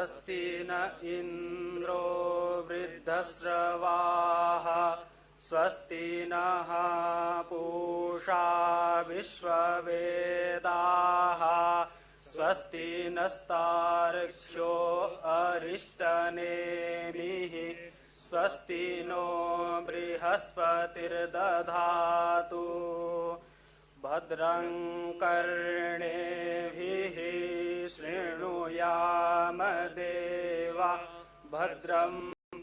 स्वस्ति न इन्द्रो वृद्धश्रवाः स्वस्ति नः पूषा विश्ववेदाः स्वस्ति नस्तार्क्ष्यो अरिष्टनेमिः स्वस्ति नो बृहस्पतिर्दधातु भद्रं कर्णेभिः शृणुयाम देवा भद्रं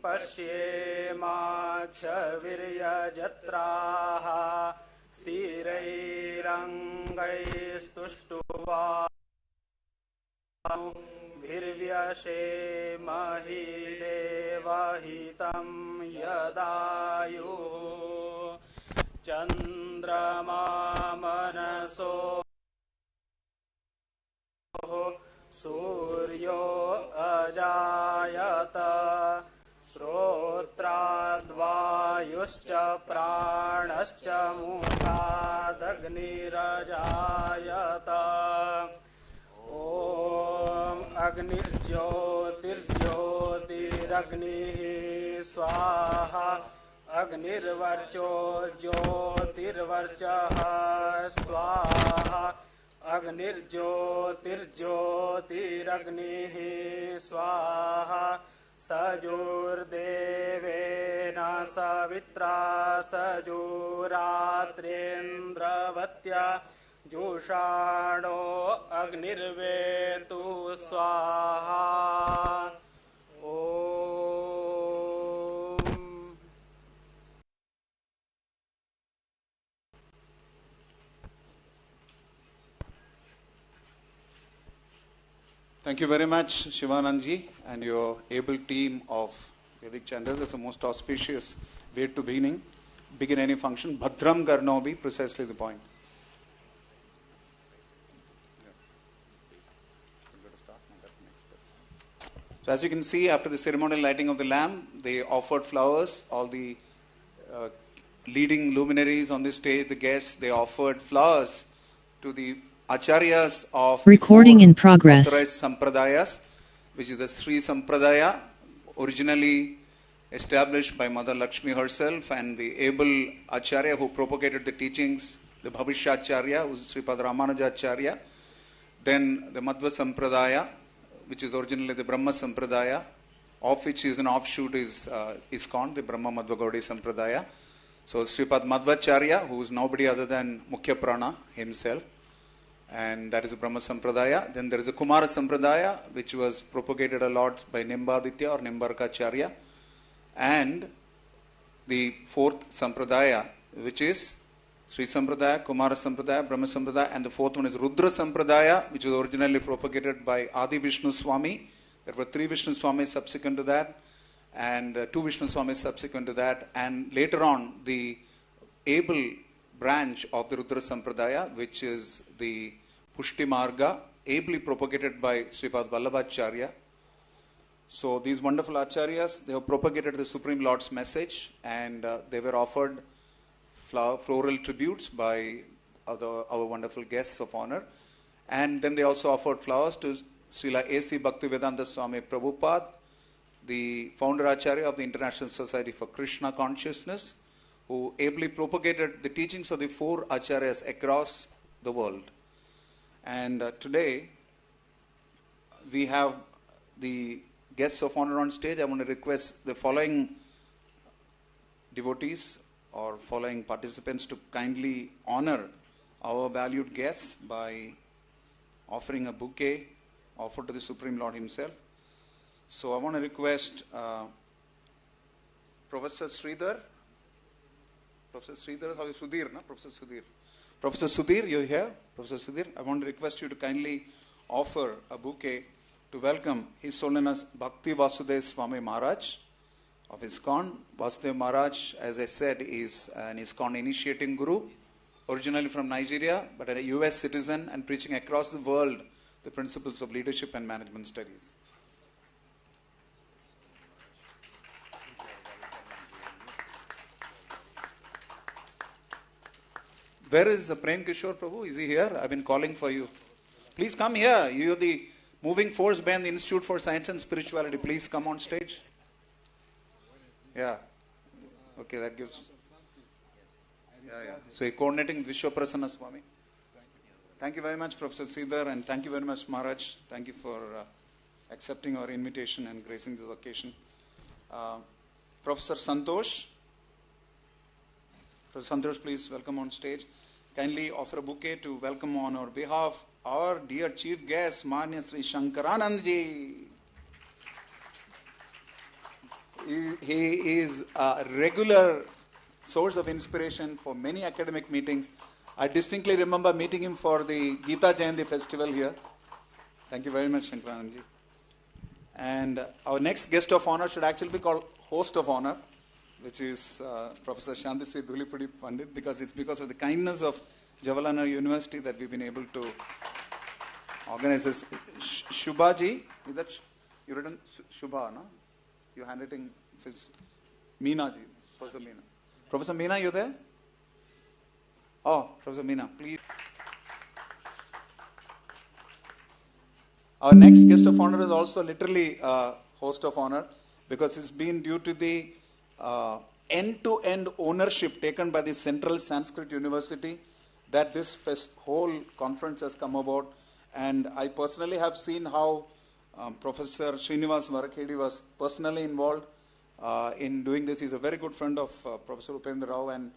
पश्येमाक्षवीर्यजत्राः स्थिरैरङ्गैस्तुष्टुवाभिर्व्यशेमहि देवहितं यदायुः चन्द्रमा मनसो सूर्यो अजायत श्रोत्राद्वायुश्च प्राणश्च मुखादग्निरजायत ॐ अग्निर्ज्योतिर्ज्योतिरग्निः स्वाहा अग्निर्वर्चो ज्योतिर्वर्चः स्वाहा अग्निर्ज्योतिर्ज्योतिरग्निः स्वाहा सजुर्देवेन सवित्रा सजुरात्रेन्द्रवत्या जुषाणो अग्निर्वेतु स्वाहा Thank you very much, Shivanandji, and your able team of Vedic chanters. It's the most auspicious way to begin any function. Bhadram Karnobi, precisely the point. So as you can see, after the ceremonial lighting of the lamp, they offered flowers. All the leading luminaries on the stage, the guests, they offered flowers to the Acharyas of recording in progress authorized Sampradayas, which is the Sri Sampradaya, originally established by Mother Lakshmi herself, and the able Acharya who propagated the teachings, the Bhavishya Acharya, who is Sripad Ramanuja Acharya. Then the Madhva Sampradaya, which is originally the Brahma Sampradaya, of which is an offshoot is ISKCON, the Brahma Madhva Gaudiya Sampradaya. So Sripad Madhvacharya, who is nobody other than Mukhya Prana himself, and that is the Brahma Sampradaya. Then there is a Kumara Sampradaya, which was propagated a lot by Nimbaditya or Nimbarkacharya. And the fourth Sampradaya, which is Sri Sampradaya, Kumara Sampradaya, Brahma Sampradaya, and the fourth one is Rudra Sampradaya, which was originally propagated by Adi Vishnu Swami. There were 3 Vishnu Swamis subsequent to that, and 2 Vishnu Swamis subsequent to that, and later on the able branch of the Rudra Sampradaya, which is the Pushti Marga, ably propagated by Sripad Vallabhacharya. So these wonderful Acharyas, they have propagated the Supreme Lord's message, and they were offered floral tributes by our wonderful guests of honor. And then they also offered flowers to Srila A.C. Bhaktivedanta Swami Prabhupada, the founder Acharya of the International Society for Krishna Consciousness, who ably propagated the teachings of the 4 Acharyas across the world. And today, we have the guests of honor on stage. I want to request the following devotees or following participants to kindly honor our valued guests by offering a bouquet offered to the Supreme Lord himself. So I want to request Professor Sridhar. Professor Sridhar, how is Sudhir, no? Professor Sudhir. Professor Sudhir, you're here? Professor Sudhir, I want to request you to kindly offer a bouquet to welcome His Holiness Bhakti Vasudev Swami Maharaj of ISKCON. Vasudev Maharaj, as I said, is an ISKCON initiating guru, originally from Nigeria, but a US citizen and preaching across the world the principles of leadership and management studies. Where is Prem Kishore Prabhu? Is he here? I've been calling for you. Please come here. You're the moving force band, the Institute for Science and Spirituality, please come on stage. Yeah. Okay, that gives. Yeah. So you're coordinating Vishwaprasanna Swami. Thank you very much, Professor Sridhar, and thank you very much, Maharaj. Thank you for accepting our invitation and gracing this occasion. Professor Santosh. Professor Santosh, please welcome on stage. Kindly offer a bouquet to welcome on our behalf our dear chief guest, Manya Sri Shankaranandji. He is a regular source of inspiration for many academic meetings. I distinctly remember meeting him for the Gita Jayanti festival here. Thank you very much, Shankaranandji. And our next guest of honor should actually be called host of honor, which is Professor Shantisri Dhulipudi Pandit, because it's because of the kindness of Jawaharlal Nehru University that we've been able to organize this. Shubhaji, is that you written Shubha, no? Your handwriting says Meena ji, Professor Meena. Professor Meena, you there? Oh, Professor Meena, please. Our next guest of honor is also literally host of honor, because it's been due to the end-to-end ownership taken by the Central Sanskrit University that this whole conference has come about. And I personally have seen how Professor Srinivas Varakhedi was personally involved in doing this. He's a very good friend of Professor Upendra Rao, and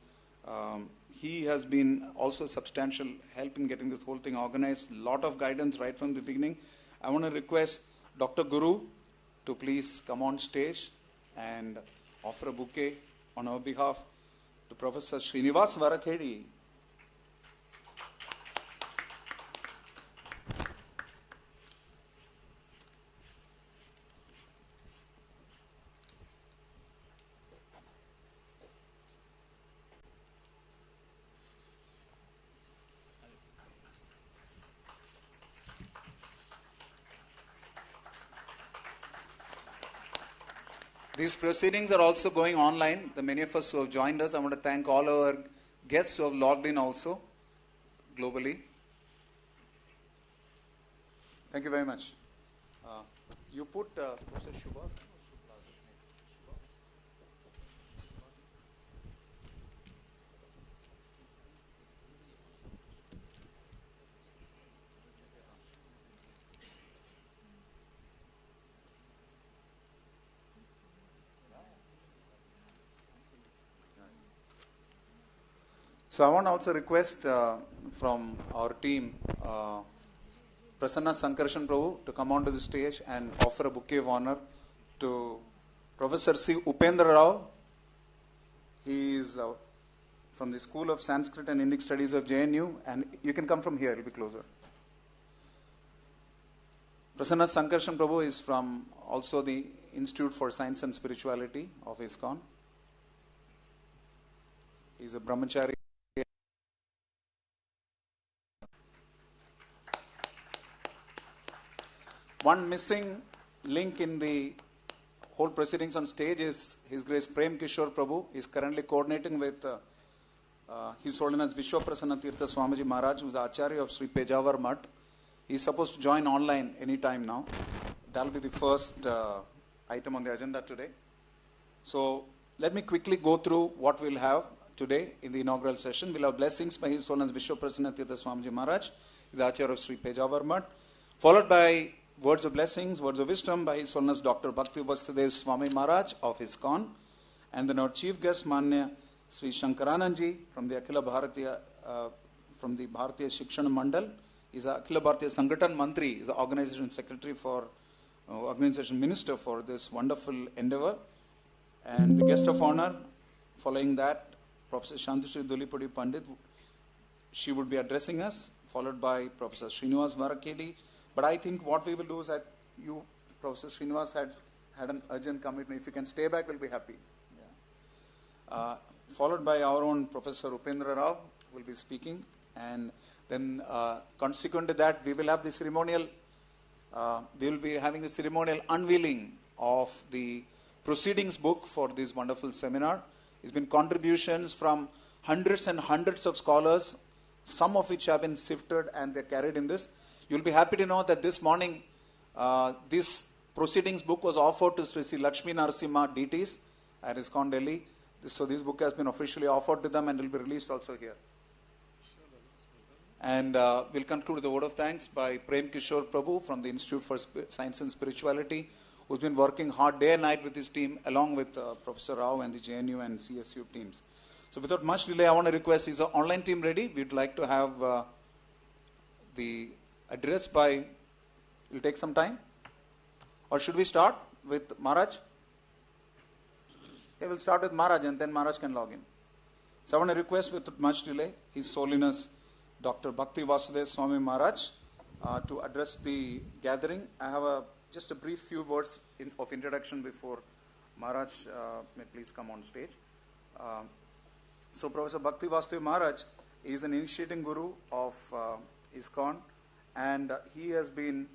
he has been also substantial help in getting this whole thing organized. A lot of guidance right from the beginning. I want to request Dr. Guru to please come on stage and offer a bouquet on our behalf to Professor Srinivas Varakhedi. These proceedings are also going online. The many of us who have joined us, I want to thank all our guests who have logged in also globally. Thank you very much. You put Professor Shubha. So I want to also request from our team, Prasanna Sankarshan Prabhu, to come onto the stage and offer a bouquet of honor to Professor C. Upendra Rao. He is from the School of Sanskrit and Indic Studies of JNU, and you can come from here, it'll be closer. Prasanna Sankarshan Prabhu is from also the Institute for Science and Spirituality of ISKCON. He's a brahmachari. One missing link in the whole proceedings on stage is His Grace Prem Kishore Prabhu. He is currently coordinating with His Holiness Vishwaprasanna Tirtha Swamiji Maharaj, who is the Acharya of Sri Pejawar Mutt. He is supposed to join online any time now. That will be the first item on the agenda today. So let me quickly go through what we will have today in the inaugural session. We will have blessings by His Holiness Vishwaprasanna Tirtha Swamiji Maharaj, the Acharya of Sri Pejawar Mutt, followed by words of blessings, words of wisdom by His Holiness Dr. Bhakti Vastudev Swami Maharaj of ISKCON, and then our chief guest Manya Sri Shankaranandji from the Akhila Bharatiya, from the Bharatiya Shikshana Mandal. He's a Akhila Bharatiya Sanghatan Mantri, he's the organization secretary for, organization minister for this wonderful endeavor. And the guest of honor, following that, Professor Shantisri Dhulipudi Pandit, she would be addressing us, followed by Professor Srinivas Varakhedi. But I think what we will do is that you, Professor Srinivas, had an urgent commitment. If you can stay back, we'll be happy. Yeah. Followed by our own Professor Upendra Rao will be speaking. And then consequent to that, we will have the ceremonial, we will be having the ceremonial unveiling of the proceedings book for this wonderful seminar. It's been contributions from hundreds and hundreds of scholars, some of which have been sifted and they're carried in this. You'll be happy to know that this morning This proceedings book was offered to Sri Lakshmi Narasimha DTs at ISKCON Delhi. So this book has been officially offered to them and will be released also here. And we'll conclude with the word of thanks by Prem Kishore Prabhu from the Institute for Science and Spirituality, who's been working hard day and night with his team along with Professor Rao and the JNU and CSU teams. So without much delay, I want to request, is the online team ready? We'd like to have the address by, it'll take some time. Or should we start with Maharaj? Okay, we'll start with Maharaj and then Maharaj can log in. So I want to request without much delay, His Holiness Dr. Bhakti Vasudev Swami Maharaj to address the gathering. I have just a brief few words of introduction before Maharaj may please come on stage. So Professor Bhakti Vasudev Maharaj is an initiating guru of ISKCON, and he has been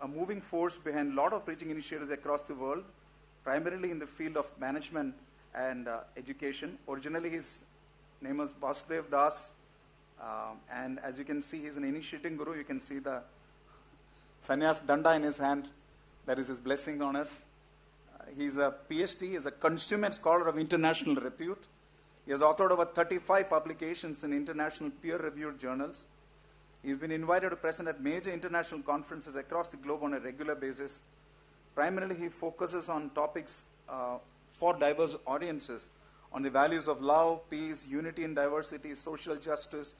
a moving force behind a lot of preaching initiatives across the world, primarily in the field of management and education. Originally his name was Vasudev Das, and as you can see, he's an initiating guru. You can see the sannyas danda in his hand. That is his blessing on us. He's a PhD, he's a consummate scholar of international repute. He has authored over 35 publications in international peer-reviewed journals. He's been invited to present at major international conferences across the globe on a regular basis. Primarily, he focuses on topics for diverse audiences on the values of love, peace, unity and diversity, social justice,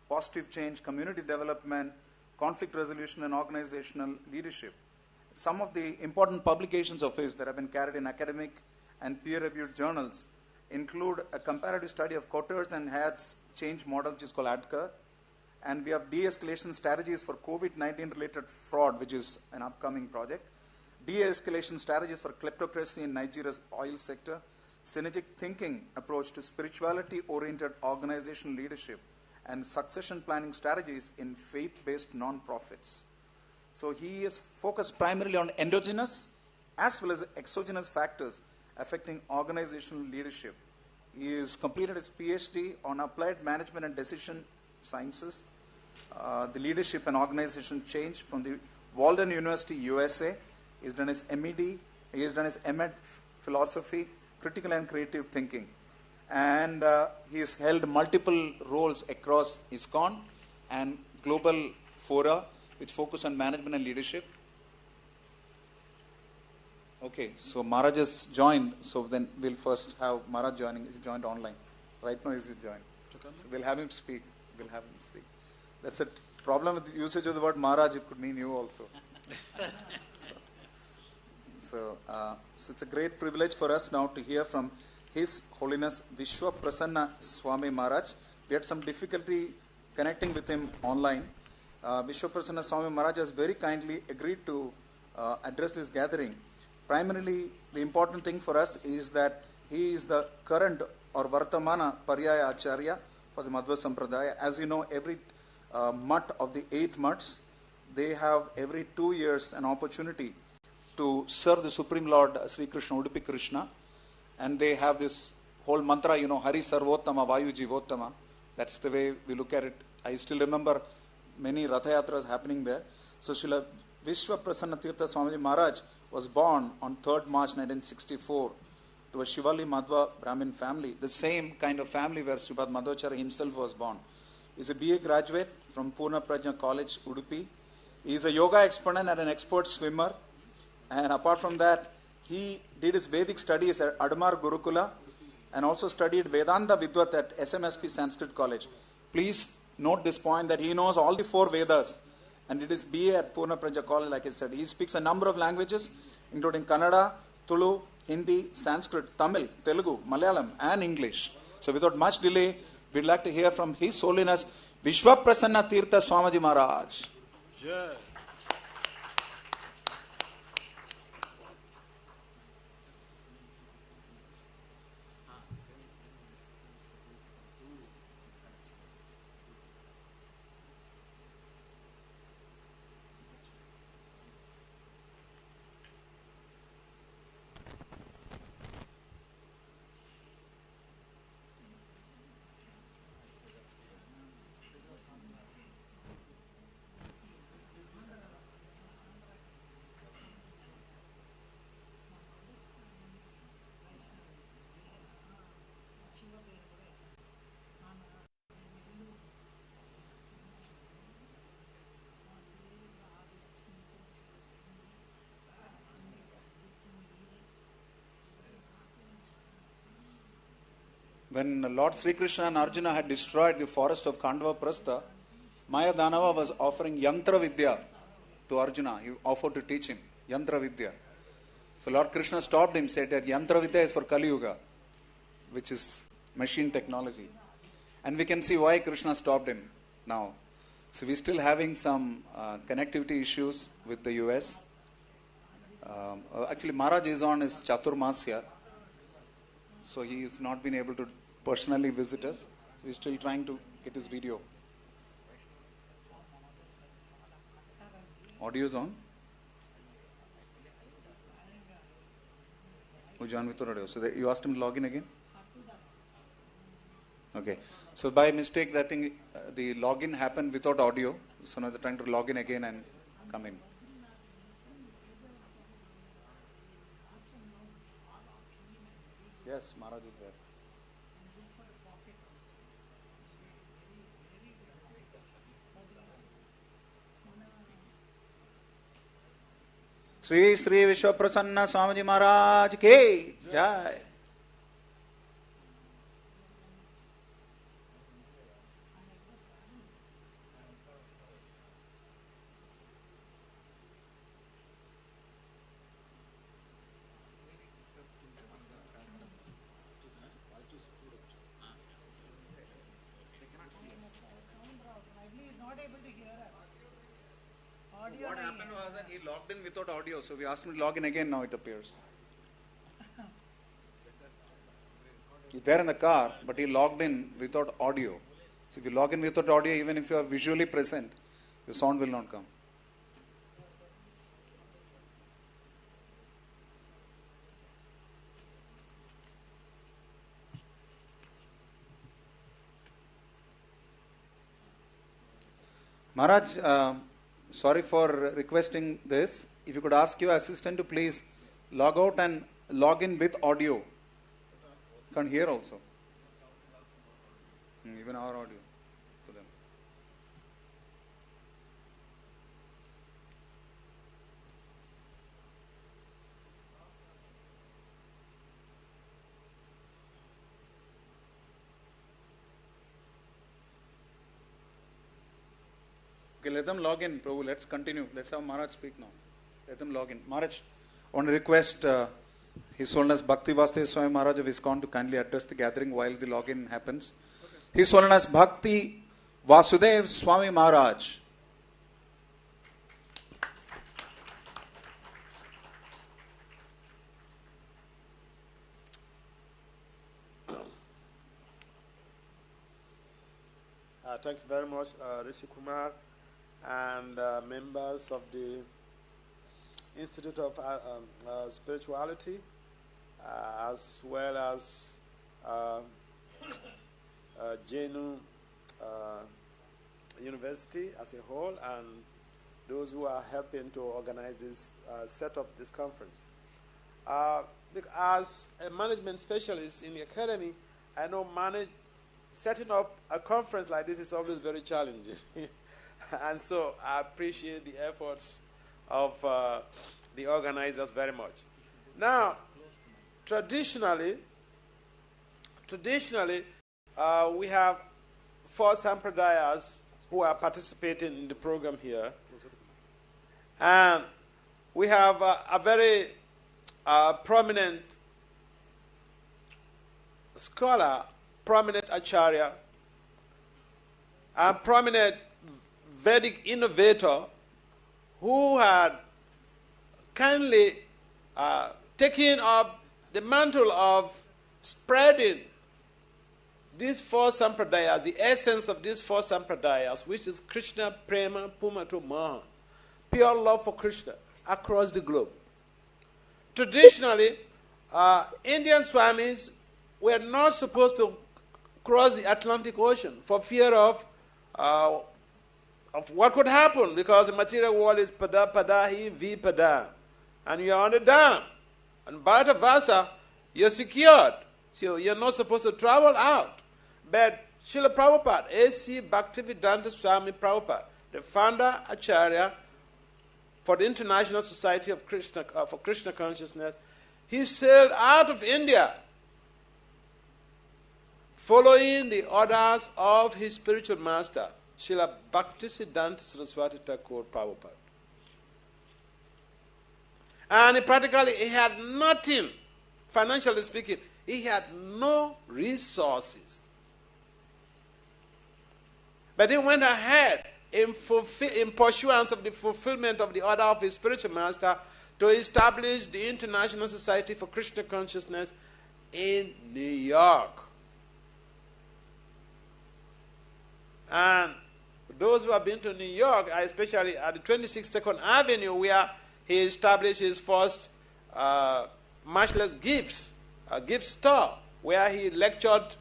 positive change, community development, conflict resolution, and organizational leadership. Some of the important publications of his that have been carried in academic and peer-reviewed journals include a comparative study of Cotter's and Had's change model, which is called ADKAR, and we have de-escalation strategies for COVID-19 related fraud, which is an upcoming project, de-escalation strategies for kleptocracy in Nigeria's oil sector, synergic thinking approach to spirituality-oriented organizational leadership, and succession planning strategies in faith-based non-profits. So he is focused primarily on endogenous as well as exogenous factors affecting organizational leadership. He has completed his PhD on applied management and decision sciences, the leadership and organization change from the Walden University, USA. He's done his MED, he has done his MEd philosophy, critical and creative thinking. And he has held multiple roles across ISKCON and global fora which focus on management and leadership. Okay, so Maharaj has joined, so then we'll first have Maharaj joining. He joined online. Right now he's joined. So we'll have him speak. That's a problem with the usage of the word Maharaj. It could mean you also. So it's a great privilege for us now to hear from His Holiness Vishwa Prasanna Swami Maharaj. We had some difficulty connecting with him online. Vishwa Prasanna Swami Maharaj has very kindly agreed to address this gathering. Primarily, the important thing for us is that he is the current or Vartamana Paryaya Acharya for the Madhva Sampradaya. As you know, every mutt of the 8 mutts, they have every 2 years an opportunity to serve the Supreme Lord Sri Krishna, Udupi Krishna. And they have this whole mantra, Hari Sarvottama, Vayu Jivottama. That's the way we look at it. I still remember many Ratha Yatras happening there. So Srila Vishwa Prasanna Tirtha Swamiji Maharaj was born on 3rd March 1964 to a Shivali Madhva Brahmin family, the same kind of family where Sripad Madhvacharya himself was born. He is a BA graduate from Purna Prajna College, Udupi. He is a yoga exponent and an expert swimmer. And apart from that, he did his Vedic studies at Adamar Gurukula and also studied Vedanta Vidvat at SMSP Sanskrit College. Please note this point that he knows all the 4 Vedas and did his BA at Purna Prajna College, like I said. He speaks a number of languages, including Kannada, Tulu, Hindi, Sanskrit, Tamil, Telugu, Malayalam, and English. So without much delay, we'd like to hear from His Holiness Vishwa Prasanna Tirtha Swamiji Maharaj. Yeah. when Lord Sri Krishna and Arjuna had destroyed the forest of Khandava Prastha, Maya Danava was offering Yantra Vidya to Arjuna. He offered to teach him Yantra Vidya. So Lord Krishna stopped him, said that Yantra Vidya is for Kali Yuga, which is machine technology. And we can see why Krishna stopped him now. So we're still having some connectivity issues with the US. Actually, Maharaj is on his Chaturmasya, so he has not been able to personally visit us. We're still trying to get his video. Audio is on? Oh, John without audio. So you asked him to log in again? Okay. So by mistake, I think the login happened without audio. So now they're trying to log in again and come in. Yes, Maharaj is there. Sri Sri Vishwaprasanna Swami Maharaj ki Jai. What happened was that he logged in without audio, so we asked him to log in again. Now it appears. He's there in the car, but he logged in without audio. So if you log in without audio, even if you are visually present, the sound will not come. Maharaj, sorry for requesting this. If you could ask your assistant to please log out and log in with audio. Can't hear also. Even our audio to them. Okay, let them log in, Prabhu. Let's continue. Let's have Maharaj speak now. Let them log in. Maharaj, I want to request His Holiness Bhakti Vasudev Swami Maharaj of ISKCON to kindly address the gathering while the login happens. Okay. His Holiness Bhakti Vasudev Swami Maharaj. Thank you very much, Rishi Kumar, and members of the Institute of Spirituality, as well as JNU University as a whole, and those who are helping to organize this, set up this conference. As a management specialist in the academy, I know setting up a conference like this is always very challenging. And so I appreciate the efforts of the organizers very much. Now, traditionally, we have 4 sampradayas who are participating in the program here. And we have a very prominent scholar, prominent acharya, a prominent Vedic innovator who had kindly taken up the mantle of spreading these 4 sampradayas, the essence of these 4 sampradayas, which is Krishna, Prema, Pumato, Maha, pure love for Krishna across the globe. Traditionally, Indian Swamis were not supposed to cross the Atlantic Ocean for fear of what could happen, because the material world is pada padahi vi pada, and you are on the dam, and vice versa, you're secured, so you're not supposed to travel out. But Srila Prabhupada, A.C. Bhaktivedanta Swami Prabhupada, the founder Acharya for the International Society of Krishna for Krishna Consciousness, he sailed out of India following the orders of his spiritual master, Srila Bhaktisiddhanta Saraswati Thakur Prabhupada. And practically he had nothing, financially speaking, he had no resources. But he went ahead in pursuance of the fulfillment of the order of his spiritual master to establish the International Society for Krishna Consciousness in New York. And those who have been to New York, especially at the 26th 2nd Avenue, where he established his first matchless gifts, a gift store, where he lectured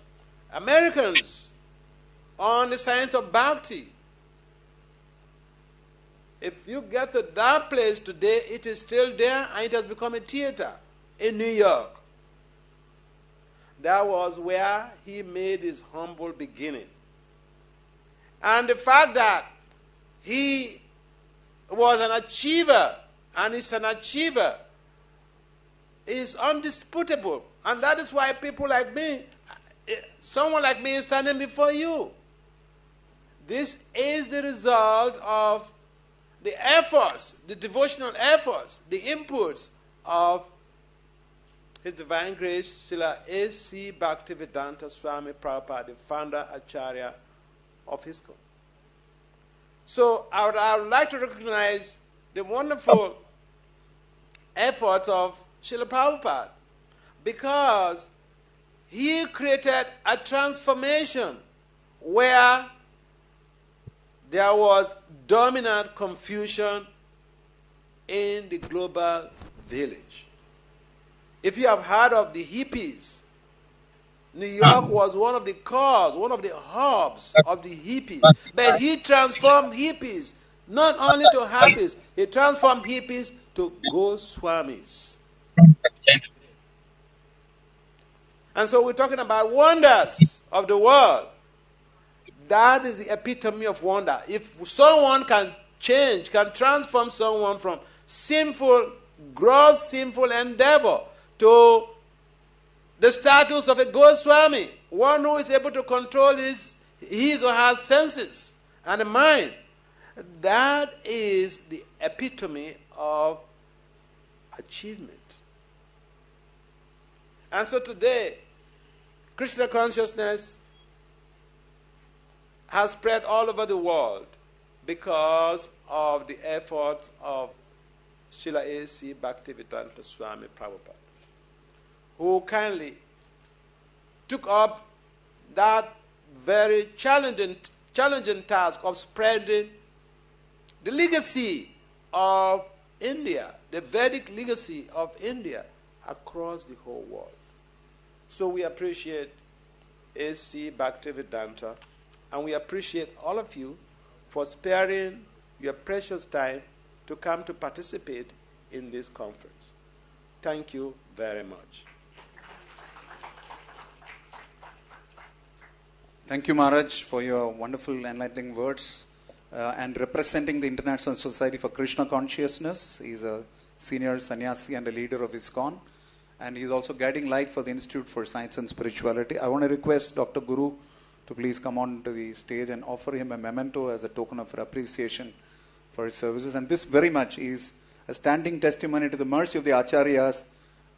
Americans on the science of bhakti. If you get to that place today, it is still there and it has become a theater in New York. That was where he made his humble beginning. And the fact that he was an achiever and is an achiever is undisputable. And that is why people like me, someone like me is standing before you. This is the result of the efforts, the devotional efforts, the inputs of His Divine Grace, Srila A.C. Bhaktivedanta Swami Prabhupada, the founder, Acharya of ISKCON. So I would like to recognize the wonderful efforts of Srila Prabhupada, because he created a transformation where there was dominant confusion in the global village. If you have heard of the hippies, New York was one of the cores, one of the hubs of the hippies. But he transformed hippies not only to hippies, he transformed hippies to Goswamis. And so we're talking about wonders of the world. That is the epitome of wonder. If someone can change, can transform someone from sinful, gross sinful endeavor to the status of a Goswami, one who is able to control his or her senses and the mind, that is the epitome of achievement. And so today, Krishna consciousness has spread all over the world because of the efforts of Srila A.C. Bhaktivedanta Swami Prabhupada, who kindly took up that very challenging task of spreading the legacy of India, the Vedic legacy of India, across the whole world. So we appreciate A.C. Bhaktivedanta, and we appreciate all of you for sparing your precious time to come to participate in this conference. Thank you very much. Thank you, Maharaj, for your wonderful enlightening words. And representing the International Society for Krishna Consciousness, he's a senior sannyasi and a leader of ISKCON. And he's also guiding light for the Institute for Science and Spirituality. I want to request Dr. Guru to please come on to the stage and offer him a memento as a token of appreciation for his services. And this very much is a standing testimony to the mercy of the Acharyas,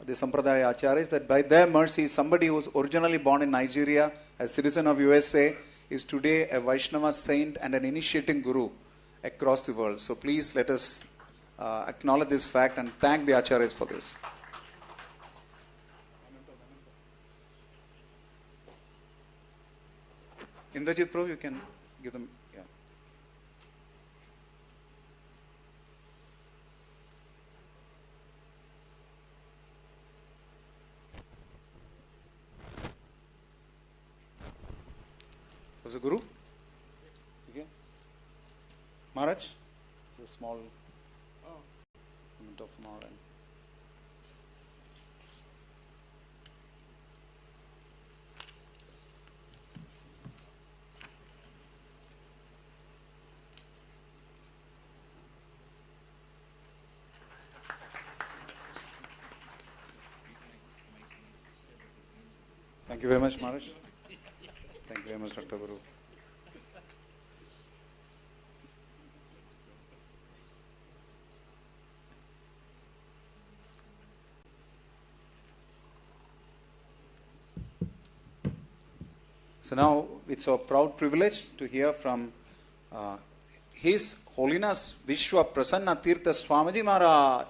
the Sampradaya Acharyas, that by their mercy, somebody who was originally born in Nigeria, a citizen of USA, is today a Vaishnava saint and an initiating guru across the world. So please let us acknowledge this fact and thank the Acharyas for this. Indrajit Prabhu, you can give them. Yeah. Was the Guru? Okay. Maharaj? It's a small moment of Maharaj. Thank you very much, Maharaj. Thank you very much, Dr. Guru. So now it's a proud privilege to hear from His Holiness Vishwa Prasanna Tirtha Swamiji Maharaj.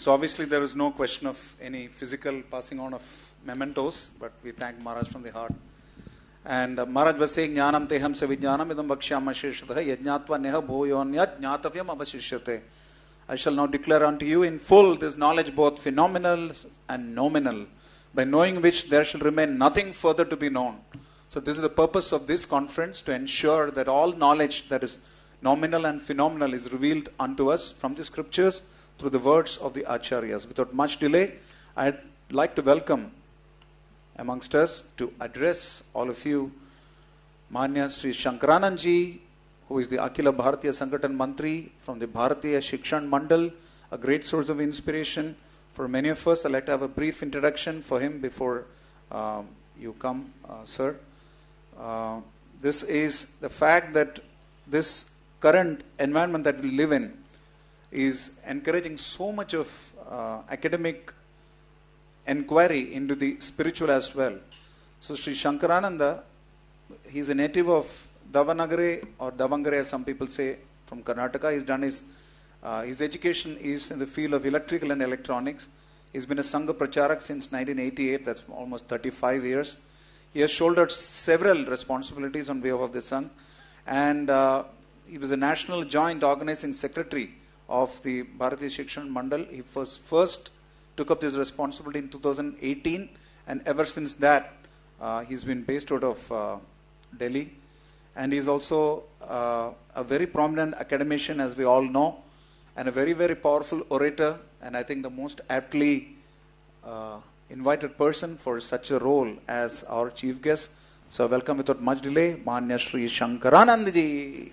So obviously there is no question of any physical passing on of mementos, but we thank Maharaj from the heart. And Maharaj was saying, Jnanam teham se vijnanam idam vakshyama sheshatah yajnatva neha bhoyonyat jnatavyam avashishyate. I shall now declare unto you in full this knowledge both phenomenal and nominal, by knowing which there shall remain nothing further to be known. So this is the purpose of this conference, to ensure that all knowledge that is nominal and phenomenal is revealed unto us from the scriptures through the words of the Acharyas. Without much delay, I'd like to welcome amongst us to address all of you Manya Sri Shankaranandji, who is the Akhila Bharatiya Sanghatan Mantri from the Bharatiya Shikshan Mandal, a great source of inspiration for many of us. I'd like to have a brief introduction for him before you come, sir. This is the fact that this current environment that we live in is encouraging so much of academic inquiry into the spiritual as well. So Sri Shankarananda, he is a native of Davanagare or Davangare, as some people say, from Karnataka. He's done his education is in the field of electrical and electronics. He's been a Sangha Pracharak since 1988, that's almost 35 years. He has shouldered several responsibilities on behalf of the Sangha, and he was a National Joint Organizing Secretary of the Bharatiya Shikshan Mandal. He first took up this responsibility in 2018, and ever since that, he's been based out of Delhi. And he's also a very prominent academician, as we all know, and a very, very powerful orator, and I think the most aptly invited person for such a role as our chief guest. So welcome without much delay, Manya Sri Shankaranandji.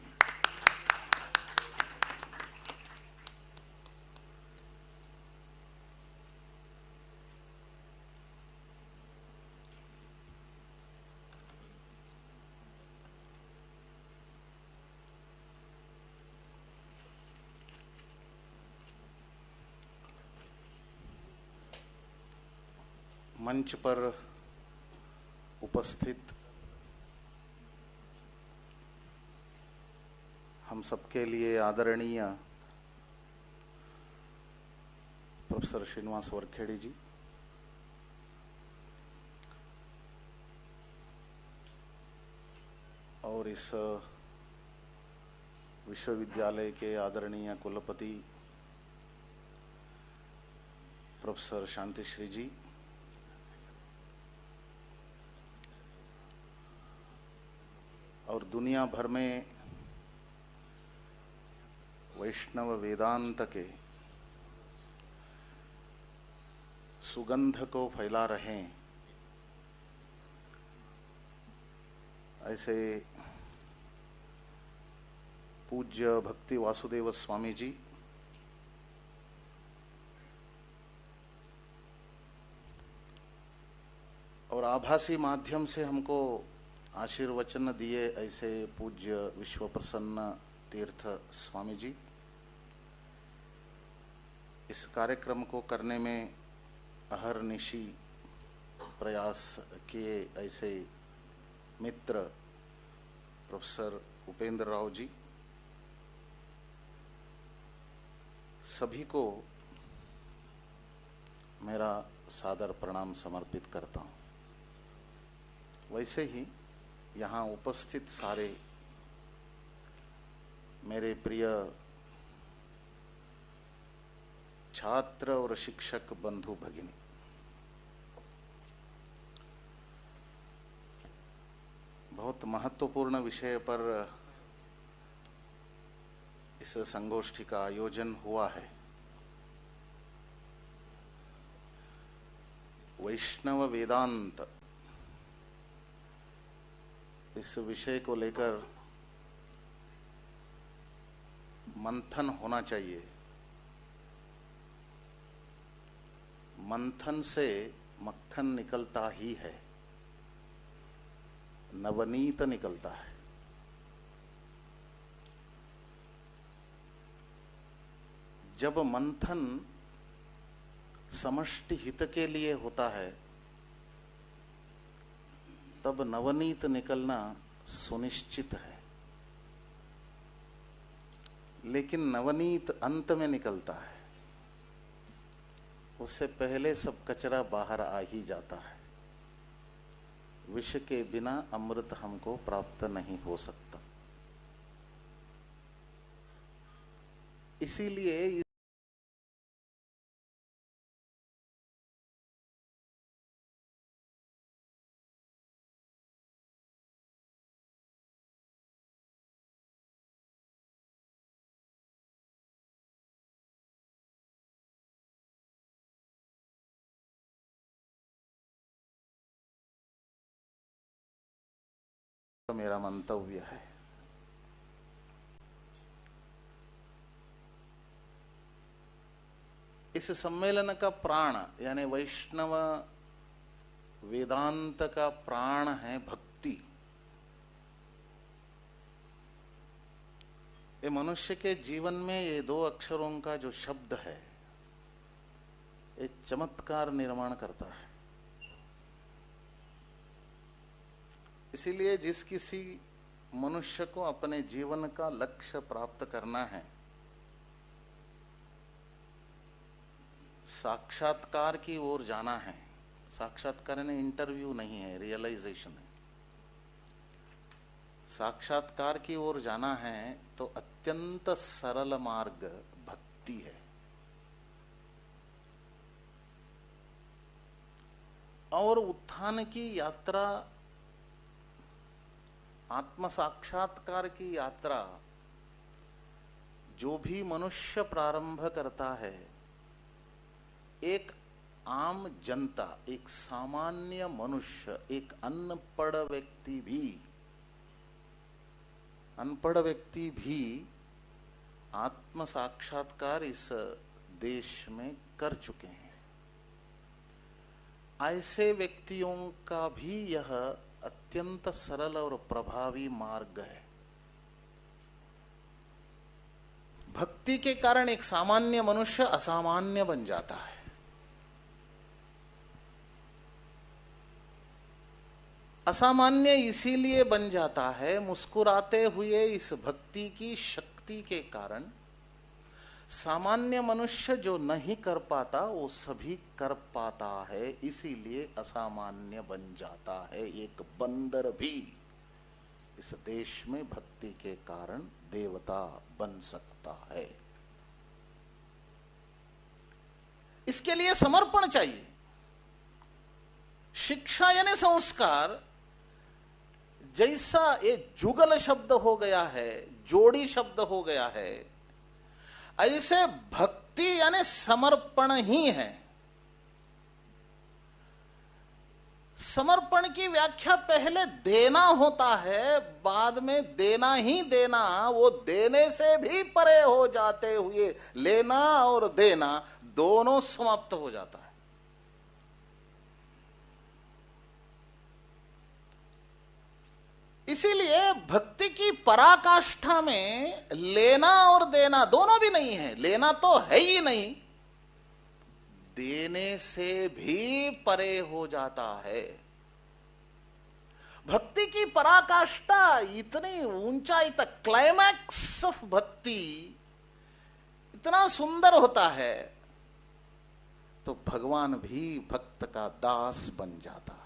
मंच पर उपस्थित हम सबके लिए आदरणीय professor Srinivas Varkhedi जी, और इस विश्वविद्यालय के आदरणीय कुलपति प्रोफेसर शांतिश्री जी, और दुनिया भर में वैष्णव वेदांत के सुगंध को फैला रहे ऐसे पूज्य भक्ति वासुदेव स्वामी जी, और आभासी माध्यम से हमको आशीर्वचन दिए ऐसे पूज्य विश्व प्रसन्न तीर्थ स्वामी जी, इस कार्यक्रम को करने में अहर्निशी प्रयास किए ऐसे मित्र प्रोफेसर उपेंद्र राव जी, सभी को मेरा सादर प्रणाम समर्पित करता हूँ। वैसे ही यहाँ उपस्थित सारे मेरे प्रिय छात्र और शिक्षक बंधु भगिनी, बहुत महत्वपूर्ण विषय पर इस संगोष्ठी का आयोजन हुआ है। वैष्णव वेदांत, इस विषय को लेकर मंथन होना चाहिए। मंथन से मक्खन निकलता ही है, नवनीत निकलता है। जब मंथन समष्टि हित के लिए होता है, तब नवनीत निकलना सुनिश्चित है। लेकिन नवनीत अंत में निकलता है, उससे पहले सब कचरा बाहर आ ही जाता है। विष के बिना अमृत हमको प्राप्त नहीं हो सकता। इसीलिए तो मेरा मंतव्य है। इस सम्मेलन का प्राण यानी वैष्णव वेदांत का प्राण है भक्ति। ये मनुष्य के जीवन में ये दो अक्षरों का जो शब्द है, ये चमत्कार निर्माण करता है। इसीलिए जिस किसी मनुष्य को अपने जीवन का लक्ष्य प्राप्त करना है, साक्षात्कार की ओर जाना है, साक्षात्कार ने इंटरव्यू नहीं है, रियलाइजेशन है। साक्षात्कार की ओर जाना है तो अत्यंत सरल मार्ग भक्ति है। और उत्थान की यात्रा, आत्म साक्षात्कार की यात्रा जो भी मनुष्य प्रारंभ करता है, एक आम जनता, एक सामान्य मनुष्य, एक अनपढ़ व्यक्ति भी आत्म साक्षात्कार इस देश में कर चुके हैं। ऐसे व्यक्तियों का भी यह अत्यंत सरल और प्रभावी मार्ग है। भक्ति के कारण एक सामान्य मनुष्य असामान्य बन जाता है। असामान्य इसीलिए बन जाता है, मुस्कुराते हुए इस भक्ति की शक्ति के कारण सामान्य मनुष्य जो नहीं कर पाता वो सभी कर पाता है। इसीलिए असामान्य बन जाता है। एक बंदर भी इस देश में भक्ति के कारण देवता बन सकता है। इसके लिए समर्पण चाहिए। शिक्षा यानी संस्कार जैसा ये जुगल शब्द हो गया है, जोड़ी शब्द हो गया है, ऐसे भक्ति यानी समर्पण ही है। समर्पण की व्याख्या पहले देना होता है, बाद में देना ही देना, वो देने से भी परे हो जाते हुए लेना और देना दोनों समाप्त हो जाता है। इसीलिए भक्ति की पराकाष्ठा में लेना और देना दोनों भी नहीं है। लेना तो है ही नहीं, देने से भी परे हो जाता है। भक्ति की पराकाष्ठा इतनी ऊंचाई तक, क्लाइमैक्स ऑफ भक्ति इतना सुंदर होता है तो भगवान भी भक्त का दास बन जाता है।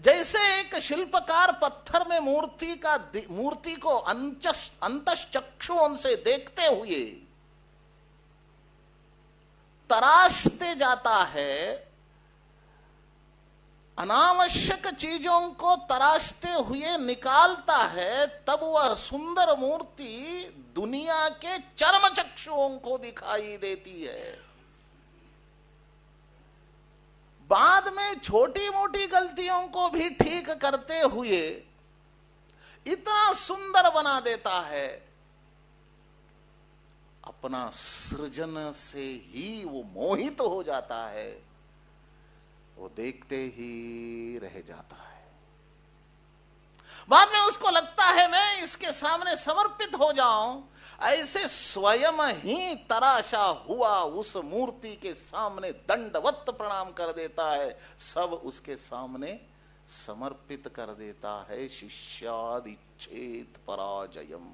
जैसे एक शिल्पकार पत्थर में मूर्ति को अंतश्चक्षुओं से देखते हुए तराशते जाता है, अनावश्यक चीजों को तराशते हुए निकालता है, तब वह सुंदर मूर्ति दुनिया के चर्म चक्षुओं को दिखाई देती है। बाद में छोटी मोटी गलतियों को भी ठीक करते हुए इतना सुंदर बना देता है, अपना सृजन से ही वो मोहित हो जाता है, वो देखते ही रह जाता है। बाद में उसको लगता है मैं इसके सामने समर्पित हो जाऊं। ऐसे स्वयं ही तराशा हुआ उस मूर्ति के सामने दंडवत प्रणाम कर देता है, सब उसके सामने समर्पित कर देता है। शिष्याद इच्छेत पराजयम।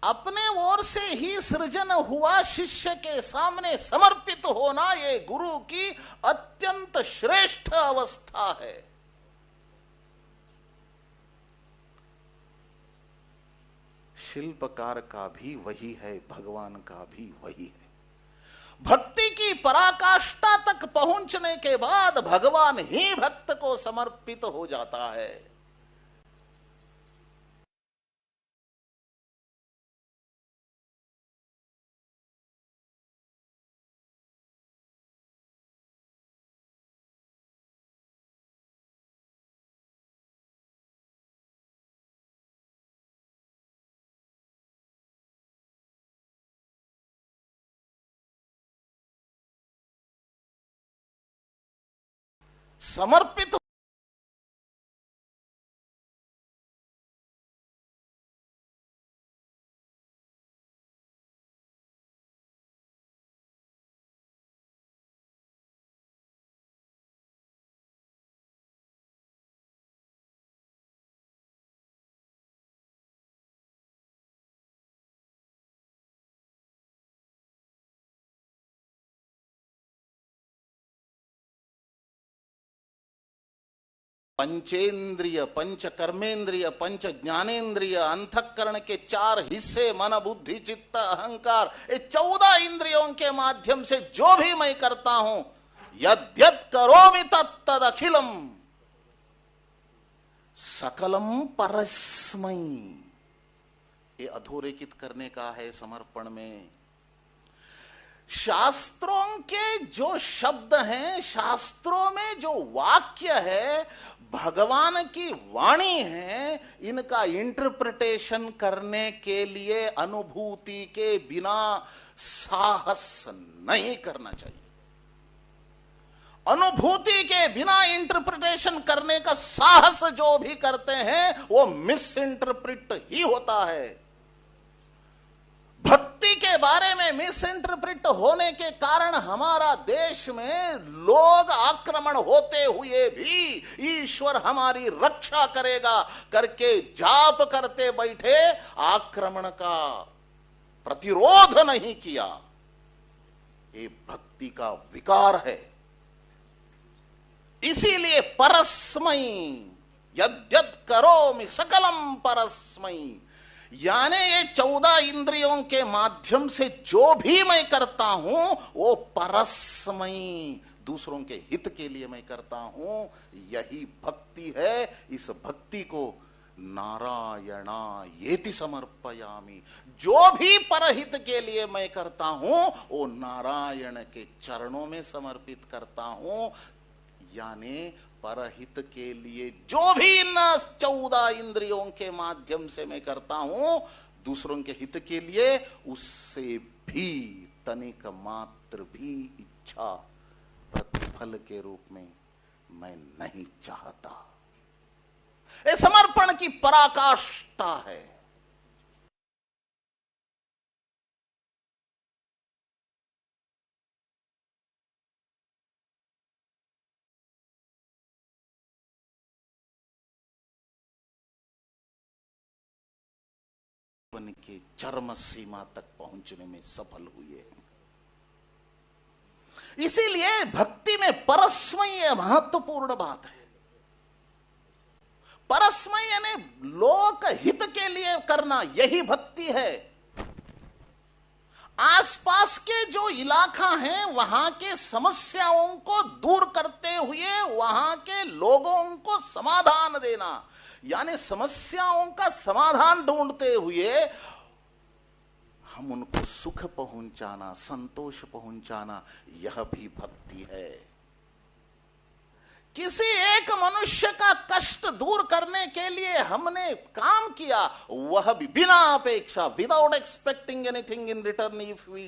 अपने ओर से ही सृजन हुआ शिष्य के सामने समर्पित होना ये गुरु की अत्यंत श्रेष्ठ अवस्था है। शिल्पकार का भी वही है, भगवान का भी वही है। भक्ति की पराकाष्ठा तक पहुंचने के बाद भगवान ही भक्त को समर्पित हो जाता है। समर्पित पंचेंद्रिय, पंच कर्मेंद्रिय, पंच ज्ञानेंद्रिय, अंतःकरण के 4 हिस्से मन, बुद्धि, चित्त, अहंकार, ये 14 इंद्रियों के माध्यम से जो भी मैं करता हूं, यद्यत् करोमि तत्तद् अखिलम सकलम परस्मै, ये अधोरेखित करने का है समर्पण में। शास्त्रों के जो शब्द हैं, शास्त्रों में जो वाक्य है, भगवान की वाणी है, इनका इंटरप्रिटेशन करने के लिए अनुभूति के बिना साहस नहीं करना चाहिए। अनुभूति के बिना इंटरप्रिटेशन करने का साहस जो भी करते हैं वो मिस इंटरप्रिट ही होता है। भक्ति के बारे में मिस इंटरप्रिट होने के कारण हमारा देश में लोग आक्रमण होते हुए भी ईश्वर हमारी रक्षा करेगा करके जाप करते बैठे, आक्रमण का प्रतिरोध नहीं किया। ये भक्ति का विकार है। इसीलिए परस्मै, यद्यत् करोमि सकलम परस्मै, यानी ये 14 इंद्रियों के माध्यम से जो भी मैं करता हूं वो परस्मै, दूसरों के हित के लिए मैं करता हूं। यही भक्ति है। इस भक्ति को नारायणायेति समर्पयामि, जो भी परहित के लिए मैं करता हूं वो नारायण के चरणों में समर्पित करता हूं। यानी परहित के लिए जो भी इन 14 इंद्रियों के माध्यम से मैं करता हूं, दूसरों के हित के लिए, उससे भी तनिक मात्र भी इच्छा प्रतिफल के रूप में मैं नहीं चाहता। ये समर्पण की पराकाष्ठा है। के चरम सीमा तक पहुंचने में सफल हुए हैं। इसीलिए भक्ति में परस्मै महत्वपूर्ण बात है। परस्मै यानी लोक हित के लिए करना, यही भक्ति है। आसपास के जो इलाका है वहां के समस्याओं को दूर करते हुए वहां के लोगों को समाधान देना, यानी समस्याओं का समाधान ढूंढते हुए हम उनको सुख पहुंचाना, संतोष पहुंचाना, यह भी भक्ति है। किसी एक मनुष्य का कष्ट दूर करने के लिए हमने काम किया, वह भी बिना अपेक्षा, without expecting anything in return, if we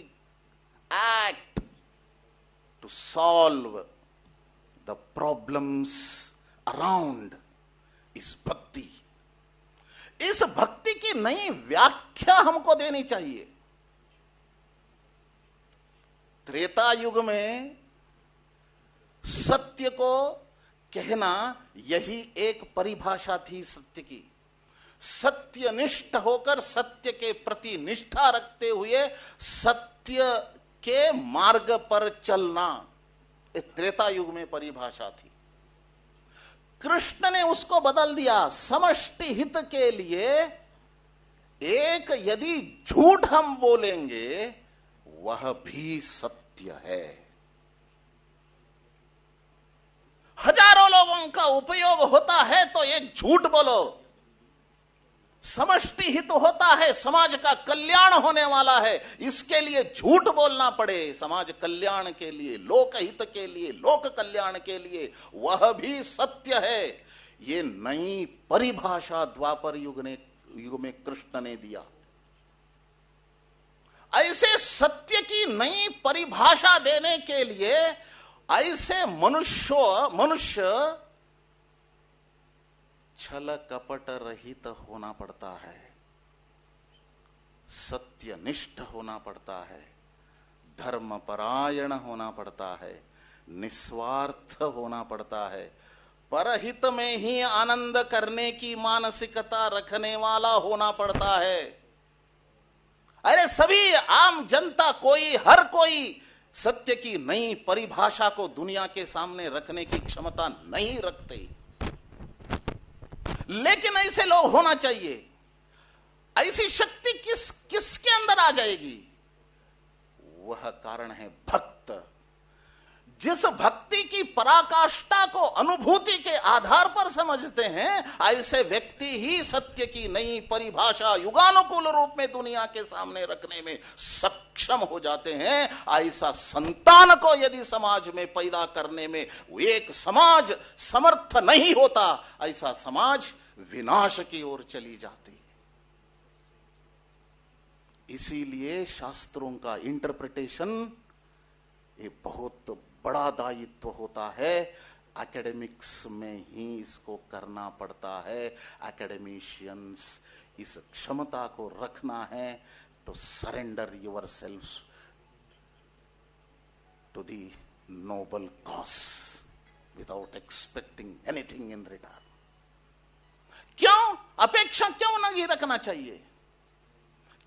act to solve the problems around, इस भक्ति। इस भक्ति की नई व्याख्या हमको देनी चाहिए। त्रेता युग में सत्य को कहना, यही एक परिभाषा थी सत्य की। सत्यनिष्ठ होकर सत्य के प्रति निष्ठा रखते हुए सत्य के मार्ग पर चलना, ये त्रेता युग में परिभाषा थी। कृष्ण ने उसको बदल दिया। समष्टि हित के लिए एक यदि झूठ हम बोलेंगे वह भी सत्य है। हजारों लोगों का उपयोग होता है तो एक झूठ बोलो। समष्टि हित होता है, समाज का कल्याण होने वाला है, इसके लिए झूठ बोलना पड़े, समाज कल्याण के लिए, लोक हित के लिए, लोक कल्याण के लिए, वह भी सत्य है। ये नई परिभाषा द्वापर युग में कृष्ण ने दिया। ऐसे सत्य की नई परिभाषा देने के लिए ऐसे मनुष्य छल कपट रहित होना पड़ता है, सत्यनिष्ठ होना पड़ता है, धर्मपरायण होना पड़ता है, निस्वार्थ होना पड़ता है, परहित में ही आनंद करने की मानसिकता रखने वाला होना पड़ता है। अरे सभी आम जनता, हर कोई सत्य की नई परिभाषा को दुनिया के सामने रखने की क्षमता नहीं रखते, लेकिन ऐसे लोग होना चाहिए। ऐसी शक्ति किसके अंदर आ जाएगी? वह कारण है भक्त। जिस भक्ति की पराकाष्ठा को अनुभूति के आधार पर समझते हैं, ऐसे व्यक्ति ही सत्य की नई परिभाषा युगानुकूल रूप में दुनिया के सामने रखने में सक्षम हो जाते हैं। ऐसा संतान को यदि समाज में पैदा करने में एक समाज समर्थ नहीं होता, ऐसा समाज विनाश की ओर चली जाती है। इसीलिए शास्त्रों का इंटरप्रिटेशन ये बहुत बड़ा दायित्व होता है। एकेडमिक्स में ही इसको करना पड़ता है। एकेडमिशियंस इस क्षमता को रखना है तो surrender yourself to the noble cause without expecting anything in return. क्यों? अपेक्षा क्यों नहीं रखना चाहिए?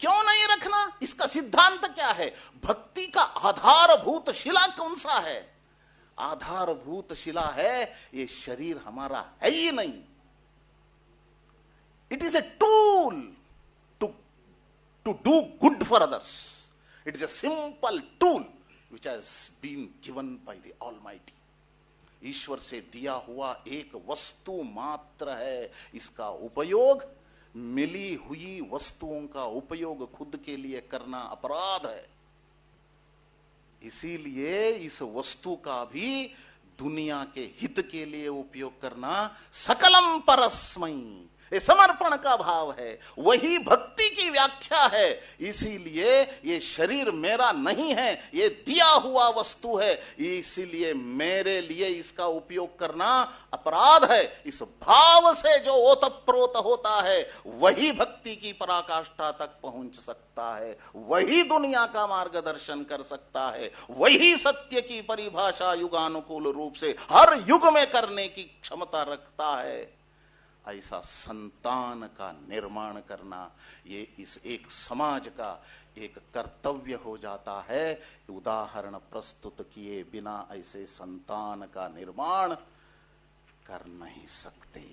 क्यों नहीं रखना? इसका सिद्धांत क्या है? भक्ति का आधारभूत शिला कौन सा है? आधारभूत शिला है ये शरीर हमारा है ही नहीं। It is a tool to do good for others. It is a simple tool which has been given by the almighty. ईश्वर से दिया हुआ एक वस्तु मात्र है। इसका उपयोग, मिली हुई वस्तुओं का उपयोग खुद के लिए करना अपराध है। इसीलिए इस वस्तु का भी दुनिया के हित के लिए उपयोग करना सकलम परस्मै, ये समर्पण का भाव है, वही भक्ति की व्याख्या है। इसीलिए ये शरीर मेरा नहीं है, ये दिया हुआ वस्तु है, इसीलिए मेरे लिए इसका उपयोग करना अपराध है। इस भाव से जो ओतप्रोत होता है वही भक्ति की पराकाष्ठा तक पहुंच सकता है, वही दुनिया का मार्गदर्शन कर सकता है, वही सत्य की परिभाषा युगानुकूल रूप से हर युग में करने की क्षमता रखता है। ऐसा संतान का निर्माण करना ये इस एक समाज का एक कर्तव्य हो जाता है। उदाहरण प्रस्तुत किए बिना ऐसे संतान का निर्माण कर नहीं सकते।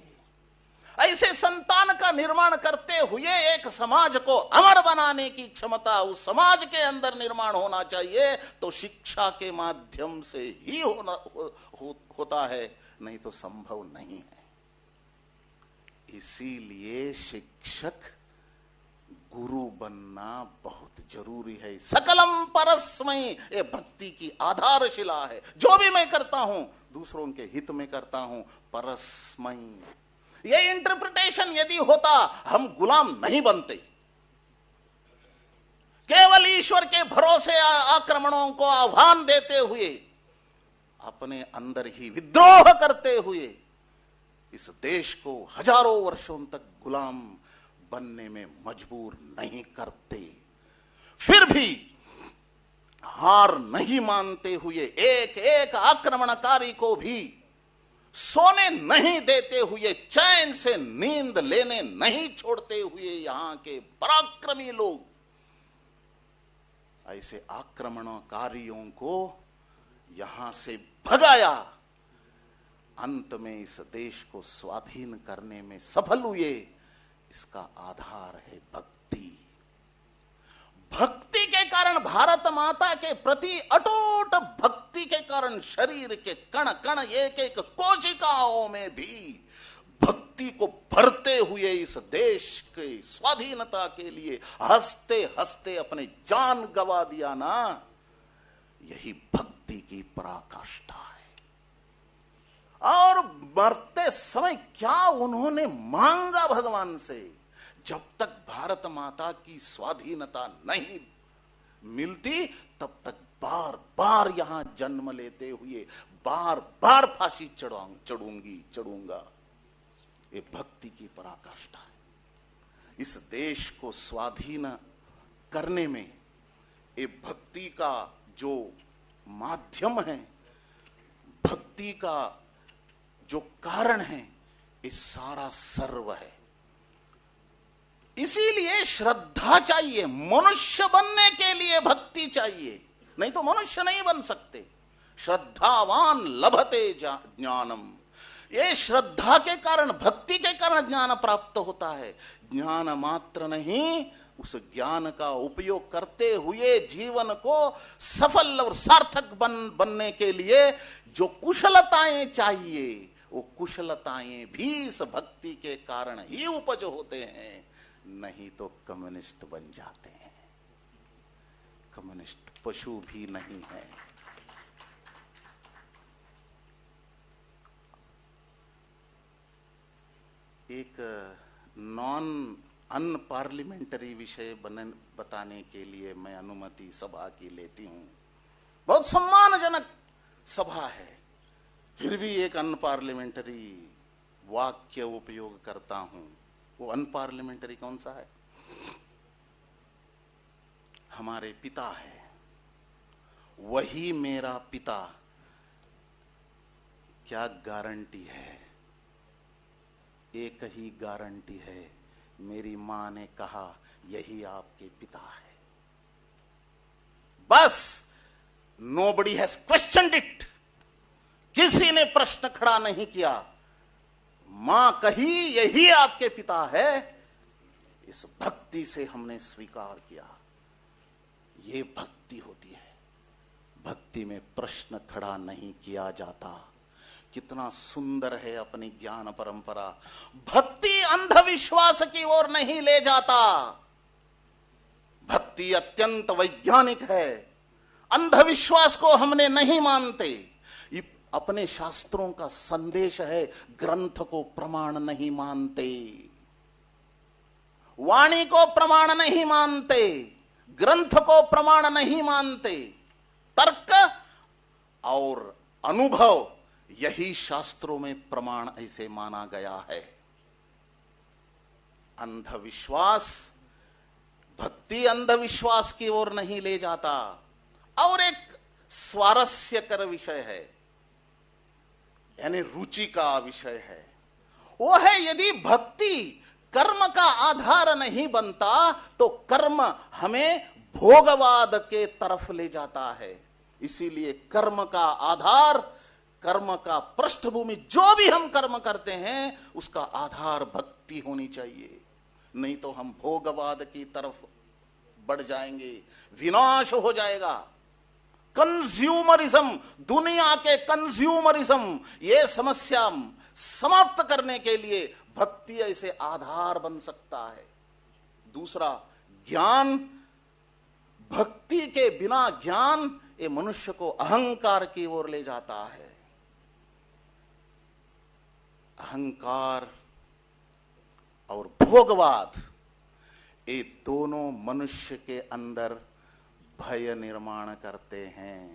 ऐसे संतान का निर्माण करते हुए एक समाज को अमर बनाने की क्षमता उस समाज के अंदर निर्माण होना चाहिए। तो शिक्षा के माध्यम से ही होता है, नहीं तो संभव नहीं है। इसीलिए शिक्षक गुरु बनना बहुत जरूरी है। सकलम परस्मै, ये भक्ति की आधारशिला है। जो भी मैं करता हूं दूसरों के हित में करता हूं, परस्मै। ये इंटरप्रिटेशन यदि होता, हम गुलाम नहीं बनते। केवल ईश्वर के भरोसे आक्रमणों को आह्वान देते हुए, अपने अंदर ही विद्रोह करते हुए इस देश को हजारों वर्षों तक गुलाम बनने में मजबूर नहीं करते। फिर भी हार नहीं मानते हुए एक एक आक्रमणकारी को भी सोने नहीं देते हुए, चैन से नींद लेने नहीं छोड़ते हुए यहां के पराक्रमी लोग ऐसे आक्रमणकारियों को यहां से भगाया, अंत में इस देश को स्वाधीन करने में सफल हुए। इसका आधार है भक्ति। भक्ति के कारण, भारत माता के प्रति अटूट भक्ति के कारण शरीर के कण कण, एक एक कोशिकाओं में भी भक्ति को भरते हुए इस देश के स्वाधीनता के लिए हंसते हंसते अपने जान गवा दिया ना, यही भक्ति की पराकाष्ठा है। और मरते समय क्या उन्होंने मांगा भगवान से? जब तक भारत माता की स्वाधीनता नहीं मिलती तब तक बार बार यहां जन्म लेते हुए बार बार फांसी चढ़ूंगा। ये भक्ति की पराकाष्ठा है। इस देश को स्वाधीन करने में ये भक्ति का जो माध्यम है, भक्ति का जो कारण है, ये सारा सर्व है। इसीलिए श्रद्धा चाहिए। मनुष्य बनने के लिए भक्ति चाहिए, नहीं तो मनुष्य नहीं बन सकते। श्रद्धावान लभते ज्ञानम। ये श्रद्धा के कारण, भक्ति के कारण ज्ञान प्राप्त होता है। ज्ञान मात्र नहीं, उस ज्ञान का उपयोग करते हुए जीवन को सफल और सार्थक बनने के लिए जो कुशलताएं चाहिए, वो कुशलताएं भी इस भक्ति के कारण ही उपज होते हैं। नहीं तो कम्युनिस्ट बन जाते हैं। कम्युनिस्ट पशु भी नहीं है। एक नॉन अनपार्लिमेंटरी विषय बताने के लिए मैं अनुमति सभा की लेती हूं। बहुत सम्मानजनक सभा है, फिर भी एक अनपार्लिमेंटरी वाक्य उपयोग करता हूं। वो अनपार्लिमेंटरी कौन सा है? हमारे पिता है, वही मेरा पिता। क्या गारंटी है? एक ही गारंटी है, मेरी मां ने कहा यही आपके पिता है। बस, नोबडी हैज क्वेश्चनड इट। किसी ने प्रश्न खड़ा नहीं किया। मां कही यही आपके पिता है, इस भक्ति से हमने स्वीकार किया। ये भक्ति होती है। भक्ति में प्रश्न खड़ा नहीं किया जाता। कितना सुंदर है अपनी ज्ञान परंपरा। भक्ति अंधविश्वास की ओर नहीं ले जाता। भक्ति अत्यंत वैज्ञानिक है। अंधविश्वास को हमने नहीं मानते। ये अपने शास्त्रों का संदेश है, ग्रंथ को प्रमाण नहीं मानते, वाणी को प्रमाण नहीं मानते, ग्रंथ को प्रमाण नहीं मानते। तर्क और अनुभव, यही शास्त्रों में प्रमाण ऐसे माना गया है। अंधविश्वास, भक्ति अंधविश्वास की ओर नहीं ले जाता। और एक स्वारस्यकर विषय है, यानी रुचि का विषय है, वो है यदि भक्ति कर्म का आधार नहीं बनता तो कर्म हमें भोगवाद के तरफ ले जाता है। इसीलिए कर्म का आधार, कर्म का पृष्ठभूमि, जो भी हम कर्म करते हैं उसका आधार भक्ति होनी चाहिए। नहीं तो हम भोगवाद की तरफ बढ़ जाएंगे, विनाश हो जाएगा। कंज्यूमरिज्म, दुनिया के कंज्यूमरिज्म, ये समस्या समाप्त करने के लिए भक्ति ऐसे आधार बन सकता है। दूसरा, ज्ञान। भक्ति के बिना ज्ञान ये मनुष्य को अहंकार की ओर ले जाता है। अहंकार और भोगवाद, ये दोनों मनुष्य के अंदर भय निर्माण करते हैं।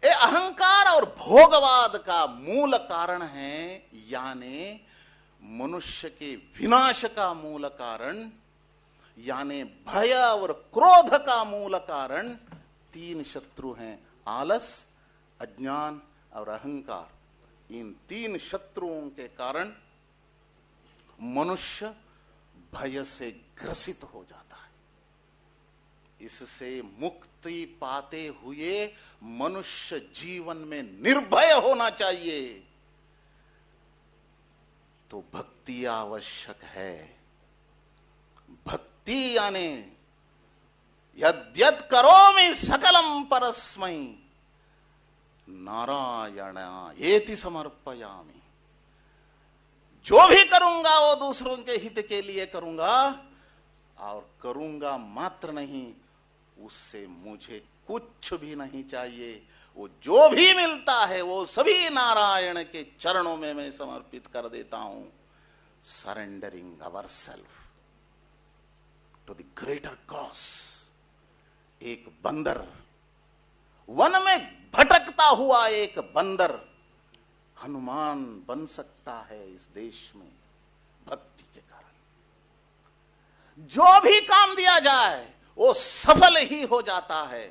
ये अहंकार और भोगवाद का मूल कारण है, यानी मनुष्य के विनाश का मूल कारण, यानी भय और क्रोध का मूल कारण तीन शत्रु हैं: आलस, अज्ञान, और अहंकार, इन तीन शत्रुओं के कारण मनुष्य भय से ग्रसित हो जाता है। इससे मुक्ति पाते हुए मनुष्य जीवन में निर्भय होना चाहिए। तो भक्ति आवश्यक है। भक्ति यानी यद्यत् करोमि सकलम परस्मै नारायण एति समर्पयामि। जो भी करूंगा वो दूसरों के हित के लिए करूंगा, और करूंगा मात्र नहीं, उससे मुझे कुछ भी नहीं चाहिए। वो जो भी मिलता है वो सभी नारायण के चरणों में मैं समर्पित कर देता हूं। Surrendering our self to the greater cause. एक बंदर, वन में भटकता हुआ एक बंदर हनुमान बन सकता है इस देश में भक्ति के कारण। जो भी काम दिया जाए वो सफल ही हो जाता है।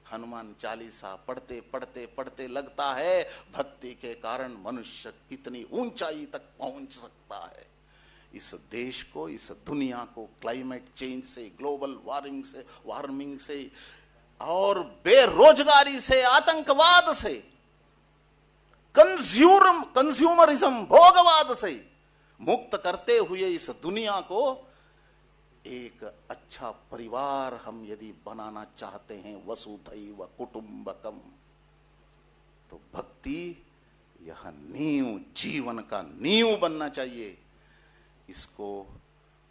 हनुमान चालीसा पढ़ते पढ़ते पढ़ते लगता है भक्ति के कारण मनुष्य कितनी ऊंचाई तक पहुंच सकता है। इस देश को, इस दुनिया को क्लाइमेट चेंज से, ग्लोबल वार्मिंग से और बेरोजगारी से, आतंकवाद से, कंज्यूमरिज्म, भोगवाद से मुक्त करते हुए इस दुनिया को एक अच्छा परिवार हम यदि बनाना चाहते हैं, वसुधैव कुटुंबकम, तो भक्ति यह नींव, जीवन का नींव बनना चाहिए। इसको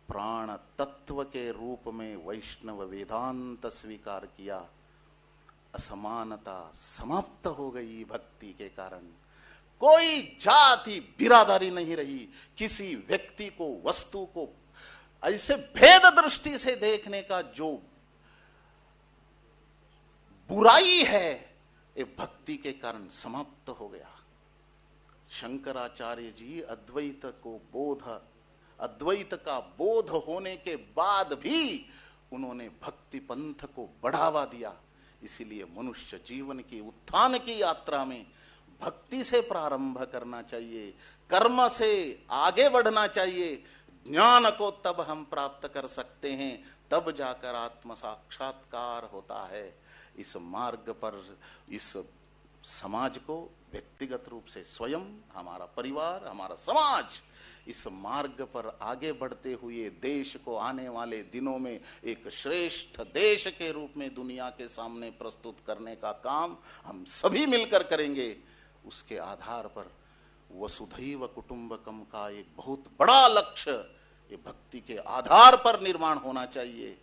प्राण तत्व के रूप में वैष्णव वेदांत स्वीकार किया। असमानता समाप्त हो गई भक्ति के कारण। कोई जाति बिरादरी नहीं रही। किसी व्यक्ति को, वस्तु को ऐसे भेद दृष्टि से देखने का जो बुराई है, ये भक्ति के कारण समाप्त हो गया। शंकराचार्य जी अद्वैत का बोध होने के बाद भी उन्होंने भक्ति पंथ को बढ़ावा दिया। इसीलिए मनुष्य जीवन की उत्थान की यात्रा में भक्ति से प्रारंभ करना चाहिए, कर्म से आगे बढ़ना चाहिए। ज्ञान को तब हम प्राप्त कर सकते हैं, तब जाकर आत्म साक्षात्कार होता है। इस मार्ग पर इस समाज को व्यक्तिगत रूप से स्वयं, हमारा परिवार, हमारा समाज, इस मार्ग पर आगे बढ़ते हुए देश को आने वाले दिनों में एक श्रेष्ठ देश के रूप में दुनिया के सामने प्रस्तुत करने का काम हम सभी मिलकर करेंगे। उसके आधार पर वसुधैव कुटुंबकम का एक बहुत बड़ा लक्ष्य ये भक्ति के आधार पर निर्माण होना चाहिए।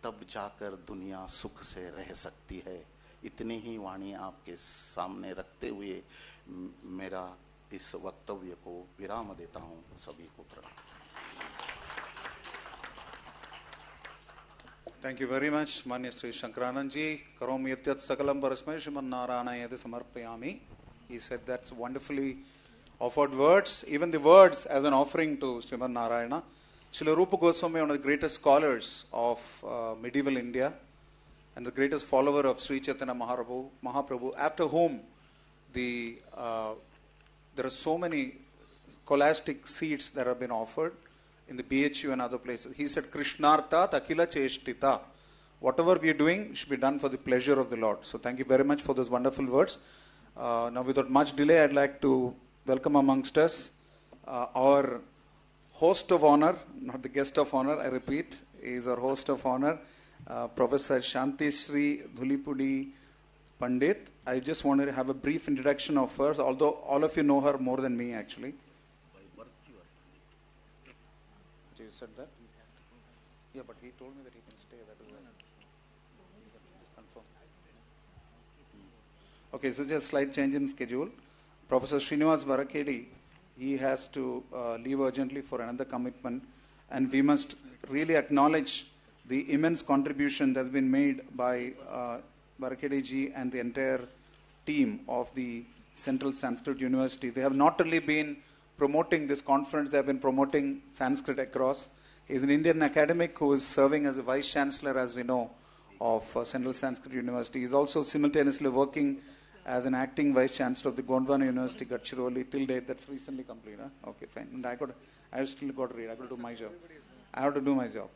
तब जाकर दुनिया सुख से रह सकती है। इतनी ही वाणी आपके सामने रखते हुए मेरा इस वक्तव्य को विराम देता हूं। सभी को प्रणाम। Thank you very much, Manya Sri Shankaranand ji. Karomi yatyat sakalam parasmai Sriman samarpayami. He said that's wonderfully offered words, even the words as an offering to Sriman Narayana. Srila Rupa Goswami, one of the greatest scholars of medieval India and the greatest follower of Sri Chaitanya Mahaprabhu, after whom there are so many scholastic seats that have been offered in the BHU and other places. He said, Krishnartha Takila Cheshtita. Whatever we are doing should be done for the pleasure of the Lord. So thank you very much for those wonderful words. Now without much delay, I'd like to welcome amongst us our host of honor, not the guest of honor, I repeat, is our host of honor, Professor Shanti Sri Dhulipudi Pandit. I just wanted to have a brief introduction of her, although all of you know her more than me actually. By birth you are Pandit. You said that? Yeah, but he told me that he can stay. That is confirm. Okay, so just slight change in schedule. Professor Srinivas Varakeli, he has to leave urgently for another commitment, and we must really acknowledge the immense contribution that has been made by Varakeli ji and the entire team of the Central Sanskrit University. They have not only been promoting this conference, they have been promoting Sanskrit across. He is an Indian academic who is serving as a Vice Chancellor, as we know, of Central Sanskrit University. He is also simultaneously working as an acting Vice Chancellor of the Gondwana University, Gadchiroli, till date. That's recently complete. Huh? Okay, fine. And I have still got to read. I got to do my job. I have to do my job.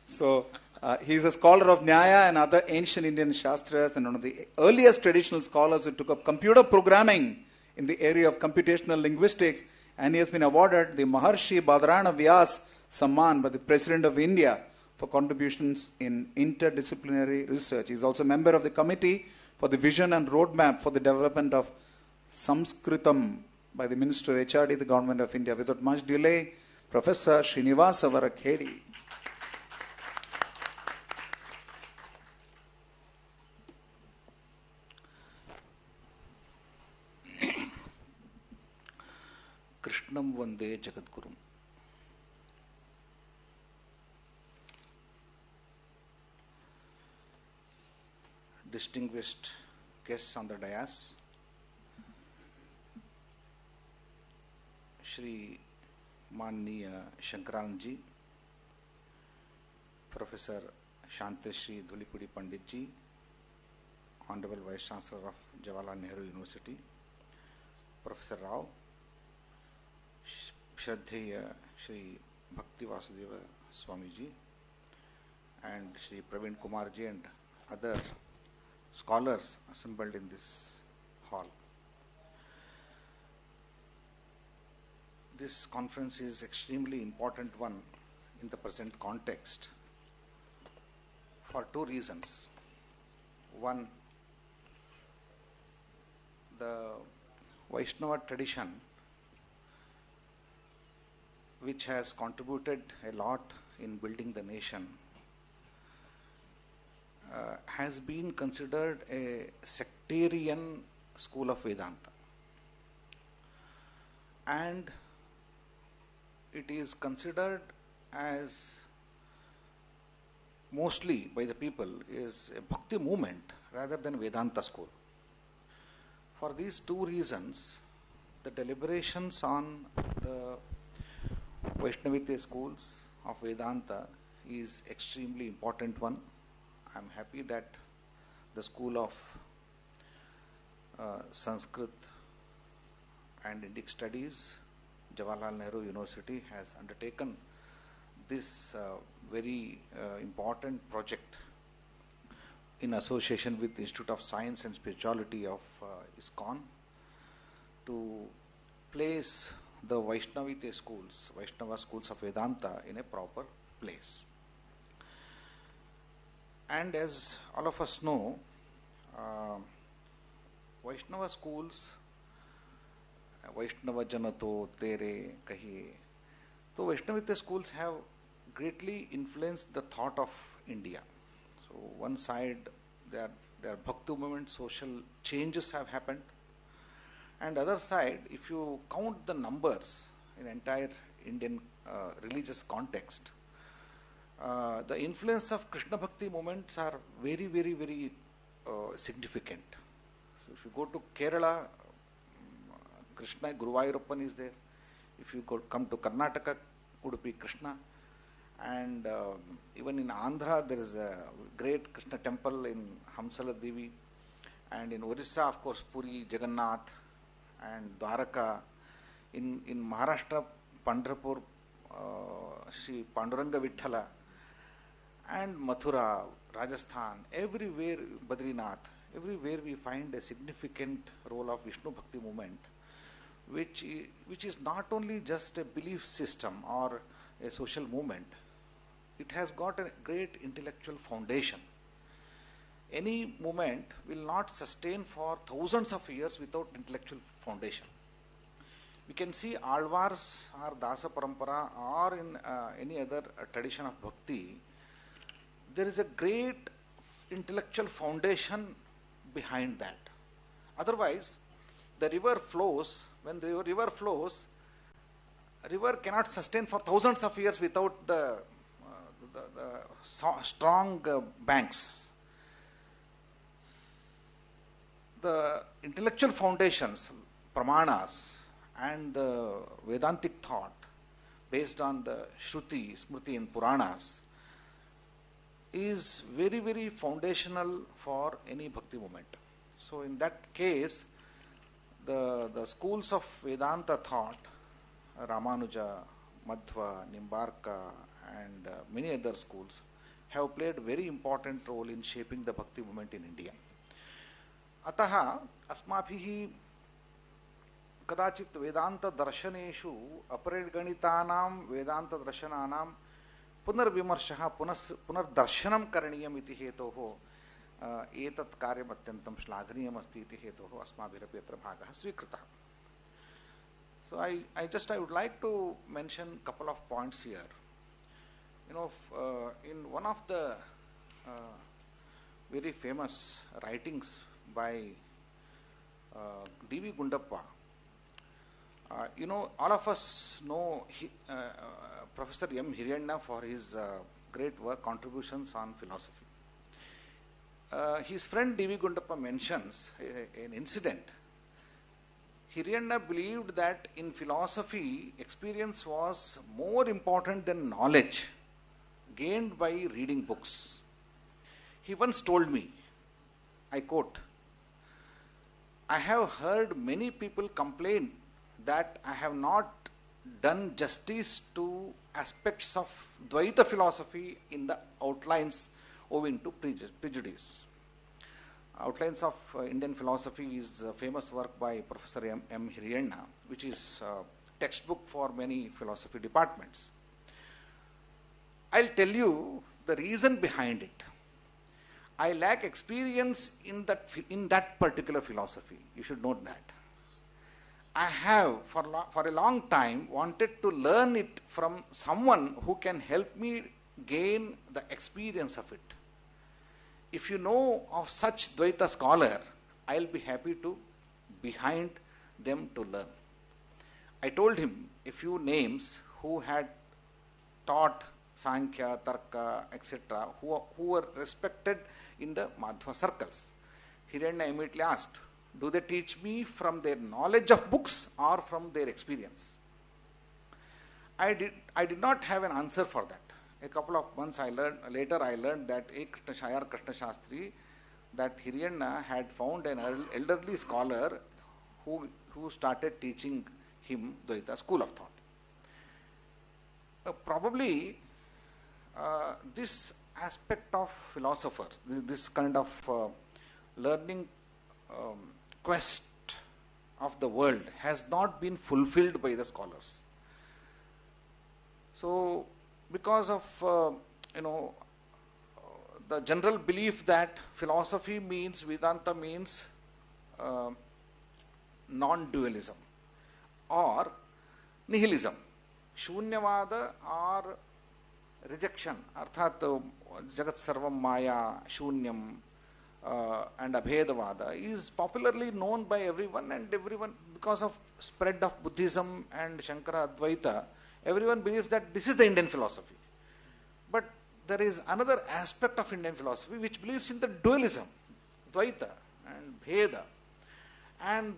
So, he is a scholar of Nyaya and other ancient Indian Shastras, and one of the earliest traditional scholars who took up computer programming in the area of computational linguistics, and he has been awarded the Maharshi Badrana Vyas Samman by the President of India for contributions in interdisciplinary research. He is also a member of the Committee for the Vision and Roadmap for the Development of Sanskritam by the Minister of HRD, the Government of India. Without much delay, Professor Srinivasa Varakhedi. Krishnam Vande Jagadgurum. Distinguished guests on the dais, Shri Manniya Shankaranji, Professor Shantashri Dhulipudi Panditji, Honorable Vice Chancellor of Jawaharlal Nehru University, Professor Rao, Shraddheya Shri Bhakti Vasudeva Swamiji, and Shri Praveen Kumarji and other scholars assembled in this hall. This conference is extremely important one in the present context for two reasons. One, the Vaishnava tradition, which has contributed a lot in building the nation, has been considered a sectarian school of Vedanta, and it is considered as mostly by the people is a bhakti movement rather than Vedanta school. For these two reasons, the deliberations on the Vaishnavite schools of Vedanta is extremely important one. I am happy that the School of Sanskrit and Indic Studies, Jawaharlal Nehru University, has undertaken this very important project in association with the Institute of Science and Spirituality of ISKCON to place the Vaishnavite schools, Vaishnava schools of Vedanta, in a proper place. And as all of us know, Vaishnava schools, Vaishnava Janato, Tere, Kahiye, so Vaishnavite schools have greatly influenced the thought of India. So one side, their bhakti movement, social changes have happened, and other side, if you count the numbers in entire Indian religious context, the influence of Krishna Bhakti movements are very, very, very significant. So if you go to Kerala, Krishna, Guruvayurappan is there. If you come to Karnataka, Udupi Krishna. And even in Andhra, there is a great Krishna temple in Hamsala Devi. And in Orissa, of course, Puri, Jagannath, and Dwaraka. In Maharashtra, Pandharpur, Sri Panduranga Vithala, and Mathura, Rajasthan, everywhere, Badrinath, everywhere we find a significant role of Vishnu Bhakti movement, which is not only just a belief system or a social movement, it has got a great intellectual foundation. Any movement will not sustain for thousands of years without intellectual foundation. We can see Alvars or Dasa Parampara or in any other tradition of Bhakti, there is a great intellectual foundation behind that. Otherwise, the river flows, when the river flows, a river cannot sustain for thousands of years without the strong banks. The intellectual foundations, pramanas, and the Vedantic thought based on the Shruti, Smriti and Puranas is very, very foundational for any bhakti movement. So in that case, the schools of Vedanta thought, Ramanuja, Madhva, Nimbarka, and many other schools have played a very important role in shaping the bhakti movement in India. Ataha asmabhihi कदाचित् वेदांत दर्शनेषु अपरिगणितानां वेदांत दर्शनानां पुनर्विमर्शः पुनर्दर्शनं करणीयम् इति हेतोः एतत् कार्यम् अत्यन्तं श्लाघनीयम् अस्ति इति हेतोः अस्माभिरपि अत्र भागः स्वीकृतः. So I would like to mention couple of points here. In one of the very famous writings by D.V. Gundappa, all of us know Professor M. Hiryanya for his great work, contributions on philosophy. His friend D.V. Gundappa mentions an incident. Hiryanya believed that in philosophy, experience was more important than knowledge gained by reading books. He once told me, I quote, I have heard many people complain that I have not done justice to aspects of Dvaita philosophy in the outlines owing to prejudice. Outlines of Indian Philosophy is a famous work by Professor M. Hiryanya, which is a textbook for many philosophy departments. I'll tell you the reason behind it. I lack experience in that particular philosophy. You should note that. I have for a long time wanted to learn it from someone who can help me gain the experience of it. If you know of such Dvaita scholar, I'll be happy to behind them to learn. I told him a few names who had taught Sankhya, Tarka, etc., who were respected in the Madhva circles. Hiranya immediately asked, do they teach me from their knowledge of books or from their experience? I did not have an answer for that. A couple of months later I learned that Krishna Shastri, that Hiranya had found an elderly scholar who started teaching him Dvaita school of thought. Probably this aspect of philosophers, this kind of learning quest of the world has not been fulfilled by the scholars. So, because of the general belief that philosophy means, Vedanta means non-dualism or nihilism, shunyavada or rejection, arthat jagat sarvam maya, shunyam, and abhedavada is popularly known by everyone, and everyone, because of spread of Buddhism and Shankara Advaita, everyone believes that this is the Indian philosophy. But there is another aspect of Indian philosophy which believes in the dualism, Dvaita and Bheda, and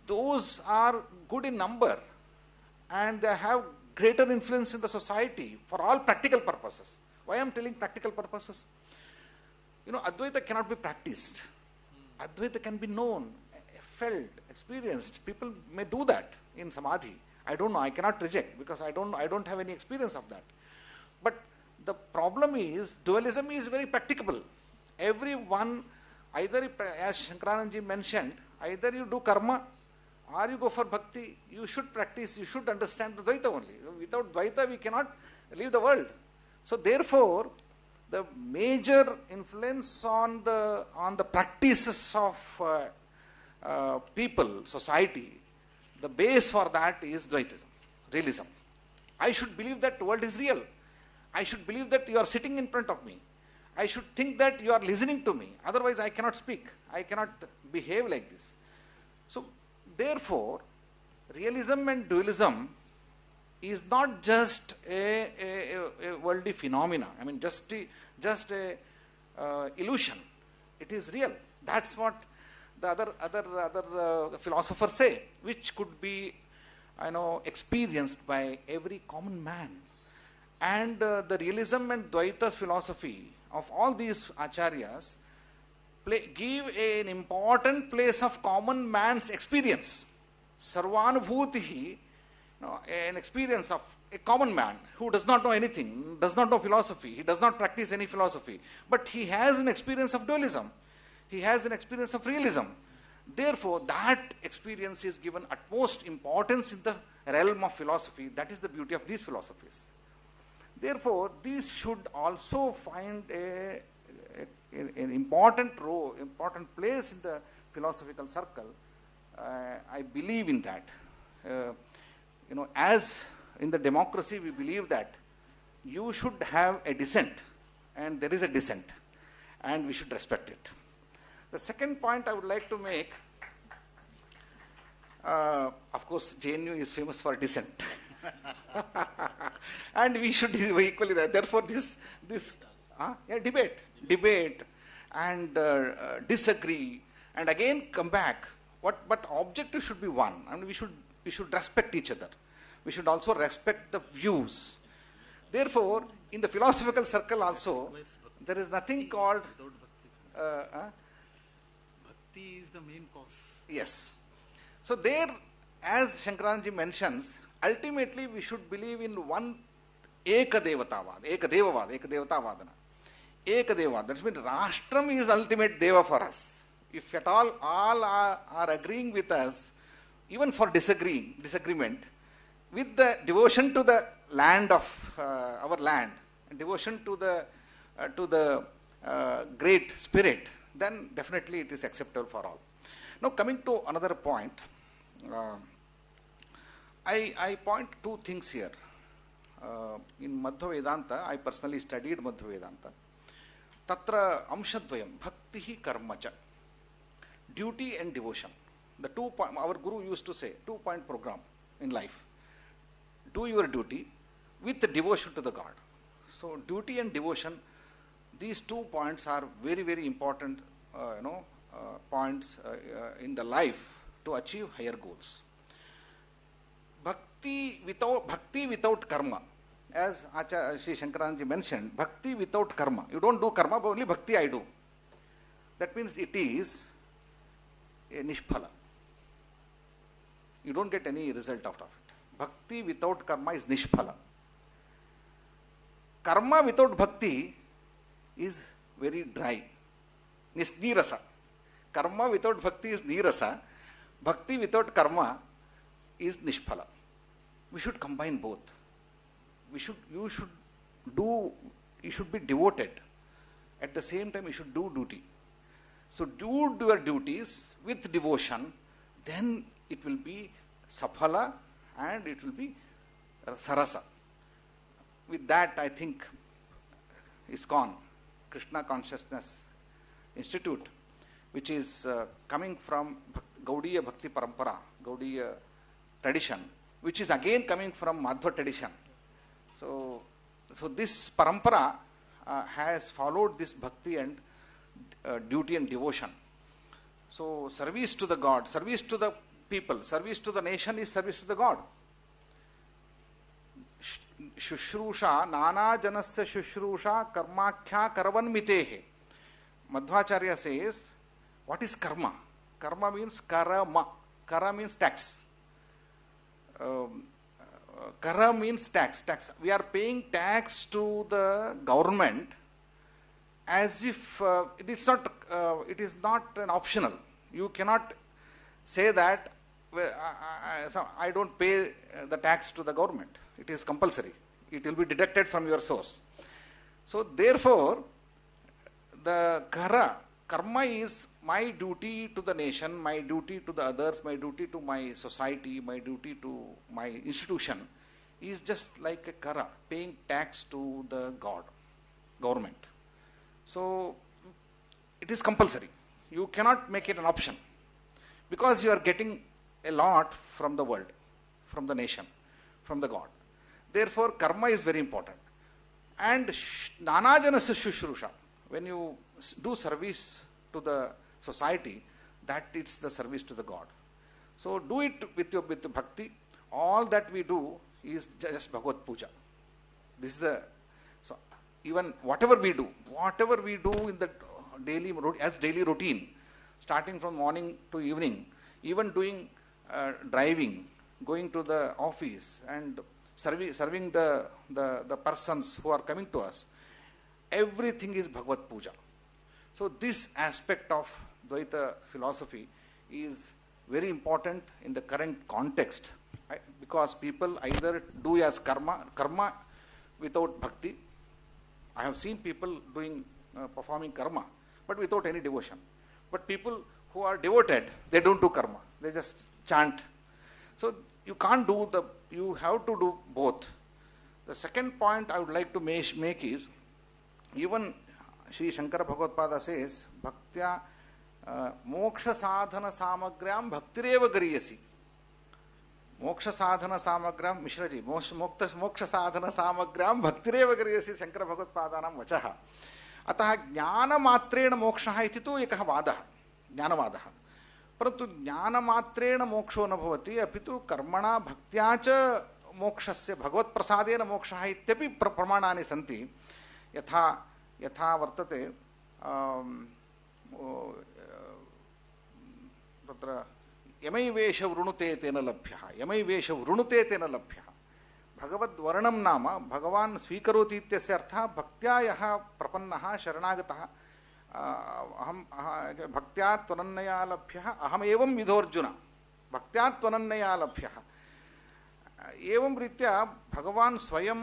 those are good in number and they have greater influence in the society for all practical purposes. Why I am telling practical purposes? Advaita cannot be practiced. Advaita can be known, felt, experienced. People may do that in Samadhi. I don't know, I cannot reject because I don't have any experience of that. But the problem is, dualism is very practicable. Everyone, either as Shankaranandji mentioned, either you do karma or you go for bhakti, you should practice, you should understand the Dvaita only. Without Dvaita we cannot leave the world. So therefore, the major influence on the practices of people, society, the base for that is Dvaitism, realism. I should believe that the world is real. I should believe that you are sitting in front of me. I should think that you are listening to me. Otherwise I cannot speak. I cannot behave like this. So therefore, realism and dualism is not just a worldly phenomena. I mean, just a illusion. It is real. That's what the other philosophers say, which could be, experienced by every common man. And the realism and Dvaita's philosophy of all these acharyas give an important place of common man's experience. Sarvanubhuti, an experience of a common man who does not know anything, does not know philosophy, he does not practice any philosophy, but he has an experience of dualism, he has an experience of realism. Therefore, that experience is given utmost importance in the realm of philosophy. That is the beauty of these philosophies. Therefore, these should also find an important role, important place in the philosophical circle. I believe in that. As in the democracy, we believe that you should have a dissent, and there is a dissent, and we should respect it. The second point I would like to make, of course, JNU is famous for dissent. And we should be equally that. Therefore, debate and disagree, and again come back. But objective should be one. I mean, we should respect each other. We should also respect the views. Therefore, in the philosophical circle also, there is nothing called Bhakti is the main cause. Yes. So there, as Shankaranji mentions, ultimately we should believe in one Ekadevavada. That means Rashtram is ultimate Deva for us. If at all are agreeing with us, even for disagreement, with the devotion to the land of our land, and devotion to the great spirit, then definitely it is acceptable for all. Now coming to another point, I point two things here. In Madhva Vedanta, I personally studied Madhva Vedanta. Tatra amshadvayam, bhakti karmacha, duty and devotion. The 2 point, our Guru used to say, 2-point program in life. Do your duty with the devotion to the God. So duty and devotion, these 2 points are very, very important points in the life to achieve higher goals. Bhakti without karma, as Sri Shankaranji mentioned, bhakti without karma. You don't do karma, but only bhakti I do. That means it is a nishphala. You don't get any result out of it. Bhakti without karma is nishphala. Karma without bhakti is very dry. Nirasa. Karma without bhakti is nirasa. Bhakti without karma is nishphala. We should combine both. You should be devoted. At the same time, you should do duty. So do your duties with devotion, then it will be saphala and it will be sarasa. With that, I think ISKCON, Krishna Consciousness Institute, which is coming from Gaudiya Bhakti Parampara, Gaudiya tradition, which is again coming from Madhva tradition. So this parampara has followed this bhakti and duty and devotion. So service to the God, service to the people, service to the nation is service to the God. Shushrusha, nana janasya shushrusha karmakhya karavanmitehe. Madhvacharya says, what is karma? Karma means karama. Kara means tax. Kara means tax. We are paying tax to the government as if it is not an optional. You cannot say that I don't pay the tax to the government. It is compulsory. It will be deducted from your source. So therefore, the karma is my duty to the nation, my duty to the others, my duty to my society, my duty to my institution is just like a kara, paying tax to the government. So it is compulsory. You cannot make it an option because you are getting a lot from the world, from the nation, from the God. Therefore, karma is very important. And nanajanasya shushrusha, when you do service to the society, that it's the service to the God. So do it with bhakti. All that we do is just Bhagavad Puja. This is so even whatever we do in the daily routine, starting from morning to evening, even doing driving, going to the office and serving the persons who are coming to us. Everything is Bhagavad Puja. So this aspect of Dvaita philosophy is very important in the current context, because people either do as karma without bhakti. I have seen people performing karma, but without any devotion. But people who are devoted, they don't do karma. They just chant. So you can't you have to do both. The second point I would like to make is, even Sri Shankara Bhagavad says, Bhaktya moksha sadhana samagrayam bhaktireva gariyasi. Moksha sadhana samagrayam, Mishraji, moksha sadhana samagrayam bhaktireva gariyasi Shankara Bhagavad Padanam vachaha. अतः ज्ञानमात्रेण मोक्षः इति तु एकः वादः, ज्ञानवादः. परन्तु ज्ञानमात्रेण मोक्षो न भवति, अपि तु कर्मणा भक्त्या च मोक्षस्य भगवत्प्रसादेन मोक्षः इत्यपि प्रमाणानि सन्ति. यथा वर्तते तत्र यमैवेष वृणुते तेन लभ्यः, यमैवेष वृणुते तेन लभ्यः. भगवद्वर्णं नाम भगवान् स्वीकरोति इत्यस्य अर्थः भक्त्या यः प्रपन्नः शरणागतः, अहं भक्त्या त्वनन्यया लभ्यः अहमेवं विधोऽर्जुन, भक्त्या त्वनन्यया लभ्यः. एवं रीत्या भगवान् स्वयं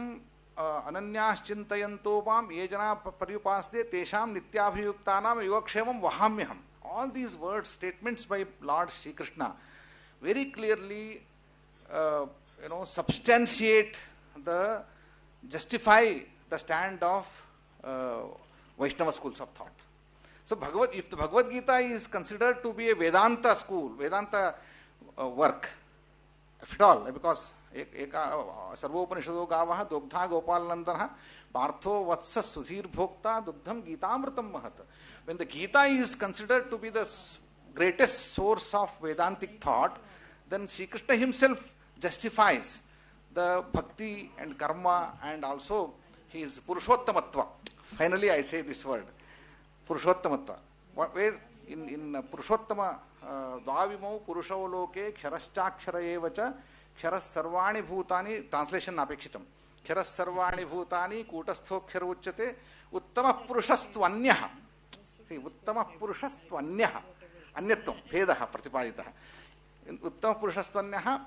अनन्याश्चिन्तयन्तो मां ये जना पर्युपासते तेषां नित्याभियुक्तानां योगक्षेमं वहाम्यहम्. All these words, statements by Lord Sri Krishna very clearly substantiate justify the stand of Vaishnava schools of thought. So if the Bhagavad Gita is considered to be a Vedanta school, Vedanta work, if at all, because सर्वोपनिषदो गावः दुग्धा गोपालनन्दनः पार्थो वत्स सुधीर भोक्ता दुग्धम गीतामृतम महत्. When the Gita is considered to be the greatest source of Vedantic thought, then Sri Krishna himself justifies the bhakti and karma and also his purushottamatva. Finally I say this word, purushottamatva, where in purushottama dvavimau purusho loke ksharashchakshara eva cha ksharas sarvani bhutani, translation napekshitam, ksharas sarvani bhutani kutasthoksara uchyate uttama purushastvanyah. See, uttama purushastvanyah, anyatvam bhedah pratipayitah. Uttama purushastvanyah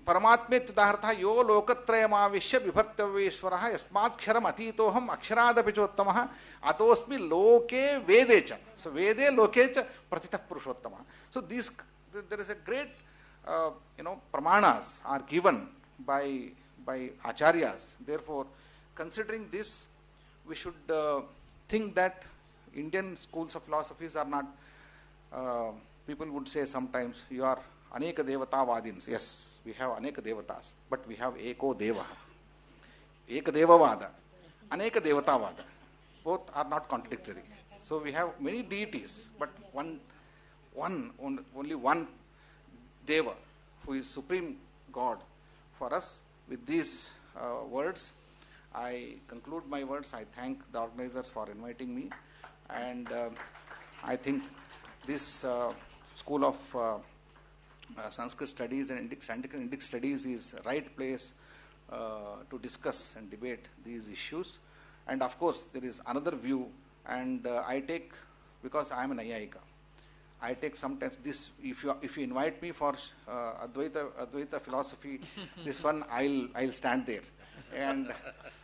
परमात्मेत्य उदाहरतः यो लोकत्रयमाविश्य विभर्तव्येश्वरः यस्मात्क्षरम् अतीतोऽहम् अक्षरादपि चोत्तमः अतोऽस्मि लोके वेदे च. So वेदे लोके च प्रतितः पुरुषोत्तमः. So there is a great pramanas are given by acharyas. Therefore, considering this, we should think that Indian schools of philosophies are not, people would say sometimes, you are Aneka Devata Vadins. Yes, we have Aneka Devatas, but we have Eko Deva. Eka Deva Vada, Aneka Devata Vada. Both are not contradictory. So we have many deities, but only one Deva, who is Supreme God. For us, with these words, I conclude my words. I thank the organizers for inviting me, and I think this School of Sanskrit Studies and Indic Studies is the right place to discuss and debate these issues. And of course, there is another view, and I take, because I am an Ayayika, I take sometimes this, if you invite me for Advaita philosophy, this one I'll stand there. And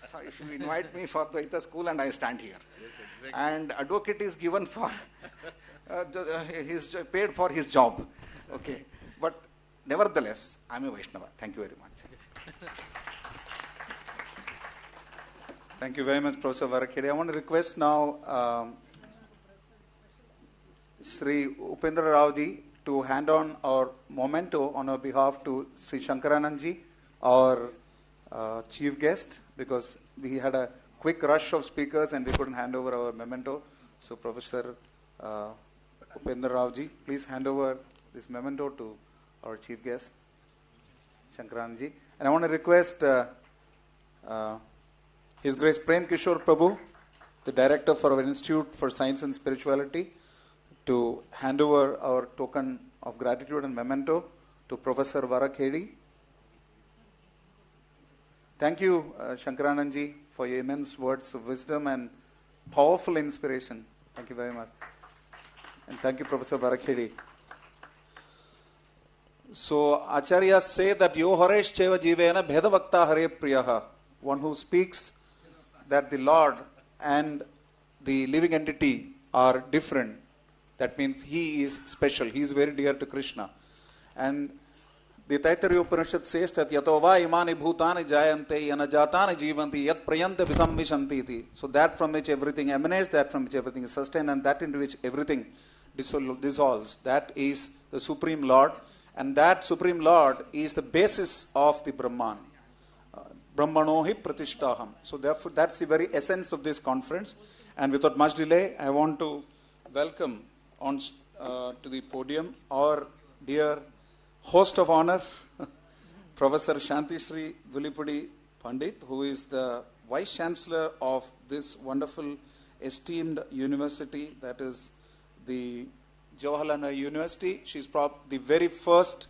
so if you invite me for Advaita school, and I stand here. Yes, exactly. And advocate is given for, he's paid for his job. Okay. But nevertheless, I am a Vaishnava. Thank you very much. Thank you very much, Professor Varakede. I want to request now Sri Upendra Raoji to hand on our memento on our behalf to Sri Shankaranandji, our chief guest, because we had a quick rush of speakers and we couldn't hand over our memento. So Professor Upendra Raoji, please hand over this memento to our chief guest, Shankaranandji. And I want to request His Grace Prem Kishore Prabhu the director for our Institute for Science and Spirituality, to hand over our token of gratitude and memento to Professor Varakhedi. Thank you, Shankaranandji, for your immense words of wisdom and powerful inspiration. Thank you very much. And thank you, Professor Varakhedi. So, Acharyas say that yo haresh cheva jivena bhedavakta hare priyaha. One who speaks that the Lord and the living entity are different. That means he is special. He is very dear to Krishna. And the Taittiriya Upanishad says that yato va imani bhutani jayante yanajatani jivanti yat prayanta visamvishanti iti. So that from which everything emanates, that from which everything is sustained, and that into which everything dissolves. That is the Supreme Lord. And that Supreme Lord is the basis of the Brahman. Brahmanohi pratishtaham. So therefore that's the very essence of this conference. And without much delay, I want to welcome on to the podium our dear host of honor, Professor Shantishree Dhulipudi Pandit, who is the Vice Chancellor of this wonderful esteemed university, that is the Jawaharlal Nehru University. She's the very first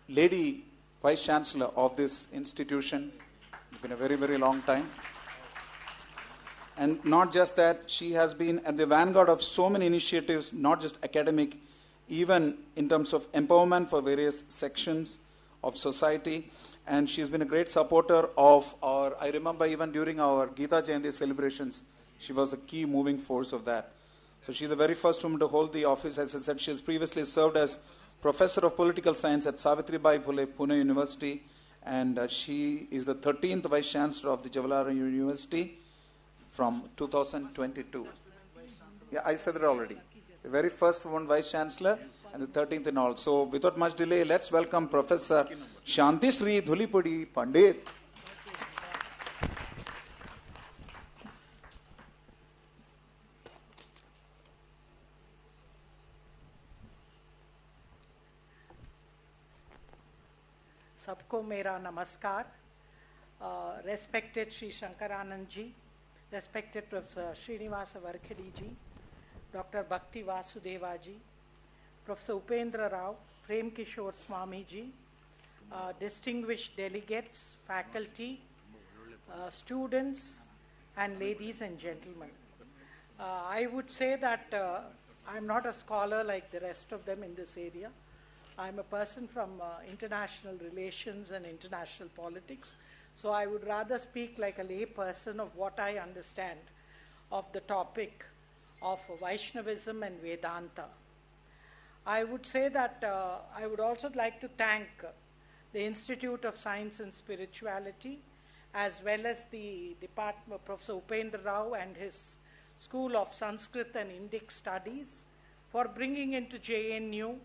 lady Vice Chancellor of this institution. It's been a very, very long time. And not just that, she has been at the vanguard of so many initiatives, not just academic, even in terms of empowerment for various sections of society. And she's been a great supporter of I remember even during our Gita Jayanti celebrations, she was the key moving force of that. So she's the very first woman to hold the office. As I said, she has previously served as Professor of Political Science at Savitribai Phule Pune University. And she is the 13th Vice Chancellor of the Jawaharlal Nehru University from 2022. Yeah, I said it already. The very first one Vice Chancellor and the 13th in all. So without much delay, let's welcome Professor Shantishree Dhulipudi Pandit. सबको मेरा नमस्कार. Respected Sri Shankaranand ji, respected Professor Srinivasa Varkhedi ji, Dr. Bhakti Vasudeva ji, Professor Upendra Rao, Prem Kishore Swami ji, distinguished delegates, faculty, students, and ladies and gentlemen. I would say that I'm not a scholar like the rest of them in this area. I'm a person from international relations and international politics, so I would rather speak like a lay person of what I understand of the topic of Vaishnavism and Vedanta. I would say that I would also like to thank the Institute of Science and Spirituality, as well as the Department, Professor Upendra Rao and his School of Sanskrit and Indic Studies, for bringing into JNU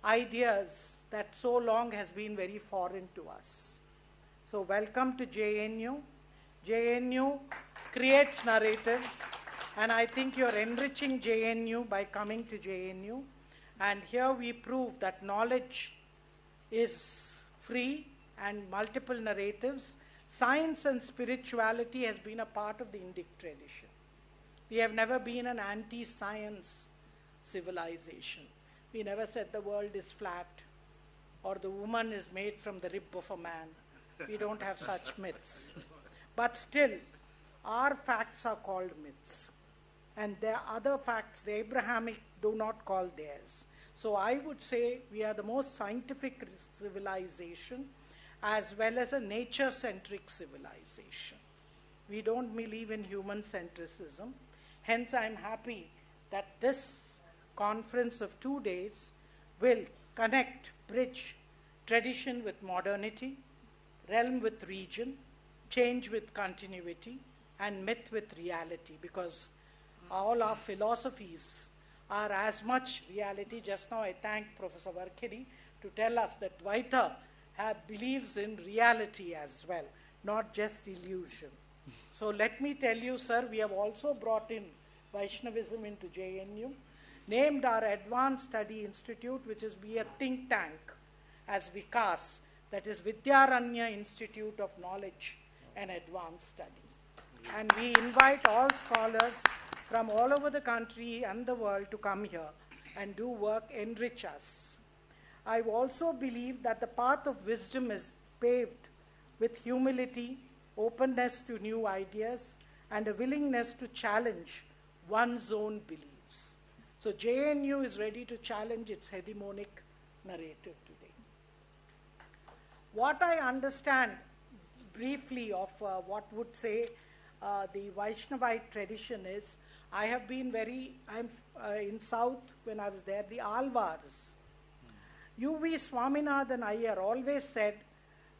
ideas that so long has been very foreign to us. So welcome to JNU. JNU creates narratives, and I think you're enriching JNU by coming to JNU. And here we prove that knowledge is free and multiple narratives. Science and spirituality has been a part of the Indic tradition. We have never been an anti-science civilization. We never said the world is flat or the woman is made from the rib of a man. We don't have such myths. But still, our facts are called myths. And there are other facts, the Abrahamic, do not call theirs. So I would say we are the most scientific civilization as well as a nature-centric civilization. We don't believe in human centricism. Hence, I'm happy that this conference of 2 days will connect, bridge tradition with modernity, realm with region, change with continuity, and myth with reality, because all our philosophies are as much reality. Just now I thank Professor Varkhedi to tell us that Dvaita believes in reality as well, not just illusion. So let me tell you, sir, we have also brought in Vaishnavism into JNU, named our Advanced Study Institute, which is be a think tank, as Vikas, that is Vidyaranya Institute of Knowledge and advanced study. And we invite all scholars from all over the country and the world to come here and do work, enrich us. I also believe that the path of wisdom is paved with humility, openness to new ideas, and a willingness to challenge one's own beliefs. So JNU is ready to challenge its hegemonic narrative today. What I understand briefly of what would say the Vaishnavite tradition is, I'm in South when I was there, the Alvars. U.V. Swaminathan Iyer always said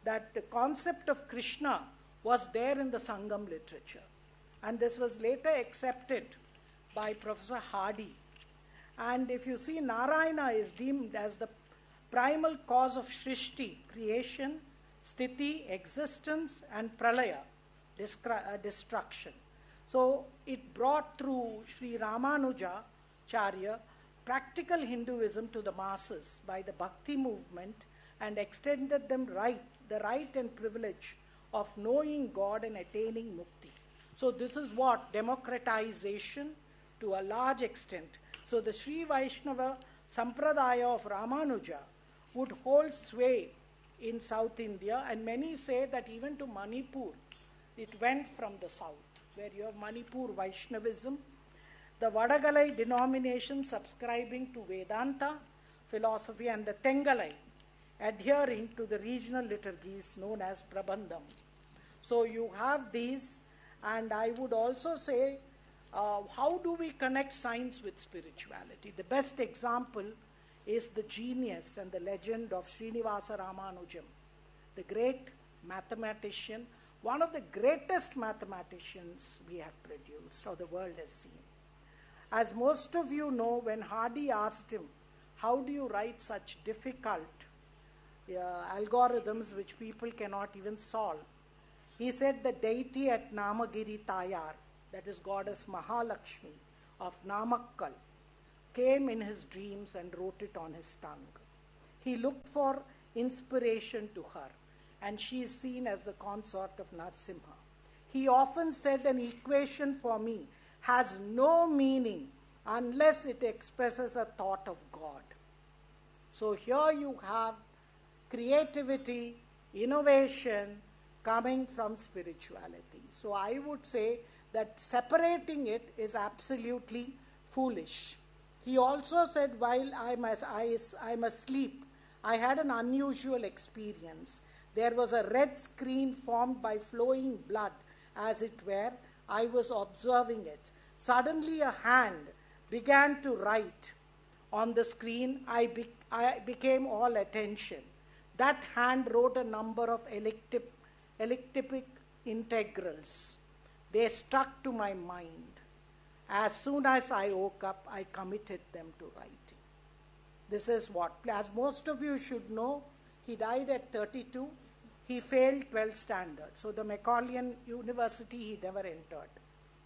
that the concept of Krishna was there in the Sangam literature. And this was later accepted by Professor Hardy. And if you see, Narayana is deemed as the primal cause of Shrishti, creation, Sthiti, existence, and Pralaya, destruction. So it brought through Sri Ramanuja Charya practical Hinduism to the masses by the Bhakti movement and extended them the right and privilege of knowing God and attaining mukti. So this is what? Democratization to a large extent. So the Sri Vaishnava Sampradaya of Ramanuja would hold sway in South India, and many say that even to Manipur, it went from the south, where you have Manipur Vaishnavism, the Vadagalai denomination subscribing to Vedanta philosophy, and the Tengalai adhering to the regional liturgies known as Prabandham. So you have these, and I would also say, how do we connect science with spirituality? The best example is the genius and the legend of Srinivasa Ramanujam, the great mathematician, one of the greatest mathematicians we have produced or the world has seen. As most of you know, when Hardy asked him, how do you write such difficult algorithms which people cannot even solve? He said the deity at Namagiri Tayar, that is goddess Mahalakshmi of Namakkal, came in his dreams and wrote it on his tongue. He looked for inspiration to her, and she is seen as the consort of Narsimha. He often said, an equation for me has no meaning unless it expresses a thought of God. So here you have creativity, innovation coming from spirituality. So I would say that separating it is absolutely foolish. He also said, while I'm asleep, I had an unusual experience. There was a red screen formed by flowing blood, as it were. I was observing it. Suddenly a hand began to write on the screen. I became all attention. That hand wrote a number of elliptic integrals. They stuck to my mind. As soon as I woke up, I committed them to writing. This is what, as most of you should know, he died at 32. He failed 12th standard. So the Macquarian University he never entered.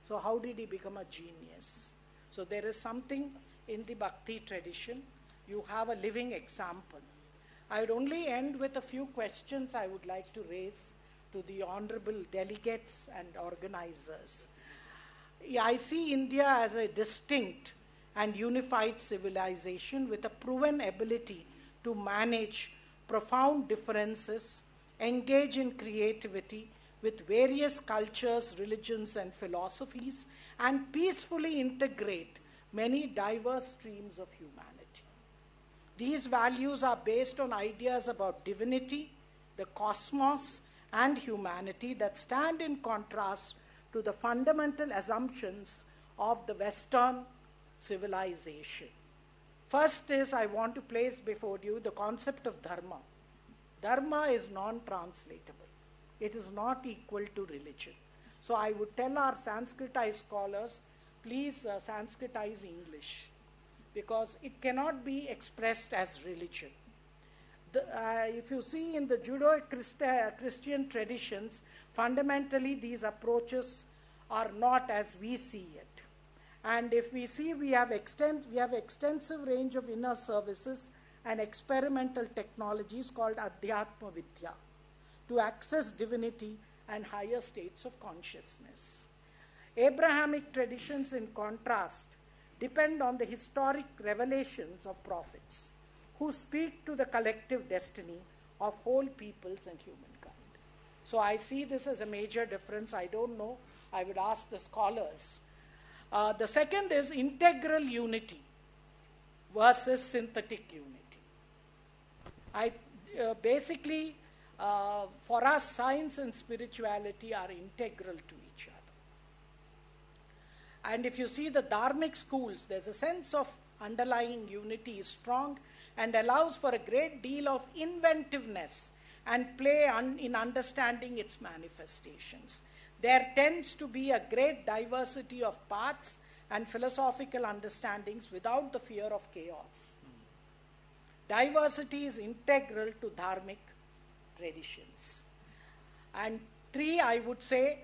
So how did he become a genius? So there is something in the Bhakti tradition. You have a living example. I would only end with a few questions I would like to raise to the honorable delegates and organizers. I see India as a distinct and unified civilization with a proven ability to manage profound differences, engage in creativity with various cultures, religions, and philosophies, and peacefully integrate many diverse streams of humanity. These values are based on ideas about divinity, the cosmos, and humanity that stand in contrast to the fundamental assumptions of the Western civilization. First is, I want to place before you the concept of dharma. Dharma is non-translatable. It is not equal to religion. So I would tell our Sanskritized scholars, please Sanskritize English, because it cannot be expressed as religion. If you see in the Judeo-Christian traditions, fundamentally these approaches are not as we see it. And if we see, we have extensive range of inner services and experimental technologies called Adhyatma Vidya to access divinity and higher states of consciousness. Abrahamic traditions, in contrast, depend on the historic revelations of prophets who speak to the collective destiny of whole peoples and humankind. So I see this as a major difference. I don't know. I would ask the scholars. The second is integral unity versus synthetic unity. Basically, for us, science and spirituality are integral to each other. And if you see the dharmic schools, there's a sense of underlying unity is strong and allows for a great deal of inventiveness and play in understanding its manifestations. There tends to be a great diversity of paths and philosophical understandings without the fear of chaos. Diversity is integral to dharmic traditions. And three, I would say,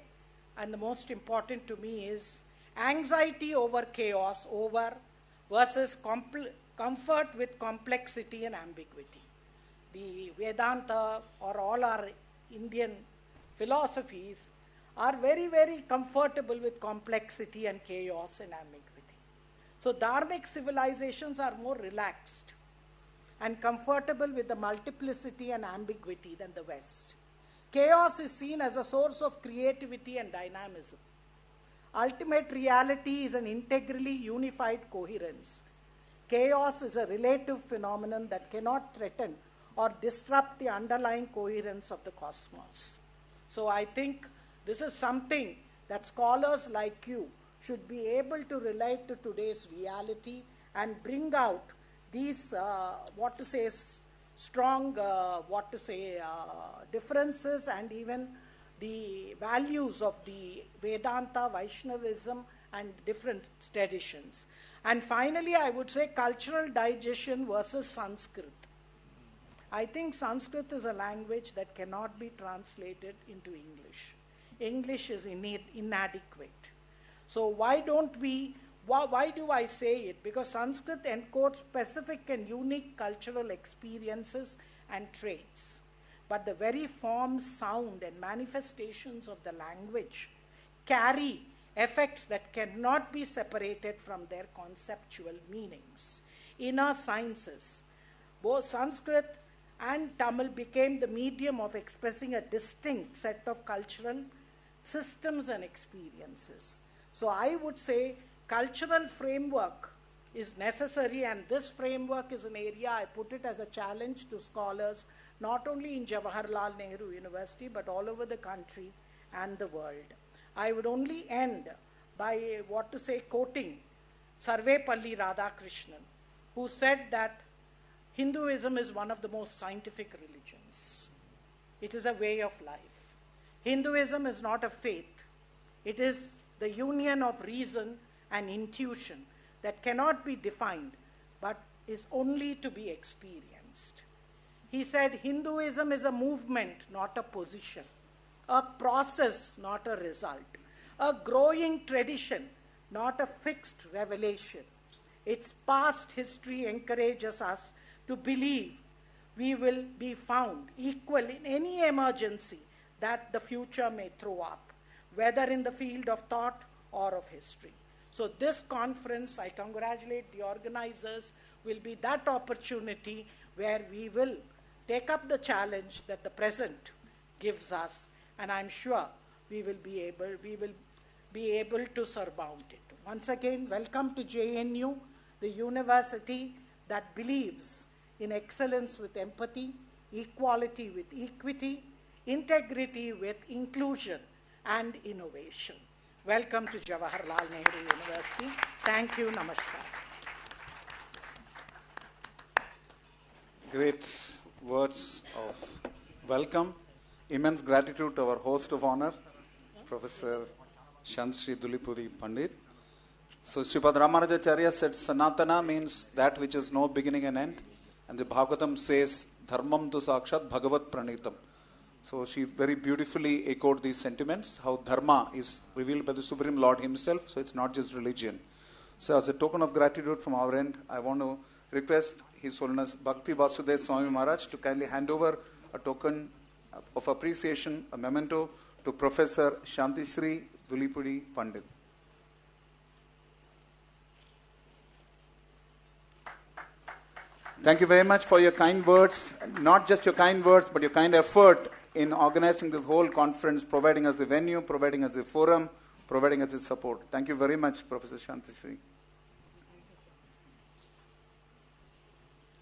and the most important to me is anxiety over chaos versus comfort with complexity and ambiguity. The Vedanta or all our Indian philosophies are very, very comfortable with complexity and chaos and ambiguity. So dharmic civilizations are more relaxed and comfortable with the multiplicity and ambiguity than the West. Chaos is seen as a source of creativity and dynamism. Ultimate reality is an integrally unified coherence. Chaos is a relative phenomenon that cannot threaten or disrupt the underlying coherence of the cosmos. So I think this is something that scholars like you should be able to relate to today's reality and bring out these, strong, differences and even the values of the Vedanta, Vaishnavism, and different traditions. And finally, I would say cultural digestion versus Sanskrit. I think Sanskrit is a language that cannot be translated into English. English is inadequate. So why do I say it? Because Sanskrit encodes specific and unique cultural experiences and traits. But the very form, sound, and manifestations of the language carry effects that cannot be separated from their conceptual meanings. Inner sciences, both Sanskrit and Tamil became the medium of expressing a distinct set of cultural systems and experiences. So I would say cultural framework is necessary, and this framework is an area I put it as a challenge to scholars, not only in Jawaharlal Nehru University, but all over the country and the world. I would only end by quoting Sarvepalli Radhakrishnan, who said that Hinduism is one of the most scientific religions. It is a way of life. Hinduism is not a faith. It is the union of reason and intuition that cannot be defined, but is only to be experienced. He said Hinduism is a movement, not a position, a process, not a result, a growing tradition, not a fixed revelation. Its past history encourages us to believe we will be found equal in any emergency that the future may throw up, whether in the field of thought or of history. So this conference, I congratulate the organizers, will be that opportunity where we will take up the challenge that the present gives us, and I'm sure we will be able to surmount it. Once again, welcome to JNU, the university that believes in excellence with empathy, equality with equity, integrity with inclusion, and innovation. Welcome to Jawaharlal Nehru University. Thank you. Namaskar. Great words of welcome. Immense gratitude to our host of honor, Professor Shantri Dulipuri Pandit. So Sripad Ramanujacharya said Sanatana means that which has no beginning and end. And the Bhagavatam says Dharmam tu sakshat bhagavat pranitam. So she very beautifully echoed these sentiments, how Dharma is revealed by the Supreme Lord Himself, so it's not just religion. So as a token of gratitude from our end, I want to request His Holiness Bhakti Vasudev Swami Maharaj to kindly hand over a token of appreciation, a memento to to Professor Shantishri Dhulipudi Pandit. Thank you very much for your kind words, not just your kind words, but your kind effort in organizing this whole conference, providing us the venue, providing us the forum, providing us the support. Thank you very much, Professor Shantishri.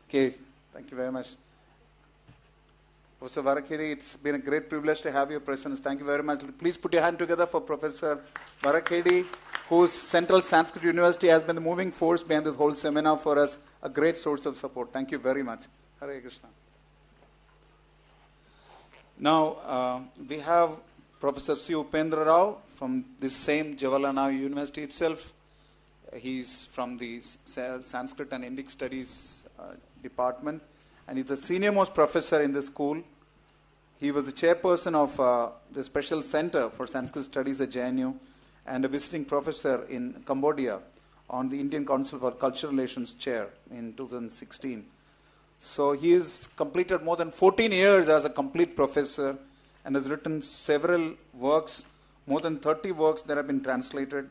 Okay, thank you very much. Professor Varakhedi, it's been a great privilege to have your presence. Thank you very much. Please put your hand together for Professor Varakhedi, whose Central Sanskrit University has been the moving force behind this whole seminar for us, a great source of support. Thank you very much. Hare Krishna. Now, we have Professor C. Upendra Rao from this same Jawaharlal Nehru University itself. He's from the Sanskrit and Indic Studies department, and he's the senior most professor in the school. He was the chairperson of the Special Center for Sanskrit Studies at JNU and a visiting professor in Cambodia on the Indian Council for Cultural Relations chair in 2016. So he has completed more than 14 years as a complete professor and has written several works, more than 30 works that have been translated.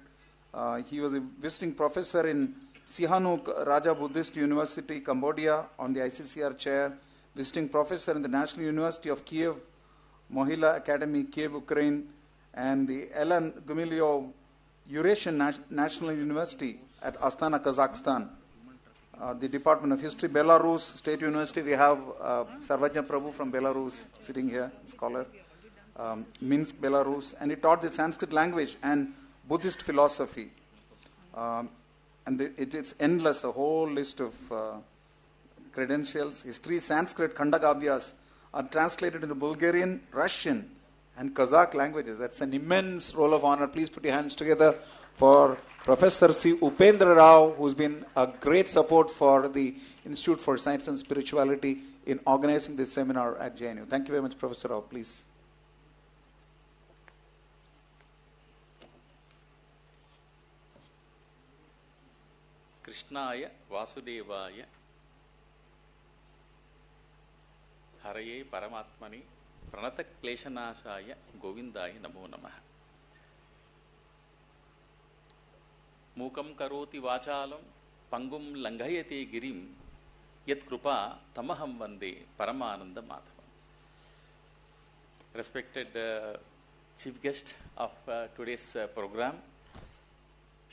He was a visiting professor in Sihanouk Raja Buddhist University, Cambodia on the ICCR chair, visiting professor in the National University of Kiev, Mohila Academy, Kiev, Ukraine, and the Ellen Gumilyov Eurasian National University at Astana, Kazakhstan. The Department of History, Belarus State University, we have Sarvajna Prabhu from Belarus sitting here, scholar, Minsk, Belarus, and he taught the Sanskrit language and Buddhist philosophy. And it's endless, a whole list of credentials. His 3 Sanskrit Khandagavyas are translated into Bulgarian, Russian, and Kazakh languages. That's an immense roll of honor. Please put your hands together for Professor C. Upendra Rao, who's been a great support for the Institute for Science and Spirituality in organizing this seminar at JNU. Thank you very much, Professor Rao. Please. Krishnaya Vasudevaya Haraye Paramatmani Pranata Kleshanashaya Govindaya Namo Namaha. Mukam karoti vachalam pangum langhayate girim yat krupa tamaham vande paramananda madhavam. Respected chief guest of today's program,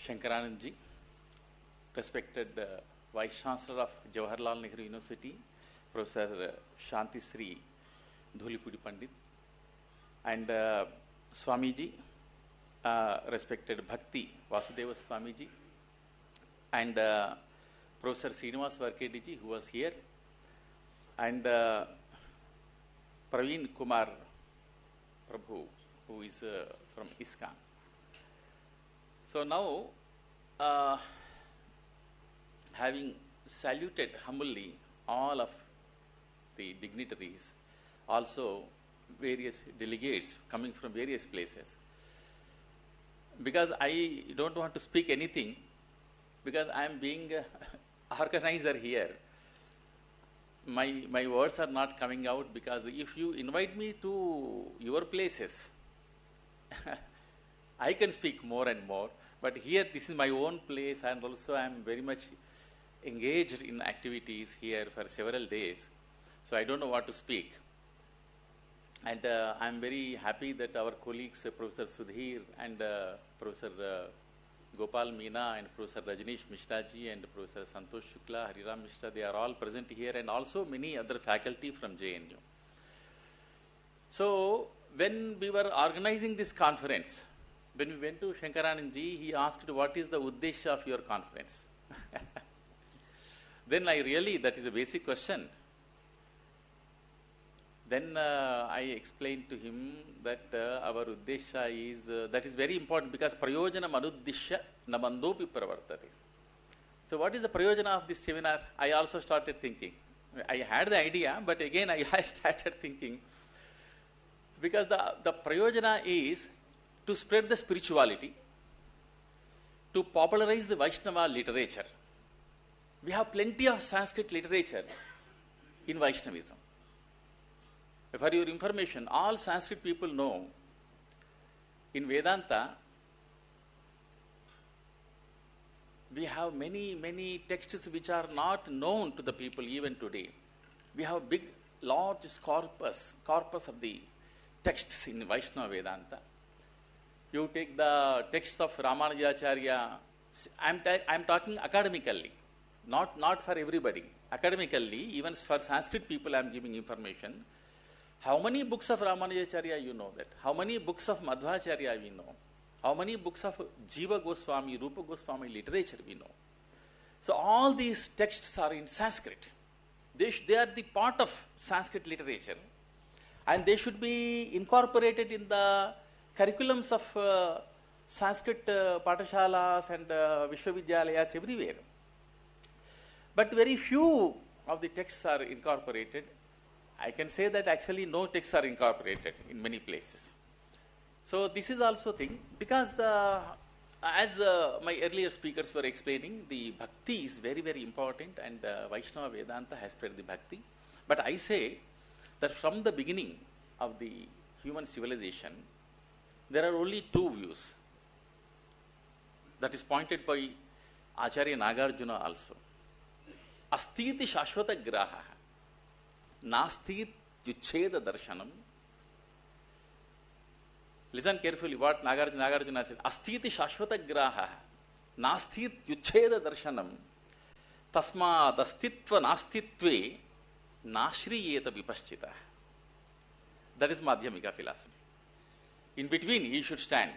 Shankaranandji, respected Vice Chancellor of Jawaharlal Nehru University, Professor Shantishri Dhulipudi Pandit, and Swamiji, respected Bhakti Vasudeva Swamiji, and Professor Srinivas Varkediji, who was here, and Praveen Kumar Prabhu, who is from ISKCON. So now, having saluted humbly all of the dignitaries, also various delegates coming from various places, because I don't want to speak anything, because I am being organizer here. My words are not coming out, because if you invite me to your places, I can speak more and more. But here, this is my own place, and also I am very much engaged in activities here for several days. So I don't know what to speak. And I am very happy that our colleagues, Professor Sudhir and Professor Gopal Meena and Professor Rajneesh Mishraji and Professor Santosh Shukla, Hariram Mishra, they are all present here, and also many other faculty from JNU. So when we were organizing this conference, when we went to Shankaranandji, he asked, what is the uddesha of your conference? Then that is a basic question. Then I explained to him that our uddesha is, that is very important, because prayojana manuddishya namandopi pravartate. So what is the prayojana of this seminar? I also started thinking. I had the idea, but again I started thinking, because the prayojana is to spread the spirituality, to popularize the Vaishnava literature. We have plenty of Sanskrit literature in Vaishnavism. For your information, all Sanskrit people know in Vedanta, we have many texts which are not known to the people even today. We have big, large corpus of the texts in Vaishnava Vedanta. You take the texts of Ramanujacharya. I'm talking academically, not for everybody. Academically, even for Sanskrit people, I'm giving information. How many books of Ramanujacharya you know that? How many books of Madhvacharya we know? How many books of Jiva Goswami, Rupa Goswami literature we know? So all these texts are in Sanskrit. They are the part of Sanskrit literature, and they should be incorporated in the curriculums of Sanskrit patashalas and Vishwavidyalayas everywhere. But very few of the texts are incorporated. I can say that actually no texts are incorporated in many places. So this is also a thing, because as my earlier speakers were explaining, the bhakti is very, very important, and Vaishnava Vedanta has spread the bhakti. But I say that from the beginning of the human civilization, there are only two views. That is pointed by Acharya Nagarjuna also. Astiti Shashvata Graha, Nastit Yucheda Darshanam. Listen carefully what Nagarjuna said. Astiti Shashvata Graha, Nastit Yucheda Darshanam, Tasma Dastitva Nastitve, Nashriyeta Vipaschita. That is Madhyamika philosophy. In between, we should stand.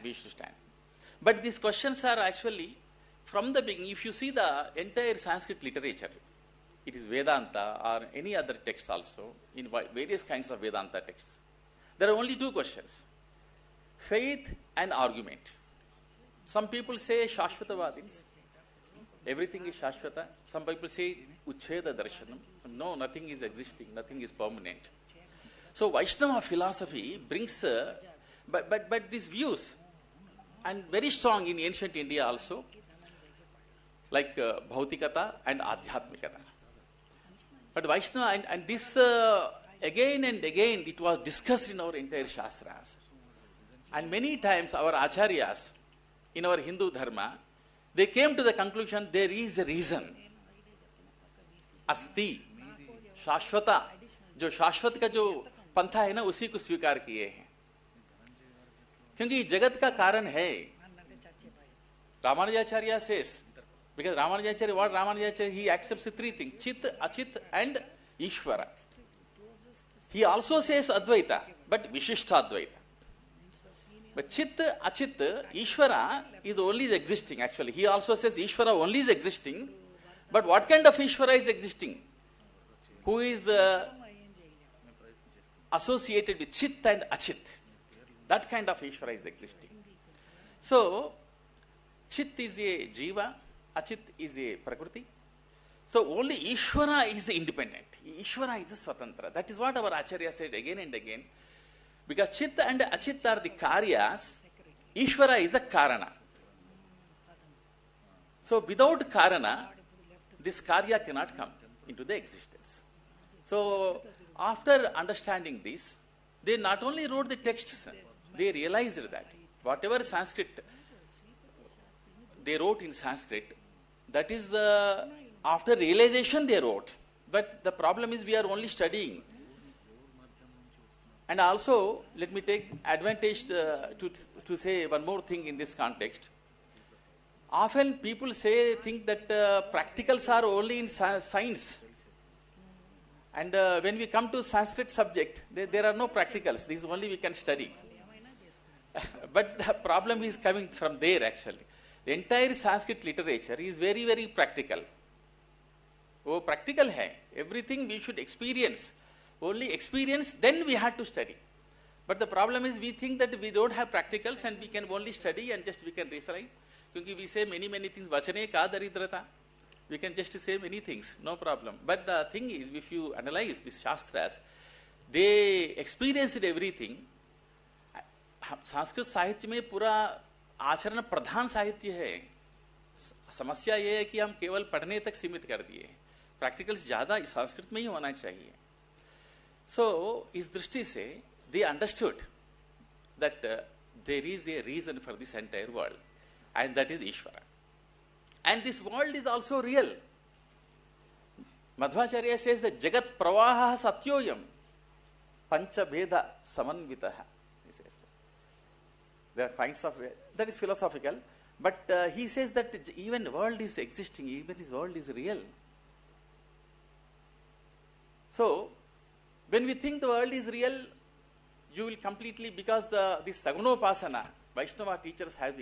But these questions are actually, from the beginning, if you see the entire Sanskrit literature, it is Vedanta or any other text also, in various kinds of Vedanta texts, there are only two questions: faith and argument. Some people say Shashvatavadins, everything is Shashvata. Some people say Uchcheda Darshanam. No, nothing is existing, nothing is permanent. So Vaishnava philosophy brings, but these views, and very strong in ancient India also, like Bhautikata and Adhyatmikata. But Vaishnava, and this again and again it was discussed in our entire Shastras. And many times our Acharyas in our Hindu Dharma, they came to the conclusion there is a reason. Asti, Shashvata, जो शाश्वत का जो पंथा है ना, उसी को स्वीकार किए हैं, क्योंकि जगत का कारण है. Ramanujacharya says, because Ramanujacharya, he accepts three things: Chit, Achit and Ishvara. He also says Advaita, but Vishishta Advaita. But Chit, Achit, Ishvara is only existing actually. He also says Ishvara only is existing, but what kind of Ishvara is existing? Who is associated with Chit and Achit. That kind of Ishvara is existing. So, Chit is a Jiva, Achit is a Prakriti. So, only Ishvara is the independent. Ishvara is the Swatantra. That is what our Acharya said again and again. Because Chit and Achit are the Karyas, Ishvara is the Karana. So, without Karana, this Karya cannot come into the existence. So, after understanding this, they not only wrote the texts, they realized that whatever Sanskrit they wrote in Sanskrit, that is after realization they wrote. But the problem is we are only studying. And also, let me take advantage to say one more thing in this context. Often people think that practicals are only in science. And when we come to Sanskrit subject, there are no practicals. This only we can study. But the problem is coming from there actually. The entire Sanskrit literature is very, very practical. Oh, practical hai. Everything we should experience. Only experience, then we have to study. But the problem is we think that we don't have practicals and we can only study and just we can recite. Because we say many things. Vachane ka daridrata. We can just say many things, no problem. But the thing is, if you analyze these Shastras, they experienced everything. Sanskrit साहित्य में पूरा आचरण प्रधान साहित्य है. समस्या ये है कि हम केवल पढ़ने तक सीमित कर दिए. प्रैक्टिकल्स ज्यादा संस्कृत में ही होना चाहिए. So, इस दृष्टि से they understood that there is a reason for this entire world, and that is Ishvara. And this world is also real. Madhvacharya says that Jagat Pravaha Satyoyam Pancha Veda Samanvitaha. He says that. There are kinds of, that is philosophical, but he says that even the world is existing, even this world is real. So, when we think the world is real, you will completely, because this Sagunopasana, Vaishnava teachers have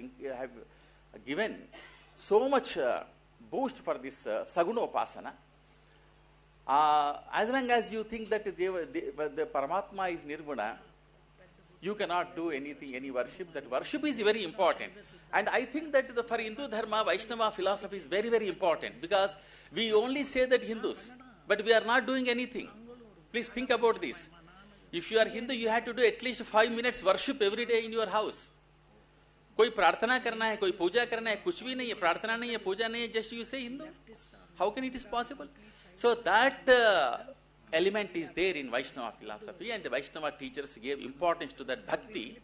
given so much boost for this Sagunopasana. As long as you think that the Paramatma is Nirguna, you cannot do anything, any worship. That worship is very important. And I think that for Hindu Dharma, Vaishnava philosophy is very, very important, because we only say that Hindus, but we are not doing anything. Please think about this. If you are Hindu, you have to do at least 5 minutes worship every day in your house. कोई प्रार्थना करना है, कोई पूजा करना है, कुछ भी नहीं है, प्रार्थना नहीं है, पूजा नहीं है, just you say Hindu. How can it is possible? So that element is there in Vaishnava philosophy, and the Vaishnava teachers gave importance to that bhakti.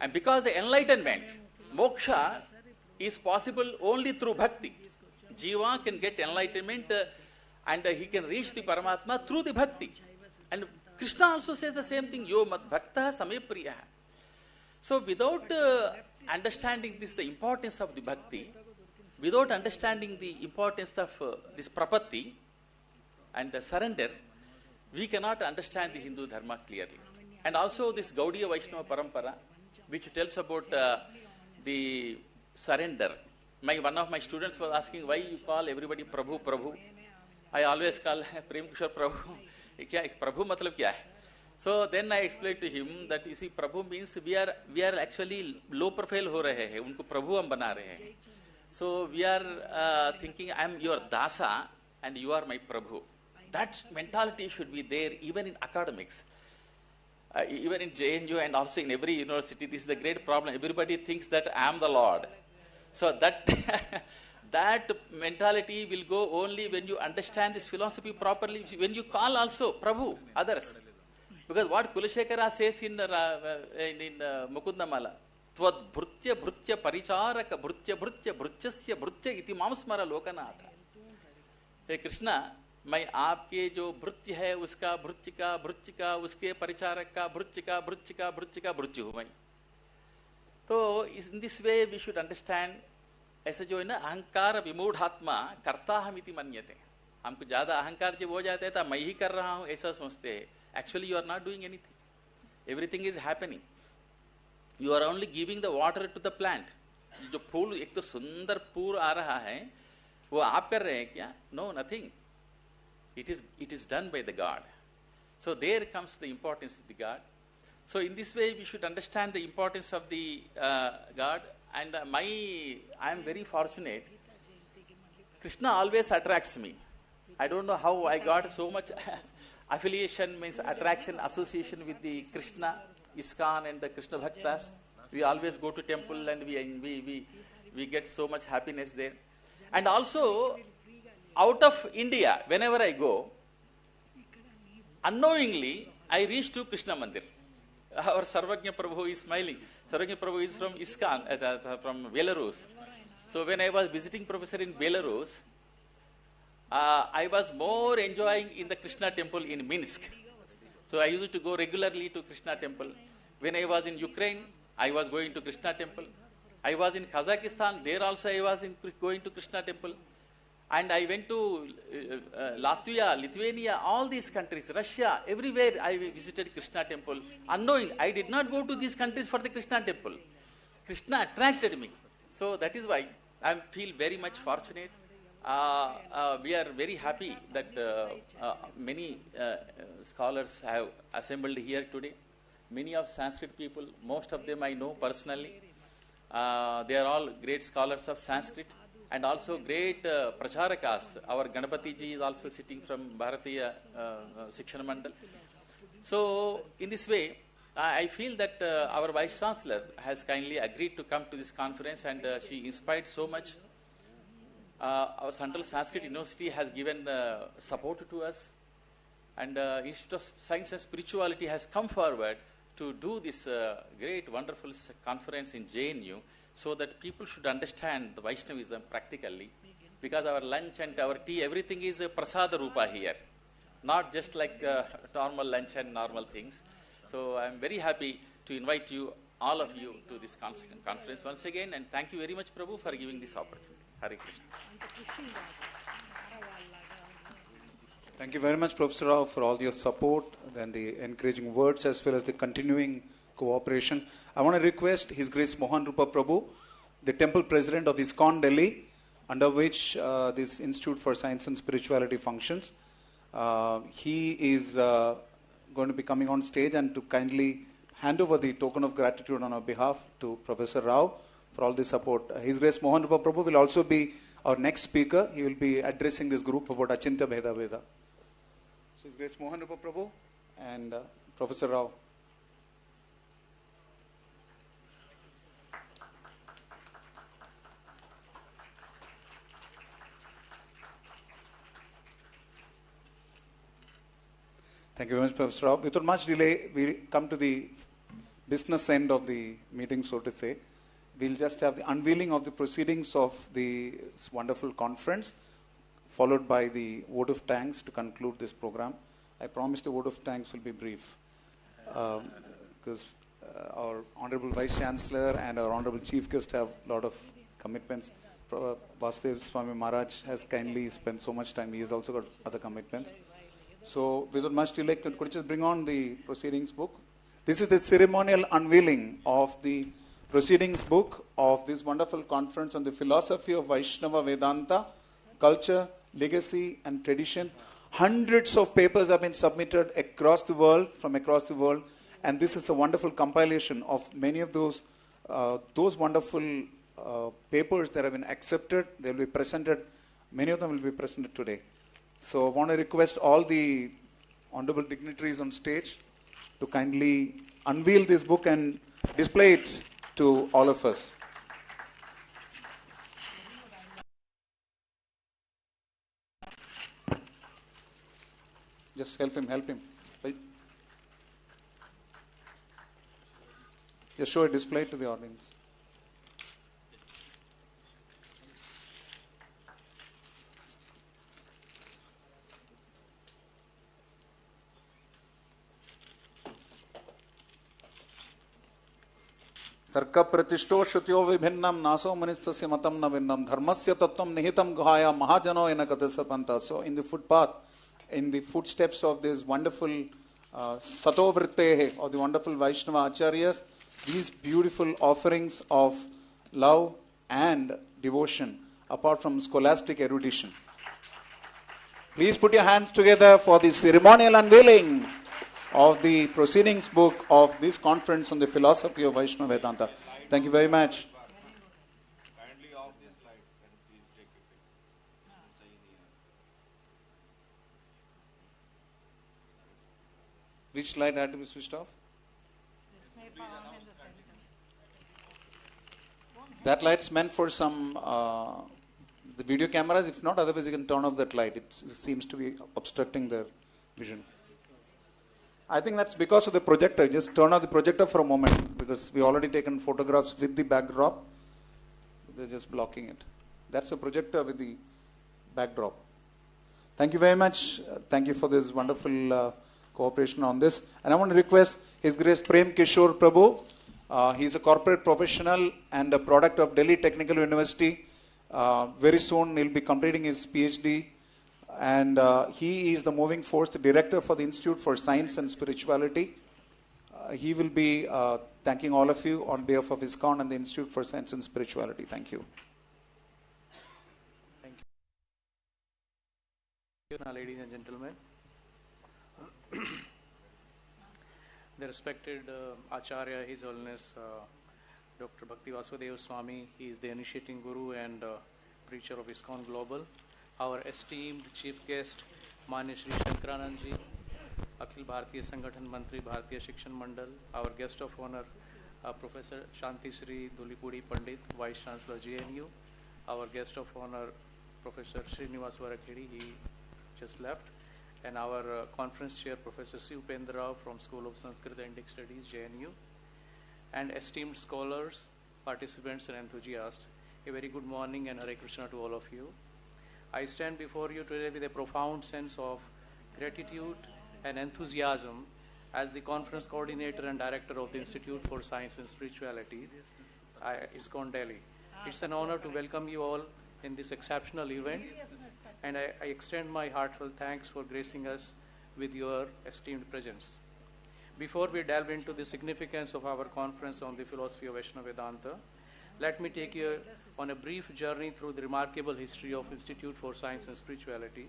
And because the enlightenment, moksha, is possible only through bhakti. Jiva can get enlightenment and he can reach the Paramatma through the bhakti. And Krishna also says the same thing, Yo mat bhakta same priya. So without understanding this, the importance of the bhakti, without understanding the importance of this prapatti and surrender, we cannot understand the Hindu Dharma clearly. And also this Gaudiya Vaishnava Parampara, which tells about the surrender. One of my students was asking, why you call everybody Prabhu, Prabhu? I always call Prem Kishore Prabhu. Prabhu matlab kya hai? So then I explained to him that, you see, Prabhu means we are actually low profile ho rahe hai, unko Prabhu hum bana rahe hai. So we are thinking, I am your Dasa and you are my Prabhu. That mentality should be there even in academics. Even in JNU and also in every university, this is the great problem. Everybody thinks that I am the Lord. So that that mentality will go only when you understand this philosophy properly. When you call also Prabhu, others. Because what Kulashekara says in Mukundamala, Tvad Bhrutya Bhrutya Paricharaka Bhrutya Bhrutya Bhrutchasya Bhrutya iti Mamsmara Lokanatha. Hey Krishna, मैं आपके जो भृत्य है उसका भृत्य का उसके परिचारक का भृत्य का भृत्य हूँ मैं. तो in this way we should understand, ऐसे जो है ना अहंकार विमूढ़ात्मा कर्ता हम इति मन्यते. हमको ज्यादा अहंकार जब हो जाता है तो मैं ही कर रहा हूँ ऐसा सोचते हैं. Actually you are not doing anything. Everything is happening. You are only giving the water to the plant. जो फूल एक तो सुंदर पूर आ रहा है वो आप कर रहे हैं क्या? No, nothing. It is done by the God. So there comes the importance of the God. So in this way we should understand the importance of the God. And I am very fortunate. Krishna always attracts me. I don't know how I got so much affiliation, means attraction, association with the Krishna, ISKCON and the Krishna Bhaktas. We always go to temple and we get so much happiness there. And also, out of India, whenever I go, unknowingly, I reach to Krishna Mandir. Our Sarvajna Prabhu is smiling. Sarvajna Prabhu is from ISKCON, from Belarus. So when I was visiting professor in Belarus, I was more enjoying in the Krishna temple in Minsk. So I used to go regularly to Krishna temple. When I was in Ukraine, I was going to Krishna temple. I was in Kazakhstan, there also I was going to Krishna temple. And I went to Latvia, Lithuania, all these countries, Russia, everywhere I visited Krishna temple. Unknowing, I did not go to these countries for the Krishna temple. Krishna attracted me. So that is why I feel very much fortunate. We are very happy that many scholars have assembled here today. Many of Sanskrit people, most of them I know personally. They are all great scholars of Sanskrit. And also great pracharakas. Our Ganapati ji is also sitting from Bharatiya Sikshana Mandal. So in this way, I feel that our Vice Chancellor has kindly agreed to come to this conference, and she inspired so much. Our Central Sanskrit University has given support to us, and Institute of Science and Spirituality has come forward to do this great, wonderful conference in JNU so that people should understand the Vaishnavism practically. Because our lunch and our tea, everything is prasada rupa here, not just like normal lunch and normal things. So I'm very happy to invite you, all of you, to this conference once again, and thank you very much, Prabhu, for giving this opportunity. Hare Krishna. Thank you very much, Professor Rao, for all your support and the encouraging words as well as the continuing cooperation. I want to request His Grace Mohan Rupa Prabhu, the Temple President of ISKCON Delhi, under which this Institute for Science and Spirituality functions. He is going to be coming on stage and to kindly hand over the token of gratitude on our behalf to Professor Rao for all the support. His Grace Mohan Rupa Prabhu will also be our next speaker. He will be addressing this group about Achintya Bheda Veda. So His Grace Mohan Rupa Prabhu and Professor Rao. Thank you very much, Professor Rao. Without much delay, we come to the business end of the meeting, so to say. We'll just have the unveiling of the proceedings of the wonderful conference, followed by the vote of thanks to conclude this program. I promise the vote of thanks will be brief, because our Honorable Vice Chancellor and our Honorable Chief Guest have a lot of commitments. Vaishnava Swami Maharaj has kindly spent so much time. He has also got other commitments. So without much delay, could you just bring on the proceedings book? This is the ceremonial unveiling of the proceedings book of this wonderful conference on the philosophy of Vaishnava Vedanta, culture, legacy and tradition. Hundreds of papers have been submitted across the world, from across the world, and this is a wonderful compilation of many of those wonderful papers that have been accepted. They will be presented, many of them will be presented today. So I want to request all the honorable dignitaries on stage to kindly unveil this book and display it to all of us. Just help him. Just show a display to the audience. तर्क प्रतिष्ठो श्रुतियो विभिन्नम नासो मनिस्तस्य मतं न भिन्नम धर्मस्य तत्त्वं निहितं गुहाया महाजनो येन कथयसपन्ता. So in the footpath, in the footsteps of this wonderful sato vrittehe, or the wonderful Vaishnava Acharyas, these beautiful offerings of love and devotion apart from scholastic erudition. Please put your hands together for the ceremonial unveiling of the proceedings book of this conference on the philosophy of Vaishnava Vedanta. Thank you very much. Kindly off this light and please take it. Which light had to be switched off? That light's meant for some the video cameras. If not, otherwise you can turn off that light. It seems to be obstructing their vision. I think that's because of the projector. Just turn off the projector for a moment, because we already taken photographs with the backdrop. They're just blocking it. That's a projector with the backdrop. Thank you very much. Thank you for this wonderful cooperation on this. And I want to request His Grace Prem Kishore Prabhu. He's a corporate professional and a product of Delhi Technical University. Very soon he'll be completing his PhD. And he is the moving force, the director for the Institute for Science and Spirituality. He will be thanking all of you on behalf of ISKCON and the Institute for Science and Spirituality. Thank you. Thank you, now, ladies and gentlemen. The respected Acharya, His Holiness Dr. Bhakti Vasudeva Swami, he is the initiating guru and preacher of ISKCON Global. Our esteemed chief guest, Manya Shri Shankaranandji, Akhil Bharatiya Sangathan Mantri, Bharatiya Shikshan Mandal. Our guest of honor, Professor Shanti Shri Dulipudi Pandit, Vice Chancellor JNU. Our guest of honor, Professor Srinivas Varakhedi, he just left. and our conference chair, Professor Sivpendra Rao from School of Sanskrit and Indic Studies, JNU, and esteemed scholars, participants and enthusiasts. A very good morning and Hare Krishna to all of you. I stand before you today with a profound sense of gratitude and enthusiasm as the conference coordinator and director of the Institute for Science and Spirituality, ISKCON Delhi. It's an honor to welcome you all in this exceptional event, and I extend my heartfelt thanks for gracing us with your esteemed presence. Before we delve into the significance of our conference on the philosophy of Vaishnava Vedanta, let me take you on a brief journey through the remarkable history of Institute for Science and Spirituality.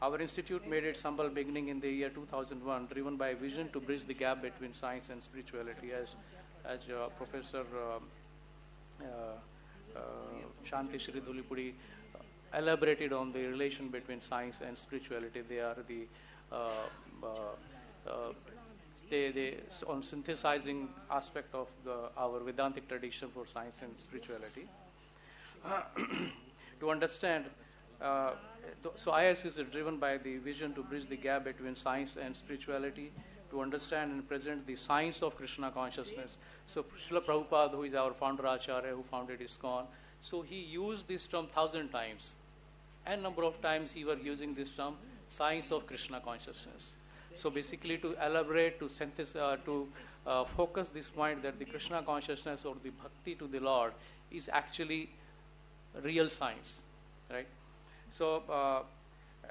Our institute made its humble beginning in the year 2001, driven by a vision to bridge the gap between science and spirituality, as Professor Shanti Shri Dhulipudi elaborated on the relation between science and spirituality. They are the on synthesizing aspect of our Vedantic tradition for science and spirituality. To understand, so IS is driven by the vision to bridge the gap between science and spirituality, to understand and present the science of Krishna consciousness. So Srila Prabhupada, who is our founder Acharya, who founded ISKCON, so he used this term 1,000 times. And number of times he was using this term, science of Krishna consciousness. So basically to elaborate, to synthesize, to focus this point that the Krishna consciousness or the bhakti to the Lord is actually real science, right? So,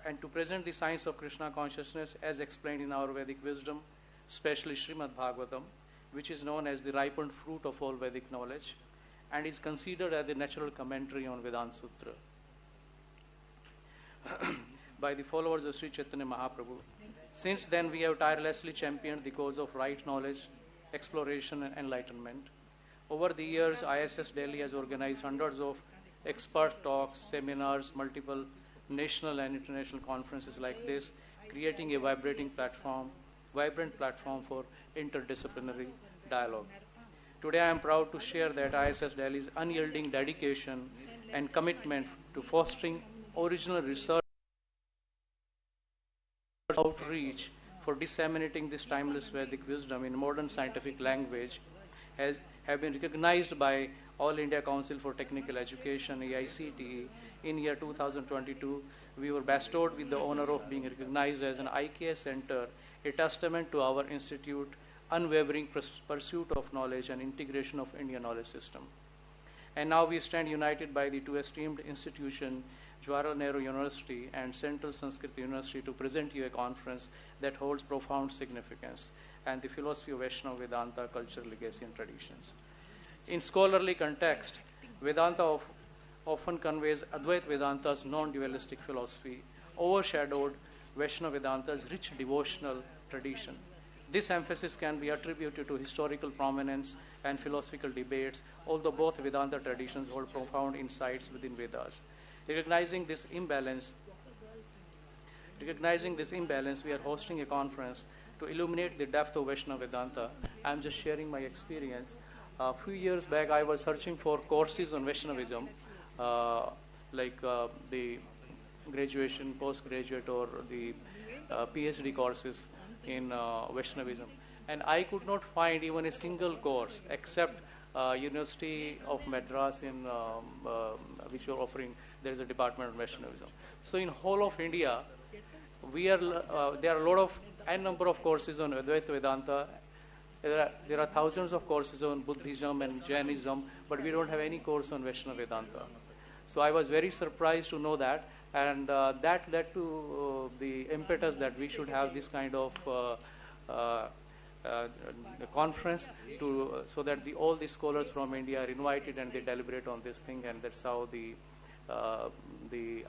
and to present the science of Krishna consciousness as explained in our Vedic wisdom, especially Srimad Bhagavatam, which is known as the ripened fruit of all Vedic knowledge, and is considered as the natural commentary on Vedanta Sutra by the followers of Sri Chaitanya Mahaprabhu. Since then, we have tirelessly championed the cause of right knowledge, exploration, and enlightenment. Over the years, ISS Delhi has organized hundreds of expert talks, seminars, multiple national and international conferences like this, creating a vibrant platform for interdisciplinary dialogue. Today, I am proud to share that ISS Delhi's unyielding dedication and commitment to fostering original research outreach for disseminating this timeless Vedic wisdom in modern scientific language have been recognized by All India Council for Technical Education, AICTE. In year 2022, we were bestowed with the honor of being recognized as an IKS center, a testament to our institute unwavering pursuit of knowledge and integration of Indian knowledge system. And now we stand united by the two esteemed institutions, Jawaharlal Nehru University and Central Sanskrit University, to present you a conference that holds profound significance and the philosophy of Vaishnava Vedanta, culture, legacy, and traditions. In scholarly context, Vedanta often conveys Advaita Vedanta's non-dualistic philosophy, overshadowed Vaishnava Vedanta's rich devotional tradition. This emphasis can be attributed to historical prominence and philosophical debates, although both Vedanta traditions hold profound insights within Vedas. Recognizing this imbalance, we are hosting a conference to illuminate the depth of Vaishnava Vedanta. I am just sharing my experience. A few years back, I was searching for courses on Vaishnavism, the graduation, postgraduate, or the PhD courses in Vaishnavism. And I could not find even a single course except University of Madras in which are offering. There is a department of Vaishnavism. So in whole of India, there are a lot of number of courses on Advaita Vedanta. There are thousands of courses on Buddhism and Jainism, but we don't have any course on Vaishnava Vedanta. So I was very surprised to know that, and that led to the impetus that we should have this kind of conference so that all the scholars from India are invited and they deliberate on this thing, and that's how the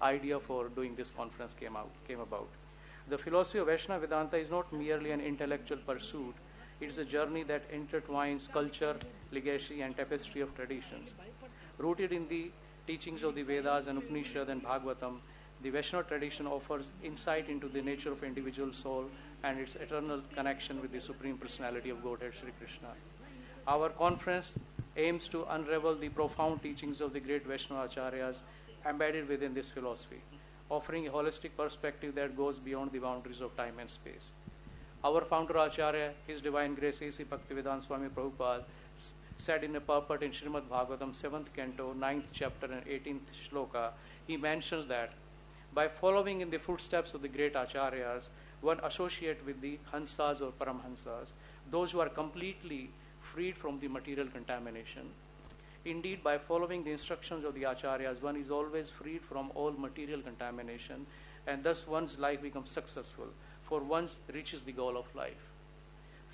idea for doing this conference came about. The philosophy of Vaishnava Vedanta is not merely an intellectual pursuit. It is a journey that intertwines culture, legacy, and tapestry of traditions. Rooted in the teachings of the Vedas and Upanishad and Bhagavatam, the Vaishnava tradition offers insight into the nature of individual soul and its eternal connection with the Supreme Personality of Godhead, Sri Krishna. Our conference aims to unravel the profound teachings of the great Vaishnava Acharyas embedded within this philosophy. offering a holistic perspective that goes beyond the boundaries of time and space. Our founder Acharya, His Divine Grace A.C. Bhaktivedanta Swami Prabhupada, said in a purport in Srimad Bhagavatam, 7th canto, 9th chapter and 18th shloka, he mentions that by following in the footsteps of the great Acharyas, one associate with the Hansas or Paramhansas, those who are completely freed from the material contamination. Indeed, by following the instructions of the Acharyas, one is always freed from all material contamination, and thus one's life becomes successful, for one reaches the goal of life.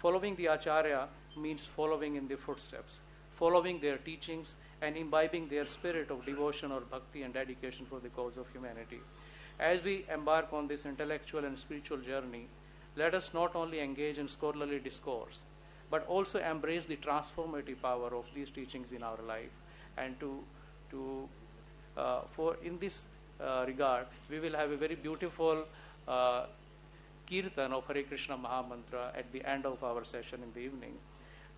Following the Acharya means following in their footsteps, following their teachings, and imbibing their spirit of devotion or bhakti and dedication for the cause of humanity. As we embark on this intellectual and spiritual journey, let us not only engage in scholarly discourse, but also embrace the transformative power of these teachings in our life. And for in this regard, we will have a very beautiful kirtan of Hare Krishna Mahamantra at the end of our session in the evening.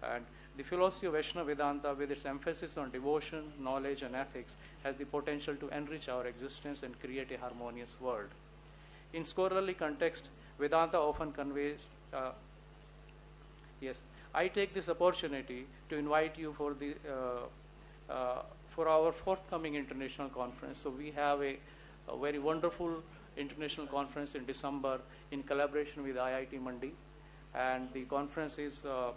And the philosophy of Vaishnava Vedanta, with its emphasis on devotion, knowledge, and ethics, has the potential to enrich our existence and create a harmonious world. In scholarly context, Vedanta often conveys. Yes, I take this opportunity to invite you for the for our forthcoming international conference. So we have a very wonderful international conference in December in collaboration with IIT Mandi, and the conference is the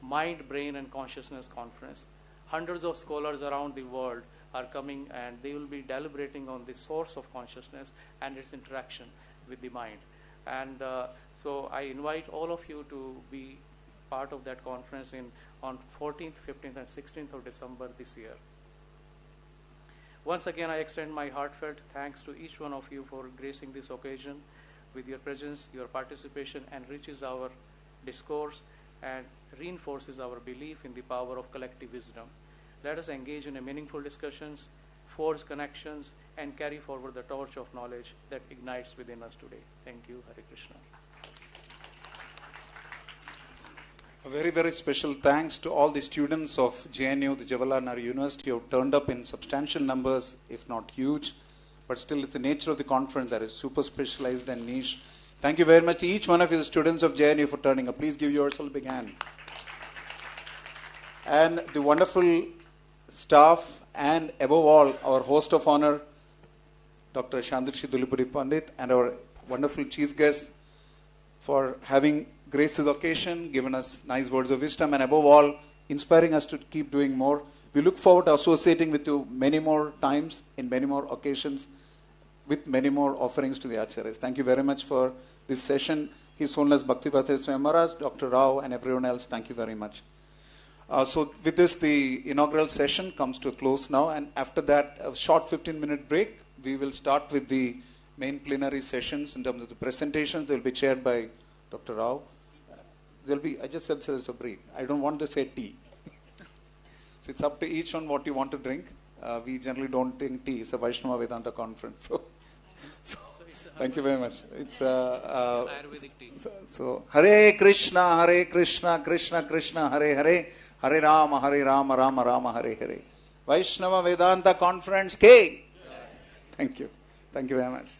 Mind, Brain and Consciousness Conference. Hundreds of scholars around the world are coming, and they will be deliberating on the source of consciousness and its interaction with the mind. And so I invite all of you to be part of that conference on 14th, 15th and 16th of December this year. Once again, I extend my heartfelt thanks to each one of you for gracing this occasion with your presence. Your participation enriches our discourse and reinforces our belief in the power of collective wisdom. Let us engage in meaningful discussions, forge connections, and carry forward the torch of knowledge that ignites within us today. Thank you. Hare Krishna. A very, very special thanks to all the students of JNU, the Jawaharlal Nehru University, who have turned up in substantial numbers, if not huge. But still, it's the nature of the conference that is super specialized and niche. Thank you very much to each one of you, the students of JNU, for turning up. Please give yourself a big hand. And the wonderful staff, and above all, our host of honor, Dr. Shandrishi Dulipudi Pandit, and our wonderful chief guest, for having graced this occasion, given us nice words of wisdom, and above all, inspiring us to keep doing more. We look forward to associating with you many more times, in many more occasions, with many more offerings to the Acharyas. Thank you very much for this session. His Holiness Bhaktivedanta Swami Maharaj, Dr. Rao, and everyone else, thank you very much. So with this, the inaugural session comes to a close now, and after that, a short 15-minute break. We will start with the main plenary sessions in terms of the presentations. They will be chaired by Dr. Rao. There'll be, I just said there's a break. I don't want to say tea. So it's up to each one what you want to drink. We generally don't drink tea. It's a Vaishnava Vedanta conference. So thank you very much. It's Ayurvedic tea. So Hare Krishna, Krishna Krishna, Hare Hare, Hare Rama, Rama Rama, Hare Hare. Vaishnava Vedanta Conference K. Thank you. Thank you very much.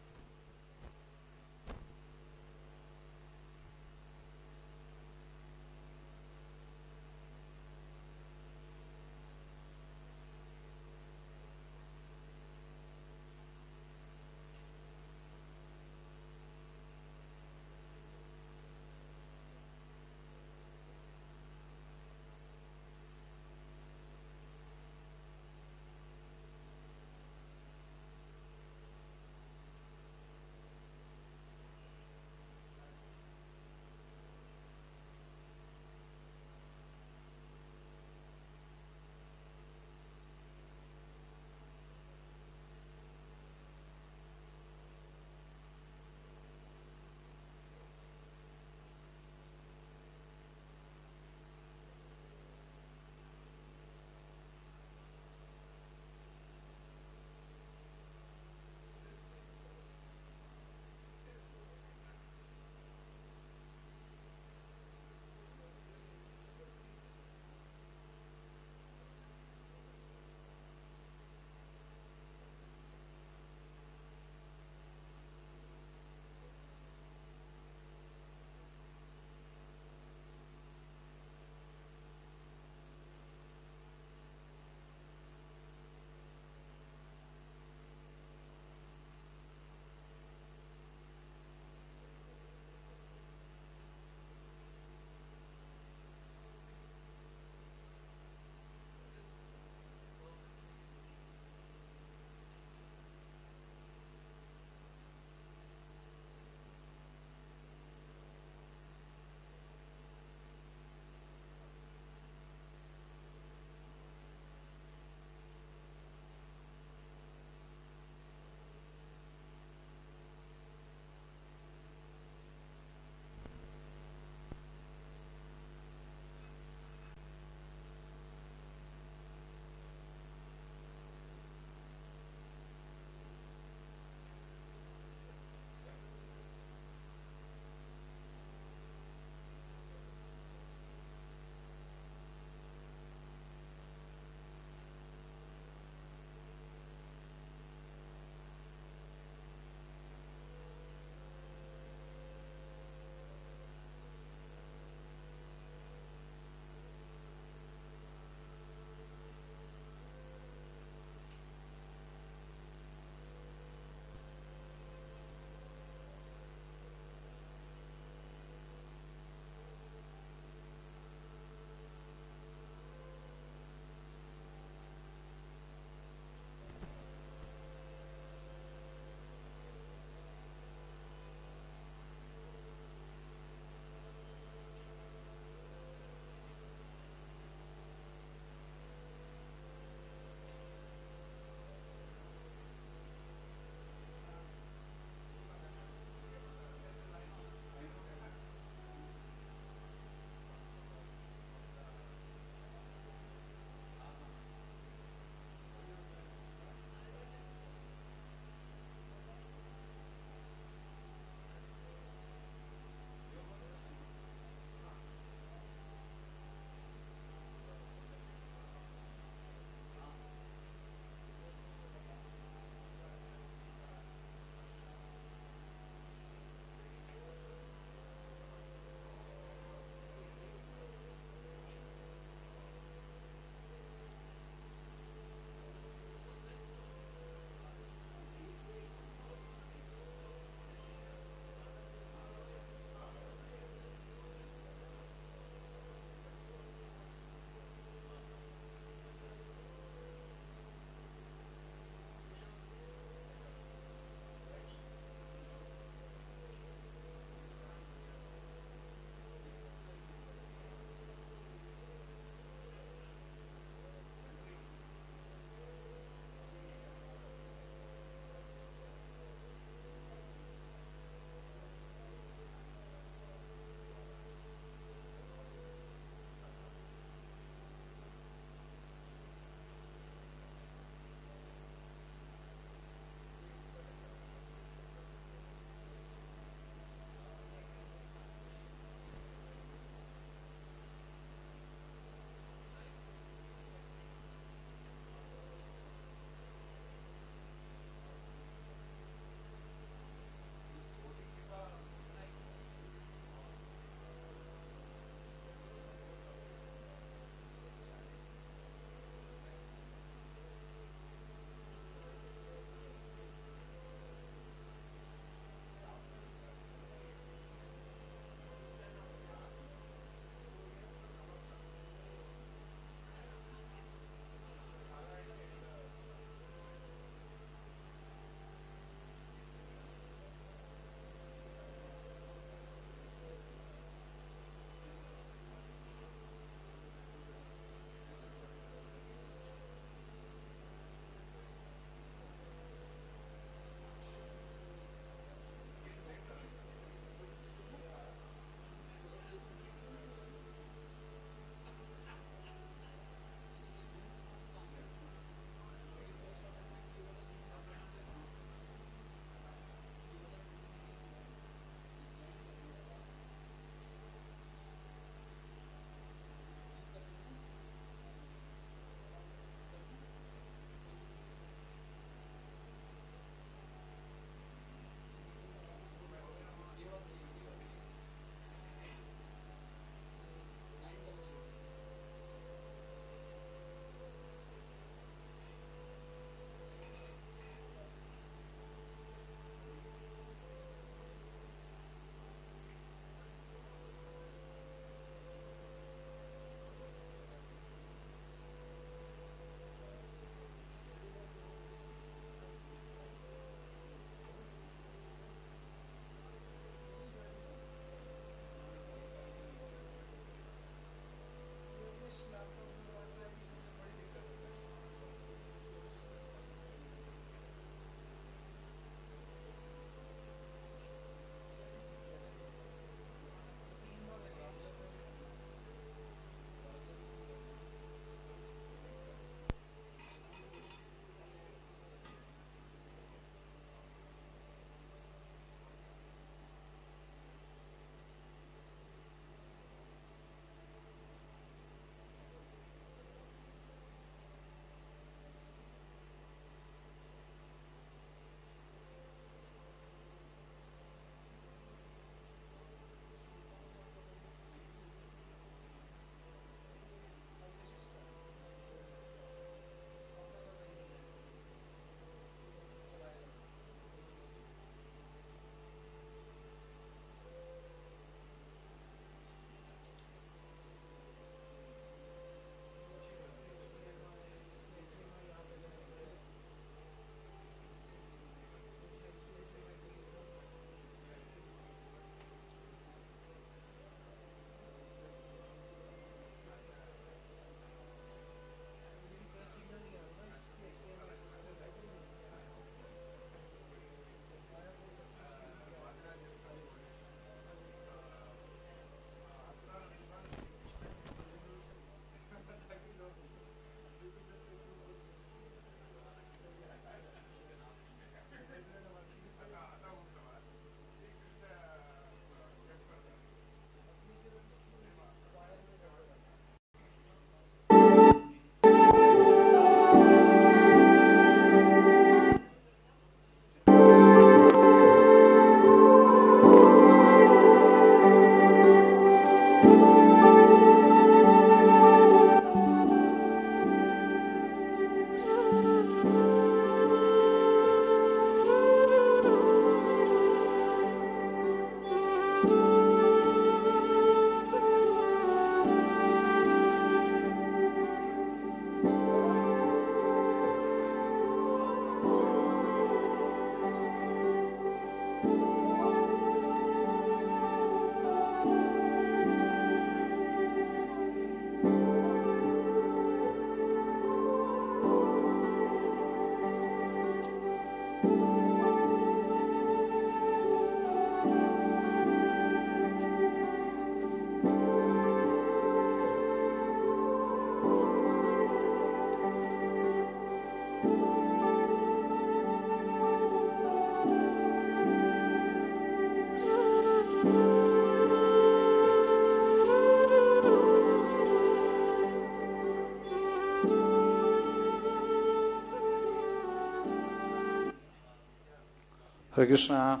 Hare Krishna.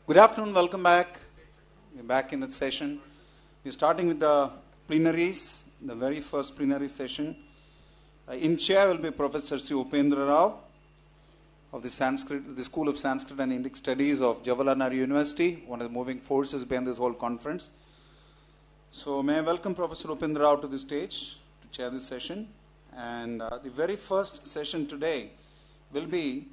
Good afternoon, welcome back. We're back in the session. We're starting with the plenaries, the very first plenary session. In chair will be Professor C. Upendra Rao of the School of Sanskrit and Indic Studies of Jawaharlal Nehru University, one of the moving forces behind this whole conference. So may I welcome Professor Upendra Rao to the stage to chair this session. And the very first session today will be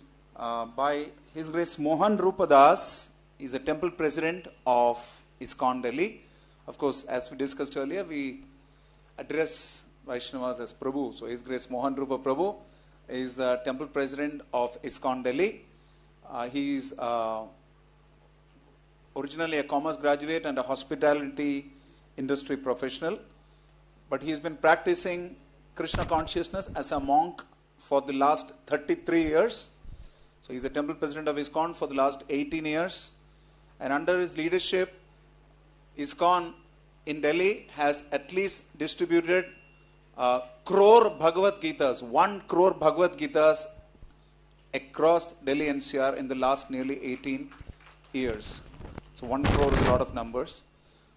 by His Grace Mohan Rupadas. He is the temple president of ISKCON Delhi. Of course, as we discussed earlier, we address Vaishnavas as Prabhu. So His Grace Mohan Rupa Prabhu is the temple president of ISKCON Delhi. He is originally a commerce graduate and a hospitality industry professional, but he has been practicing Krishna consciousness as a monk for the last 33 years. So he's the temple president of ISKCON for the last 18 years. And under his leadership, ISKCON in Delhi has at least distributed crore Bhagavad Gitas, 1 crore Bhagavad Gitas across Delhi NCR in the last nearly 18 years. So 1 crore is a lot of numbers.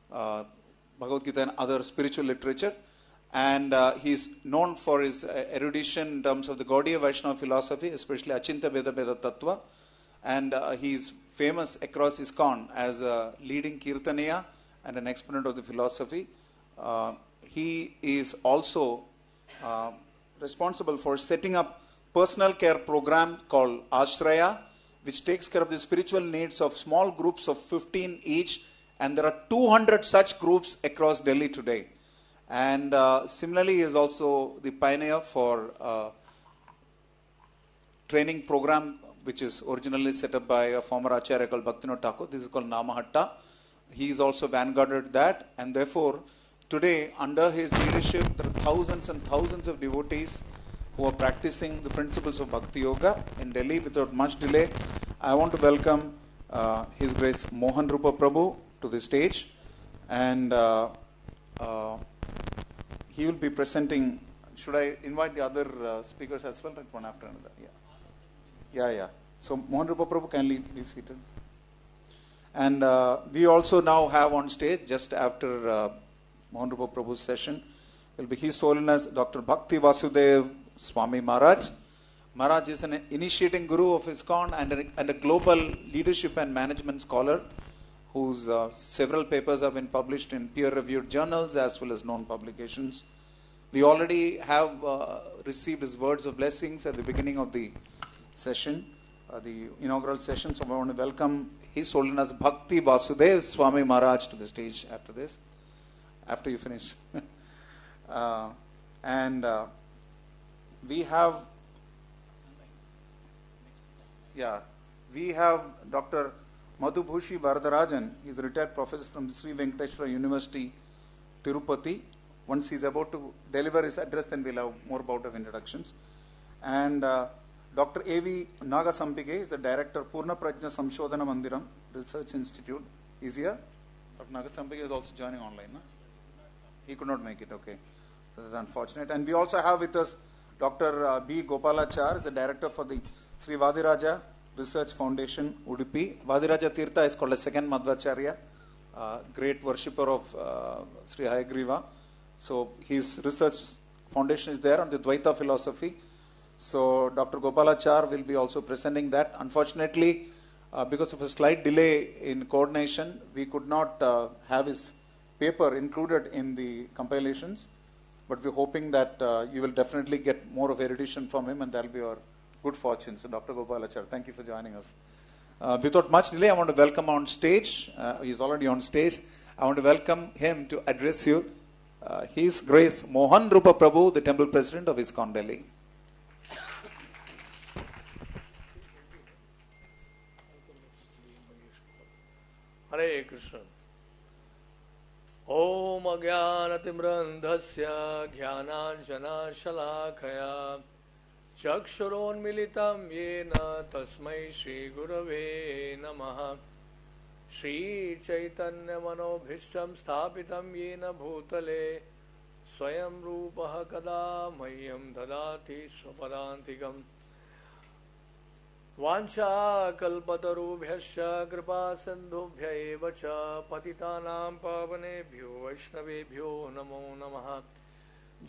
Bhagavad Gita and other spiritual literature. And he's known for his erudition in terms of the Gaudiya Vaishnava philosophy, especially Achinta Veda Veda Tattva. And he's famous across ISKCON as a leading Kirtaniya and an exponent of the philosophy. He is also responsible for setting up personal care program called Ashraya, which takes care of the spiritual needs of small groups of 15 each. And there are 200 such groups across Delhi today. And similarly, he is also the pioneer for training program, which is originally set up by a former Acharya called Bhaktivinoda Thakur. This is called Namahatta. He is also vanguarded that, and therefore, today, under his leadership, there are thousands and thousands of devotees who are practicing the principles of Bhakti Yoga in Delhi. Without much delay, I want to welcome His Grace Mohan Rupa Prabhu to the stage, and he will be presenting. Should I invite the other speakers as well, right, one after another? Yeah. So Mohan Rupa Prabhu, kindly be seated. And we also now have on stage, just after Mohan Rupa Prabhu's session, will be His Holiness Dr. Bhakti Vasudev Swami Maharaj. Maharaj is an initiating guru of ISKCON and a global leadership and management scholar whose several papers have been published in peer-reviewed journals as well as known publications. We already have received his words of blessings at the beginning of the session, the inaugural session. So I want to welcome His Holiness Bhakti Vasudev Swami Maharaj to the stage after this, after you finish. We have Dr. Madhubhushi Varadarajan. He is a retired professor from Sri Venkateshwara University, Tirupati. Once he is about to deliver his address, then we'll have more bout of introductions. And Dr. A.V. Nagasampige is the director, Purna Prajna Samshodhana Mandiram Research Institute. Is here? Dr. Nagasampige is also joining online. No? He could not make it, okay. That is unfortunate. And we also have with us Dr. B. Gopalachar, is the director for the Sri Vadiraja Research Foundation, Udupi. Vadiraja Tirtha is called a second Madhvacharya, great worshipper of Sri Hayagriva. So his research foundation is there on the Dvaita philosophy. So Dr. Gopalachar will be also presenting that. Unfortunately, because of a slight delay in coordination, we could not have his paper included in the compilations. But we're hoping that you will definitely get more of erudition from him, and that will be our good fortune. So Dr. Gopalachar, thank you for joining us. Without much delay, I want to welcome on stage. He's already on stage. I want to welcome him to address you. His Grace Mohan Rupa Prabhu, the Temple President of ISKCON Delhi. Hare Krishna. Om Ajnanatimrandhasya Jnananjana Shalakaya Chakshuronmilitam Yena Tasmai Shri Gurave Namaha Shri Chaitanya Manobhishtam Sthapitam Yena Bhutale Swayam Rupaha Kada Mayam Dadati Swapadantikam वाञ्छा कल्पतरुभ्यश्च कृपा सिन्धुभ्य एव च पतितानां पावनेभ्यो वैष्णवेभ्यो नमो नमः।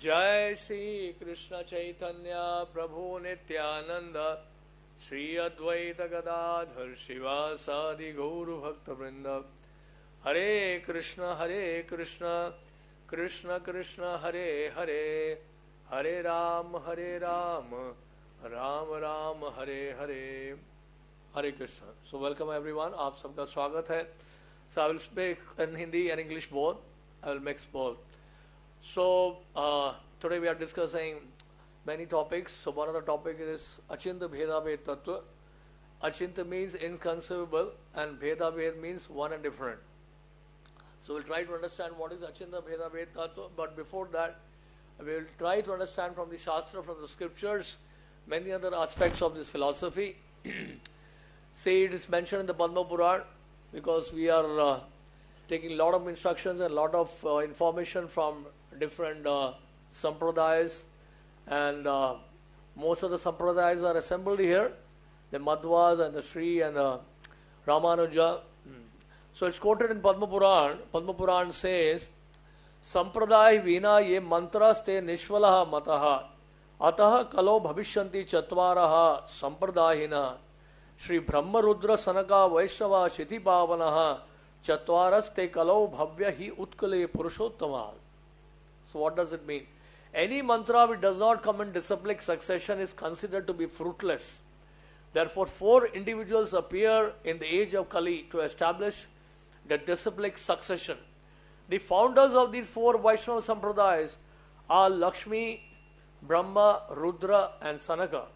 जय श्री कृष्ण चैतन्य प्रभु नित्यानंद श्री अद्वैत गदाधर शिवासादि गौर भक्त वृंद। Hare Krishna Krishna Krishna Hare Hare, Hare Ram Ram Ram Hare Hare. Hare Krishna. So welcome everyone, आप सबका स्वागत है। So I will speak in Hindi and English both, I will mix both. So today we are discussing many topics. So one of the topics is Achinta Bheda Ved Tattva. Achinta means inconceivable and Bheda Ved means one and different. So we'll try to understand what is Achinta Bheda Ved Tattva. But before that, we will try to understand from the Shastra, from the scriptures, many other aspects of this philosophy. See, it is mentioned in the Padma Purana because we are taking a lot of instructions and a lot of information from different sampradayas, and most of the sampradayas are assembled here, the Madhvas and the Sri and the Ramanuja. So it's quoted in Padma Purana. Padma Purana says, Sampradaya vina ye mantras te nishvalaha mataha atah kalo bhavishyanti chatvaraha sampradayina Shri Brahma Rudra Sanaka Vaishnava Shiti Pavanaha Chatwaraste kalau bhavya hi utkale purushottama. So what does it mean? Any mantra which does not come in disciplic succession is considered to be fruitless. Therefore, 4 individuals appear in the age of Kali to establish the disciplic succession. The founders of these 4 Vaishnava Sampradayas are Lakshmi, Brahma, Rudra and Sanaka.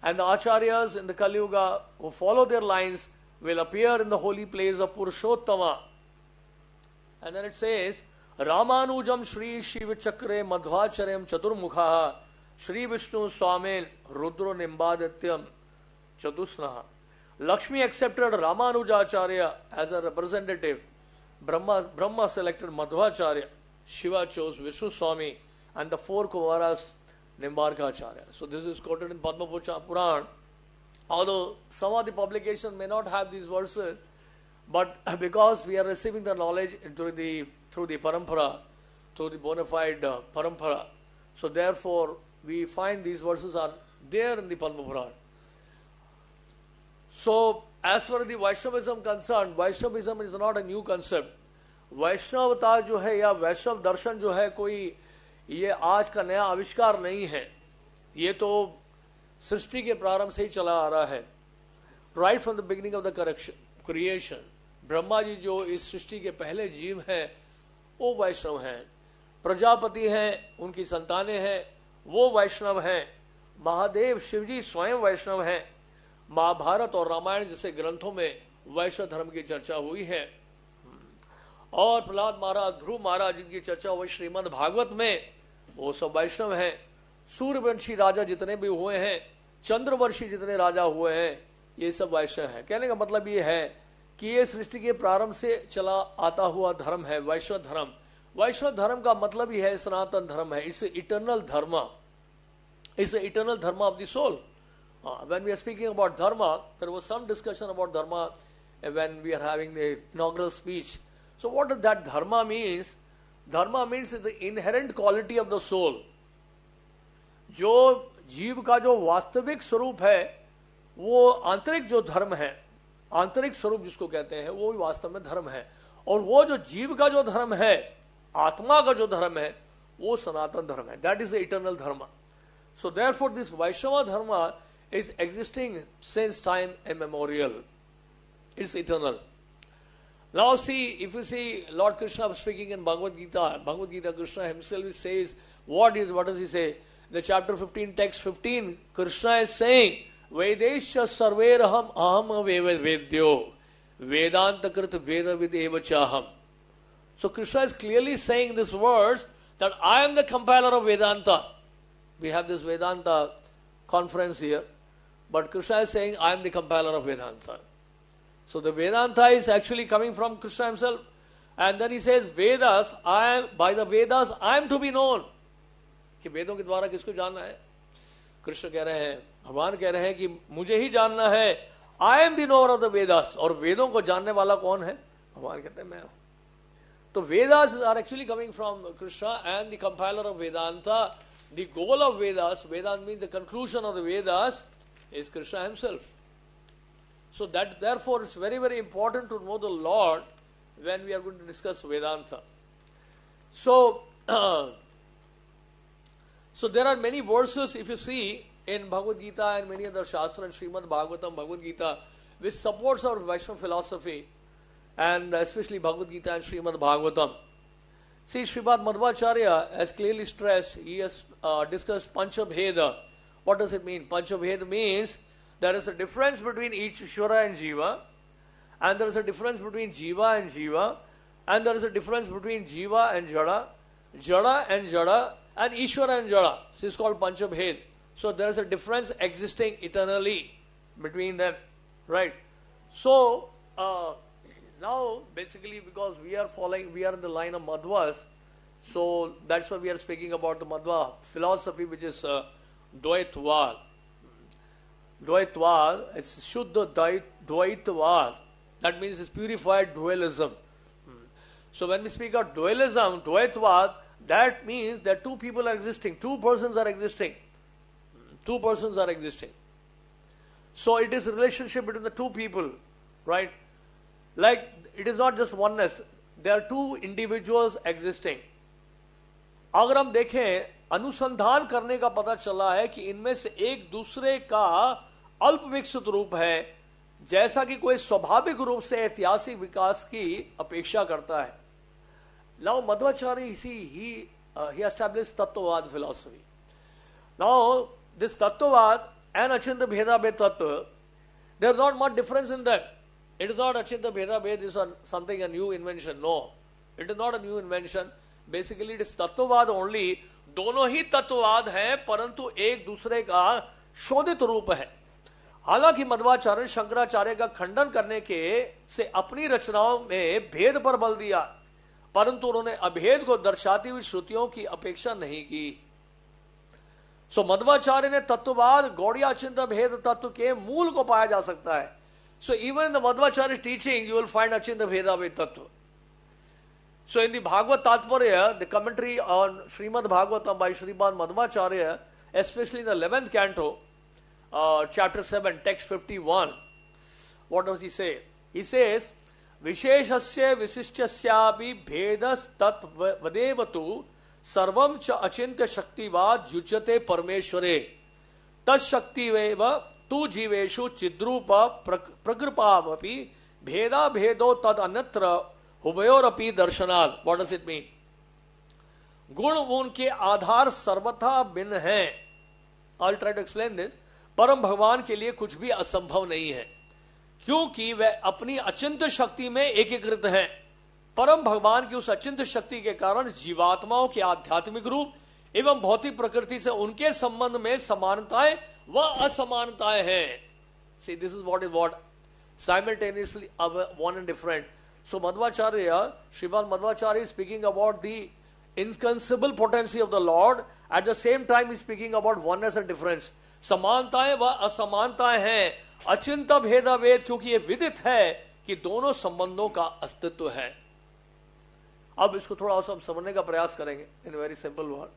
And the Acharyas in the Kali Yuga who follow their lines will appear in the holy place of Purushottama. And then it says, Ramanujam Shri Shiva Chakre Madhvacharyam Chaturmukha Shri Vishnu Swamin Rudro Nimbadityam Chatusnaha. Lakshmi accepted Ramanuja Acharya as a representative. Brahma selected Madhvacharya. Shiva chose Vishnu Swami, and the 4 Kumaras Nimbarka Acharya. So this is quoted in Padma Purana. Although some of the publications may not have these verses, but because we are receiving the knowledge through the parampara, through the bona fide parampara, so therefore we find these verses are there in the Padma Purana. So as far as the Vaishnavism concerned, Vaishnavism is not a new concept. वैष्णवता जो है या वैष्णव दर्शन जो है कोई ये आज का नया आविष्कार नहीं है, ये तो सृष्टि के प्रारंभ से ही चला आ रहा है. Right from the beginning of the creation, Brahma ji जो इस सृष्टि के पहले जीव हैं वो वैष्णव हैं, प्रजापति हैं, उनकी संतानें हैं, वो वैष्णव हैं, महादेव शिव जी स्वयं वैष्णव हैं. महाभारत और रामायण जैसे ग्रंथों में वैष्णव धर्म की चर्चा हुई है, और प्रहलाद महाराज, ध्रुव महाराज जिनकी चर्चा हुई श्रीमद् भागवत में, वो सब वैष्णव हैं. सूर्यवंशी राजा जितने भी हुए हैं, चंद्रवंशी जितने राजा हुए हैं, ये सब वैष्णव हैं. कहने का मतलब ये है कि ये सृष्टि के प्रारंभ से चला आता हुआ धर्म है वैष्णव धर्म. वैष्णव धर्म का मतलब ही है सनातन धर्म है. It's eternal dharma, it's eternal dharma of the soul. When we are speaking about dharma, there was some discussion about dharma when we are having the inaugural speech. So what does that dharma means? Dharma means is the inherent quality of the soul. जो जीव का जो वास्तविक स्वरूप है, वो आंतरिक जो धर्म है, आंतरिक स्वरूप जिसको कहते हैं, वो वास्तव में धर्म है. और वो जो जीव का जो धर्म है, आत्मा का जो धर्म है, वो सनातन धर्म है. That is the eternal dharma. So therefore this Vaishnava dharma is existing since time immemorial. It's eternal. Now see, if you see Lord Krishna speaking in Bhagavad Gita, Krishna himself says, what does he say? The chapter 15, text 15, Krishna is saying, Vedesha sarveraham aham vedyo, Vedanta krit veda videva chaham. So Krishna is clearly saying this verse that I am the compiler of Vedanta. We have this Vedanta conference here, but Krishna is saying I am the compiler of Vedanta. So the Vedanta is actually coming from Krishna himself. And then he says, Vedas, by the Vedas I am to be known. कि वेदों के द्वारा किसको जानना है? कृष्ण कह रहे हैं भगवान कह रहे हैं कि मुझे ही जानना है, I am the knower of the Vedas, और वेदों को जानने वाला कौन है? भगवान कहते हैं मैं हूं। तो Vedas are actually coming from Krishna and the compiler of Vedanta. The goal of Vedas, Vedanta means the conclusion of the Vedas, is Krishna himself. So that therefore it's very, very important to know the Lord when we are going to discuss Vedanta. So, so there are many verses, if you see, in Bhagavad Gita and many other Shastra and Srimad Bhagavatam, Bhagavad Gita, which supports our Vaishnava philosophy, and especially Bhagavad Gita and Srimad Bhagavatam. See, Srimad Madhvacharya has clearly stressed, he has discussed Panchabheda. What does it mean? Panchabheda means there is a difference between each Ishvara and Jiva, and there is a difference between Jiva and Jiva, and there is a difference between Jiva and Jada, Jada and Jada, and Ishvara and Jada. So it's called Panchabhed. So there is a difference existing eternally between them, right? So now basically because we are in the line of Madhvas, so that's why we are speaking about the Madhva philosophy, which is Dvaitvad. Dvaitvad, it's Shuddha Dvaitvad. That means it's purified dualism. So when we speak of dualism, Dvaitvad, that means that two people are existing, two persons are existing. Two persons are existing. So it is a relationship between the two people, right? Like it is not just oneness, there are two individuals existing. अगर हम देखें, अनुसंधान करने का पता चला है कि इनमें से एक दूसरे का अल्प विकसित रूप है, जैसा कि कोई स्वाभाविक रूप से ऐतिहासिक विकास की अपेक्षा करता है. Now Madhvacharya, he established Tattvavad philosophy. Now this Tattvavad and Achinta Bheda Bhed Tattva, there is not much difference in that. It is not Achinta Bheda Bhed is something a new invention. No, it is not a new invention. Basically it is Tattvavad only. दोनों ही तत्ववाद हैं, परंतु एक दूसरे का शोधित रूप है. हालांकि मध्वाचार्य शंकराचार्य का खंडन करने के से अपनी रचनाओं में भेद पर बल दिया, परंतु उन्होंने अभेद को दर्शाती हुई श्रुतियों की अपेक्षा नहीं की. सो मध्वाचार्य ने तत्ववाद गौड़ियाचिंत भेद तत्व के मूल को पाया जा सकता है. So even in the Madhvacharya teaching you will find achintya bhedabheda tattva. So in the Bhagavad Tatparya, the commentary on Srimad Bhagavatam by Srimad Madhvacharya, especially in the 11th canto, chapter 7, text 51, what does he say? He says, Visheshasya visishtyasyapi bhedas tat vadevatu sarvam cha achintya shaktivad yujyate parmeshware tat shaktiveva tu jiveshu chidrupa prakripavapi bheda bhedo tad anatra हुबयोरपि दर्शनाद. What does it mean? गुण उनके आधार सर्वथा भिन्न हैं. I try to explain this. परम भगवान के लिए कुछ भी असंभव नहीं है, क्योंकि वह अपनी अचिंत्य शक्ति में एकीकृत हैं. परम भगवान की उस अचिंत्य शक्ति के कारण जीवात्माओं के आध्यात्मिक रूप एवं भौतिक प्रकृति से उनके संबंध में समानताएं व असमानताएं हैं. See, this is what is what simultaneously one and different. So Madhvacharya, Srimad Madhvacharya is speaking about the inconceivable potency of the Lord. At the same time he is speaking about oneness and difference. समानताएं व असमानताएं हैं, अचिंत भेदा भेद, क्योंकि ये विदित है कि दोनों संबंधों का अस्तित्व है. अब इसको थोड़ा सा हम समझने का प्रयास करेंगे in very simple word,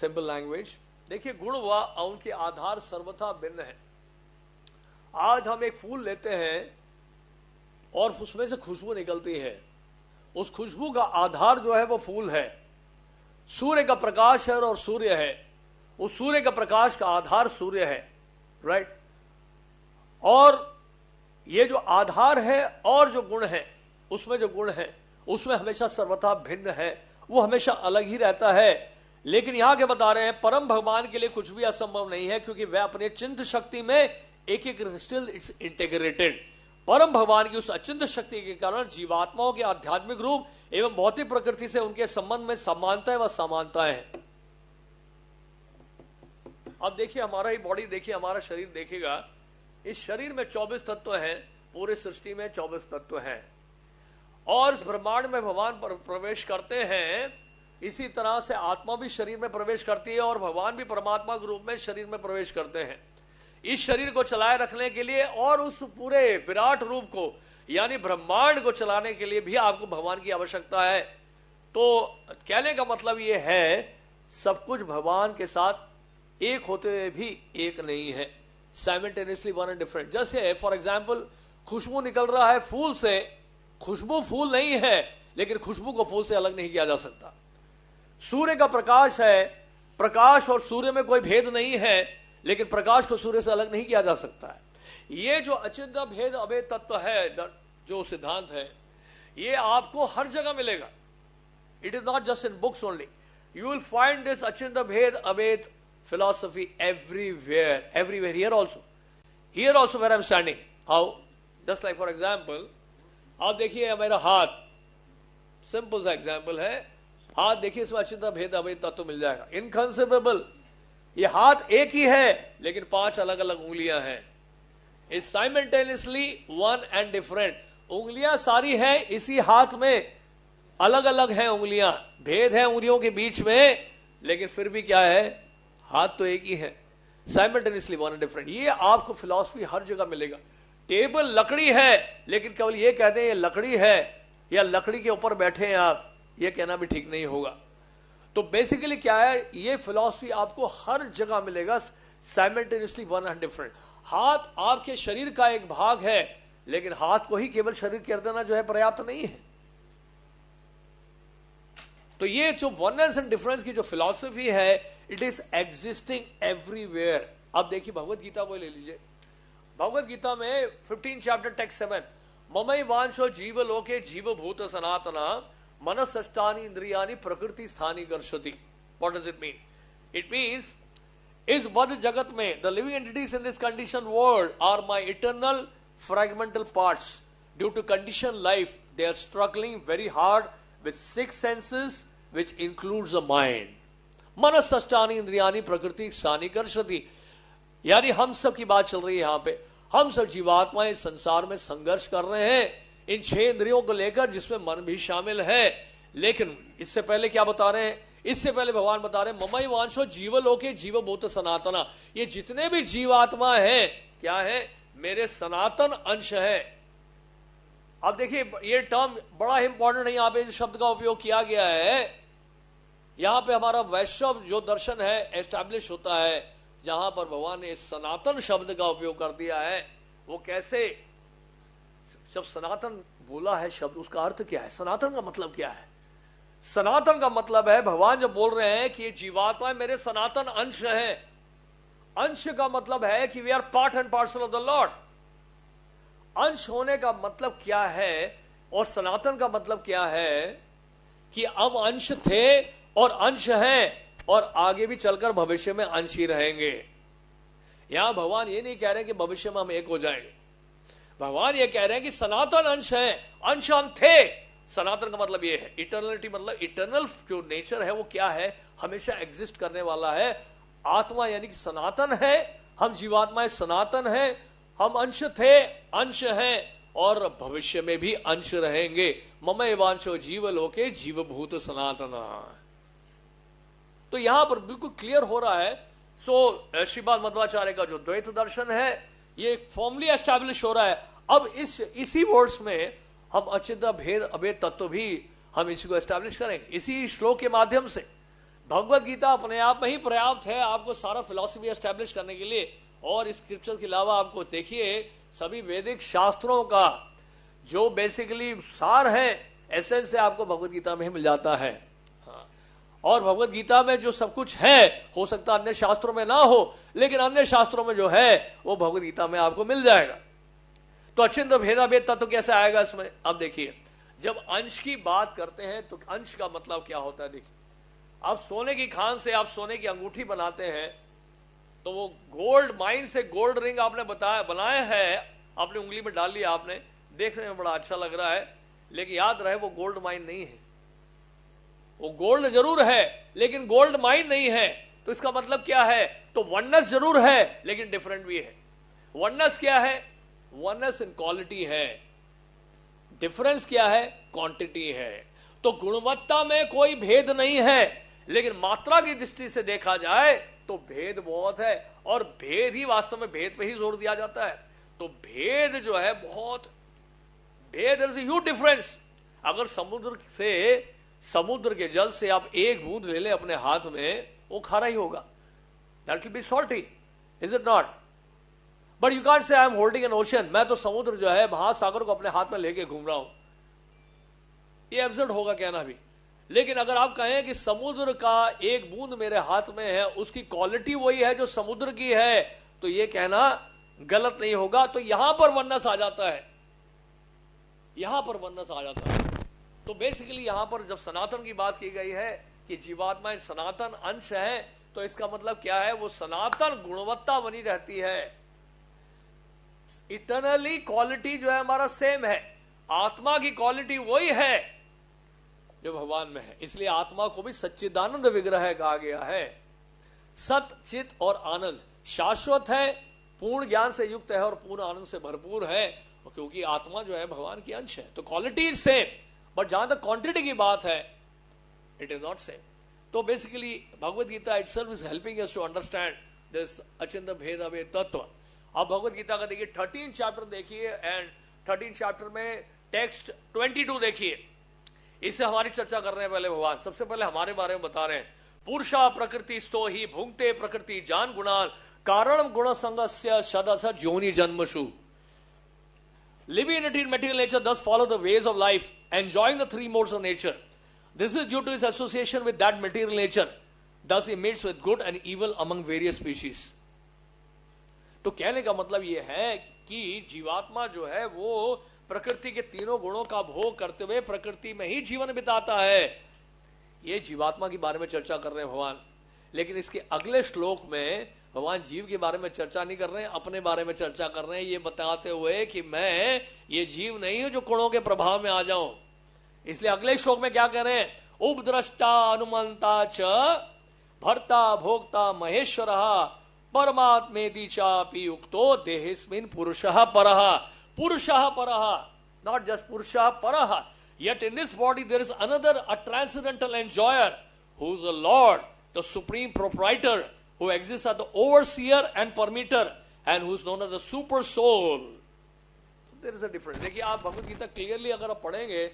simple language. देखिए, गुण व उनके आधार सर्वथा भिन्न है. आज हम एक फूल लेते हैं और उसमें से खुशबू निकलती है. उस खुशबू का आधार जो है वो फूल है. सूर्य का प्रकाश है और सूर्य है. उस सूर्य का प्रकाश का आधार सूर्य है, राइट. और ये जो आधार है और जो गुण है, उसमें जो गुण है उसमें हमेशा सर्वथा भिन्न है, वो हमेशा अलग ही रहता है. लेकिन यहां के बता रहे हैं परम भगवान के लिए कुछ भी असंभव नहीं है, क्योंकि वह अपने चिंत शक्ति में एक स्टिल इट्स इंटीग्रेटेड. परम भगवान की उस अचिंत शक्ति के कारण जीवात्माओं के आध्यात्मिक रूप एवं भौतिक प्रकृति से उनके संबंध में समानताएं व समानताएं हैं. अब देखिए हमारा ही बॉडी, देखिए हमारा शरीर देखिएगा. इस शरीर में 24 तत्व हैं, पूरी सृष्टि में 24 तत्व हैं, और इस ब्रह्मांड में भगवान प्रवेश करते हैं. इसी तरह से आत्मा भी शरीर में प्रवेश करती है और भगवान भी परमात्मा के रूप में शरीर में प्रवेश करते हैं. इस शरीर को चलाए रखने के लिए और उस पूरे विराट रूप को यानी ब्रह्मांड को चलाने के लिए भी आपको भगवान की आवश्यकता है। तो कहने का मतलब ये है सब कुछ भगवान के साथ एक होते हुए भी एक नहीं है, साइमल्टेनियसली वन एंड डिफरेंट। जैसे फॉर एग्जांपल खुशबू निकल रहा है फूल से, खुशबू फूल नहीं है लेकिन खुशबू को फूल से अलग नहीं किया जा सकता। सूर्य का प्रकाश है, प्रकाश और सूर्य में कोई भेद नहीं है लेकिन प्रकाश को सूर्य से अलग नहीं किया जा सकता है। ये जो अचिंत्य भेद अभेद तत्व है, जो सिद्धांत है, ये आपको हर जगह मिलेगा। It is not just in books only, you will find this achintya bheda अभेद philosophy everywhere here also where I'm standing. How? Just like for example, आप देखिए मेरा हाथ, सिंपल सा एग्जाम्पल है, हाथ देखिए इसमें अचिंत्य भेद अभेद तत्व मिल जाएगा, इनकंसेबल। ये हाथ एक ही है लेकिन 5 अलग अलग उंगलियां हैं, is simultaneously one and different. उंगलियां सारी है इसी हाथ में, अलग अलग हैं उंगलियां, भेद है उंगलियों के बीच में, लेकिन फिर भी क्या है, हाथ तो एक ही है, साइमल्टेनियसली वन एंड डिफरेंट। ये आपको फिलॉसफी हर जगह मिलेगा। टेबल लकड़ी है लेकिन केवल ये कहते हैं ये लकड़ी है या लकड़ी के ऊपर बैठे हैं आप, ये कहना भी ठीक नहीं होगा। तो बेसिकली क्या है, ये फिलॉसफी आपको हर जगह मिलेगा, साइमल्टेनियसली वन एंड डिफरेंट। हाथ आपके शरीर का एक भाग है लेकिन हाथ को ही केवल शरीर कर देना जो है पर्याप्त नहीं है। तो ये जो वननेस एंड डिफरेंस की जो फिलॉसफी है, इट इज एग्जिस्टिंग एवरीवेयर। अब देखिए भगवत गीता को ले लीजिए, भगवत गीता में 15 चैप्टर टेक्स्ट 7, ममई वांशो जीव लोके जीव भूत सनातना मनसष्टानि इंद्रियानि प्रकृति स्थानी कर्षति। What does it mean? It means इस बद्ध जगत में the living entities in this condition world are my eternal fragmental parts. Due to condition life they are struggling very hard with 6 senses which includes the mind. मनसष्टानि इंद्रियानि प्रकृति स्थानी कर्षति। यानी हम सब की बात चल रही है यहां पे, हम सब जीवात्माएं संसार में संघर्ष कर रहे हैं इन 6 इंद्रियों को लेकर, जिसमें मन भी शामिल है। लेकिन इससे पहले क्या बता रहे हैं, इससे पहले भगवान बता रहे हैं ममई वांशो जीव लोके जीव भूत सनातना। ये जितने भी जीवात्मा हैं क्या है, मेरे सनातन अंश है। अब देखिए ये टर्म बड़ा इंपॉर्टेंट है, यहां पे इस शब्द का उपयोग किया गया है। यहां पे हमारा वैष्णव जो दर्शन है एस्टैब्लिश होता है, जहां पर भगवान ने सनातन शब्द का उपयोग कर दिया है। वो कैसे, जब सनातन बोला है शब्द, उसका अर्थ क्या है, सनातन का मतलब क्या है? सनातन का मतलब है, भगवान जब बोल रहे हैं कि ये जीवात्मा मेरे सनातन अंश है, अंश का मतलब है कि we are part and parcel of the lord. अंश होने का मतलब क्या है और सनातन का मतलब क्या है कि हम अंश थे और अंश हैं और आगे भी चलकर भविष्य में अंश ही रहेंगे। यहां भगवान ये नहीं कह रहे कि भविष्य में हम एक हो जाएंगे, भगवान ये कह रहे हैं कि सनातन अंश है, अंश हम थे। सनातन का मतलब ये है, इटर्नलिटी मतलब इटर्नल जो नेचर है वो क्या है, हमेशा एग्जिस्ट करने वाला है। आत्मा यानी कि सनातन है, हम जीवात्माएं सनातन है, हम अंश थे, अंश हैं और भविष्य में भी अंश रहेंगे। ममई वांशो जीव लोके जीव भूत सनातना। तो यहां पर बिल्कुल क्लियर हो रहा है। सो श्रीपाद मध्वाचार्य का जो द्वैत दर्शन है ये फॉर्मली एस्टैब्लिश हो रहा है। अब इसी वर्ड्स में हम अचिंत्य भेद अभेद तत्व भी हम इसी को एस्टैब्लिश करेंगे इसी श्लोक के माध्यम से। भगवत गीता अपने आप में ही पर्याप्त है आपको सारा फिलॉसफी एस्टैब्लिश करने के लिए। और इस स्क्रिप्चर के अलावा आपको देखिए सभी वैदिक शास्त्रों का जो बेसिकली सार है, एसेंस है, आपको भगवत गीता में ही मिल जाता है। हाँ। और भगवत गीता में जो सब कुछ है, हो सकता है अन्य शास्त्रों में ना हो, लेकिन अन्य शास्त्रों में जो है वो भगवत गीता में आपको मिल जाएगा। तो अचिंत्य भेदाभेद तत्व कैसे आएगा इसमें? अब देखिए, जब अंश की बात करते हैं तो अंश का मतलब क्या होता है। देखिए, आप सोने की खान से आप सोने की अंगूठी बनाते हैं तो वो गोल्ड माइन से गोल्ड रिंग आपने बनाया है, आपने उंगली में डाल लिया, आपने देखने में बड़ा अच्छा लग रहा है, लेकिन याद रहे वो गोल्ड माइन नहीं है। वो गोल्ड जरूर है लेकिन गोल्ड माइन नहीं है। तो इसका मतलब क्या है? तो वननेस जरूर है लेकिन डिफरेंट भी है। वननेस क्या है? वननेस इन क्वालिटी है। डिफरेंस क्या है? क्वांटिटी है। तो गुणवत्ता में कोई भेद नहीं है, लेकिन मात्रा की दृष्टि से देखा जाए तो भेद बहुत है, और भेद ही वास्तव में भेद पे ही जोर दिया जाता है। तो भेद जो है बहुत भेद, there is a huge difference. अगर समुद्र के जल से आप एक बूंद ले लें अपने हाथ में, वो खारा ही होगा, that will be salty, is it not? But you can't say I am holding N ocean, मैं तो समुद्र जो है महासागर को अपने हाथ में लेके घूम रहा हूं, ये एब्सर्ड होगा कहना भी। लेकिन अगर आप कहें कि समुद्र का एक बूंद मेरे हाथ में है, उसकी क्वालिटी वही है जो समुद्र की है, तो ये कहना गलत नहीं होगा। तो यहां पर वननेस आ जाता है, यहां पर वननेस आ जाता है। तो बेसिकली यहां पर जब सनातन की बात की गई है कि जीवात्मा सनातन अंश है, तो इसका मतलब क्या है? वो सनातन गुणवत्ता बनी रहती है, इटरनली क्वालिटी जो है हमारा सेम है, आत्मा की क्वालिटी वही है जो भगवान में है। इसलिए आत्मा को भी सच्चिदानंद विग्रह कहा गया है। सत, चित और आनंद शाश्वत है, पूर्ण ज्ञान से युक्त है और पूर्ण आनंद से भरपूर है, क्योंकि आत्मा जो है भगवान की अंश है। तो क्वालिटी इज सेम, बट जहां तक क्वांटिटी की बात है, इट इज नॉट सेम। तो basically Bhagavad Gita itself is helping us to understand this achintya bheda abheda तत्व। अब भगवत गीता का देखिए 13 चैप्टर देखिए, एंड 13 चैप्टर में टेक्स्ट 22 देखिए। इससे हमारी चर्चा कर रहे हैं पहले भगवान। सबसे पहले हमारे बारे में बता रहे हैं, पुरुषा प्रकृति स्तो ही भुंक्ते प्रकृति जान गुणान कारण गुण संगस्य सदस जोनि जन्मशु। Living in material nature thus follow the ways of life, enjoying the three modes of nature. This is due to his association with that material nature. Thus he mates with good and evil among various species. तो कहने का मतलब यह है कि जीवात्मा जो है वो प्रकृति के तीनों गुणों का भोग करते हुए प्रकृति में ही जीवन बिताता है। ये जीवात्मा के बारे में चर्चा कर रहे हैं भगवान। लेकिन इसके अगले श्लोक में भगवान जीव के बारे में चर्चा नहीं कर रहे हैं, अपने बारे में चर्चा कर रहे हैं, ये बताते हुए कि मैं ये जीव नहीं हूं जो गुणों के प्रभाव में आ जाऊं। इसलिए अगले श्लोक में क्या कह रहे हैं? उपद्रष्टा अनुमंता च भर्ता भोक्ता महेश्वर परमात्मेति चापि उक्तो देहेस्मिन् पुरुषः परः। पुरुषः परः, not just पुरुषः परः. Yet in this body there is another, a transcendental enjoyer, who is the Lord, the supreme proprietor, who exists as the overseer and permitter, and who is known as the super soul. There is a difference. देखिए आप Bhagavad Gita clearly अगर आप पढ़ेंगे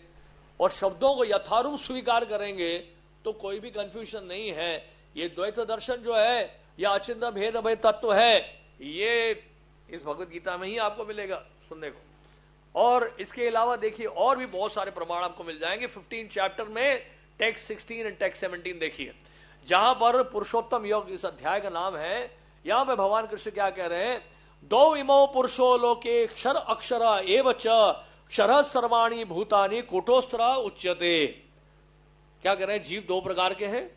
और शब्दों को यथारूप स्वीकार करेंगे तो कोई भी कंफ्यूजन नहीं है। ये द्वैत दर्शन जो है या अचिंत्य भेद अभेद तत्व है, ये इस भगवत गीता में ही आपको मिलेगा सुनने को। और इसके अलावा देखिए और भी बहुत सारे प्रमाण आपको मिल जाएंगे 15 चैप्टर में। टेक्स्ट 16 और टेक्स्ट 17 देखिए, जहां पर पुरुषोत्तम योग इस अध्याय का नाम है। यहां पे भगवान कृष्ण क्या कह रहे हैं? दो इमो पुरुषो लोके क्षर अक्षरा एव च क्षर सर्वाणी भूतानि कुटोस्त्रा उच्यते। क्या कह रहे हैं? जीव दो प्रकार के हैं,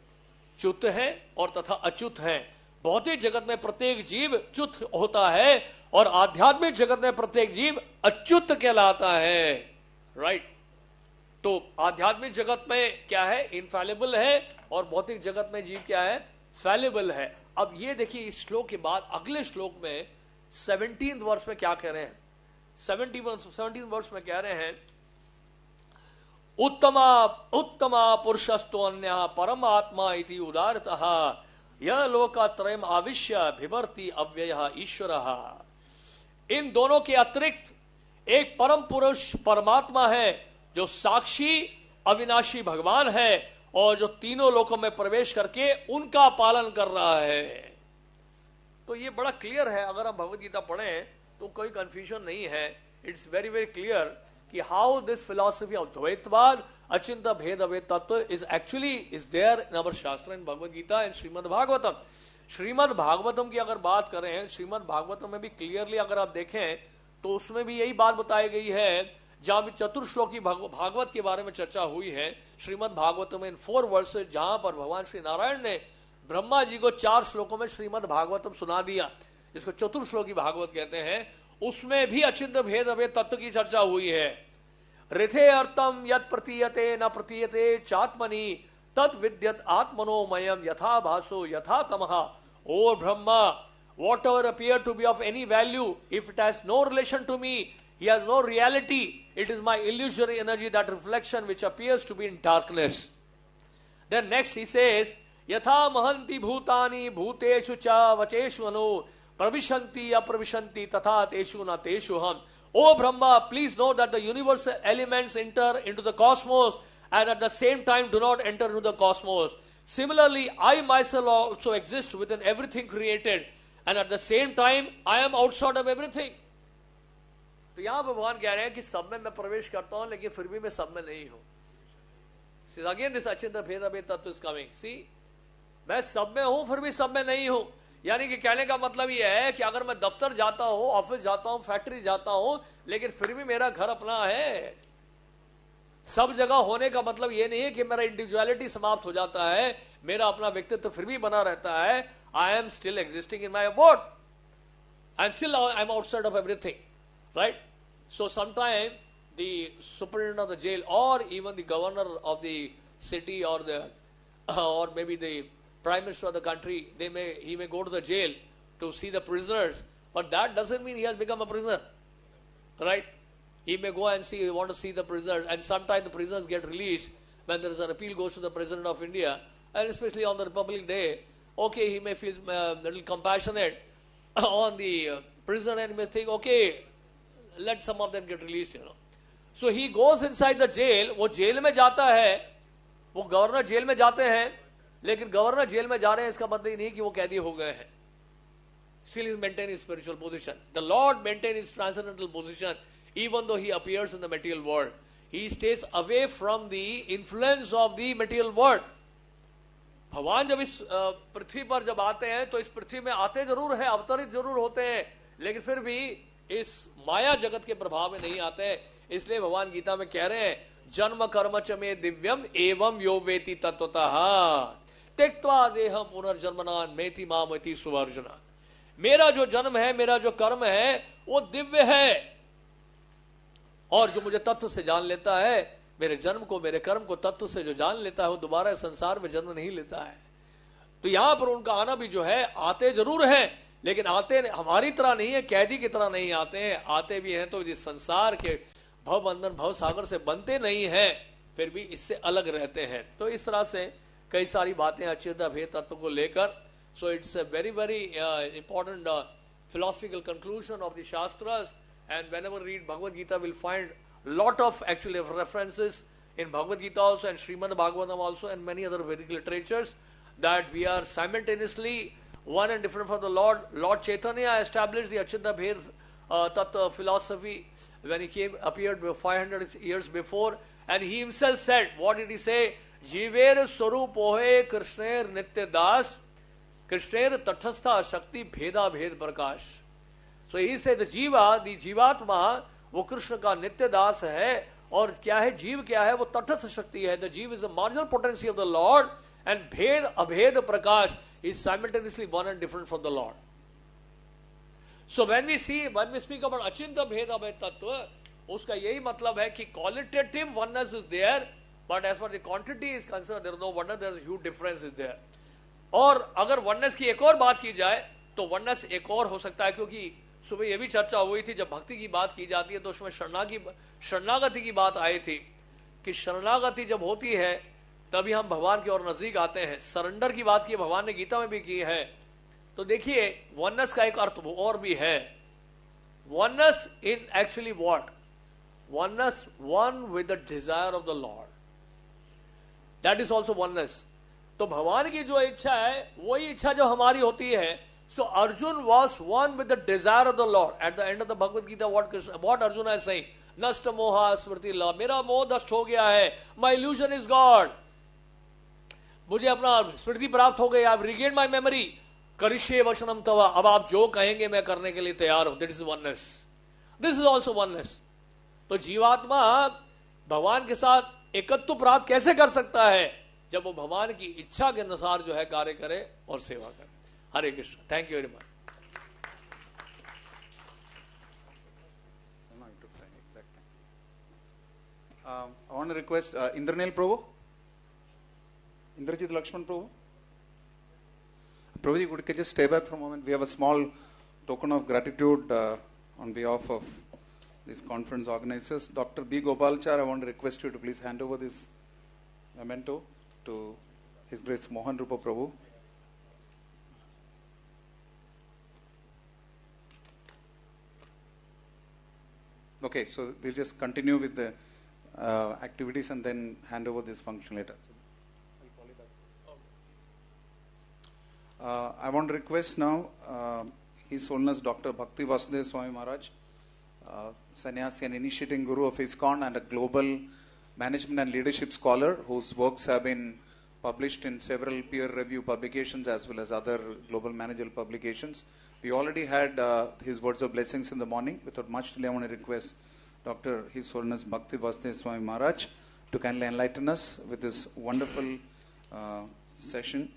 च्युत हैं और तथा अच्युत हैं। भौतिक जगत में प्रत्येक जीव च्युत होता है और आध्यात्मिक जगत में प्रत्येक जीव अच्युत कहलाता है। राइट? तो आध्यात्मिक जगत में क्या है? इनफैलिबल है, और भौतिक जगत में जीव क्या है? फैलिबल है। अब ये देखिए इस श्लोक के बाद अगले श्लोक में 17 वर्ष में क्या कह रहे हैं? 17 वर्ष में कह रहे हैं, उत्तमा उत्तमा पुरुषस्तो अन्य परमात्मा इति उदारतः यह लोकात्रयम् आविश्य बिभर्ति अव्ययः ईश्वरः। इन दोनों के अतिरिक्त एक परम पुरुष परमात्मा है जो साक्षी अविनाशी भगवान है और जो तीनों लोकों में प्रवेश करके उनका पालन कर रहा है। तो ये बड़ा क्लियर है, अगर हम भगवत गीता पढ़ें तो कोई कंफ्यूजन नहीं है। इट्स वेरी वेरी क्लियर कि how this philosophy of dvaitavada achintya bheda abheda tattva is actually is there in our shastra, in Bhagavad Gita and Srimad Bhagavatam. Srimad Bhagavatam की अगर बात करें, श्रीमद् भागवतम में भी क्लियरली अगर आप देखें तो उसमें भी यही बात बताई गई है। जहां भी चतुर्श्लोकी भागवत के बारे में चर्चा हुई है श्रीमद् भागवतम इन 4 वर्सेस, जहां पर भगवान श्री नारायण ने ब्रह्मा जी को 4 श्लोकों में श्रीमद् भागवतम सुना दिया, जिसको चतुर्श्लोकी भागवत कहते हैं। उसमें भी अचिंत्य भेद अभेद तत्व की चर्चा हुई है। ऋथे अर्थम यत् प्रतीयते न प्रतीयते चात्मनि तत् विद्यत आत्मनोमयम यथा भासो यथा तमः। ओ Brahma, whatever appear to be of any value, if it has no relation to me, he has no reality, it is my illusory energy, that reflection which appears to be in darkness. Then next he says, यथा महंति भूतानि भूतेषु च वचेषु अनु प्रविशन्ति अप्रविशन्ति तथा तेषु न तेषु हम. O Brahma, please know that the universal elements enter into the cosmos and at the same time do not enter into the cosmos. Similarly, I myself also exist within everything created and at the same time I am outside of everything. तो यहां भगवान कह रहे हैं कि सब में मैं प्रवेश करता हूं लेकिन फिर भी मैं सब में नहीं हूं. See, again this Achinta Bheda Tattva is coming. See, मैं सब में हूं फिर भी सब में नहीं हूं. यानी कि कहने का मतलब यह है कि अगर मैं दफ्तर जाता हूं, ऑफिस जाता हूं, फैक्ट्री जाता हूं, लेकिन फिर भी मेरा घर अपना है. सब जगह होने का मतलब यह नहीं है कि मेरा इंडिविजुअलिटी समाप्त हो जाता है, मेरा अपना व्यक्तित्व फिर भी बना रहता है. I am still existing in my abode. I am still I am outside of everything. Right? So sometime the superintendent of the jail or even the governor of the city or maybe the prime minister of the country, he may go to the jail to see the prisoners, but that doesn't mean he has become a prisoner. Right? He may go and want to see the prisoners, and sometimes the prisoners get released when there is an appeal goes to the President of India, and especially on the Republic Day. Okay, he may feel a little compassionate on the prisoner and may think, okay, let some of them get released, So he goes inside the jail. वो jail में जाता है, वो governor jail में जाते हैं, लेकिन governor jail में जा रहे हैं इसका मतलब ही नहीं कि वो कैदी हो गए हैं. Still he maintains his spiritual position. The Lord maintains his transcendental position even though he appears in the material world. He stays away from the influence of the material world. भगवान जब इस पृथ्वी पर जब आते हैं तो इस पृथ्वी में आते जरूर हैं, अवतरित जरूर होते हैं, लेकिन फिर भी इस माया जगत के प्रभाव में नहीं आते हैं. इसलिए भगवान गीता में कह रहे हैं, जन्म कर्म च मे दिव्यम एवं यो वेति तत्वतः त्यक्त्वा देहम पुनर्जन्मनान मेति मामति सुवर्जुना. मेरा जो जन्म है, मेरा जो कर्म है, वो दिव्य है, और जो मुझे तत्व से जान लेता है, मेरे जन्म को, मेरे कर्म को तत्व से जो जान लेता है, वो दोबारा संसार में जन्म नहीं लेता है. तो यहां पर उनका आना भी जो है, आते जरूर है, लेकिन आते हमारी तरह नहीं है, कैदी की तरह नहीं आते हैं. आते भी हैं तो इस संसार के भव बंधन भव सागर से बनते नहीं हैं, फिर भी इससे अलग रहते हैं. तो इस तरह से कई सारी बातें अच्युत अभेद तत्व को लेकर. So it's a very very important philosophical conclusion of the shastras, and whenever we read Bhagavad Gita we'll find lot of actually references in Bhagavad Gita also and Srimad Bhagavatam also and many other Vedic literatures that we are simultaneously one and different from the Lord. Lord Chaitanya established the Achinta Bhed Tattva philosophy when he appeared 500 years before, and he himself said, what did he say? Jiver Swarupohe Krishner Nitya Das Krishner Tatastha Shakti Bheda Bhed Prakash. So he said the Jivatma वो कृष्ण का नित्य दास है, और क्या है जीव, क्या है वो तटस्थ शक्ति है. The jiva is the marginal potency of the lord, and bheda abheda prakash is simultaneously one and different from the lord. So when we speak about achintya bheda abheda tattva, उसका यही मतलब है कि qualitative oneness is there, but as for the quantity is concerned there is no oneness, there is huge difference is there. और अगर oneness की एक और बात की जाए तो वननेस एक और हो सकता है, क्योंकि सुबह ये भी चर्चा हुई थी, जब भक्ति की बात की जाती है तो उसमें शरणागति की बात आई थी कि शरणागति जब होती है तभी हम भगवान की ओर नजदीक आते हैं. सरेंडर की बात की भगवान ने गीता में भी की है. तो देखिए वननेस का एक अर्थ वो और भी है. Oneness in actually what? Oneness one with the desire of the Lord, that is also oneness. तो भगवान की जो इच्छा है वही इच्छा जो हमारी होती है. So Arjun was one with the desire of the Lord. At the end of the Bhagavad Gita, what Arjuna is saying? Nasta moha smriti la. मेरा मोह नष्ट हो गया है. My illusion is God. मुझे अपना स्मृति प्राप्त हो गई. I've regained my memory. करिष्ये वचनम तवा. अब आप जो कहेंगे मैं करने के लिए तैयार हूं. That is oneness. This is also oneness. तो जीवात्मा भगवान के साथ एकत्व प्राप्त कैसे कर सकता है? जब वो भगवान की इच्छा के अनुसार जो है कार्य करे और सेवा करे. Hare Krishna. Thank you very much. I want to request Indranil Prabhu, Indrajit Lakshman Prabhu. Prabhuji, could you just stay back for a moment? We have a small token of gratitude on behalf of these conference organizers. Dr. B. Gopalchar, I want to request you to please hand over this memento to His Grace Mohan Rupa Prabhu. Okay, so we'll just continue with the activities and then hand over this function later. I want to request now His Holiness Dr. Bhakti Vasudeva Swami Maharaj, Sannyasi and Initiating Guru of ISKCON and a global management and leadership scholar whose works have been published in several peer review publications as well as other global managerial publications. We already had his words of blessings in the morning. Without much delay, I want to request Dr. His Holiness Bhakti Vasudeva Swami Maharaj to kindly enlighten us with this wonderful session.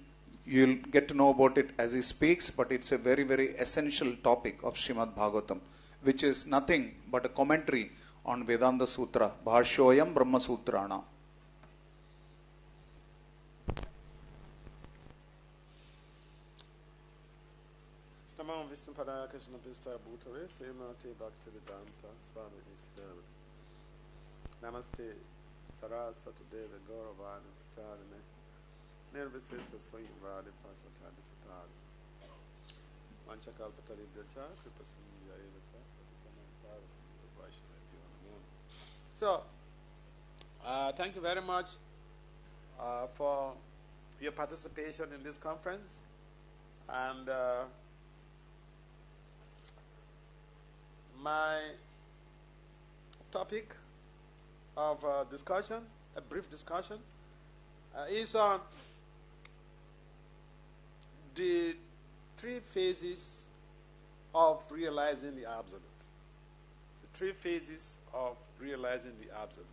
You'll get to know about it as he speaks, but it's a very, very essential topic of Srimad Bhagavatam, which is nothing but a commentary on Vedanta Sutra, Bhashyoyam Brahma Sutrana. Namo Vishnu Padaya Krishna Pista Bhutave Srimati Bhakti Vedanta Swami Nityananda. Namaste Saraswati Deva Gauravani Pracharine Nirvisesa Swami Vadi Pasatadi Satari Manchakalpatari Bracha Kripasini Yayavata Patikanam Vaishnava. So, thank you very much for your participation in this conference. And my topic of discussion, a brief discussion, is on the three phases of realizing the absolute. The three phases of realizing the absolute.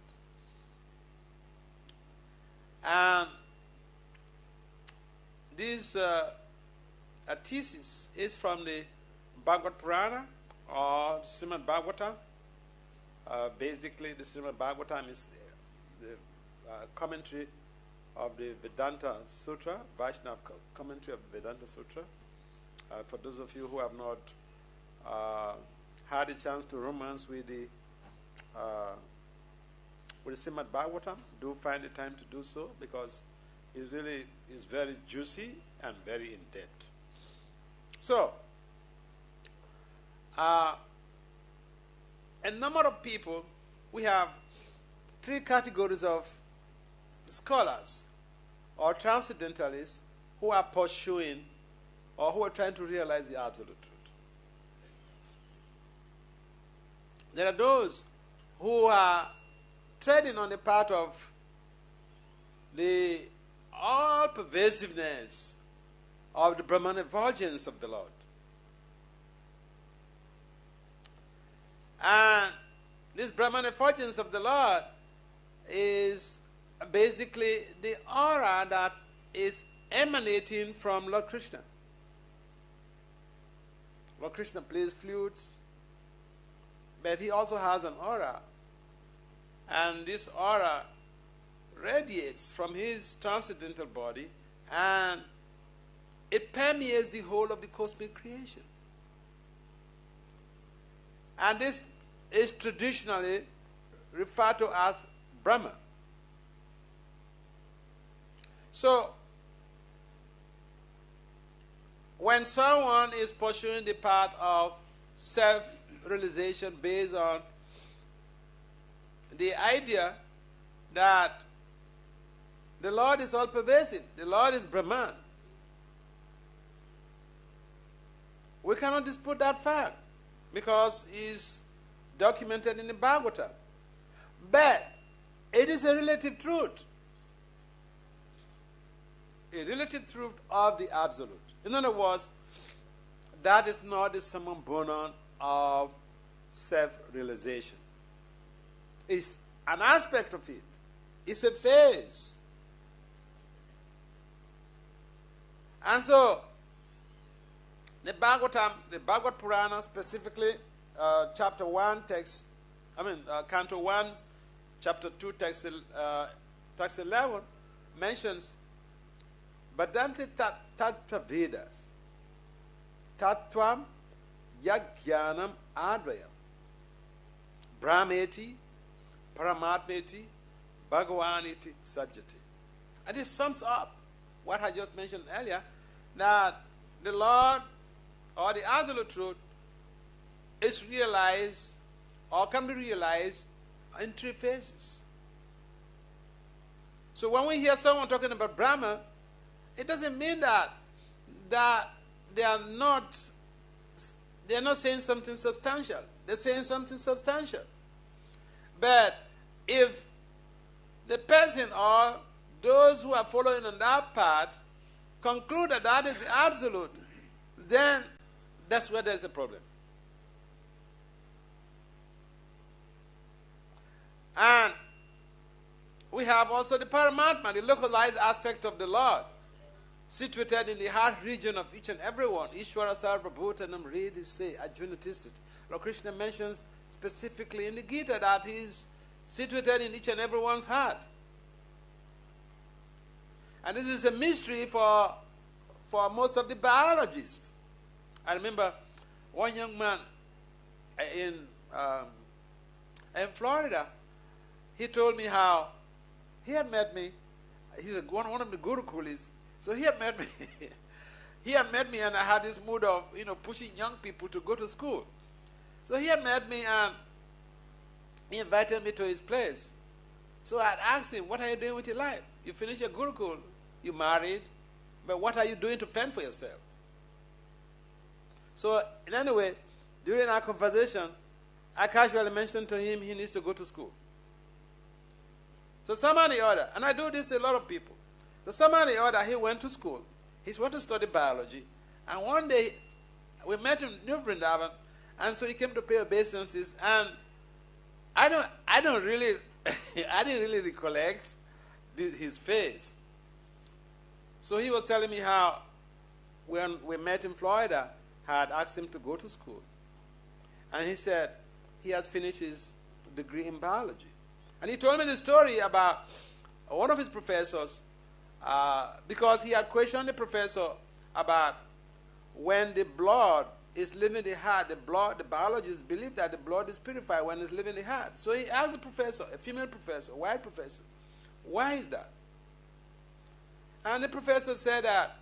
And this thesis is from the Bhagavad Purana or Srimad Bhagavatam. Basically, the Srimad Bhagavatam is the commentary of the Vedanta Sutra, Vaishnava commentary of the Vedanta Sutra. For those of you who have not had a chance to romance with the Srimad Bhagavatam, do find the time to do so, because it really is very juicy and very in-depth. So, a number of people, we have three categories of scholars or transcendentalists who are pursuing or who are trying to realize the absolute truth. There are those who are treading on the path of the all-pervasiveness of the Brahman effulgence of the Lord. And this Brahman effulgence of the Lord is basically the aura that is emanating from Lord Krishna. Lord Krishna plays flutes, but he also has an aura. And this aura radiates from his transcendental body, and it permeates the whole of the cosmic creation. And this is traditionally referred to as Brahma. So, when someone is pursuing the path of self-realization based on the idea that the Lord is all-pervasive, the Lord is Brahman, we cannot dispute that fact, because it's documented in the Bhagavatam. But it is a relative truth. A relative truth of the absolute. In other words, that is not the summum bonum of self-realization. It's an aspect of it. It's a phase. And so, the Bhagavatam, the Bhagavad Purana specifically, chapter 1, Canto 1, chapter 2, text 11, mentions Vedanta Tattva Vedas, Tattvam Yajnanam Advayam, Brahmeti, Paramatmeti, Bhagavaniti Sajjati. And it sums up what I just mentioned earlier, that the Lord or the absolute truth is realized or can be realized in three phases. So when we hear someone talking about Brahman, it doesn't mean that they are not saying something substantial. They're saying something substantial. But if the person or those who are following on that path conclude that that is the absolute, then that's where there's a problem. And we have also the Paramatma, the localized aspect of the Lord, situated in the heart region of each and every one. Ishvara Sarvabhutanam Redi Se Arjuna Tistit. Lord Krishna mentions specifically in the Gita that he is situated in each and every one's heart. And this is a mystery for most of the biologists. I remember one young man in Florida. He told me how he had met me. He's one of the Gurukulis. So he had met me. He had met me, and I had this mood of pushing young people to go to school. So he had met me, and he invited me to his place. So I had asked him, "What are you doing with your life? You finished your Gurukul, you married, but what are you doing to fend for yourself?" So in any way, during our conversation, I casually mentioned to him he needs to go to school. So somehow or the other, and I do this to a lot of people. So somehow or the other, he went to school. He went to study biology. And one day, we met in New Vrindavan, and so he came to pay obeisances. And I didn't really recollect his face. So he was telling me how, when we met in Florida, I had asked him to go to school. And he said he has finished his degree in biology. And he told me the story about one of his professors, because he had questioned the professor about when the blood is leaving the heart, the biologists believe that the blood is purified when it's leaving the heart. So he asked the professor, a female professor, a white professor, why is that? And the professor said that,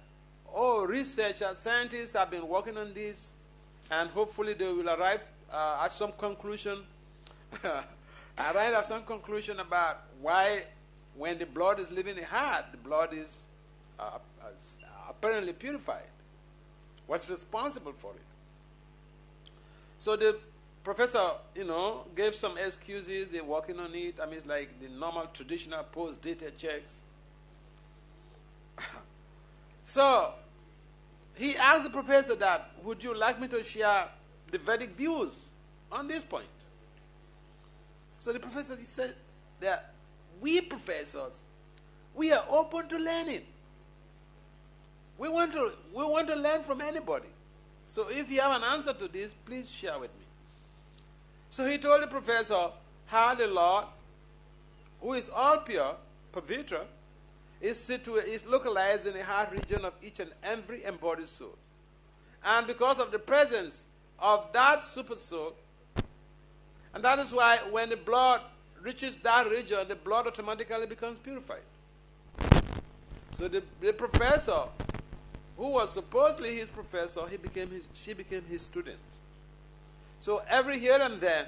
researchers, scientists have been working on this, and hopefully they will arrive at some conclusion. Arrive at some conclusion about why, when the blood is leaving the heart, the blood is apparently purified. What's responsible for it? So the professor, gave some excuses. They're working on it. I mean, it's like the normal traditional post-dated checks. So he asked the professor that, would you like me to share the Vedic views on this point? So the professor said that we professors, we are open to learning. We want to learn from anybody. So if you have an answer to this, please share with me. So he told the professor how the Lord, who is all pure, Pavitra, is localized in the heart region of each and every embodied soul. And because of the presence of that super soul, and that is why when the blood reaches that region, the blood automatically becomes purified. So the professor, who was supposedly his professor, she became his student. So every here and then,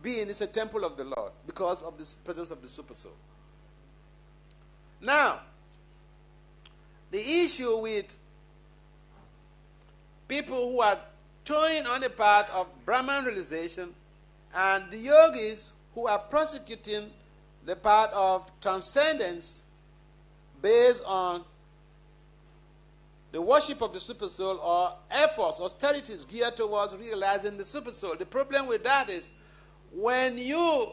being is a temple of the Lord because of the presence of the Supersoul. Now, the issue with people who are toying on the path of Brahman realization and the yogis who are prosecuting the path of transcendence based on the worship of the Supersoul or efforts, austerities geared towards realizing the Supersoul. The problem with that is when you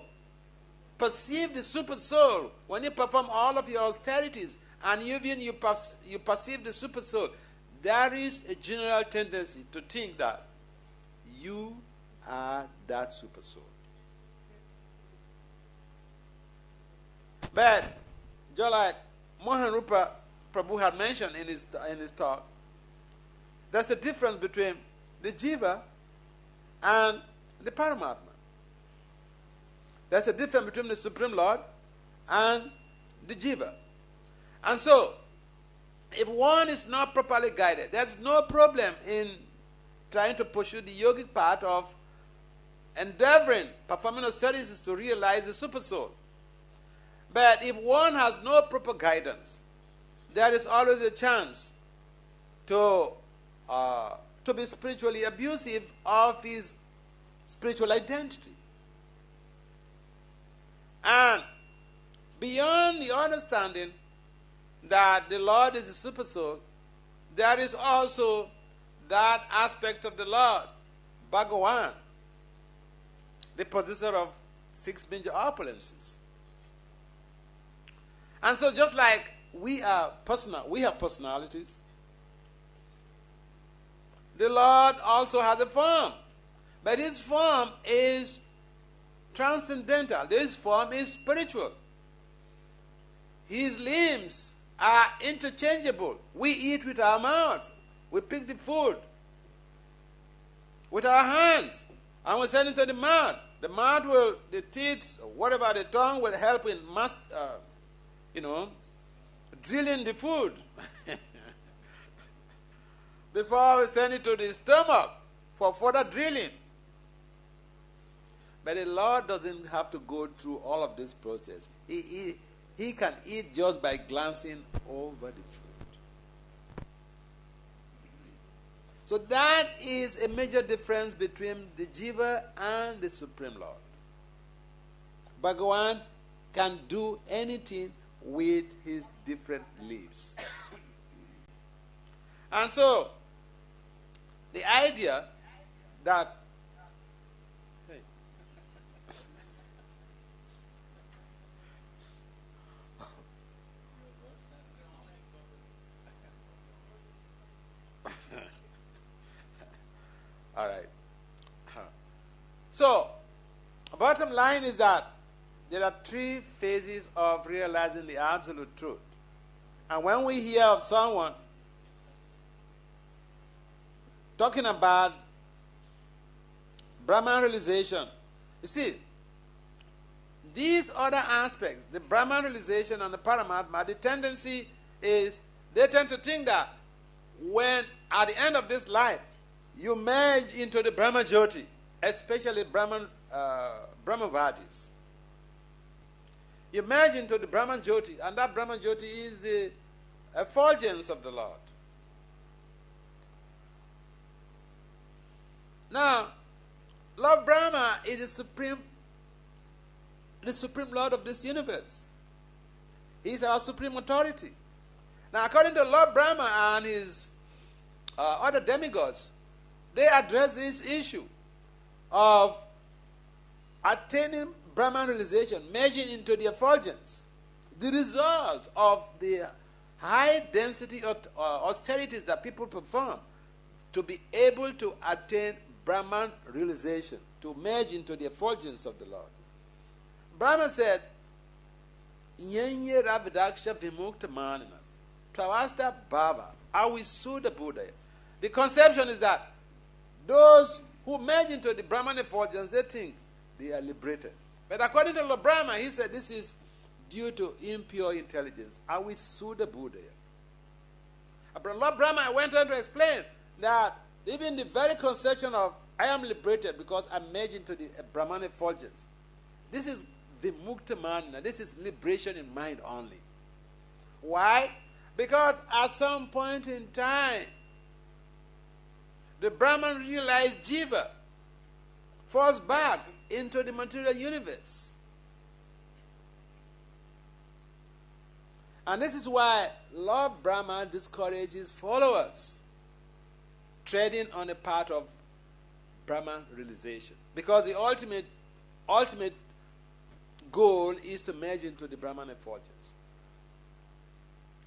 perceive the Supersoul, when you perform all of your austerities, and even you perceive the Supersoul, there is a general tendency to think that you are that Supersoul. But, just like Mohan Rupa Prabhu had mentioned in his talk, there's a difference between the Jiva and the Paramatma. There's a difference between the Supreme Lord and the Jiva. And so, if one is not properly guided, there's no problem in trying to pursue the yogic path of endeavoring, performing austerities to realize the Supersoul. But if one has no proper guidance, there is always a chance to be spiritually abusive of his spiritual identity. And beyond the understanding that the Lord is the Supersoul, there is also that aspect of the Lord, Bhagavan, the possessor of 6 major opulences. And so just like we have personalities, the Lord also has a form. But his form is transcendental. This form is spiritual. His limbs are interchangeable. We eat with our mouths. We pick the food with our hands. And we send it to the mouth. The mouth will, the teeth, whatever, the tongue will help in drilling the food before we send it to the stomach for further drilling. But the Lord doesn't have to go through all of this process. He can eat just by glancing over the food. So that is a major difference between the Jiva and the Supreme Lord. Bhagavan can do anything with his different limbs. And so, the idea that all right. So, bottom line is that there are 3 phases of realizing the absolute truth. And when we hear of someone talking about Brahman realization, you see, these other aspects, the Brahman realization and the Paramatma, the tendency is they tend to think that when at the end of this life you merge into the Brahma Jyoti, especially Brahmavadis. You merge into the Brahman Jyoti, and that Brahman Jyoti is the effulgence of the Lord. Now, Lord Brahma is the supreme Lord of this universe. He is our supreme authority. Now, according to Lord Brahma and his other demigods, they address this issue of attaining Brahman realization, merging into the effulgence. The result of the high density of austerities that people perform to be able to attain Brahman realization, to merge into the effulgence of the Lord. Brahma said, Nyenye Ravidaksha Vimukta Maninas, Pravasta Bhava, Avisuddha Buddha. The conception is that those who merge into the Brahman effulgence, they think they are liberated. But according to Lord Brahma, he said this is due to impure intelligence. Avisuddha Buddha. Lord Brahma went on to explain that even the very conception of I am liberated because I merge into the Brahman effulgence. This is Vimukta Manana. This is liberation in mind only. Why? Because at some point in time, the Brahman realized Jiva falls back into the material universe. And this is why Lord Brahma discourages followers treading on the path of Brahman realization. Because the ultimate goal is to merge into the Brahman effulgence.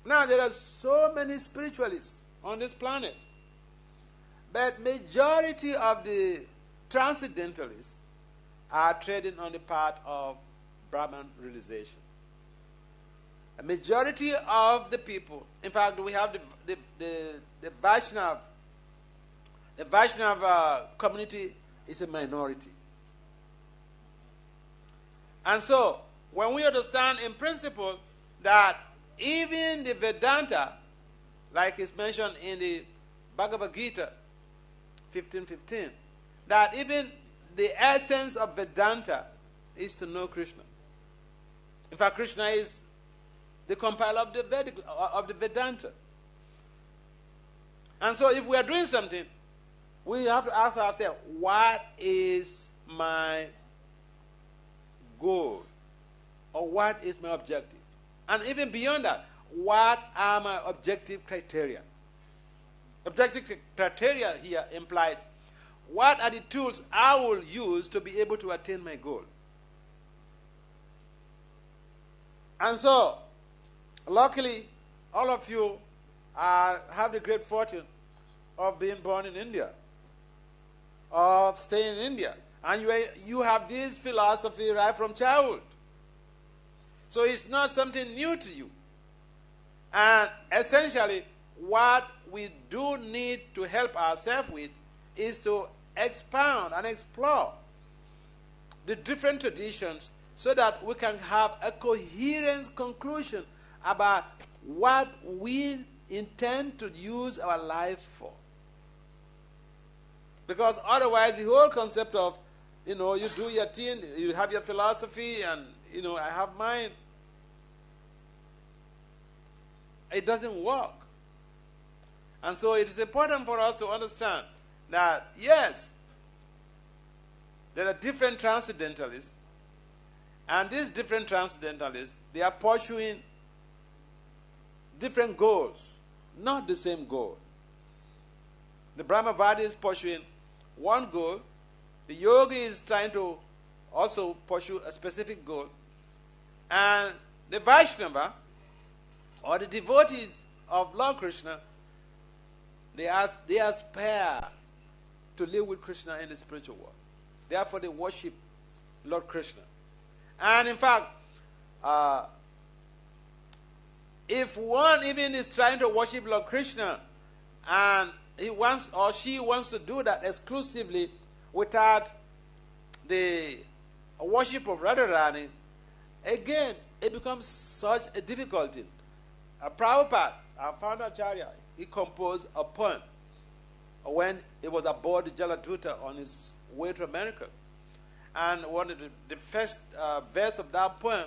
Now, there are so many spiritualists on this planet, but majority of the transcendentalists are treading on the path of Brahman realization. A majority of the people, in fact, we have the Vaishnava. The Vaishnava community is a minority. And so, when we understand in principle that even the Vedanta, like is mentioned in the Bhagavad Gita 15:15, that even the essence of Vedanta is to know Krishna. In fact, Krishna is the compiler of the Vedanta. And so if we are doing something, we have to ask ourselves, what is my goal? Or what is my objective? And even beyond that, what are my objective criteria? Objective criteria here implies, what are the tools I will use to be able to attain my goal? And so, luckily, all of you have the great fortune of being born in India, of staying in India. And you have this philosophy right from childhood. So it's not something new to you. And essentially, what we do need to help ourselves with is to expound and explore the different traditions so that we can have a coherent conclusion about what we intend to use our life for. Because otherwise, the whole concept of, you do your thing, you have your philosophy, and, I have mine, it doesn't work. And so it is important for us to understand that, yes, there are different transcendentalists, and these different transcendentalists, they are pursuing different goals, not the same goal. The Brahmavadi is pursuing one goal. The yogi is trying to also pursue a specific goal. And the Vaishnava, or the devotees of Lord Krishna, they aspire to live with Krishna in the spiritual world. Therefore, they worship Lord Krishna. And in fact, if one even is trying to worship Lord Krishna, and he wants or she wants to do that exclusively without the worship of Radharani, again, it becomes such a difficulty. Prabhupada, our founder Acharya, he composed a poem when he was aboard the Jaladuta on his way to America. And one of the first verse of that poem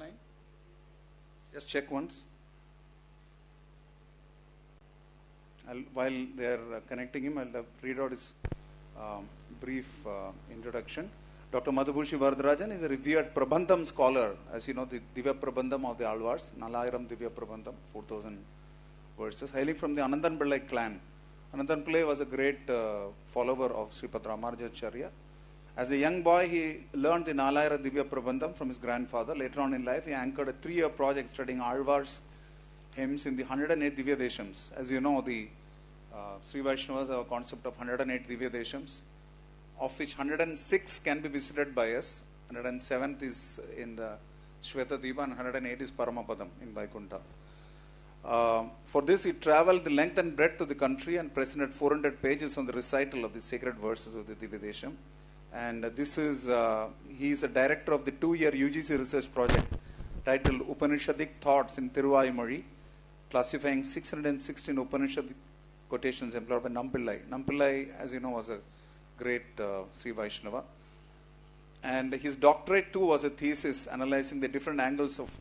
online? Just check once. While they are connecting him, I'll read out his brief introduction. Dr. Madhubhushi Varadarajan is a revered Prabandham scholar. As you know, the Divya Prabandham of the Alvars, Nalayiram Divya Prabandham, 4,000 verses, hailing from the Anandan Pillai clan. Anandan Pillai was a great follower of Sripad Ramanujacharya. As a young boy, he learned the Nalayira Divya Prabandham from his grandfather. Later on in life, he anchored a 3-year project studying Alvars hymns in the 108 Divya Deshams. As you know, the Sri Vaishnavas have a concept of 108 Divya Deshams, of which 106 can be visited by us. 107th is in the Shweta Diva and 108 is Paramapadam in Vaikuntha. For this, he traveled the length and breadth of the country and presented 400 pages on the recital of the sacred verses of the Divya Desham. And this is, he is a director of the 2-year UGC research project titled Upanishadic Thoughts in Tiruvayumozhi, classifying 616 Upanishadic quotations employed by Nampillai. Nampillai, as you know, was a great Sri Vaishnava. And his doctorate too was a thesis analyzing the different angles of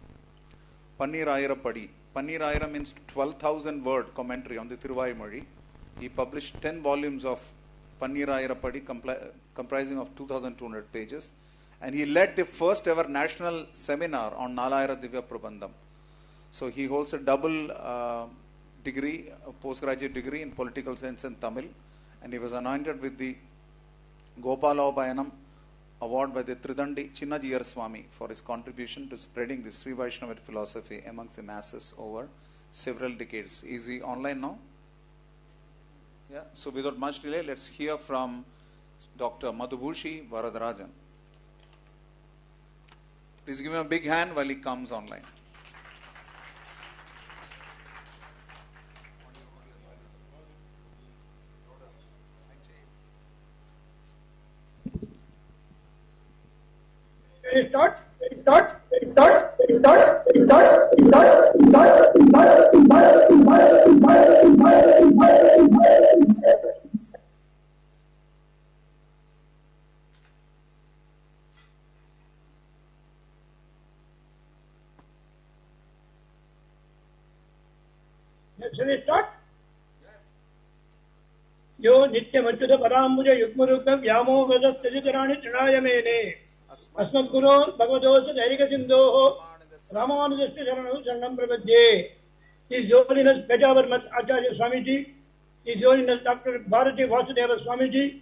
Pannirayira Padi. Pannirayira means 12,000 word commentary on the Tiruvayumozhi. He published 10 volumes of Pannirayira Padi comprising of 2,200 pages. And he led the first ever national seminar on Nalayira Divya Prabandham. So he holds a double degree, a postgraduate degree in political science and Tamil. And he was anointed with the Gopalobayanam award by the Tridandi Chinnajiyar Swami for his contribution to spreading the Sri Vaishnava philosophy amongst the masses over several decades. Is he online now? Yeah. So without much delay, let's hear from Dr. Madhubhushi Varadarajan. Please give him a big hand while he comes online. Shall we start? Yo nitya machuda parambuja yukmuruka vyamogada taditarani trinayamene asmat guru bhagavadosa daika sindho Ramanujasti Saranam Prabhadye. His Holiness Pejavar Acharya Swamiji, His Holiness Dr. Bharati Vasudeva Swamiji,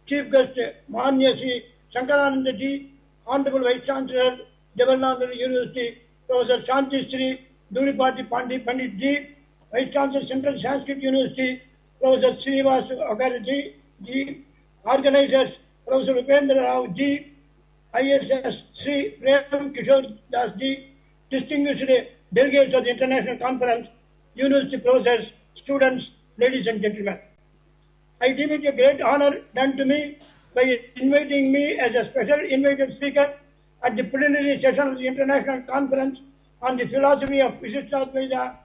Chief Guest Mahanya Sri Shankarananda Ji, Honorable Vice Chancellor, Jawaharlal University, Professor Shanti Sri Duripati Pandit Ji, Vice Chancellor Central Sanskrit University, Professor Srinivas Agarji Ji, Organizers Professor Upendra Rao Ji, ISS Sri Prem Kishore Das Ji, distinguished delegates of the International Conference, university professors, students, ladies and gentlemen. I deem it a great honor done to me by inviting me as a special invited speaker at the plenary session of the International Conference on the philosophy of Vishishtadvaita,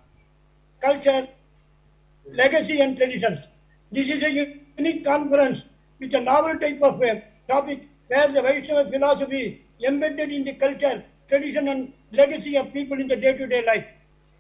culture, legacy and traditions. This is a unique conference with a novel type of topic where the Vaishnava philosophy embedded in the culture, tradition and legacy of people in the day-to-day life.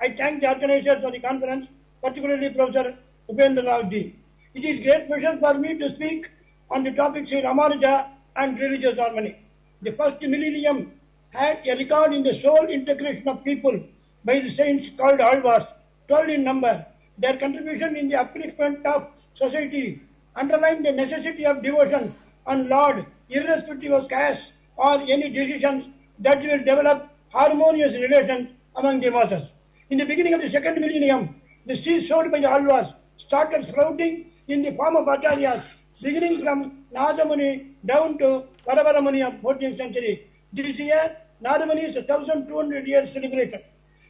I thank the organizers of the conference, particularly Professor Upendra Rao Ji. It is great pleasure for me to speak on the topic Sri Ramanuja and religious harmony. The first millennium had a record in the soul integration of people by the saints called Alvars, 12 in number. Their contribution in the upliftment of society underlined the necessity of devotion on Lord, irrespective of caste or any decisions that will develop harmonious relations among the masses. In the beginning of the second millennium, the seeds sowed by the Alvars started sprouting in the form of acharyas, beginning from Nadamuni down to Paravaramuni of 14th century. This year, Nadamuni is a 1200 years celebration.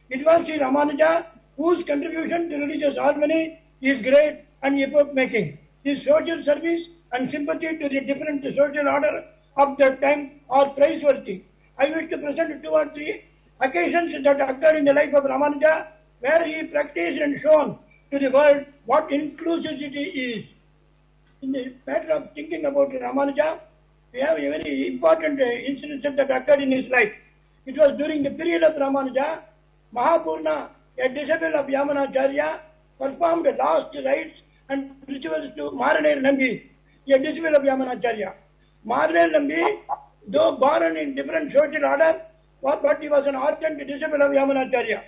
It was Sri Ramanuja whose contribution to religious harmony is great and epoch-making. His social service and sympathy to the different social order of that time are praiseworthy. I wish to present 2 or 3 occasions that occurred in the life of Ramanuja where he practiced and shown to the world what inclusivity is. In the matter of thinking about Ramanuja, we have a very important incident that occurred in his life. It was during the period of Ramanuja, Mahapurna, a disciple of Yamunacharya, performed the last rites and rituals to Maranir Nambi, a disciple of Yamunacharya. Maranir Nambi, though born in different social order, but he was an ardent disciple of Yamunacharya.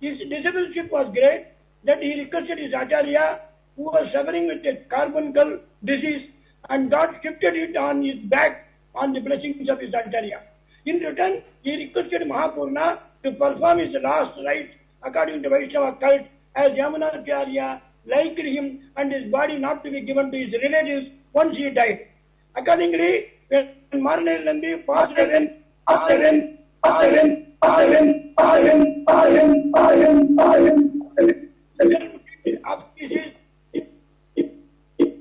His discipleship was great that he requested his Acharya, who was suffering with a carbuncle disease, and God shifted it on his back on the blessings of his Acharya. In return, he requested Mahapurna to perform his last rites according to Vaishnava cult, as Yamunacharya liked him and his body not to be given to his relatives once he died. Accordingly, when Maranir Nandi passed away,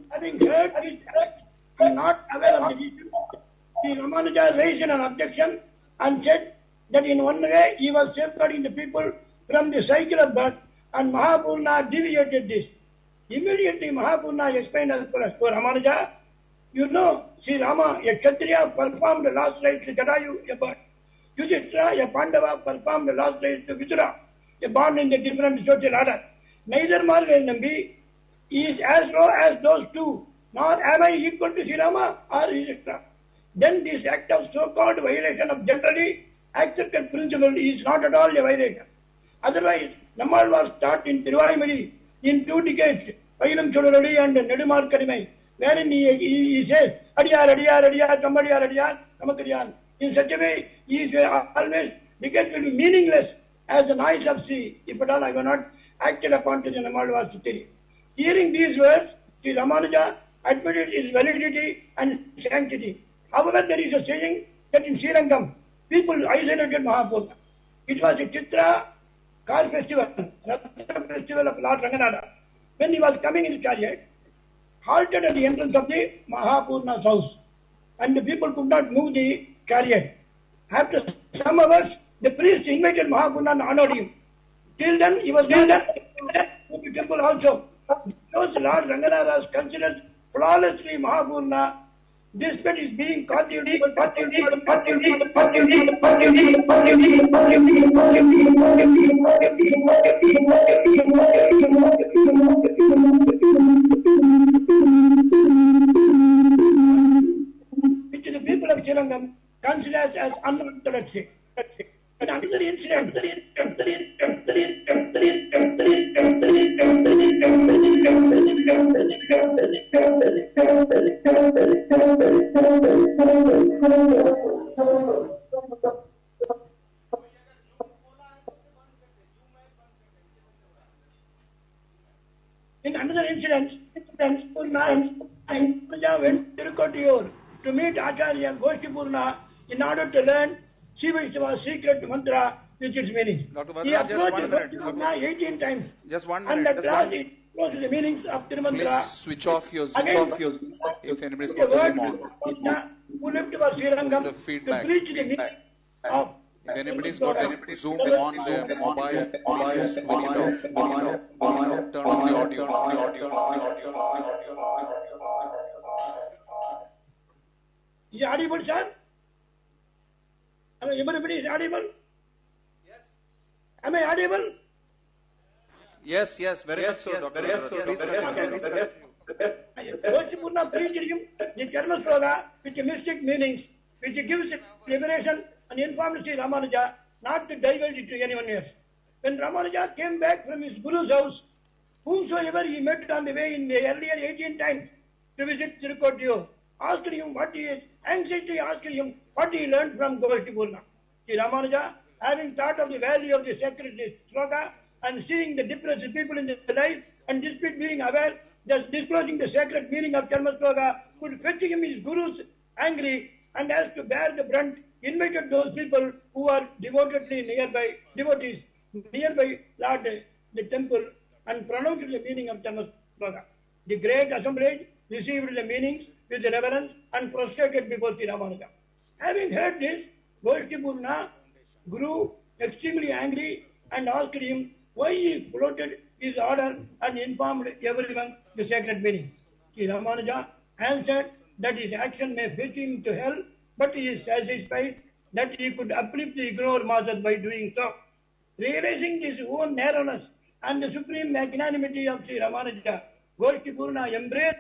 having heard his act and not aware of the issue, the Ramanuja raised an objection and said that in one way he was safeguarding the people from the cycle of birth, and Mahapurna deviated this. Immediately Mahapurna explained as follows: for Ramanuja, you know, Sri Rama, a Kshatriya, performed the last rites to Jatayu, a bird. Yudhishthira, a Pandava, performed the last rites to Vishra, a born in the different social order. Neither Maranir Nambi is as low as those two, nor am I equal to Sri Rama or Yudhishthira. Then this act of so-called violation of generally accepted principle is not at all a violation. Otherwise, Nammal was taught in Tiruvaimadi in 2 decades, Vainam Choduradi and Nedumar Kadimai, wherein he says, Adiyar, Adiyar, Adiyar, Kamadiyar, Adiyar, Kamakadiyan. In such a way, he is always decades will be meaningless as the noise of sea, if at all I were not acted upon to the Namalva theory. Hearing these words, Sri Ramanuja admitted its validity and sanctity. However, there is a saying that in Sri Lankam, people isolated Mahapurna. It was a Chitra car festival, Ratha festival of Lord Ranganatha. When he was coming in the chariot, halted at the entrance of the Mahapurna's house, and the people could not move the chariot. After some hours, the priest invited Mahapurna and honored him. Till then, he was there to the temple also. Those Lord Ranganatha considered flawlessly Mahapurna, despite his being which the people of Sri Lanka consider as unorthodox. And another incident, Purna and Puja went to Tirukotiyur to meet Acharya Goshipurna in order to learn Shiva Vaishnava's secret mantra with its meaning. He approached Goshipurna 18 times. Just 1 and minute. at last he explained the meanings of Tirumantra. Please switch off your if anybody is got Again, the remote. who left for Sri Rangam There's a feedback. to preach the meaning of If anybody's got a Zoom on their mobile, please switch it off. Turn on the audio. Is it audible, sir? Everybody is audible? Yes. Am I audible? Yes, very much so, Dr. Please continue. Goshipurna preached him the Karma Sloga with mystic meanings, which gives liberation and informed Sri Ramanuja not to divulge it to anyone else. When Ramanuja came back from his Guru's house, whomsoever he met on the way in the earlier 18 times to visit Tirukotiyur, asked him what he anxiously asked him what he learned from Goshipurna. Sri Ramanuja, having thought of the value of the sacred sloka and seeing the depressed people in their life, and despite being aware that disclosing the sacred meaning of Karma sloka could fetch him his Guru's angry, and as to bear the brunt, invited those people who are devotees nearby Lord the temple, and pronounced the meaning of Karma sloka. The great assemblage received the meanings with reverence and prostrated before Sri Ramanuja. Having heard this, Goshipurna grew extremely angry and asked him why he floated his order and informed everyone the sacred meaning. Sri Ramanuja answered that his action may fetch him to hell, but he is satisfied that he could uplift the ignored masses by doing so. Realizing his own narrowness and the supreme magnanimity of Sri Ramanuja, Goshti Purna embraced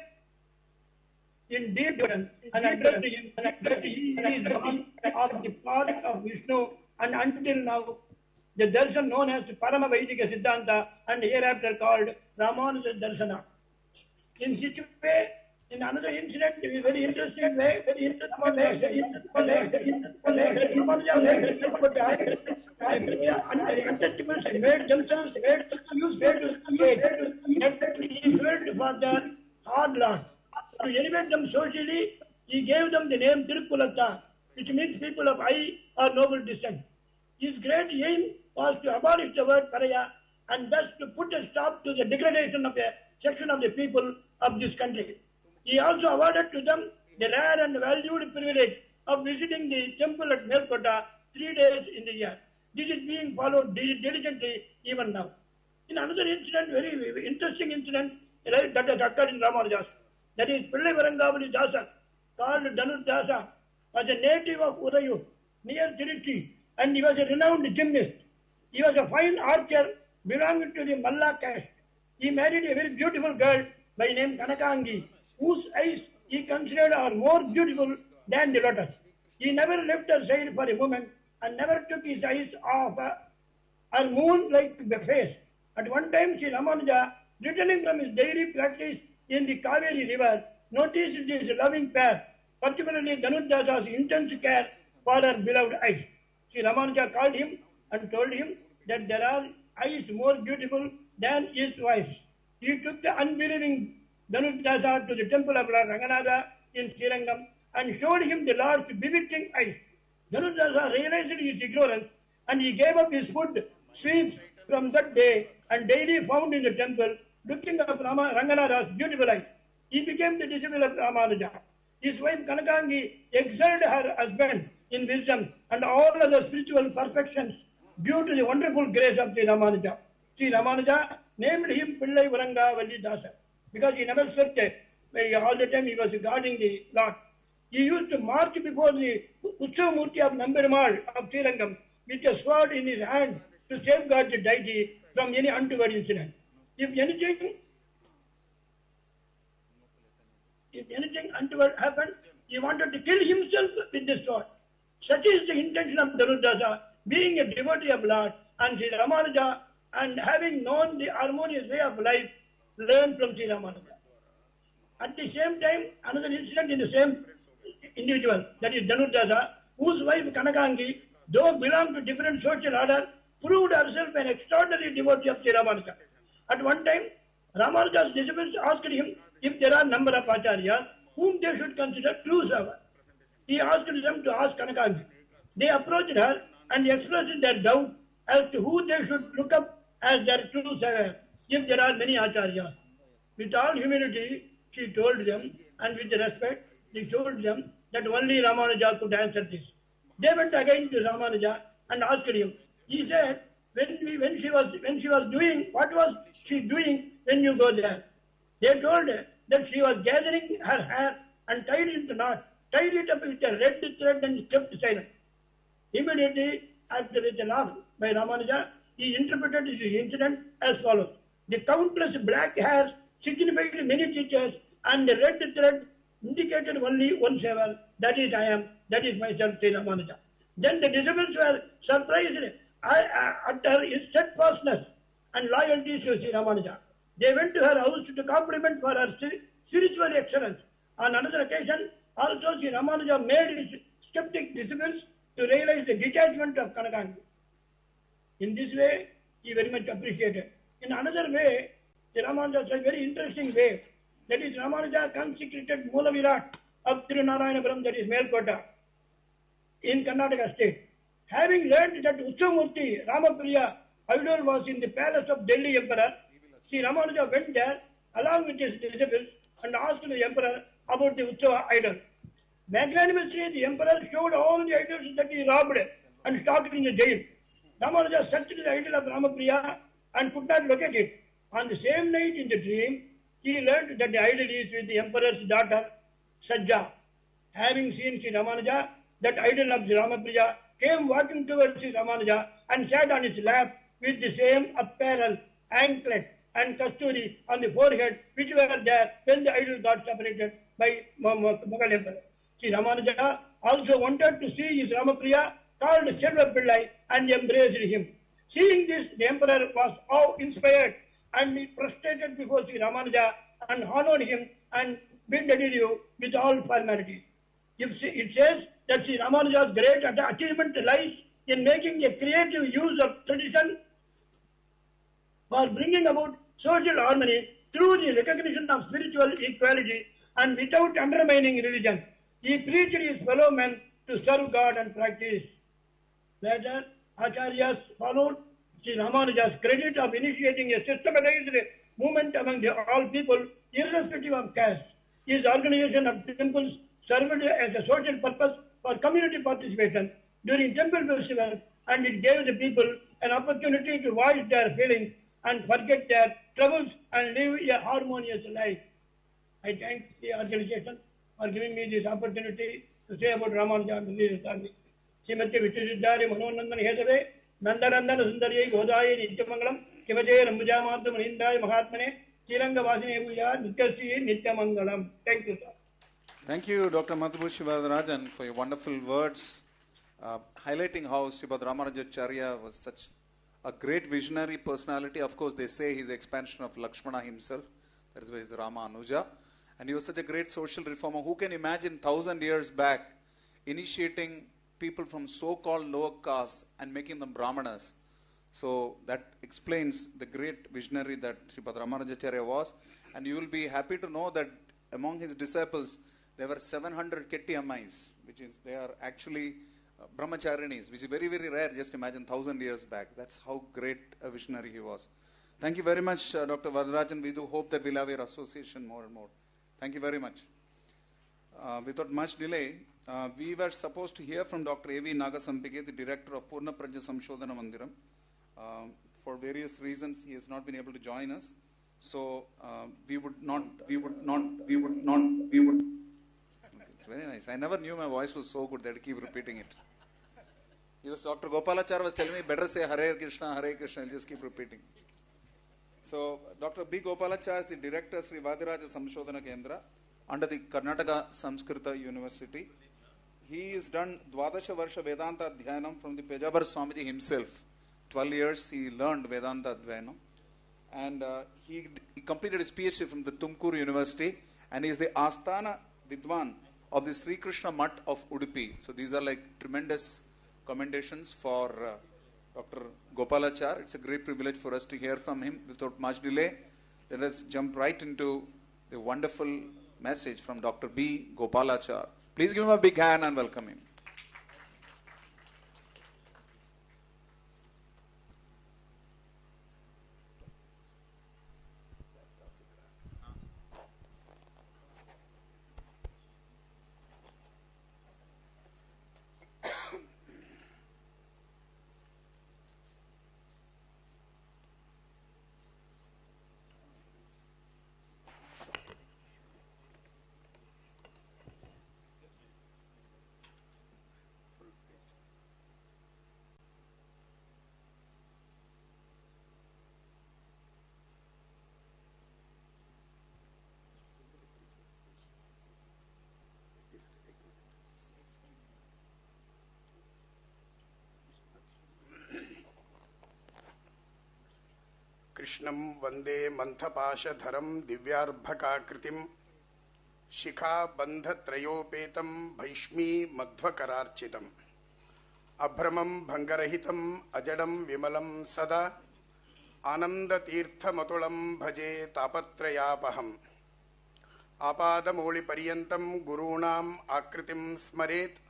in deep devotion and addressed him that he is one of the part of Vishnu, and until now the darshan known as Parama Vaidika Siddhanta and hereafter called Ramanuja Darshana. In such a way, in another incident, in a very interesting way, untouchables made themselves use faith to create, yet he felt for their hard lot. To elevate them socially, he gave them the name Tirupulata, which means people of high or noble descent. His great aim was to abolish the word Paraya and thus to put a stop to the degradation of a section of the people of this country. He also awarded to them the rare and valued privilege of visiting the temple at Melkota 3 days in the year. This is being followed diligently even now. In another incident, very interesting incident that has occurred in Ramanujas, that is Pillai Varangavali Dasa, called Danud Dasa, was a native of Urayu, near Tiruchi, and he was a renowned gymnast. He was a fine archer belonging to the Malla caste. He married a very beautiful girl by name Kanakangi, whose eyes he considered are more beautiful than the lotus. He never left her side for a moment and never took his eyes off her moon-like face. At one time, Sri Ramanuja, returning from his daily practice in the Kaveri river, noticed this loving pair, particularly Dhanudasa's intense care for her beloved eyes. Sri Ramanuja called him and told him that there are eyes more beautiful than his wife's. He took the unbelieving Dhanudasa to the temple of Lord Ranganatha in Srirangam and showed him the Lord's bewitching eyes. Dhanudasa realized his ignorance and he gave up his food, sweets from that day and daily found in the temple looking up Ranganatha's beautiful eyes. He became the disciple of Ramanuja. His wife Kanakangi excelled her husband in wisdom and all other spiritual perfections due to the wonderful grace of Sri Ramanuja. Sri Ramanuja named him Pillai Varangavali Dasa because he never slept. All the time he was guarding the Lord. He used to march before the Utsavamurti of Namberimal of Srirangam with a sword in his hand to safeguard the deity from any untoward incident. If anything untoward happened, he wanted to kill himself with the sword. Such is the intention of Dhanudasa, being a devotee of Lord, and Sri Ramanuja, and having known the harmonious way of life, learned from Sri Ramanuja. At the same time, another incident in the same individual, that is Dhanudasa, whose wife Kanakangi, though belonged to different social order, proved herself an extraordinary devotee of Sri Ramanuja. At one time, Ramanuja's disciples asked him if there are number of acharyas whom they should consider true servants. He asked them to ask Kanakangi. They approached her and expressed their doubt as to who they should look up as their true servant if there are many acharyas. With all humility, she told them, and with respect, she told them that only Ramanuja could answer this. They went again to Ramanuja and asked him. He said, when she was doing, what was she doing when you go there? They told her that she was gathering her hair and tied it into knot, tied it up with a red thread and kept silent. Immediately, after with a laugh by Ramanuja, he interpreted this incident as follows. The countless black hairs signified many teachers and the red thread indicated only one saver, that is I am, that is myself, Sri Ramanuja. Then the disciples were surprised at her steadfastness and loyalty to Sri Ramanuja. They went to her house to compliment for her spiritual excellence. On another occasion, also Sri Ramanuja made his skeptic disciples to realize the detachment of Kanakangi. In this way, he very much appreciated. In another way, Sri Ramanuja is a very interesting way. That is, Ramanuja consecrated Mula Virat of Tirunarayanapuram, that is Melkota, in Karnataka state. Having learned that Utsavamurti Ramapriya idol was in the palace of Delhi Emperor, Sri Ramanuja went there along with his disciples and asked the emperor about the Utsava idol. Magnanimously, the emperor showed all the idols that he robbed and stocked in the jail. Ramanuja searched the idol of Ramapriya and could not locate it. On the same night in the dream, he learned that the idol is with the emperor's daughter, Sajja. Having seen Sri Ramanuja, that idol of Sri Ramapriya, came walking towards Sri Ramanuja and sat on his lap with the same apparel, anklet and kasturi on the forehead which were there when the idol got separated by Mughal Emperor. Sri Ramanuja also wanted to see his Ramapriya called Selva Pillai and embraced him. Seeing this, the emperor was awe-inspired and he prostrated before Sri Ramanuja and honored him and bended you with all formalities. It says that Sri Ramanuja's great achievement lies in making a creative use of tradition for bringing about social harmony through the recognition of spiritual equality and without undermining religion. He preached his fellow men to serve God and practice. Later, Acharyas followed Sri Ramanuja's credit of initiating a systematized movement among all people, irrespective of caste. His organization of temples served as a social purpose for community participation during temple festivals, and it gave the people an opportunity to voice their feelings and forget their troubles and live a harmonious life. I thank the organization for giving me this opportunity to say about Ramanuja and the Swami. Srimati Vichisiddhari Manonandan Hedave, Nandarandana Sundari Godayi Nityamangalam, Kimate Rambujamadhu Manindrai Mahatmane, Chiranga Vasine Puja, Nityasi Nityamangalam. Thank you, sir. Thank you, Dr. Madhabu Shivadarajan, for your wonderful words, highlighting how Sripad Ramanujacharya was such a great visionary personality. Of course, they say he's the expansion of Lakshmana himself. That is why he's Ramanuja. And he was such a great social reformer. Who can imagine 1,000 years back initiating people from so-called lower castes and making them Brahmanas? So that explains the great visionary that Sripad Ramanujacharya was. And you will be happy to know that among his disciples, there were 700 Ketti Ammais, which is, they are actually Brahmacharinis, which is very, very rare. Just imagine 1,000 years back. That's how great a visionary he was. Thank you very much, Dr. Varadarajan. We do hope that we'll have your association more and more. Thank you very much. Without much delay, we were supposed to hear from Dr. A.V. Nagasampike, the director of Purna Prajna Samshodhana Mandiram. For various reasons, he has not been able to join us. So we would. It's very nice. I never knew my voice was so good that I keep repeating it. Dr. Gopalachar was telling me, better say Hare Krishna, I'll just keep repeating. So, Dr. B. Gopalachar is the director, Sri Vadiraja Samshodhana Kendra, under the Karnataka Samskrita University. He has done Dwadasha Varsha Vedanta Dhyanam from the Pejabar Swamiji himself. 12 years he learned Vedanta Dhyanam. And he completed his PhD from the Tumkur University, and he is the Asthana Vidwan of the Sri Krishna Mutt of Udupi. So these are like tremendous commendations for Dr. Gopalachar. It's a great privilege for us to hear from him. Without much delay, let us jump right into the wonderful message from Dr. B. Gopalachar. Please give him a big hand and welcome him. कृष्णं वंदे मंथपाशधरं दिव्यार्भकाकृतिं शिखाबन्धत्रयोपेतं भैष्मी मध्वकरार्चितम् अभ्रमं भङ्गरहितं अजडं विमलं सदा आनन्दतीर्थमतुलं भजे तापत्रयापहम् आपादमौलिपर्यन्तं गुरूणाम् आकृतिं स्मरेत्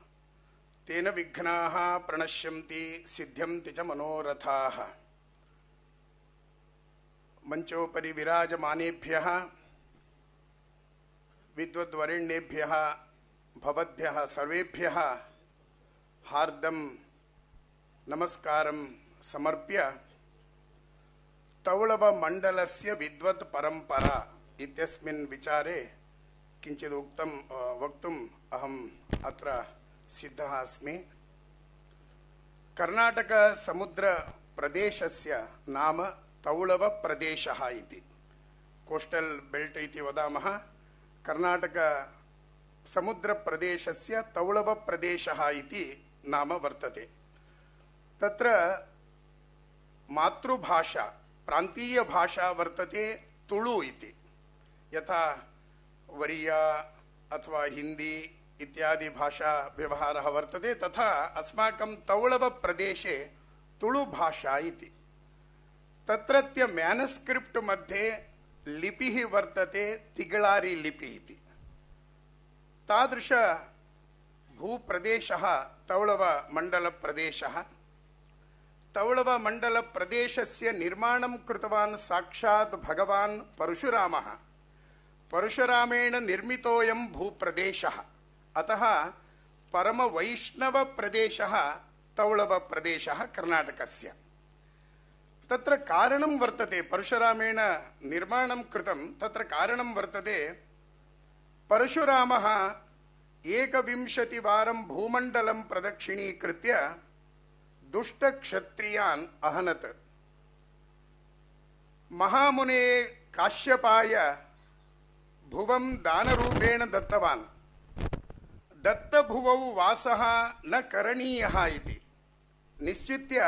तेन विघ्नाः प्रणश्यन्ति सिद्ध्यन्ति च मनोरथाः मंचोपरि विराजमानेभ्यः विद्वद्वरेण्येभ्यः भवद्भ्यः सर्वेभ्यः हार्दं नमस्कारं समर्प्य तौलभमण्डलस्य विद्वत् परम्परा इत्यस्मिन् विचारे किञ्चित् वक्तुम् अहम् अत्र सिद्धः अस्मि। कर्नाटक समुद्र प्रदेशस्य नाम तौळव प्रदेशः इति, कोस्टल् बेल्ट् इति वदामः। कर्नाटक समुद्र प्रदेशस्य तौळव प्रदेशः इति नाम वर्तते। तत्र मातृभाषा प्रान्तीय भाषा वर्तते तुळु इति। यथा वरिया अथवा हिंदी इत्यादि भाषा व्यवहारः वर्तते, तथा अस्माकं तौळव प्रदेशे तुळु भाषा इति। तत्रत्य मैनस्क्रिप्ट मध्ये लिपिः वर्तते तिगळारी लिपि इति। तादृश भूप्रदेशः तौळव मंडल प्रदेशः। तौळव मंडल प्रदेशस्य निर्माणं कृतवान् साक्षात् भगवान् परशुरामः। परशुरामेण निर्मितोऽयं भूप्रदेशः, अतः परम वैष्णव प्रदेशः तौळव प्रदेशः कर्नाटकस्य। तत्र कारणं वर्तते, परशुरामेण निर्माणं कृतं, तत्र कारणं वर्तते। परशुरामः 21 वारं भूमण्डलं प्रदक्षिणीकृत्य दुष्टक्षत्रियान् अहनत्। महामुने काश्यपाय भुवं दानरूपेण दत्तवान्। दत्तभुवौ वासः न करणीयः इति निश्चित्य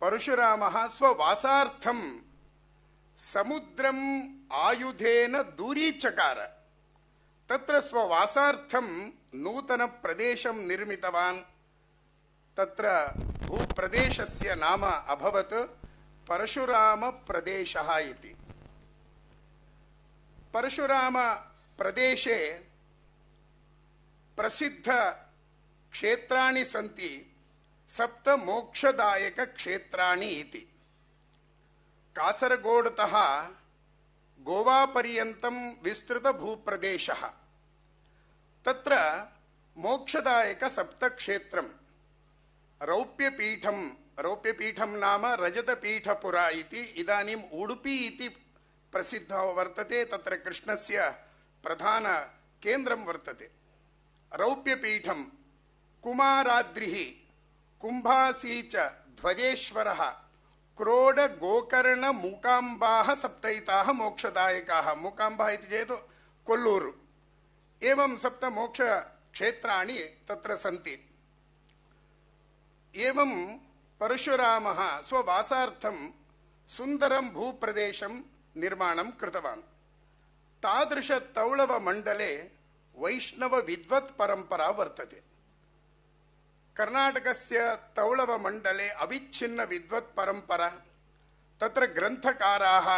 परशुरामः स्ववासार्थं समुद्रम् आयुधेन दूरीचकार। तत्र स्ववासार्थं नूतन प्रदेशं निर्मितवान्। तत्र भूप्रदेशस्य नाम अभवत् परशुराम प्रदेशः इति। परशुराम प्रदेशे प्रसिद्ध क्षेत्राणि सन्ति, 7 मोक्षदायक क्षेत्राणि इति। कासरगोडतः गोवा पर्यन्तं विस्तृत भूप्रदेशः। तत्र मोक्षदायक 7 क्षेत्रं। रौप्यपीठं, रौप्यपीठं नाम रजतपीठपुरा इति इदानीम् उडुपी इति प्रसिद्धः वर्तते। तत्र कृष्णस्य प्रधान केन्द्रं वर्तते। रौप्यपीठं, कुमाराद्रिः, कुम्भासी च ध्वजेश्वरः, क्रोड गोकर्ण मूकाम्बाः सप्तैताः मोक्षदायकाः। मूकाम्बः इति चेत् कोल्लूरु। एवं 7 मोक्षक्षेत्राणि तत्र सन्ति। एवं परशुरामः स्ववासार्थं सुन्दरं भूप्रदेशं निर्माणं कृतवान्। तादृश तौळव मण्डले वैष्णव विद्वत् परंपरा वर्तते। कर्नाटकस्य तौळव मण्डले अविच्छिन्न विद्वत् परंपरा। तत्र ग्रन्थकाराः,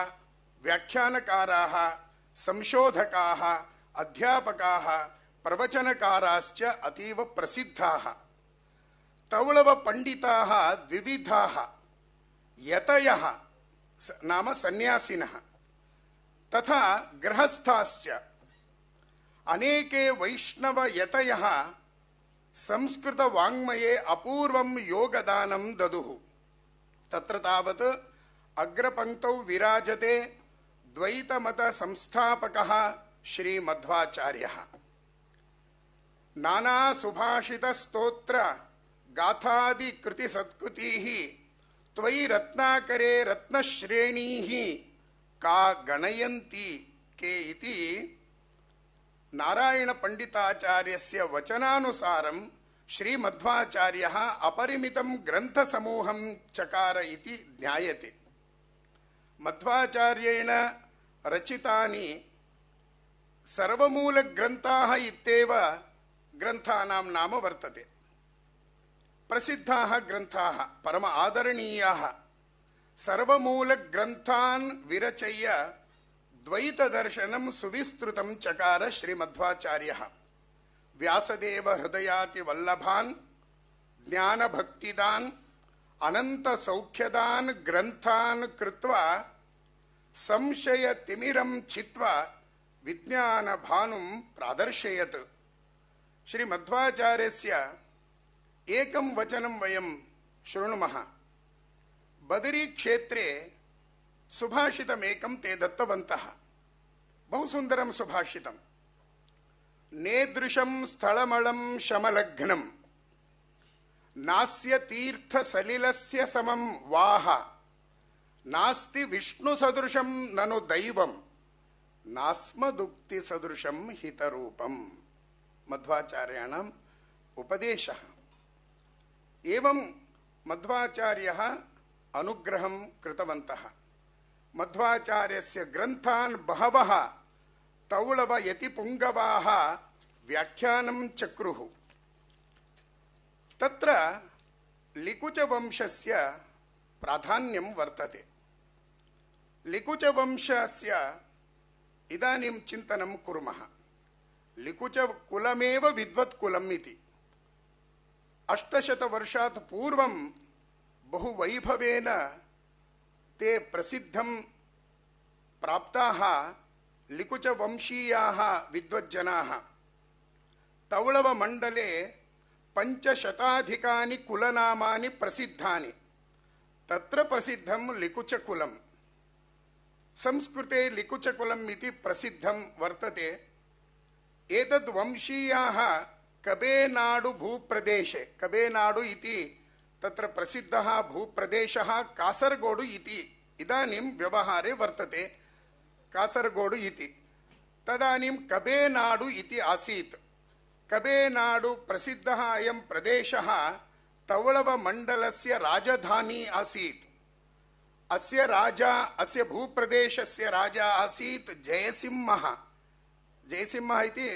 व्याख्यानकाराः, संशोधकाः, अध्यापकाः, प्रवचनकाराश्च अतीव प्रसिद्धाः। तौळव पंडिताः द्विविधाः, यतयः नाम सन्यासिनः, तथा गृहस्थाश्च। अनेके वैष्णव यतयः संस्कृत वाङ्मये अपूर्वं योगदानं ददुः। तत्र तावत् अग्रपङ्क्तौ विराजते द्वैतमत संस्थापकः श्री मध्वाचार्यः। नाना सुभाषित स्तोत्र गाथादि कृति सत्कृतिः त्वयि रत्नाकरे रत्नश्रेणीः का गणयन्ति के इति नारायण पंडिताचार्यस्य वचनानुसारं श्री मध्वाचार्यः अपरिमितं ग्रन्थसमूहं चकार इति ज्ञायते। मध्वाचार्येण रचितानि सर्वमूलग्रन्थाः इत्येव ग्रन्थानां नाम वर्तते। प्रसिद्धाः ग्रन्थाः, परम आदरणीयाः। सर्वमूलग्रन्थान् विरचय्य द्वैतदर्शनं सुविस्तृतं चकार श्रीमध्वाचार्यः। व्यासदेव हृदयाति वल्लभान् ज्ञानभक्तिदान् अनन्तसौख्यदान् ग्रन्थान् कृत्वा संशयतिमिरं छित्त्वा विज्ञानभानुं प्रादर्शयत्। श्रीमध्वाचार्यस्य एकं वचनं वयं शृणुमः। बदरी क्षेत्रे सुभाषितमेकं ते दत्तवन्तः। बहु सुन्दरं सुभाषितं। नेदृशं स्थलमलं शमलग्नं नास्य तीर्थसलिलस्य समं वाह नास्ति विष्णुसदृशं ननु दैवं नास्मदुक्तिसदृशं हितरूपं मध्वाचार्याणाम् उपदेशः। एवं मध्वाचार्यः अनुग्रहं कृतवन्तः। मध्वाचार्यस्य ग्रन्थान् बहवः तौलव यतिपुङ्गवाः व्याख्यानं चक्रुः। तत्र लिकुचवंशस्य प्राधान्यं वर्तते। लिकुचवंशस्य इदानीं चिन्तनं कुर्मः। लिकुचकुलमेव विद्वत्कुलम् इति। 800 वर्षात् पूर्वं बहु वैभवेन ते प्रसिद्धं प्राप्ताः लिकुचवंशीयाः विद्वज्जनाः। तौळवमण्डले 500 कुलनामानि प्रसिद्धानि। तत्र प्रसिद्धं लिकुचकुलम्। संस्कृते लिकुचकुलम् इति प्रसिद्धं वर्तते। एतद् वंशीयाः कबेनाडु भूप्रदेशे, कबेनाडु इति तत्र प्रसिद्धः भूप्रदेशः कासरगोडु इति इदानीं व्यवहारे वर्तते। कासरगोडु इति तदानीं कबेनाडु इति आसीत्। कबेनाडु प्रसिद्धः अयं प्रदेशः तौळवमण्डलस्य राजधानी आसीत्। अस्य राजा, अस्य भूप्रदेशस्य राजा आसीत् जयसिंहः। जयसिंहः इति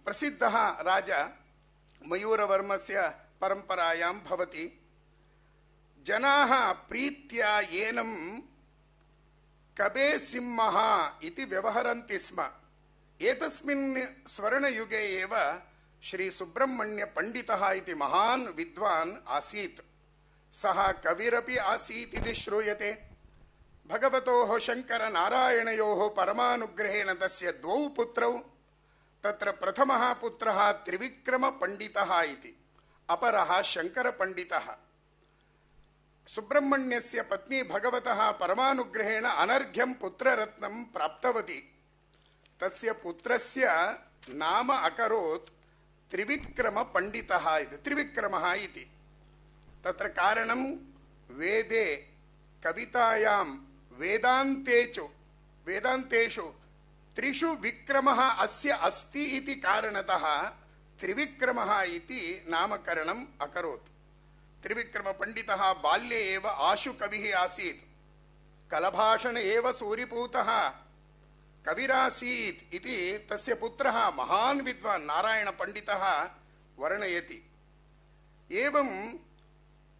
प्रसिद्धः राजा, मयूरवर्मस्य परम्परायां भवति। जनाः प्रीत्या एनं कबेसिंहः इति व्यवहरन्ति स्म। एतस्मिन् स्वर्णयुगे एव श्री सुब्रह्मण्य पंडितः इति महान् विद्वान् आसीत्। सः कविरपि आसीत् इति श्रूयते। भगवतोः शङ्करनारायणयोः परमानुग्रहेण तस्य 2 पुत्रौ। तत्र प्रथमः पुत्रः त्रिविक्रमपण्डितः इति, अपरः शङ्करपण्डितः। सुब्रह्मण्यस्य पत्नी भगवतः परमानुग्रहेण अनर्घ्यं पुत्ररत्नं प्राप्तवती। तस्य पुत्रस्य नाम अकरोत् त्रिविक्रमपण्डितः इति, त्रिविक्रमः इति। तत्र कारणं वेदे, कवितायां, वेदान्तेषु 3 विक्रमः अस्य अस्ति इति कारणतः त्रिविक्रमः इति नामकरणम् अकरोत्। त्रिविक्रमपण्डितः बाल्ये एव आशुकविः आसीत्। कलभाषण एव सूरिपूतः कविरासीत् इति तस्य पुत्रः महान् विद्वान् नारायणपण्डितः वर्णयति। एवं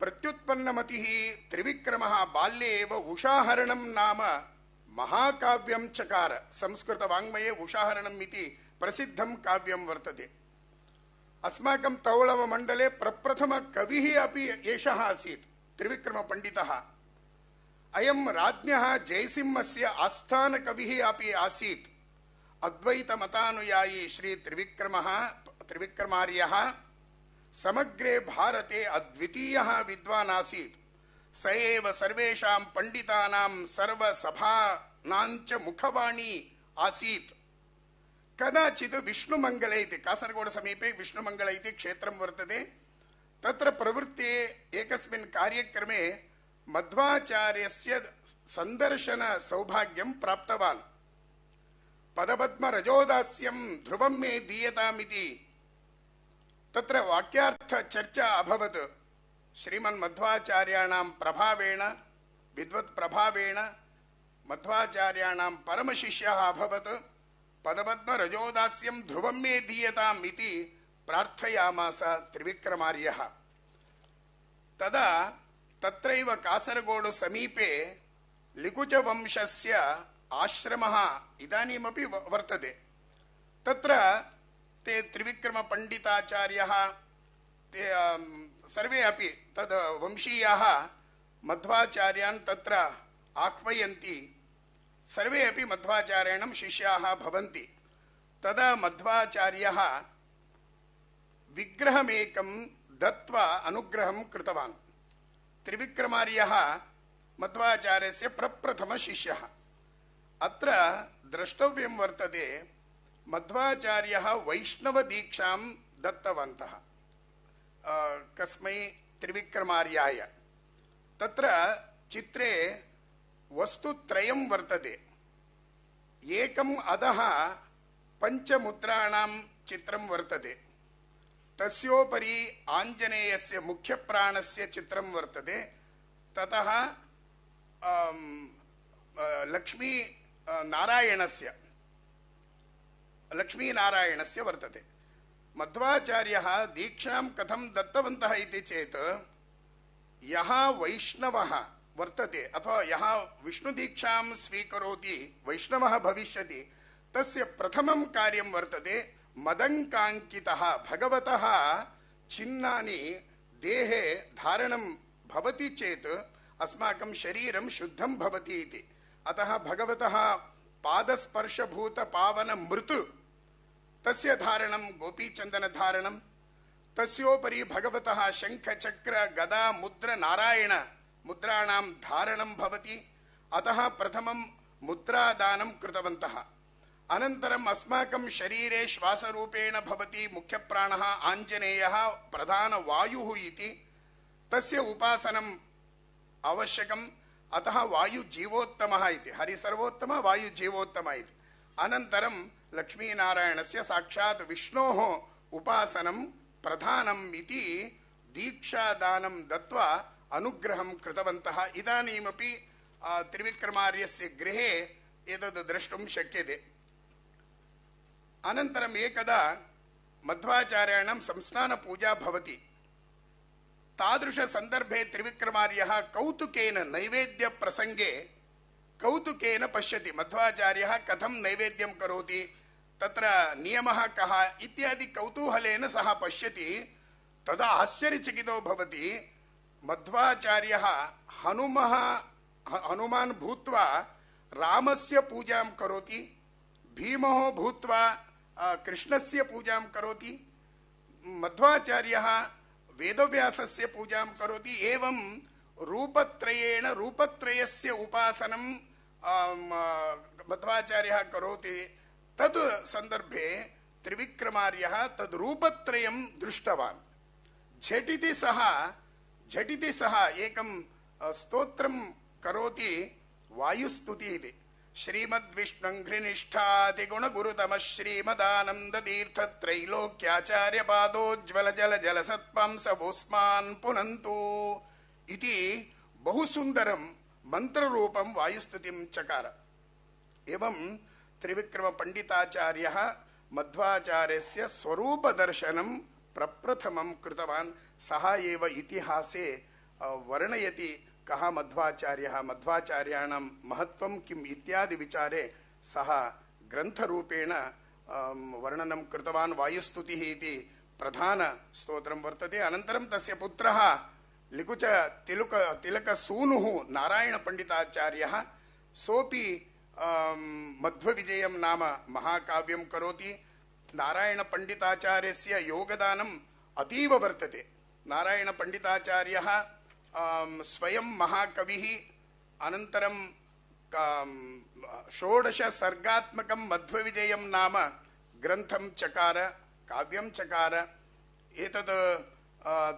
प्रत्युत्पन्नमतिः त्रिविक्रमः बाल्ये एव उषाहरणं नाम महाकाव्यं चकार। संस्कृतवाङ्मये उषाहरणम् इति प्रसिद्धं काव्यं वर्तते। अस्माकं तौळवमण्डले प्रप्रथमकविः अपि एषः आसीत्, त्रिविक्रमपण्डितः। अयं राज्ञः जयसिंहस्य आस्थानकविः अपि आसीत्। अद्वैतमतानुयायी श्री त्रिविक्रमार्यः समग्रे भारते अद्वितीयः विद्वान् आसीत्। स एव सर्वेषां पण्डितानां सर्वसभानां च मुखवाणी आसीत्। कदाचित् विष्णुमङ्गले इति, कासरगोड समीपे विष्णुमङ्गल इति क्षेत्रं वर्तते। तत्र प्रवृत्ते एकस्मिन् कार्यक्रमे मध्वाचार्यस्य संदर्शन सौभाग्यं प्राप्तवान्। पदपद्मरजोदास्यं ध्रुवं मे दीयतामिति तत्र वाक्यार्थ चर्चा अभवत्। श्रीमन्मध्वाचार्याणां प्रभावेण, विद्वत् प्रभावेण मध्वाचार्याणां परमशिष्यः अभवत्। पदपद्मरजोदास्यं ध्रुवं मे दीयताम् इति प्रार्थयामास त्रिविक्रमार्यः। तदा तत्रैव कासरगोडु समीपे लिकुचवंशस्य आश्रमः इदानीमपि वर्तते। तत्र ते त्रिविक्रमपण्डिताचार्यः ते सर्वे अपि तद् वंशीयाः मध्वाचार्यान् तत्र आह्वयन्ति। सर्वे अपि मध्वाचार्याणां शिष्याः भवन्ति। तदा मध्वाचार्यः विग्रहमेकं दत्त्वा अनुग्रहं कृतवान्। त्रिविक्रमार्यः मध्वाचार्यस्य प्रप्रथमशिष्यः। अत्र द्रष्टव्यं वर्तते, मध्वाचार्यः वैष्णवदीक्षां दत्तवन्तः कस्मै त्रिविक्रमार्याय। तत्र चित्रे वस्तुत्रयं वर्तते। एकम् अधः पञ्चमुद्राणां चित्रं वर्तते, तस्योपरि आञ्जनेयस्य मुख्यप्राणस्य चित्रं वर्तते, ततः लक्ष्मीनारायणस्य वर्तते। मध्वाचार्यः दीक्षां कथं दत्तवन्तः इति चेत् यः वैष्णवः वर्तते अथवा यः विष्णुदीक्षां स्वीकरोति वैष्णवः भविष्यति, तस्य प्रथमं कार्यं वर्तते मदङ्काङ्कितः भगवतः चिह्नानि देहे धारणं भवति चेत् अस्माकं शरीरं शुद्धं भवति इति। अतः भगवतः पादस्पर्शभूत पावन मृत् तस्य धारणं गोपीचन्दन धारणं, तस्योपरि भगवतः शङ्ख चक्र गदा मुद्र नारायण मुद्राणां धारणं भवति। अतः प्रथमं मुद्रादानं कृतवन्तः। अनन्तरम् अस्माकं शरीरे श्वासरूपेण भवति मुख्यप्राणः आञ्जनेयः प्रधानवायुः इति, तस्य उपासनम् आवश्यकम्। अतः वायुजीवोत्तमः इति, हरिसर्वोत्तम वायुजीवोत्तम इति। अनन्तरं लक्ष्मीनारायणस्य साक्षात् विष्णोः उपासनं प्रधानम् इति दीक्षादानं दत्वा अनुग्रहं कृतवन्तः। इदानीमपि त्रिविक्रमार्यस्य गृहे एतद् द्रष्टुं शक्यते। अनन्तरम् एकदा मध्वाचार्याणां संस्थानपूजा भवति। तादृशसन्दर्भे त्रिविक्रमार्यः कौतुकेन नैवेद्यप्रसङ्गे कौतुकेन पश्यति मध्वाचार्यः कथं नैवेद्यं करोति, तत्र नियमः कः इत्यादि कौतूहलेन सः पश्यति। तदा आश्चर्यचकितो भवति। मध्वाचार्यः हनुमान् भूत्वा रामस्य पूजां करोति, भीमः भूत्वा कृष्णस्य पूजां करोति, मध्वाचार्यः वेदव्यासस्य पूजां करोति। एवं रूपत्रयेण रूपत्रयस्य उपासनं मध्वाचार्यः करोति। तद् सन्दर्भे त्रिविक्रमार्यः तद् रूपत्रयं दृष्टवान्। झटिति सः एकं स्तोत्रं करोति, वायुस्तुति इति। श्रीमद्विष्णुघ्निष्ठातिगुणगुरुतमः श्रीमदानन्दतीर्थत्रैलोक्याचार्यपादोज्ज्वल जल जल सत्पांसवोस्मान् पुनन्तु इति बहु सुन्दरं मन्त्ररूपं वायुस्तुतिं चकार। एवं त्रिविक्रमपण्डिताचार्यः मध्वाचार्यस्य स्वरूपदर्शनं प्रप्रथमं कृतवान्। सः एव इतिहासे वर्णयति कः मध्वाचार्यः, मध्वाचार्याणां महत्त्वं किम् इत्यादि विचारे सः ग्रन्थरूपेण वर्णनं कृतवान्। वायुस्तुतिः इति प्रधानस्तोत्रं वर्तते। अनन्तरं तस्य पुत्रः लिकुच तिलकसूनुः नारायणपण्डिताचार्यः, सोऽपि मध्वविजयं नाम महाकाव्यं करोति। नारायणपण्डिताचार्यस्य योगदानम् अतीव वर्तते। नारायणपण्डिताचार्यः स्वयं महाकविः, अनन्तरं 16 सर्गात्मकं मध्वविजयं नाम ग्रन्थं चकार, काव्यं चकार। एतद्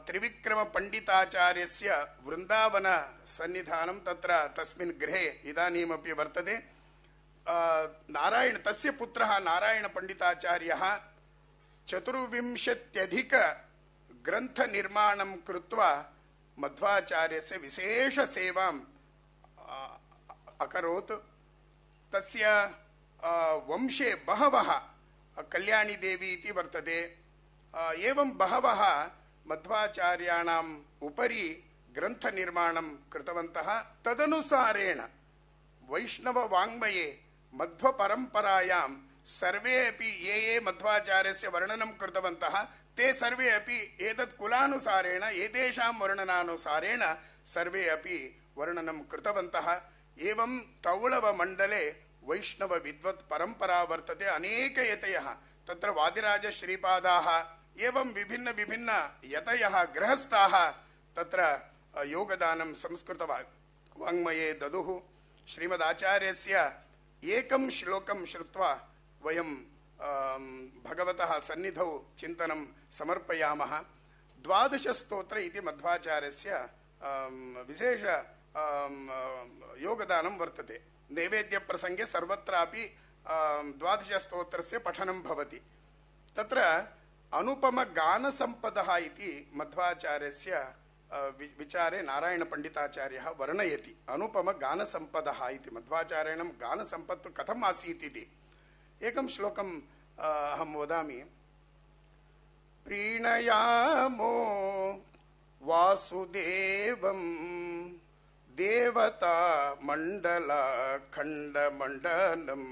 त्रिविक्रमपण्डिताचार्यस्य वृन्दावन सन्निधानं तत्र तस्मिन् गृहे इदानीमपि वर्तते। तस्य पुत्रः नारायणपण्डिताचार्यः 24 ग्रन्थनिर्माणं कृत्वा मध्वाचार्यस्य विशेषसेवाम् अकरोत्। तस्य वंशे बहवः, कल्याणी देवी इति वर्तते, एवं बहवः मध्वाचार्याणाम् उपरि ग्रन्थनिर्माणं कृतवन्तः। तदनुसारेण वैष्णववाङ्मये मध्वपरम्परायां सर्वे अपि ये मध्वाचार्यस्य वर्णनं कृतवन्तः ते सर्वे अपि एतत् कुलानुसारेण एतेषां वर्णनानुसारेण सर्वे अपि वर्णनं कृतवन्तः। एवं तौळवमण्डले वैष्णवविद्वत् परम्परा वर्तते। अनेकयतयः तत्र वादिराजश्रीपादाः एवं विभिन्न यतयः गृहस्थाः तत्र योगदानं संस्कृतवाङ्मये ददुः। श्रीमदाचार्यस्य एकं श्लोकं श्रुत्वा वयं भगवतः सन्निधौ चिन्तनं समर्पयामः। 12 स्तोत्र इति मध्वाचार्यस्य विशेष योगदानं वर्तते। नैवेद्यप्रसङ्गे सर्वत्रापि 12 स्तोत्रस्य पठनं भवति। तत्र अनुपमगानसम्पदः इति मध्वाचार्यस्य विचारे नारायणपण्डिताचार्यः वर्णयति। अनुपमगानसम्पदः इति मध्वाचार्येण गानसम्पत् कथम् आसीत् इति एकं श्लोकम् अहं वदामि। प्रीणयामो वासुदेवं देवता मण्डलखण्डमण्डनं।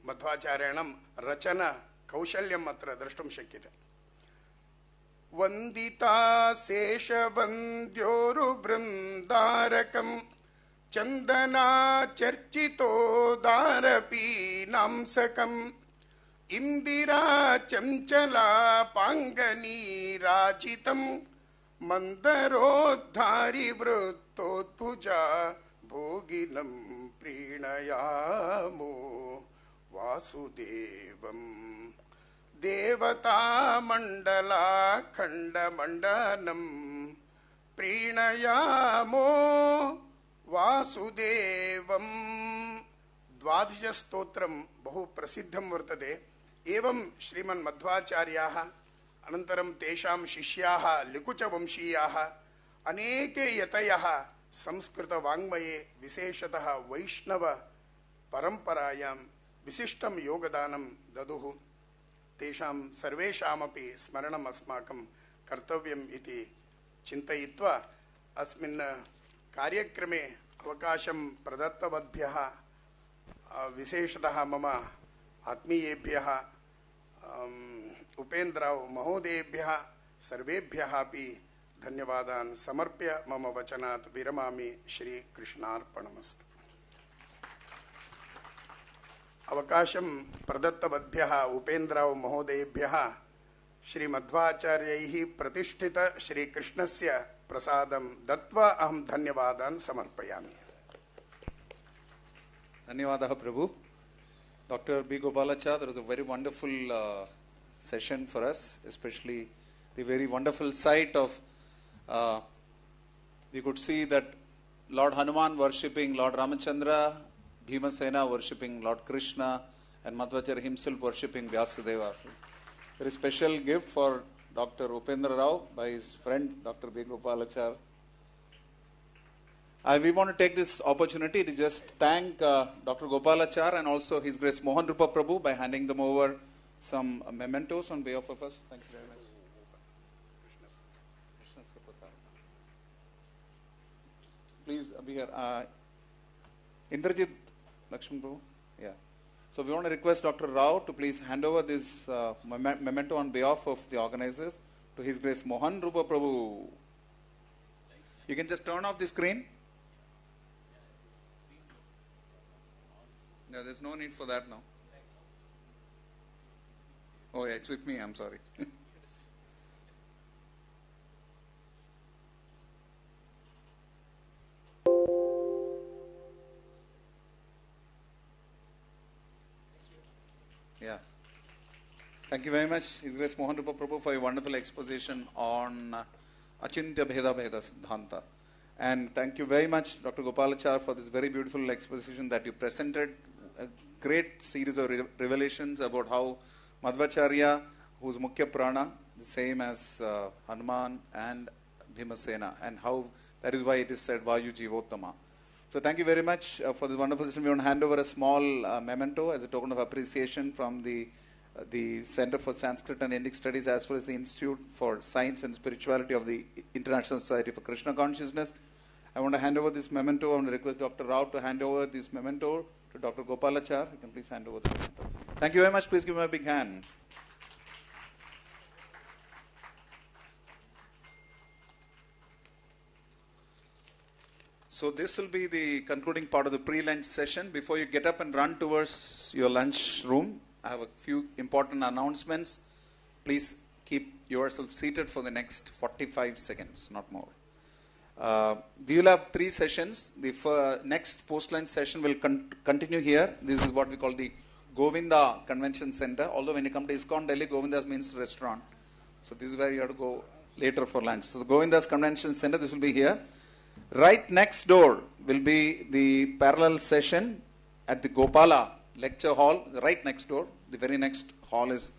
मध्वाचार्येण रचना कौशल्यम् अत्र द्रष्टुं शक्यते। वन्दिता शेषवन्द्योरुवृन्दारकं चन्दना चर्चितोदारपीनांसकम् इंदिरा चञ्चला पाङ्गनीराजितं मन्दरोद्धारि वृत्तोद्भुजा भोगिनं प्रीणयामो वासुदेवम्। देवता मण्डला खण्डमण्डनं प्रीणयामो वासुदेवम्। 12 स्तोत्रं बहु प्रसिद्धं वर्तते। एवं श्रीमन्मध्वाचार्याः अनन्तरं तेषां शिष्याः लिकुचवंशीयाः अनेके यतयः संस्कृतवाङ्मये विशेषतः वैष्णव परम्परायां विशिष्टं योगदानं ददुः। तेषां सर्वेषामपि स्मरणम् अस्माकं कर्तव्यम् इति चिन्तयित्वा अस्मिन् कार्यक्रमे अवकाशं प्रदत्तवद्भ्यः विशेषतः मम आत्मीयेभ्यः उपेन्द्रराव महोदयेभ्यः सर्वेभ्यः अपि धन्यवादान् समर्प्य मम वचनात् विरमामि। श्रीकृष्णार्पणमस्तु। अवकाशं प्रदत्तवद्भ्यः उपेन्द्रराव महोदयेभ्यः श्रीमध्वाचार्यैः प्रतिष्ठित श्रीकृष्णस्य प्रसादं दत्वा अहं धन्यवादान् समर्पयामि। धन्यवादः प्रभु। Dr. B. Gopalachar, that was a very wonderful session for us, especially the very wonderful sight of, we could see that Lord Hanuman worshipping Lord Ramachandra, Bhimasena worshipping Lord Krishna, and Madhvacharya himself worshipping Vyasadeva. Very special gift for Dr. Upendra Rao by his friend Dr. B. Gopalachar. We want to take this opportunity to just thank Dr. Gopalachar and also His Grace Mohan Rupa Prabhu by handing them over some mementos on behalf of us. Thank you very much. Please be here. Indrajit Lakshman Prabhu. Yeah. So we want to request Dr. Rao to please hand over this memento on behalf of the organizers to His Grace Mohan Rupa Prabhu. You can just turn off the screen. Yeah, there's no need for that now. Oh yeah, it's with me, I'm sorry. Yeah. Thank you very much, His Grace Mohan Rupa Prabhu, for your wonderful exposition on Achintya Bheda Bheda Siddhanta. And thank you very much, Dr. Gopalachar, for this very beautiful exposition that you presented. A great series of revelations about how Madhvacharya, who's Mukhya Prana, the same as Hanuman and Bhimasena, and how that is why it is said Vayu Jivottama. So thank you very much for this wonderful session. We want to hand over a small memento as a token of appreciation from the Center for Sanskrit and Indic Studies, as well as the Institute for Science and Spirituality of the International Society for Krishna Consciousness. I want to hand over this memento. I want to request Dr. Rao to hand over this memento to Dr. Gopalachar. You can please hand over the memento. Thank you very much. Please give him a big hand. So this will be the concluding part of the pre-lunch session. Before you get up and run towards your lunch room, I have a few important announcements. Please keep yourself seated for the next 45 seconds, not more. We will have 3 sessions. The next post-lunch session will continue here. This is what we call the Govinda Convention Center. Although when you come to ISKCON Delhi, Govinda's means restaurant. So this is where you have to go later for lunch. So the Govinda's Convention Center, this will be here. Right next door will be the parallel session at the Gopala lecture hall. Right next door, the very next hall is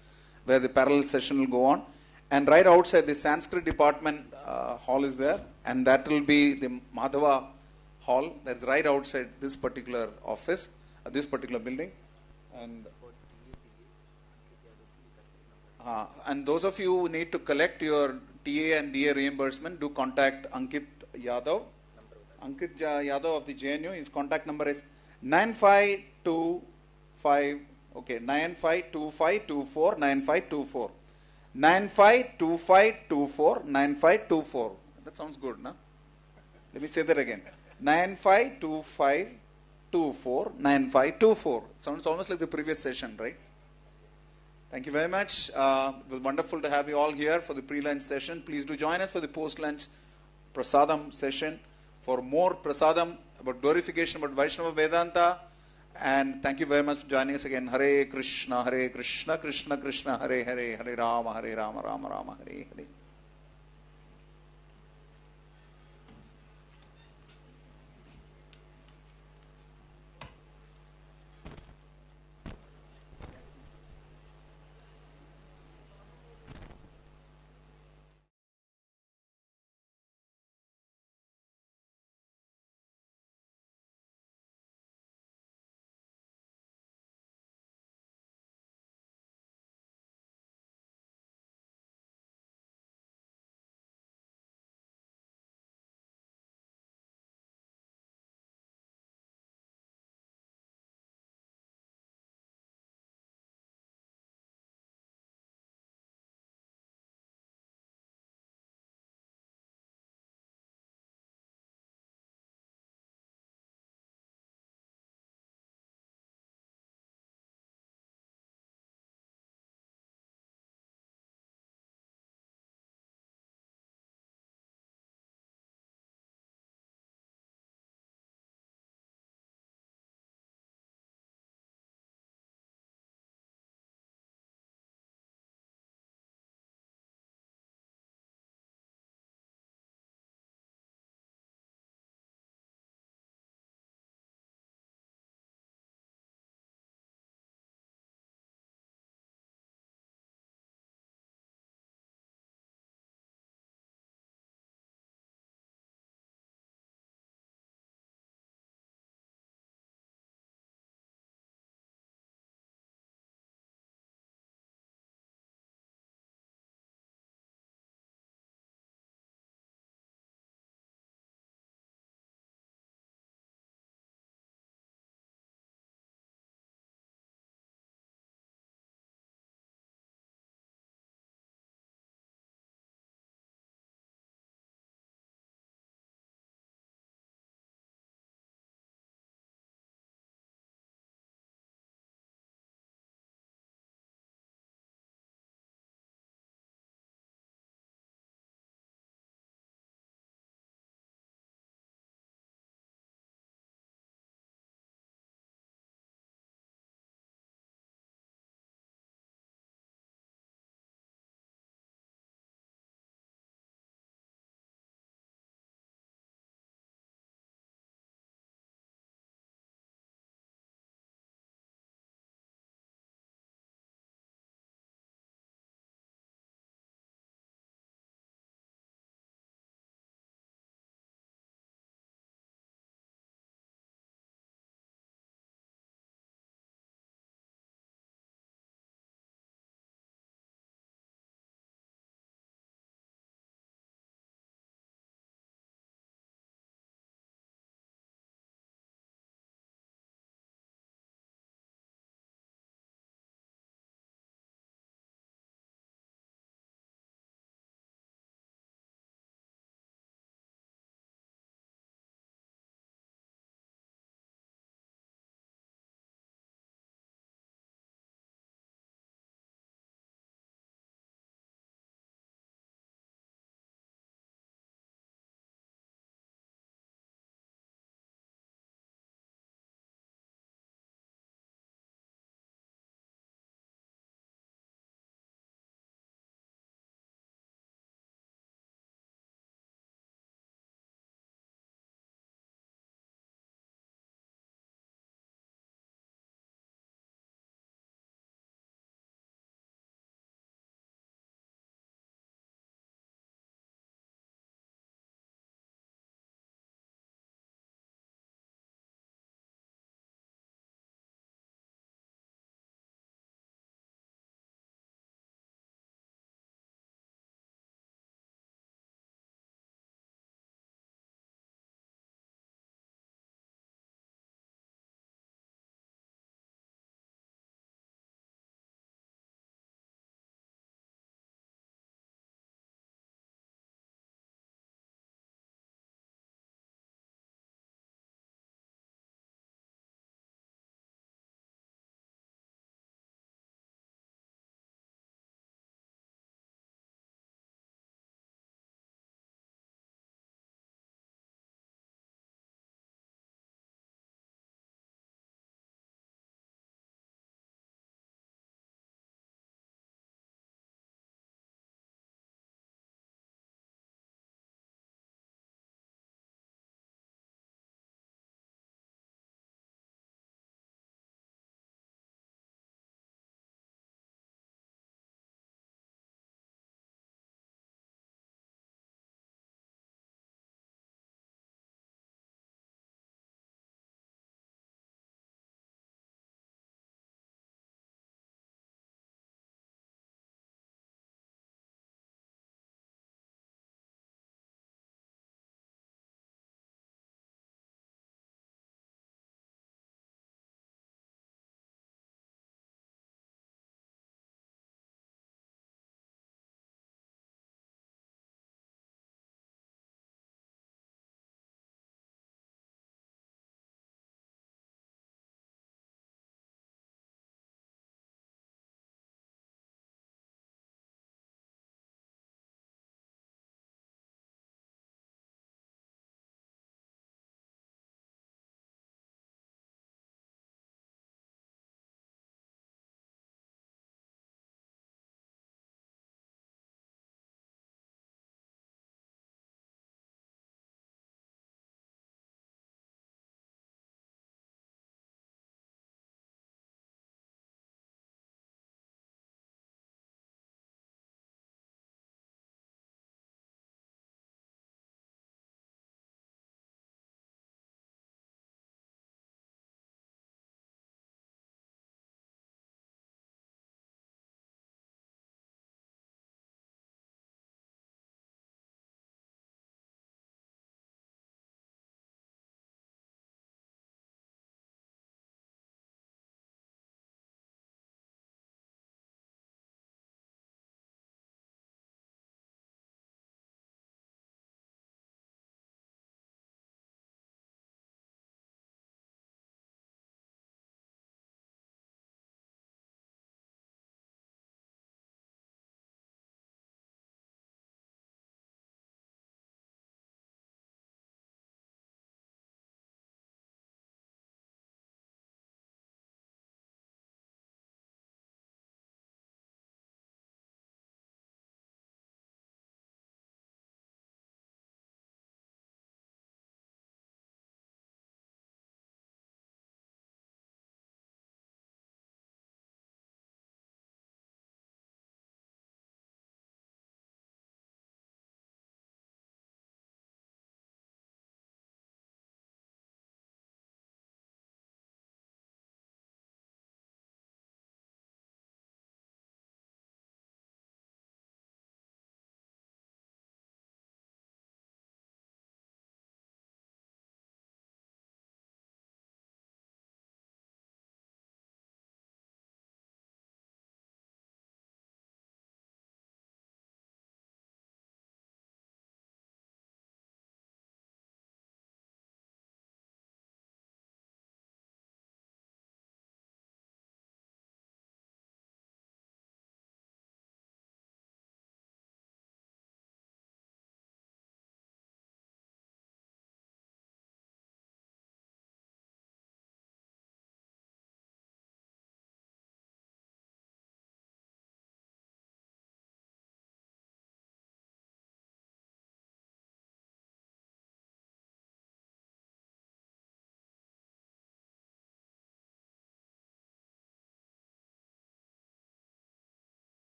where the parallel session will go on. And right outside the Sanskrit department hall is there. And that will be the Madhava hall. That's right outside this particular office, this particular building. And those of you who need to collect your TA and DA reimbursement, do contact Ankit Yadav. Ankit Yadav of the JNU. His contact number is 9525. Okay, 952524 9524. 952524 9524. That sounds good, no? Let me say that again. 952524 9524. Sounds almost like the previous session, right? Thank you very much. It was wonderful to have you all here for the pre-lunch session. Please do join us for the post-lunch prasadam session for more prasadam about glorification, about Vaishnava Vedanta. And thank you very much for joining us again. Hare Krishna, Krishna Krishna, Hare Hare, Hare Rama, Rama Rama, Hare Hare.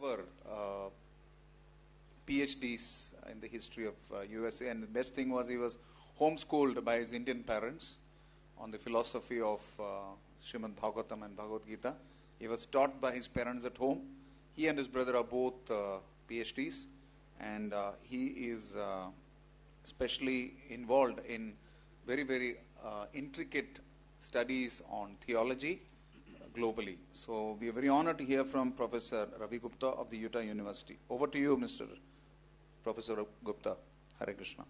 Our PhDs in the history of USA, and the best thing was he was homeschooled by his Indian parents on the philosophy of Srimad Bhagavatam and Bhagavad Gita. He was taught by his parents at home. He and his brother are both PhDs, and he is especially involved in very, very intricate studies on theology globally. So we are very honored to hear from Professor Ravi Gupta of the Utah University. Over to you, Mr. Professor Gupta. Hare Krishna.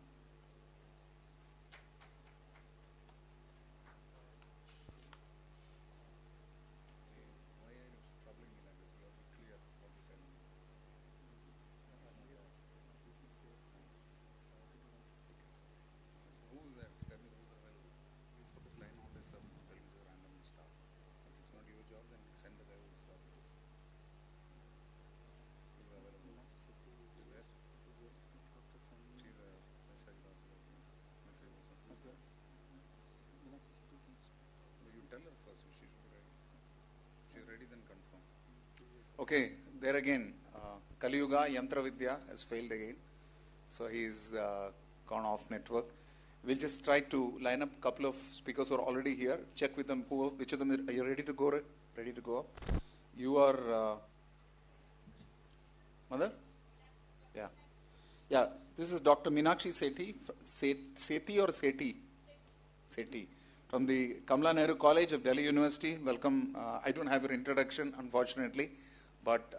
Okay, there again, Kali Yuga, Yantra Vidya has failed again. So he's gone off network. We'll just try to line up a couple of speakers who are already here. Check with them, which of them are you ready to go? Ready to go up? You are, Mother? Yeah. Yeah, this is Dr. Meenakshi Sethi, Sethi or Seti? Seti. From the Kamala Nehru College of Delhi University. Welcome. I don't have your introduction, unfortunately. But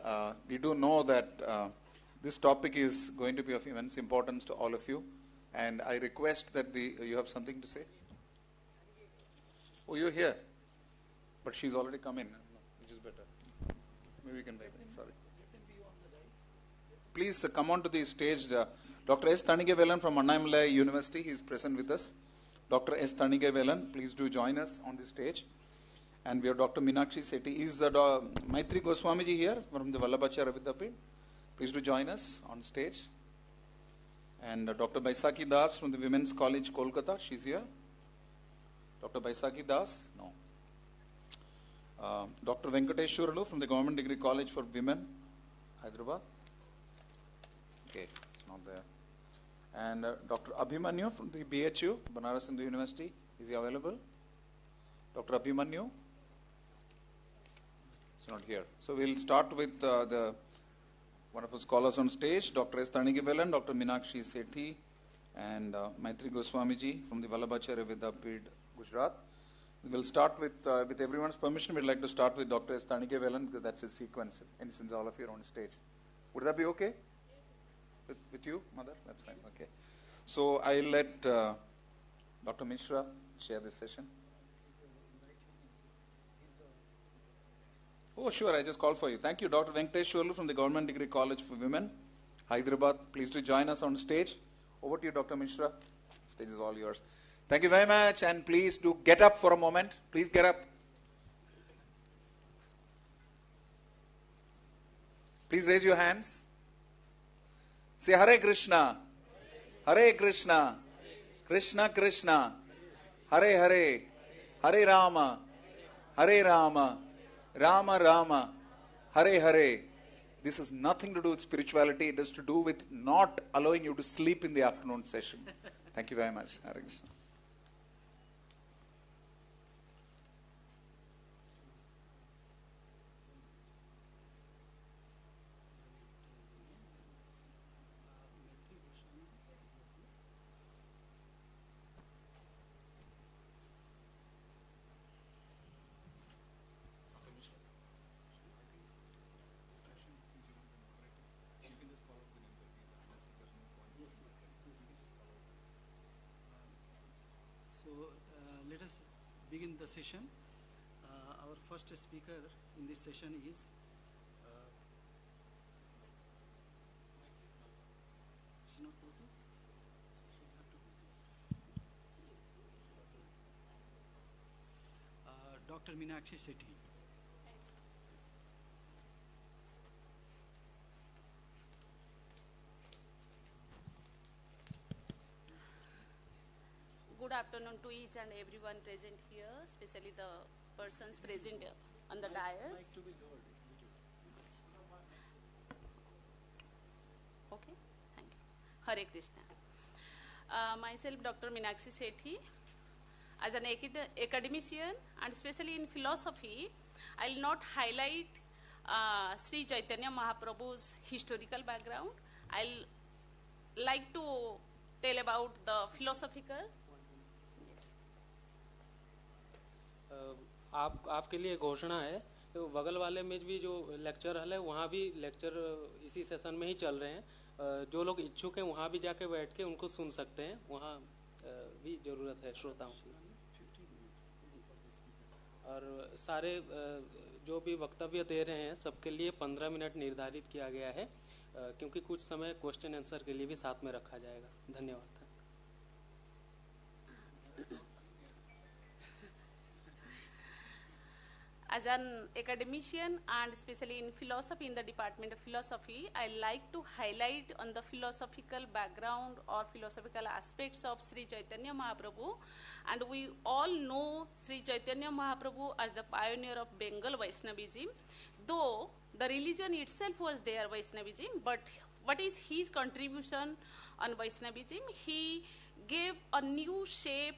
we do know that this topic is going to be of immense importance to all of you. And I request that you have something to say? Oh, you're here. But she's already come in, which is better. Maybe we can wait. Sorry. Please come on to the stage. Dr. S. Thanigevelan from Annamalai University. He is present with us. Dr. S. Thanigevelan, please do join us on the stage. And we have Dr. Meenakshi Sethi. Is Maitri Goswamiji here from the Vallabhacharya Vidyapith? Please do join us on stage. And Dr. Baisakhi Das from the Women's College, Kolkata. She's here. Dr. Baisakhi Das? No. Dr. Venkateshwarlu from the Government Degree College for Women, Hyderabad. Okay, it's not there. And Dr. Abhimanyu from the BHU, Banaras Hindu University. Is he available? Dr. Abhimanyu? It's not here. So we'll start with the wonderful scholars on stage, Dr. S. Thanigevelan, Dr. Meenakshi Sethi, and Maitri Goswamiji from the Vallabhacharya Vidyapith, Gujarat. We'll start with everyone's permission, we'd like to start with Dr. S. Thanigevelan because that's his sequence, and since all of you are on stage. Would that be okay? With you, Mother? That's fine, okay. So I'll let Dr. Mishra share this session. Oh, sure, I just called for you. Thank you, Dr. Venkateshwarlu from the Government Degree College for Women, Hyderabad. Please do join us on stage. Over to you, Dr. Mishra. Stage is all yours. Thank you very much, and please do get up for a moment. Please get up. Please raise your hands. Say Hare Krishna, Hare Krishna, Krishna Krishna, Hare Hare, Hare Rama, Hare Rama, Rama Rama, Hare Hare. This has nothing to do with spirituality. It has to do with not allowing you to sleep in the afternoon session. Thank you very much. Hare Krishna. Let us begin the session. Our first speaker in this session is Dr. Meenakshi Sethi. Good afternoon to each and everyone present here, especially the persons present on the dais. Hare Krishna. Myself, Dr. Meenakshi Sethi. As an academician and especially in philosophy, I will not highlight Sri Chaitanya Mahaprabhu's historical background. I'll like to tell about the philosophical. आपके लिए घोषणा है, तो बगल वाले में भी जो लेक्चर हॉल है वहाँ भी लेक्चर इसी सेशन में ही चल रहे हैं. जो लोग इच्छुक हैं वहाँ भी जाके बैठ के उनको सुन सकते हैं. वहाँ भी जरूरत है श्रोताओं की. और सारे जो भी वक्तव्य दे रहे हैं सबके लिए 15 मिनट निर्धारित किया गया है, क्योंकि कुछ समय क्वेश्चन आंसर के लिए भी साथ में रखा जाएगा. धन्यवाद. As an academician and especially in philosophy, in the Department of Philosophy, I like to highlight on the philosophical background or philosophical aspects of Sri Chaitanya Mahaprabhu. And we all know Sri Chaitanya Mahaprabhu as the pioneer of Bengal Vaishnavism. Though the religion itself was there, Vaishnavism, but what is his contribution on Vaishnavism? He gave a new shape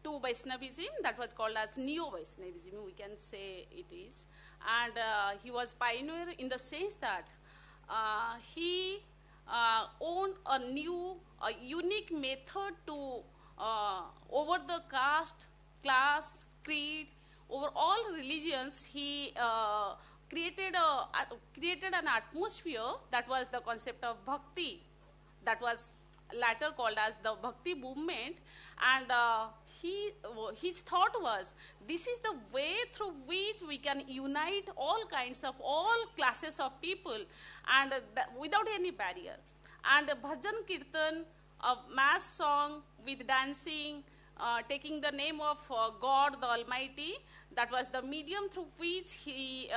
to Vaishnavism that was called as Neo-Vaishnavism, we can say it is. And he was pioneer in the sense that he owned a new, unique method to over the caste, class, creed, over all religions. He created an atmosphere that was the concept of bhakti, that was later called as the bhakti movement. And his thought was, this is the way through which we can unite all classes of people, and without any barrier. And bhajan kirtan, a mass song with dancing, taking the name of God the Almighty, that was the medium through which he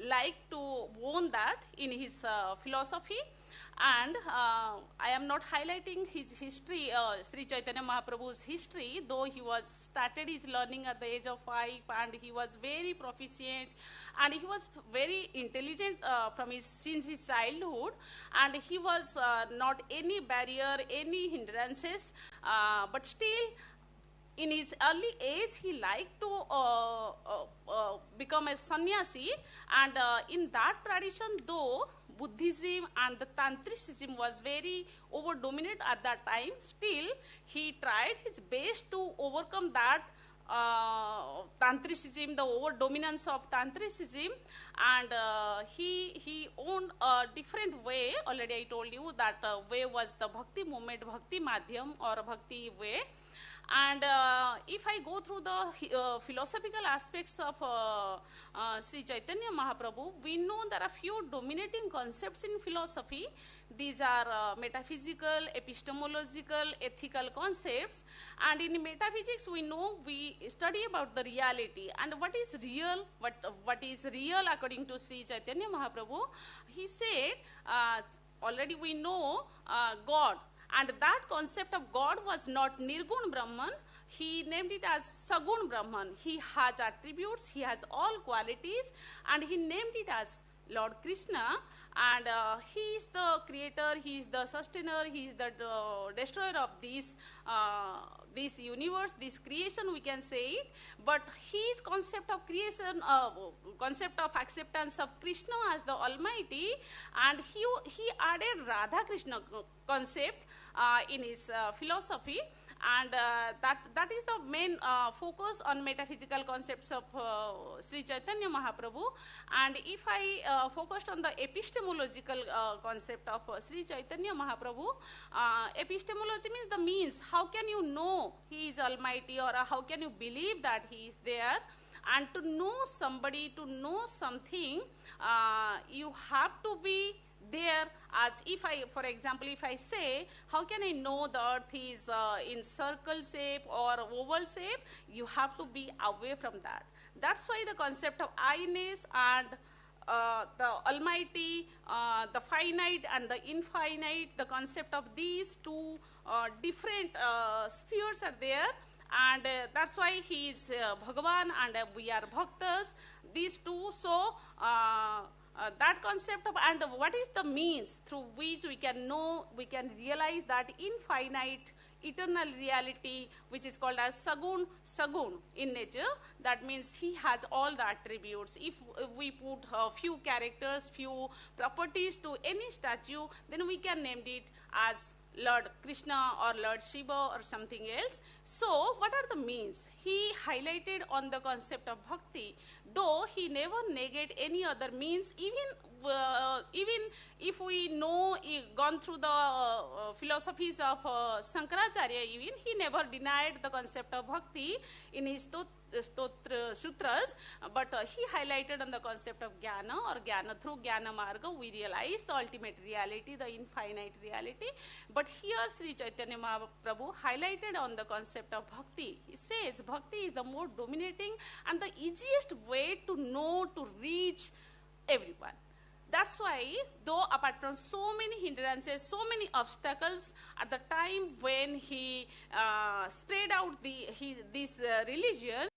liked to own that in his philosophy. And I am not highlighting his history, Sri Chaitanya Mahaprabhu's history, though he was started his learning at the age of 5, and he was very proficient, and he was very intelligent since his childhood, and he was not any barrier, any hindrances, but still in his early age he liked to become a sannyasi, and in that tradition, though Buddhism and the Tantricism was very over-dominant at that time, still he tried his best to overcome that Tantricism, the over-dominance of Tantricism, and he owned a different way. Already I told you that way was the Bhakti movement, Bhakti Madhyam or Bhakti way. And if I go through the philosophical aspects of Sri Chaitanya Mahaprabhu, we know there are few dominating concepts in philosophy. These are metaphysical, epistemological, ethical concepts. And in metaphysics, we know we study about the reality. And what is real, what is real according to Sri Chaitanya Mahaprabhu? He said, already we know God. And that concept of God was not Nirgun Brahman. He named it as Sagun Brahman. He has attributes, he has all qualities, and he named it as Lord Krishna. And he is the creator, he is the sustainer, he is the destroyer of this universe, this creation, we can say it. But his concept of creation, concept of acceptance of Krishna as the Almighty, and he added Radha Krishna concept in his philosophy, and that is the main focus on metaphysical concepts of Sri Chaitanya Mahaprabhu. And if I focused on the epistemological concept of Sri Chaitanya Mahaprabhu, epistemology means the means. How can you know he is Almighty, or how can you believe that he is there? And to know somebody, to know something, you have to be there. As if I, for example, if I say, how can I know the earth is in circle shape or oval shape? You have to be away from that. That's why the concept of I-ness and the Almighty, the finite and the infinite, the concept of these two different spheres are there. And that's why he is Bhagavan and we are Bhaktas, these two. So that concept of, and what is the means through which we can know, we can realize that infinite eternal reality, which is called as sagun in nature. That means he has all the attributes. If we put a few characters, few properties to any statue, then we can name it as Lord Krishna or Lord Shiva or something else. So what are the means? He highlighted on the concept of bhakti, though he never negate any other means. Even if we know, gone through the philosophies of Shankaracharya, even he never denied the concept of bhakti in his sutras, but he highlighted on the concept of jnana, or jnana, through jnana marga we realize the ultimate reality, the infinite reality. But here Sri Chaitanya Mahaprabhu highlighted on the concept of bhakti. He says bhakti is the more dominating and the easiest way to know, to reach everyone. That's why, though apart from so many hindrances, so many obstacles, at the time when he spread out this religion,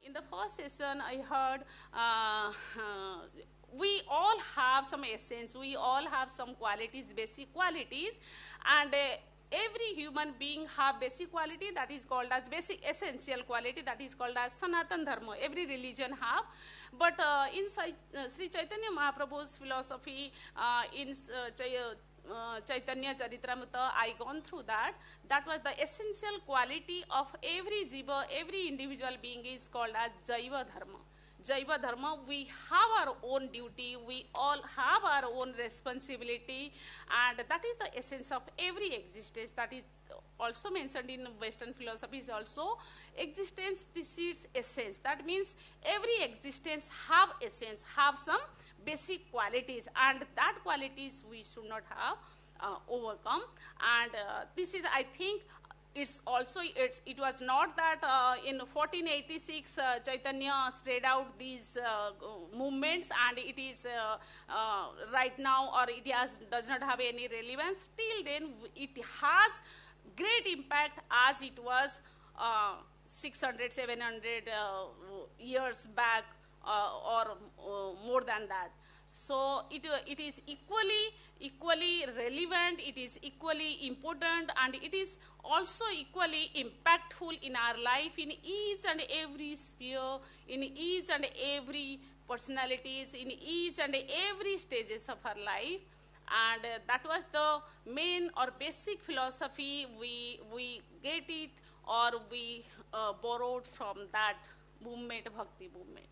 in the first session, I heard we all have some essence, we all have some qualities, basic qualities, and every human being have basic quality that is called as basic essential quality, that is called as Sanatan Dharma. Every religion have, but in Sri Chaitanya Mahaprabhu's philosophy, in Chaitanya Charitamrita, I gone through that. That was the essential quality of every jiva, every individual being is called as Jaiva Dharma. Jaiva Dharma, we have our own duty, we all have our own responsibility, and that is the essence of every existence. That is also mentioned in Western philosophies also. Existence precedes essence. That means every existence have essence, have some basic qualities, and that qualities we should not have overcome. And this is, I think, it's also, it was not that in 1486 Chaitanya spread out these movements and it is right now, or it does not have any relevance. Till then it has great impact as it was 600, 700 years back or more than that. So it is equally relevant, it is equally important, and it is also equally impactful in our life in each and every sphere, in each and every personalities, in each and every stages of our life. And that was the main or basic philosophy we get it, or we borrowed from that movement, bhakti movement.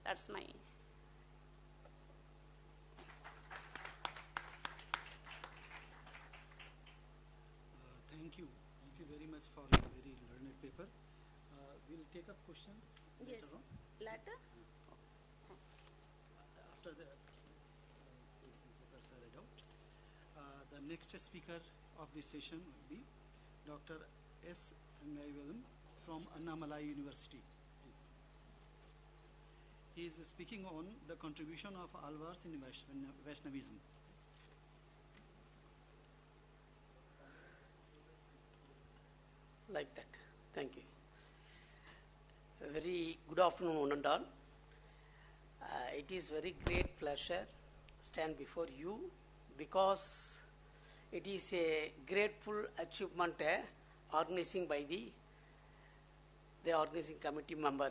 That's my. Thank you. Thank you very much for a very learned paper. We'll take up questions Yes. later on. Later? After the papers are read out. The next speaker of this session will be Dr. S. Inaugural from Annamalai University. Please. He is speaking on the contribution of Alvars in Vaishnavism. Like that. Thank you. A very good afternoon, one and all. It is very great pleasure stand before you because it is a grateful achievement organizing by the organizing committee member.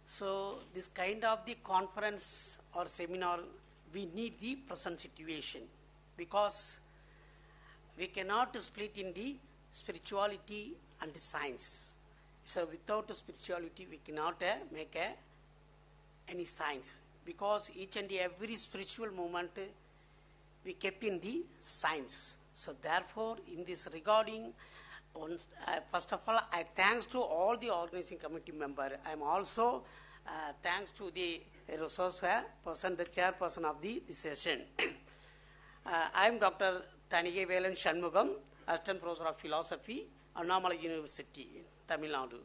So this kind of the conference or seminar, we need the present situation because we cannot split in the spirituality and the science. So without spirituality, we cannot make any science because each and every spiritual movement we kept in the science. So therefore, in this regarding, first of all, I thanks to all the organizing committee member. I am also thanks to the resource person, the chairperson of the session. I am Dr. Thanige Velan Shanmugam, Assistant Professor of Philosophy, Annamalai University, Tamil Nadu.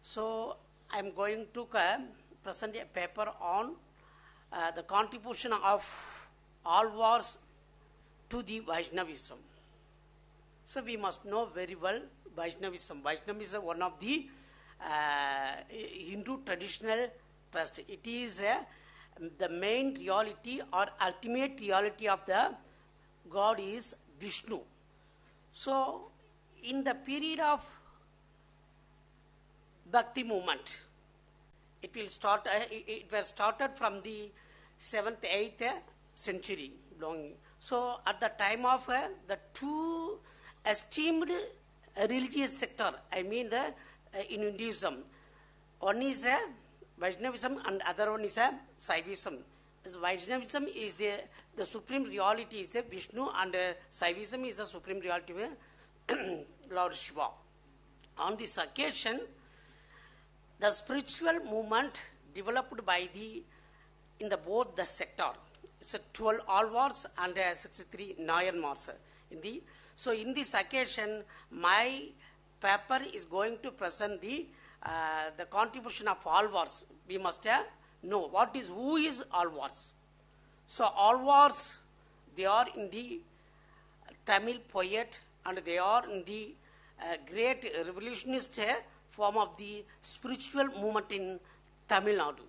So I am going to present a paper on the contribution of Alvars to the Vaishnavism. So we must know very well Vaishnavism. Vaishnavism is one of the Hindu traditional trust. It is the main reality or ultimate reality of the God is Vishnu. So in the period of Bhakti movement, it will start. It was started from the 7th, 8th century. So at the time of the two esteemed religious sector, I mean the in Hinduism, one is Vaishnavism and other one is Saivism. Vaishnavism is the supreme reality is Vishnu and Saivism is the supreme reality Lord Shiva. On this occasion, the spiritual movement developed by in the both the sector. It's 12 Alvars and 63 Nayanmars. So in this occasion, my paper is going to present the contribution of Alvars. We must know who is Alvars. So Alvars, they are in the Tamil poet and they are in the great revolutionist form of the spiritual movement in Tamil Nadu.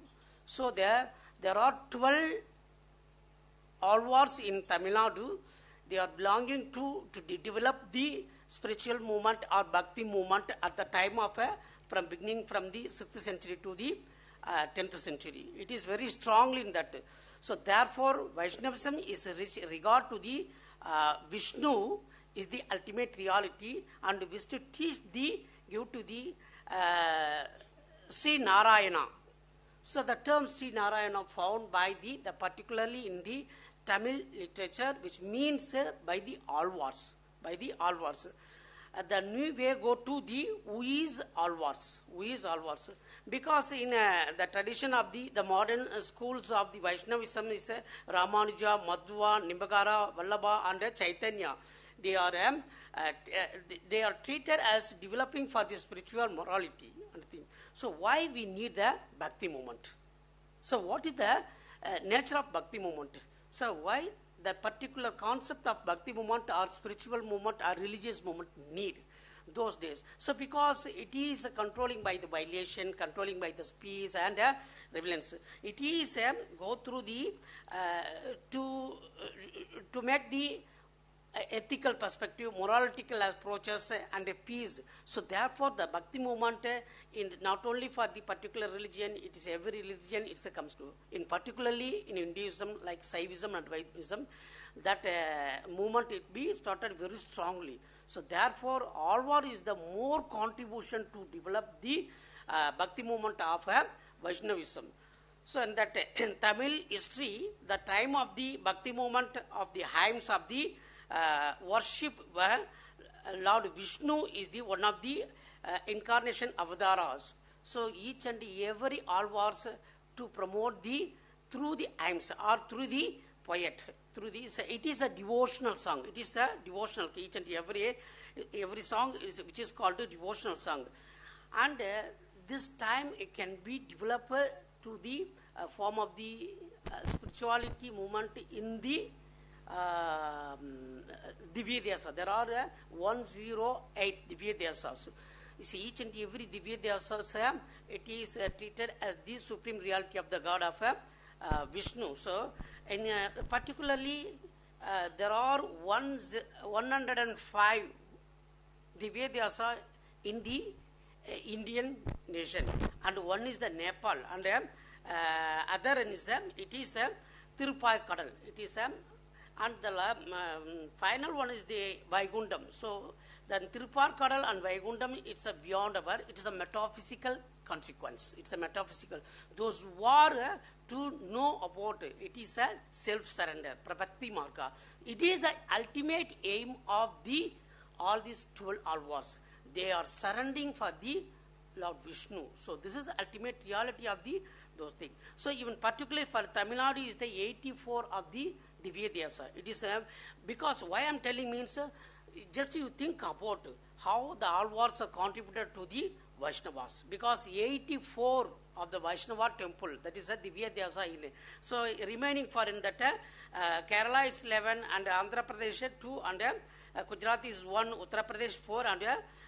So there are 12 Alvars in Tamil Nadu. They are belonging to develop the spiritual movement or Bhakti movement at the time of beginning from the 6th century to the 10th century. It is very strongly in that. So therefore, Vaishnavism is regard to the Vishnu is the ultimate reality and wish to give to the Sri Narayana. So the term Sri Narayana found by the particularly in the Tamil literature, which means by the Alvars. The new way go to the who is Alvars. Because in the tradition of the modern schools of the Vaishnavism is Ramanuja, Madhva, Nimbagara, Vallabha and Chaitanya. They are treated as developing for the spiritual morality. So why we need the Bhakti movement? So what is the nature of Bhakti movement? So why the particular concept of Bhakti movement or spiritual movement or religious movement need those days? So because it is controlling by the violation, controlling by the speech and relevance. It is go through the to make the ethical perspective, moralical approaches and peace. So therefore the Bhakti movement in not only for the particular religion, it is every religion it comes to. In particularly in Hinduism like Saivism and Vaishnavism, that movement it be started very strongly. So therefore Alvar is the more contribution to develop the Bhakti movement of Vaishnavism. So in that in Tamil history, the time of the Bhakti movement of the hymns of the worship were Lord Vishnu is the one of the incarnation avataras. So each and every alvars to promote the through the hymns or through the poet, through this, it is a devotional song. It is a devotional. Each and every song is which is called a devotional song, and this time it can be developed to the form of the spirituality movement in the Divya Dhyasa. There are 108 Divya Dhyasas. You see, each and every Divya Dhyasa, it is treated as the supreme reality of the God of Vishnu. So, in, particularly, there are 105 Divya Dhyasa in the Indian nation, and one is the Nepal, and other is it is Tirupayakadal. It is and the final one is the Vaikundam. So then Tirupayakadal and Vaikundam, it's a beyond our. It is a metaphysical consequence. It's a metaphysical. Those who are to know about it, it is a self-surrender, prabhakti marga. It is the ultimate aim of the all these 12 alvars. They are surrendering for the Lord Vishnu. So this is the ultimate reality of the those things. So even particularly for Tamil Nadu is the 84 of the Divya Dhyasa. It is because why I am telling means just you think about how the alvars are contributed to the Vaishnavas, because 84 of the Vaishnava temple, that is a Divya Dhyasa in. So remaining for in that Kerala is 11 and Andhra Pradesh 2 and Gujarat is 1, Uttar Pradesh 4 and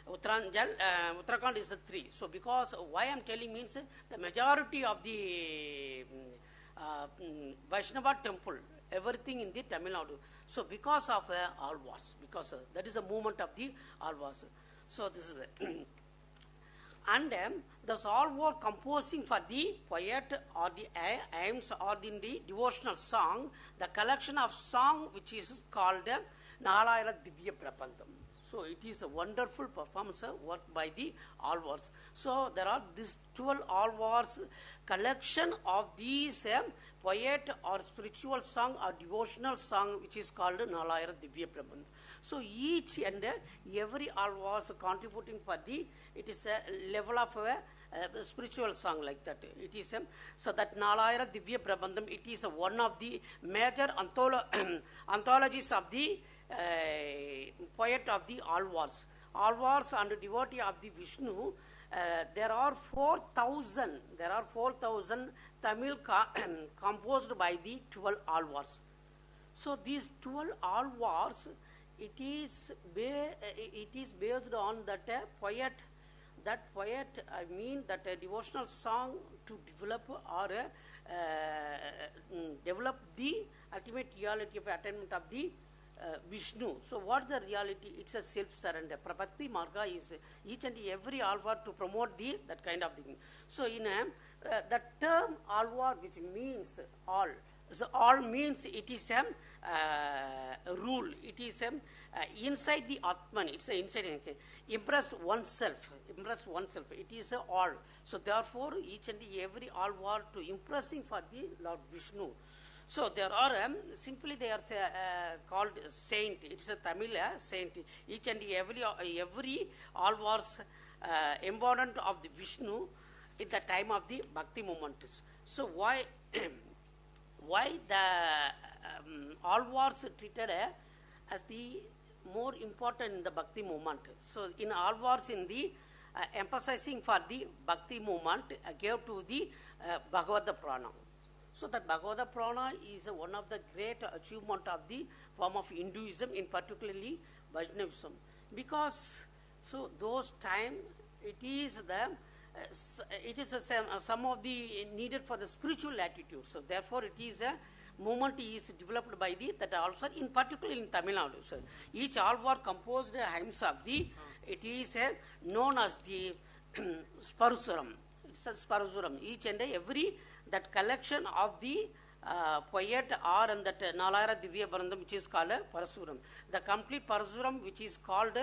Uttarakhand is 3. So because why I am telling means the majority of the Vaishnava temple, everything in the Tamil Nadu. So because of alvars, because that is the movement of the alvars. So this is it. And thus all were composing for the poet or the hymns or in the devotional song, the collection of song which is called Nalayana Divya Prabandham. So it is a wonderful performance work by the alvars. So there are these 12 alvars collection of these poet or spiritual song or devotional song which is called Nalayana Divya Prabandham. So each and every alvars contributing for the, it is a level of a spiritual song like that. It is so that Nalayana Divya Prabandham, it is one of the major anthologies of the poet of the alvars. Alvars and devotee of the Vishnu, there are 4,000 Tamil composed by the 12 alvars. So these 12 alvars, it is based on that poet, I mean that a devotional song to develop or develop the ultimate reality of attainment of the Vishnu. So what is the reality? It's a self-surrender. Prabhakti marga is each and every alvar to promote the that kind of thing. So in the term alvar, which means all. So all means it is a rule. It is inside the Atman. It's inside. Impress oneself. It is all. So therefore, each and every alvar to impressing for the Lord Vishnu. So there are simply they are called saint. It's a Tamil saint. Each and every alvars embodiment of the Vishnu in the time of the Bhakti movement. So why the alvars treated as the more important in the Bhakti movement. So in alvars in the emphasizing for the Bhakti movement gave to the Bhagavad Purana. So that Bhagavad Purana is one of the great achievement of the form of Hinduism, in particularly Vaishnavism, because so those time it is some of the needed for the spiritual attitude. So therefore it is a movement is developed by the that also in particular in Tamil Nadu. So each alvar composed hymns of the it is known as the Sparusuram. It's a Sparusuram. Each and every that collection of the poet or and that Nalayana Divya Prabandham which is called Parasuram. The complete Parasuram which is called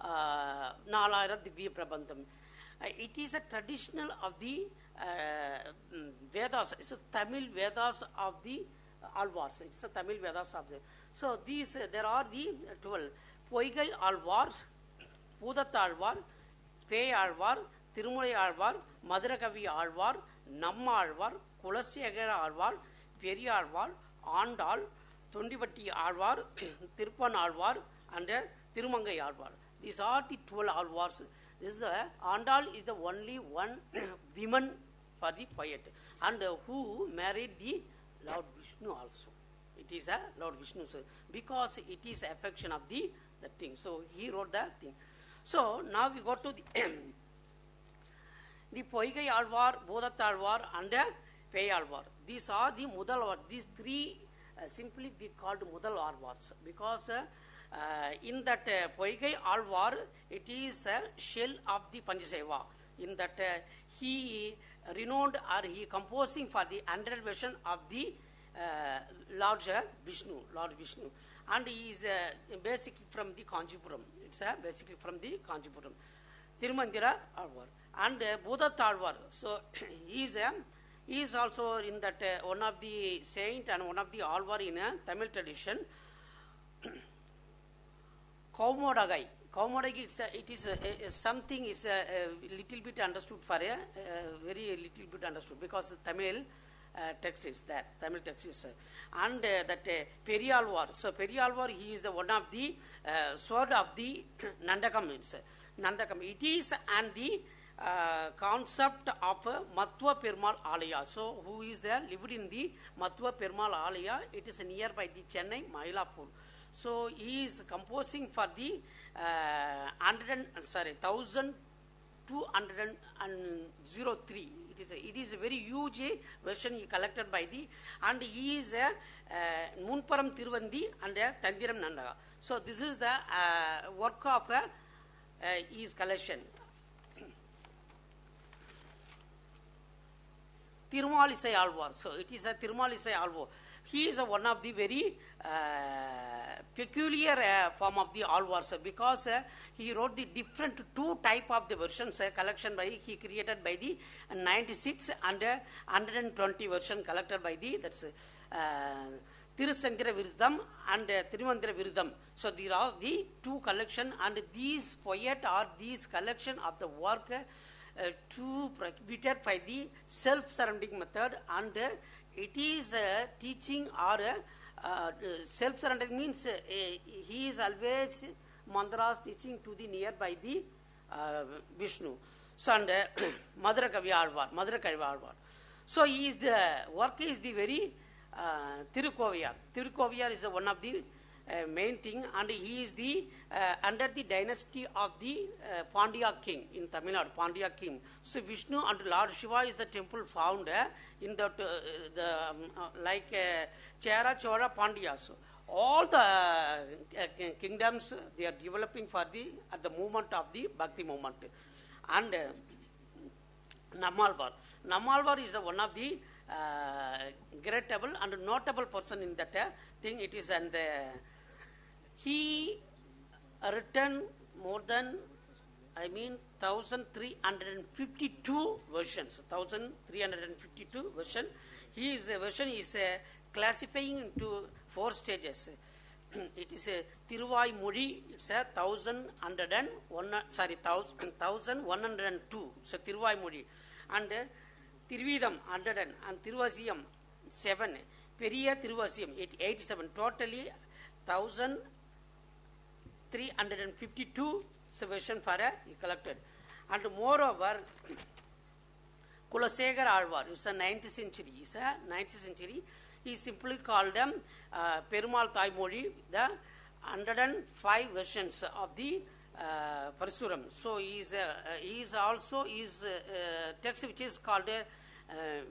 Nalayana Divya Prabandham. It is a traditional of the Vedas. It's a Tamil Vedas of the alvars. It's a Tamil Vedas of the. So these there are the 12 Poigai alvars Bhoothathalvar, Peyalvar, திருமுறை Alvar, Madhurakavi Alvar, Nammalvar, Kulasekara Alvar, Periyazhwar, Andal, தொண்டிபட்டி Alvar, திருப்பன் Alvar, and Thirumangai Alvar. These are the 12 alvars. This is Andal is the only one woman for the poet, and who married the Lord Vishnu also. It is a Lord Vishnu, because it is affection of the thing. So he wrote that thing. So now we go to the Poigai Alvar, Bodatalvar, and Peyalvar. These are the Mudal. These three simply we called Mudal Alvars, because in that Poigai Alvar, it is a shell of the Panchaseva. In that he renowned, or he composing for the 100 version of the Lord Vishnu, and he is basically from the Kanchipuram. It's basically from the Kanchipuram. Tirumandira Alvar and Buddha Talvar. So he is also in that one of the saint and one of the Alvar in a Tamil tradition. Kaumodagai. Kaumodagai, it is something is a little bit understood for a very little bit understood, because Tamil text is that. Tamil text is and that Periyalvar. So Periyalvar, he is the one of the sword of the Nandakam. Nandakam. It is and the concept of Matwa Perumal Alaya. So who is there lived in the Matwa Perumal Alaya? It is nearby the Chennai, Mailapur. So he is composing for the 1203. It is a very huge version he collected by the, and he is Munparam Tiruvandi and Tandiram Nandaga. So this is the work of his collection. Tirumalisai Alvar. So it is a Tirumalisai Alvar. He is one of the very peculiar form of the Alvars, because he wrote the different two type of the versions collection by he created by the 96 and 120 version collected by the Tirusandira Viruddham and Tirumandira Viruddham. So there are the two collection, and these poet or these collection of the work to prohibited by the self-surrendering method, and it is teaching or self-surrendering means he is always mantras teaching to the nearby the Vishnu. So and Madarakavi Alvar. So he is the work is the very Tirukoviyar. Tirukoviyar is one of the main thing, and he is the under the dynasty of the Pandya king in Tamil Nadu, Pandya king. So Vishnu and Lord Shiva is the temple found in the like Chera, Chola, Pandya. So all the kingdoms they are developing for the at the movement of the Bhakti movement. And Namalvar. Namalvar is one of the greatable and notable person in that thing. It is, and he written more than 1352 versions. 1352 version. His version is classifying into 4 stages. It is a Tiruvai Mudi. It's a 1102. So Tiruvai Mudi, and Tirvidam 100 and Tiruvasiyam 7. Periya Tiruvasiyam 87. Totally 1352 version for he collected. And moreover, Kulasegar Alvar is a 9th century. Is a 9th century. He simply called them Perumal Taimori, the 105 versions of the Parasuram. So he is also his text which is called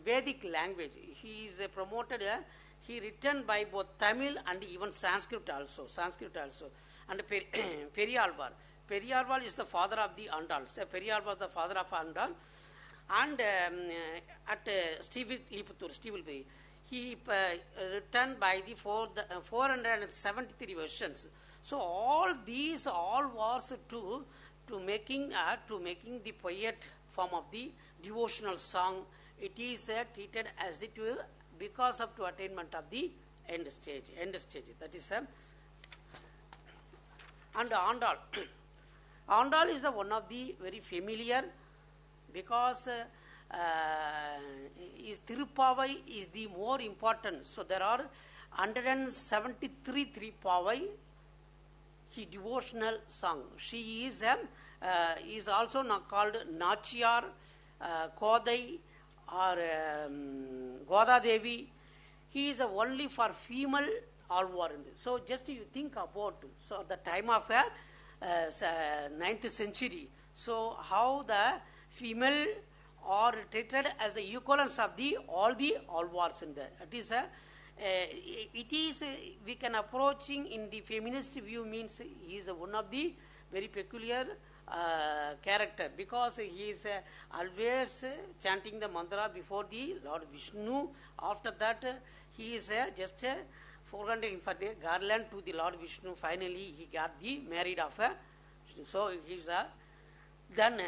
Vedic language. He is promoted. He written by both Tamil and even Sanskrit also. And Periyalvar. Periyalvar is the father of the Andal. So Periyalvar is the father of Andal. And at Steve he written by the 473 versions. So all these was to making the poet form of the devotional song. It is treated as it will because of to attainment of the end stage. That is and Andal. Andal is the one of the very familiar because is Tirupavai is the more important. So there are 173 Tirupavai he devotional song. She is also now called Nachiyar, Kodai or Goda Devi. He is only for female Alvar. So just you think about, so at the time of 9th century, so how the female are treated as the equivalents of all the Alvars in there. It is we can approaching in the feminist view means he is one of the very peculiar character because he is always chanting the mantra before the Lord Vishnu. After that he is just foregrounding for the garland to the Lord Vishnu. Finally he got the married of Vishnu. So he is then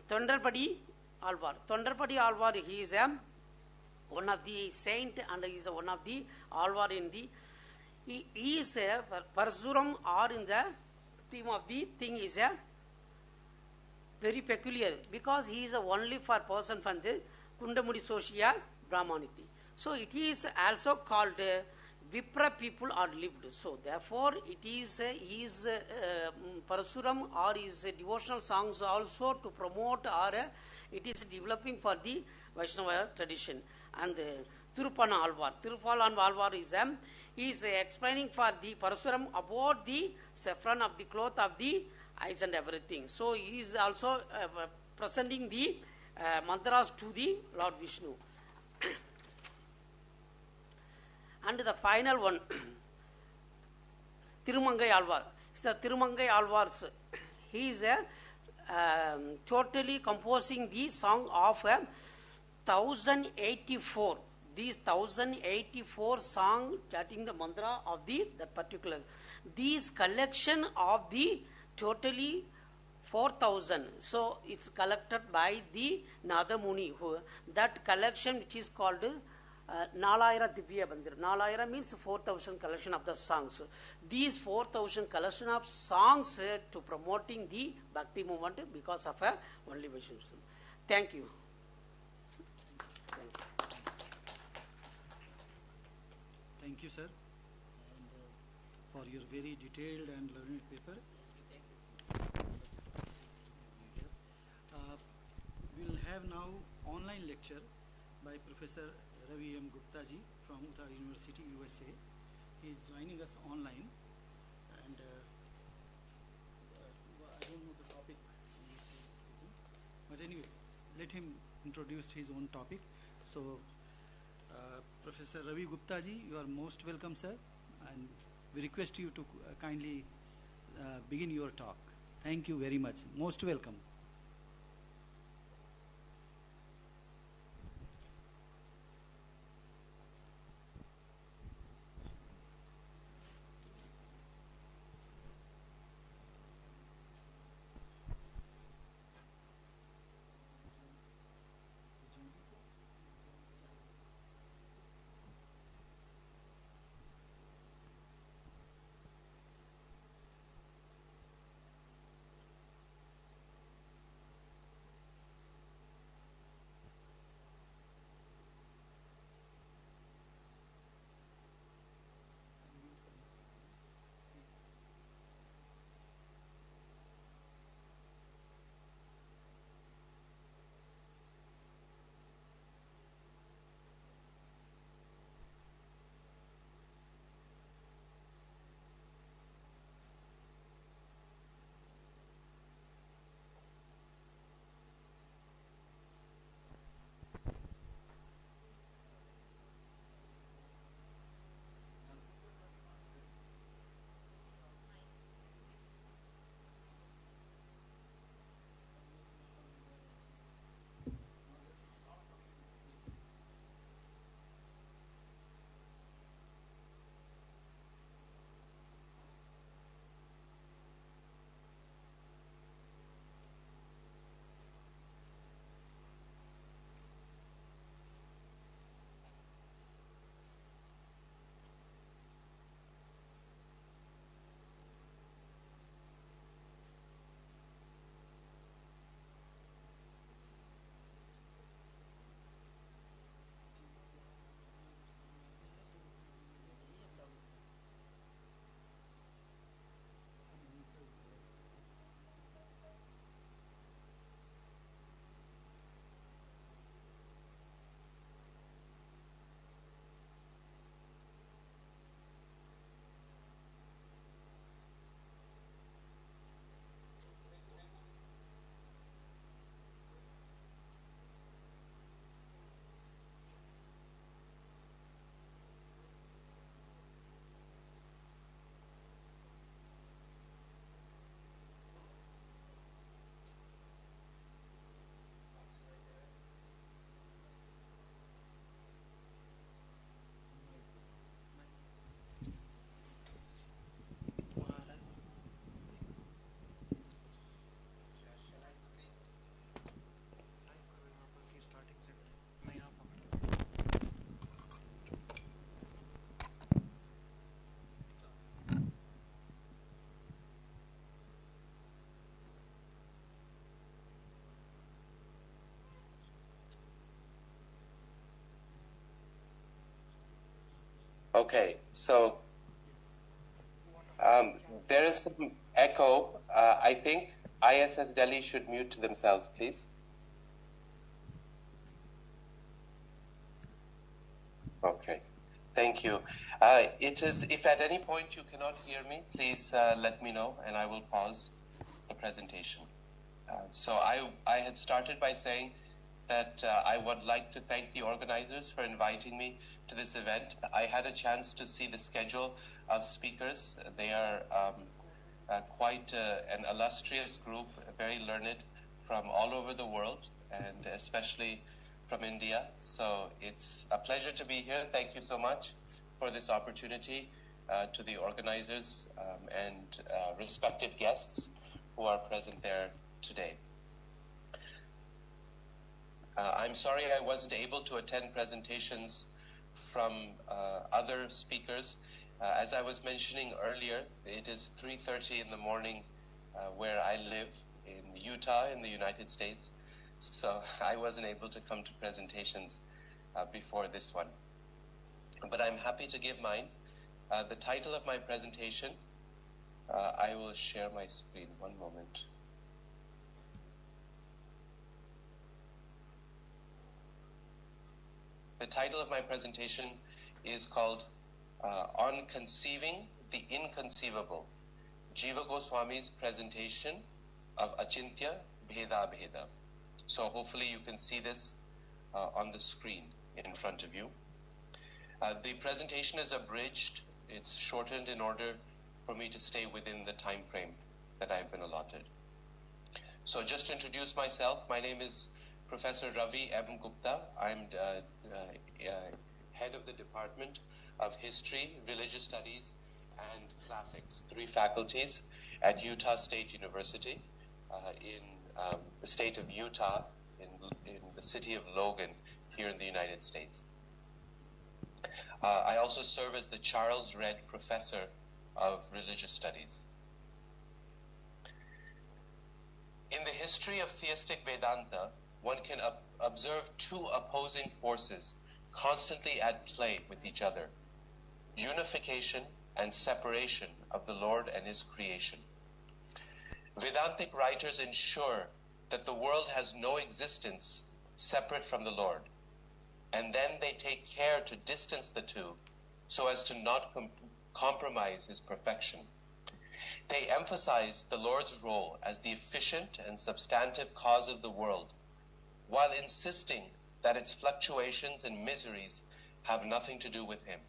Tondarpadi Alvar. Tondarpadi Alvar, he is one of the saint and he is one of the Alvar in the. He is Parsuram or in the theme of the thing is very peculiar because he is only for person from the Kundamudi Soshya Brahmaniti. So it is also called Vipra people are lived. So therefore it is his Parasuram or his devotional songs also to promote or it is developing for the Vaishnava tradition. And Tirupana Alvar. Tirupana Alvar is explaining for the Parasuram about the saffron of the cloth of the eyes and everything. So he is also presenting the mantras to the Lord Vishnu. And the final one, Tirumangai Alvar. The Tirumangai Alvars, he is totally composing the song of 1084. These 1084 song chanting the mantra of that particular. These collection of the totally 4000. So it's collected by the Nada Muni. That collection which is called Nalayara Divya Bandir. Nalayara means 4000 collection of the songs. These 4000 collection of songs to promoting the Bhakti movement because of only Vishnu. Thank you. Thank you, sir, and, for your very detailed and learned paper. We will have now online lecture by Professor Ravi M. Gupta ji from Uttar University, USA. He is joining us online, and I don't know the topic, but anyways, let him introduce his own topic. So, Professor Ravi Gupta ji, you are most welcome, sir, and we request you to kindly begin your talk. Thank you very much. Most welcome. Okay, so there is some echo. I think ISS Delhi should mute themselves, please. Okay, thank you. If at any point you cannot hear me, please let me know and I will pause the presentation. So I had started by saying that I would like to thank the organizers for inviting me to this event. I had a chance to see the schedule of speakers. They are quite an illustrious group, very learned from all over the world, and especially from India. So it's a pleasure to be here. Thank you so much for this opportunity to the organizers and respected guests who are present there today. I'm sorry I wasn't able to attend presentations from other speakers. As I was mentioning earlier, it is 3:30 in the morning where I live in Utah in the United States. So I wasn't able to come to presentations before this one. But I'm happy to give mine. The title of my presentation, I will share my screen. One moment. The title of my presentation is called On Conceiving the Inconceivable, Jiva Goswami's presentation of Achintya Bheda Bheda. So hopefully you can see this on the screen in front of you. The presentation is abridged. It's shortened in order for me to stay within the time frame that I've been allotted. So just to introduce myself, my name is Professor Ravi M. Gupta. I'm head of the Department of History, Religious Studies, and Classics, 3 faculties at Utah State University in the state of Utah, in the city of Logan, here in the United States. I also serve as the Charles Redd Professor of Religious Studies. In the history of theistic Vedanta, one can observe 2 opposing forces constantly at play with each other: unification and separation of the Lord and His creation. Vedantic writers ensure that the world has no existence separate from the Lord, and then they take care to distance the two so as to not compromise His perfection. They emphasize the Lord's role as the efficient and substantive cause of the world, while insisting that its fluctuations and miseries have nothing to do with Him.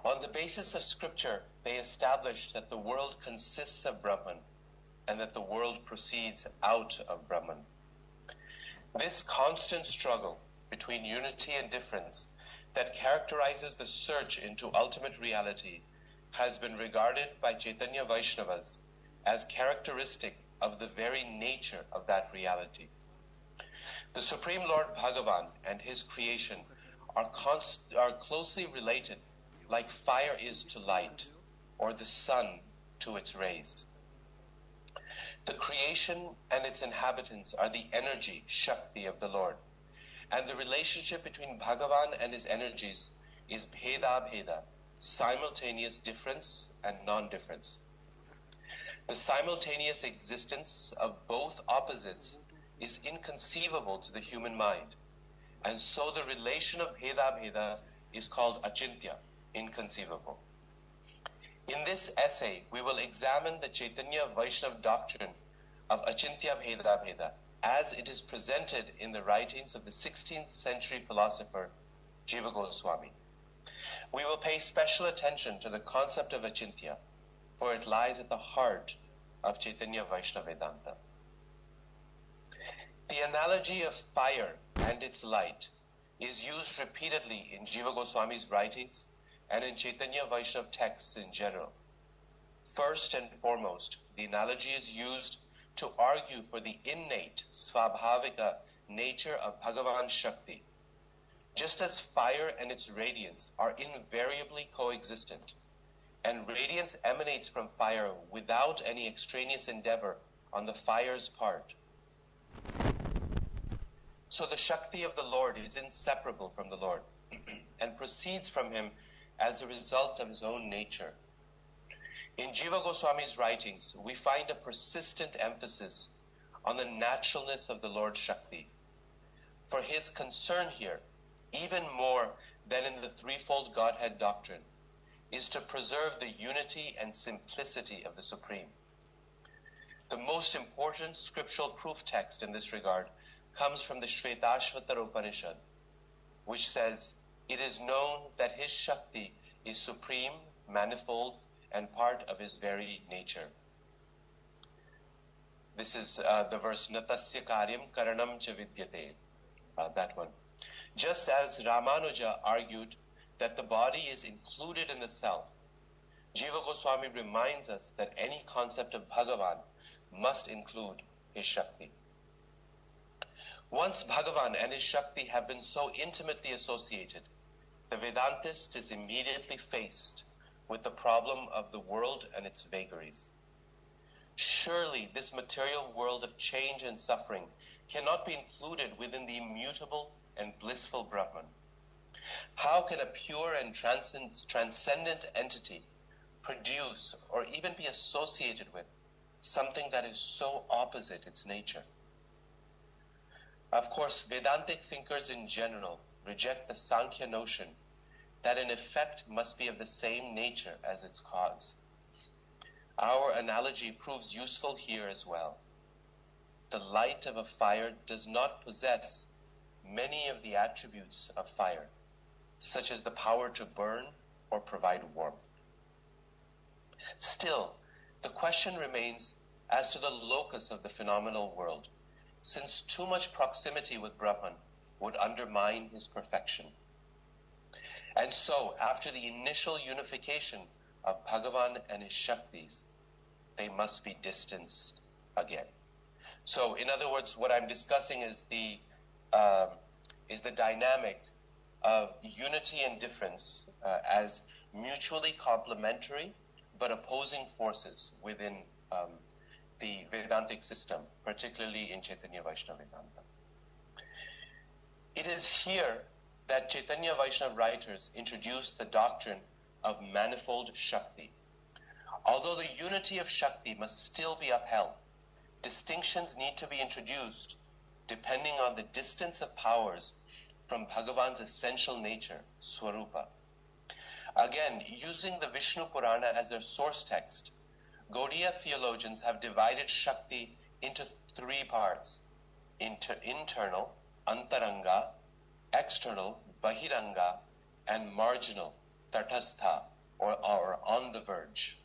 On the basis of scripture, they establish that the world consists of Brahman and that the world proceeds out of Brahman. This constant struggle between unity and difference that characterizes the search into ultimate reality has been regarded by Chaitanya Vaishnavas as characteristic of the very nature of that reality. The Supreme Lord Bhagavan and His creation are closely related, like fire is to light, or the sun to its rays. The creation and its inhabitants are the energy, Shakti, of the Lord, and the relationship between Bhagavan and his energies is Bheda Bheda, simultaneous difference and non-difference. The simultaneous existence of both opposites is inconceivable to the human mind, and so the relation of Bheda Bheda is called Achintya, inconceivable. In this essay, we will examine the Chaitanya Vaishnava doctrine of Achintya Bheda Bheda as it is presented in the writings of the 16th century philosopher Jiva Goswami. We will pay special attention to the concept of Achintya, for it lies at the heart of Chaitanya Vaishnava Vedanta. The analogy of fire and its light is used repeatedly in Jiva Goswami's writings and in Chaitanya Vaishnava texts in general. First and foremost, the analogy is used to argue for the innate, svabhavika nature of Bhagavan Shakti. Just as fire and its radiance are invariably coexistent, and radiance emanates from fire without any extraneous endeavor on the fire's part, so the Shakti of the Lord is inseparable from the Lord and proceeds from Him as a result of his own nature. In Jiva Goswami's writings, we find a persistent emphasis on the naturalness of the Lord Shakti. For his concern here, even more than in the threefold Godhead doctrine, is to preserve the unity and simplicity of the Supreme. The most important scriptural proof text in this regard comes from the Shvetashvatara Upanishad, which says, "It is known that his Shakti is supreme, manifold, and part of his very nature." This is the verse, "Natasya karyam karanam cha vidyate," that one. Just as Ramanuja argued that the body is included in the self, Jiva Goswami reminds us that any concept of Bhagavan must include his Shakti. Once Bhagavan and his Shakti have been so intimately associated, the Vedantist is immediately faced with the problem of the world and its vagaries. Surely this material world of change and suffering cannot be included within the immutable and blissful Brahman. How can a pure and transcendent entity produce or even be associated with something that is so opposite its nature? Of course, Vedantic thinkers in general reject the Sankhya notion that an effect must be of the same nature as its cause. Our analogy proves useful here as well. The light of a fire does not possess many of the attributes of fire, such as the power to burn or provide warmth. Still, the question remains as to the locus of the phenomenal world, since too much proximity with Brahman would undermine his perfection. And so, after the initial unification of Bhagavan and his Shaktis, they must be distanced again. So, in other words, what I'm discussing is the dynamic of unity and difference as mutually complementary but opposing forces within the Vedantic system, particularly in Chaitanya Vaishnava Vedanta. It is here that Chaitanya Vaishnava writers introduced the doctrine of manifold Shakti. Although the unity of Shakti must still be upheld, distinctions need to be introduced depending on the distance of powers from Bhagavan's essential nature, Swarupa. Again, using the Vishnu Purana as their source text, Gaudiya theologians have divided Shakti into three parts: internal, antaranga, external, bahiranga, and marginal, tatastha, or on the verge.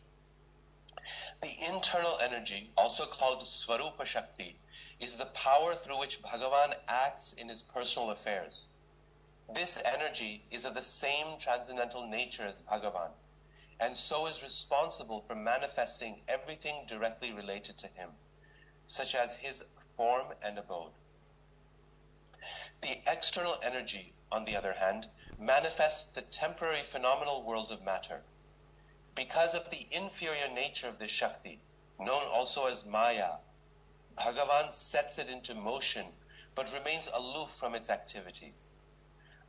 The internal energy, also called Swarupa Shakti, is the power through which Bhagavan acts in his personal affairs. This energy is of the same transcendental nature as Bhagavan, and so is responsible for manifesting everything directly related to him, such as his form and abode. The external energy, on the other hand, manifests the temporary phenomenal world of matter. Because of the inferior nature of this Shakti, known also as Maya, Bhagavan sets it into motion but remains aloof from its activities.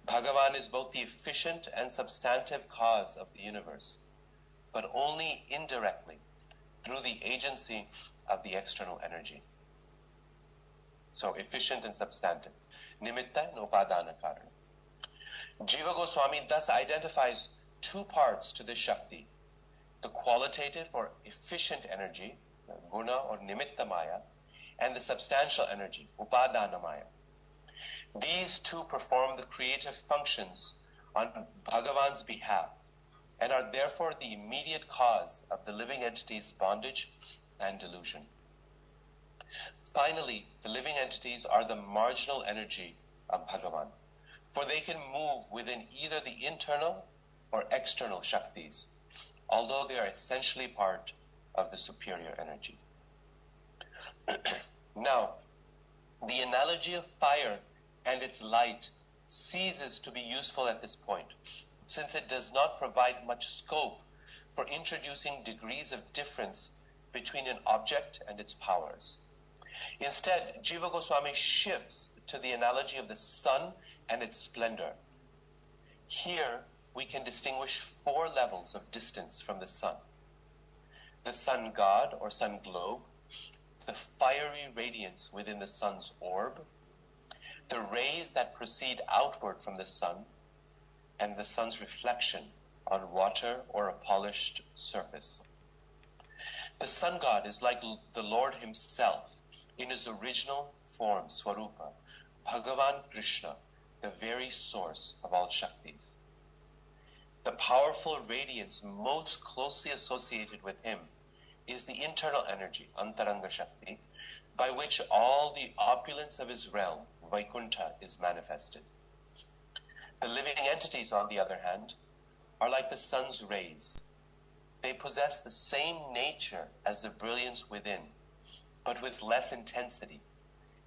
Bhagavan is both the efficient and substantive cause of the universe, but only indirectly through the agency of the external energy. So efficient and substantive. Nimitta and upadana karana. Jiva Goswami thus identifies two parts to this Shakti: the qualitative or efficient energy, guna or nimitta maya, and the substantial energy, upadana maya. These two perform the creative functions on Bhagavan's behalf and are therefore the immediate cause of the living entity's bondage and delusion. Finally, the living entities are the marginal energy of Bhagavan, for they can move within either the internal or external Shaktis, although they are essentially part of the superior energy. Now, the analogy of fire and its light ceases to be useful at this point, since it does not provide much scope for introducing degrees of difference between an object and its powers. Instead, Jiva Goswami shifts to the analogy of the sun and its splendor. Here, we can distinguish 4 levels of distance from the sun. The sun god or sun globe, the fiery radiance within the sun's orb, the rays that proceed outward from the sun, and the sun's reflection on water or a polished surface. The sun god is like the Lord himself in his original form, Swarupa, Bhagavan Krishna, the very source of all Shaktis. The powerful radiance most closely associated with him is the internal energy, Antaranga Shakti, by which all the opulence of his realm, Vaikuntha, is manifested. The living entities, on the other hand, are like the sun's rays. They possess the same nature as the brilliance within, but with less intensity,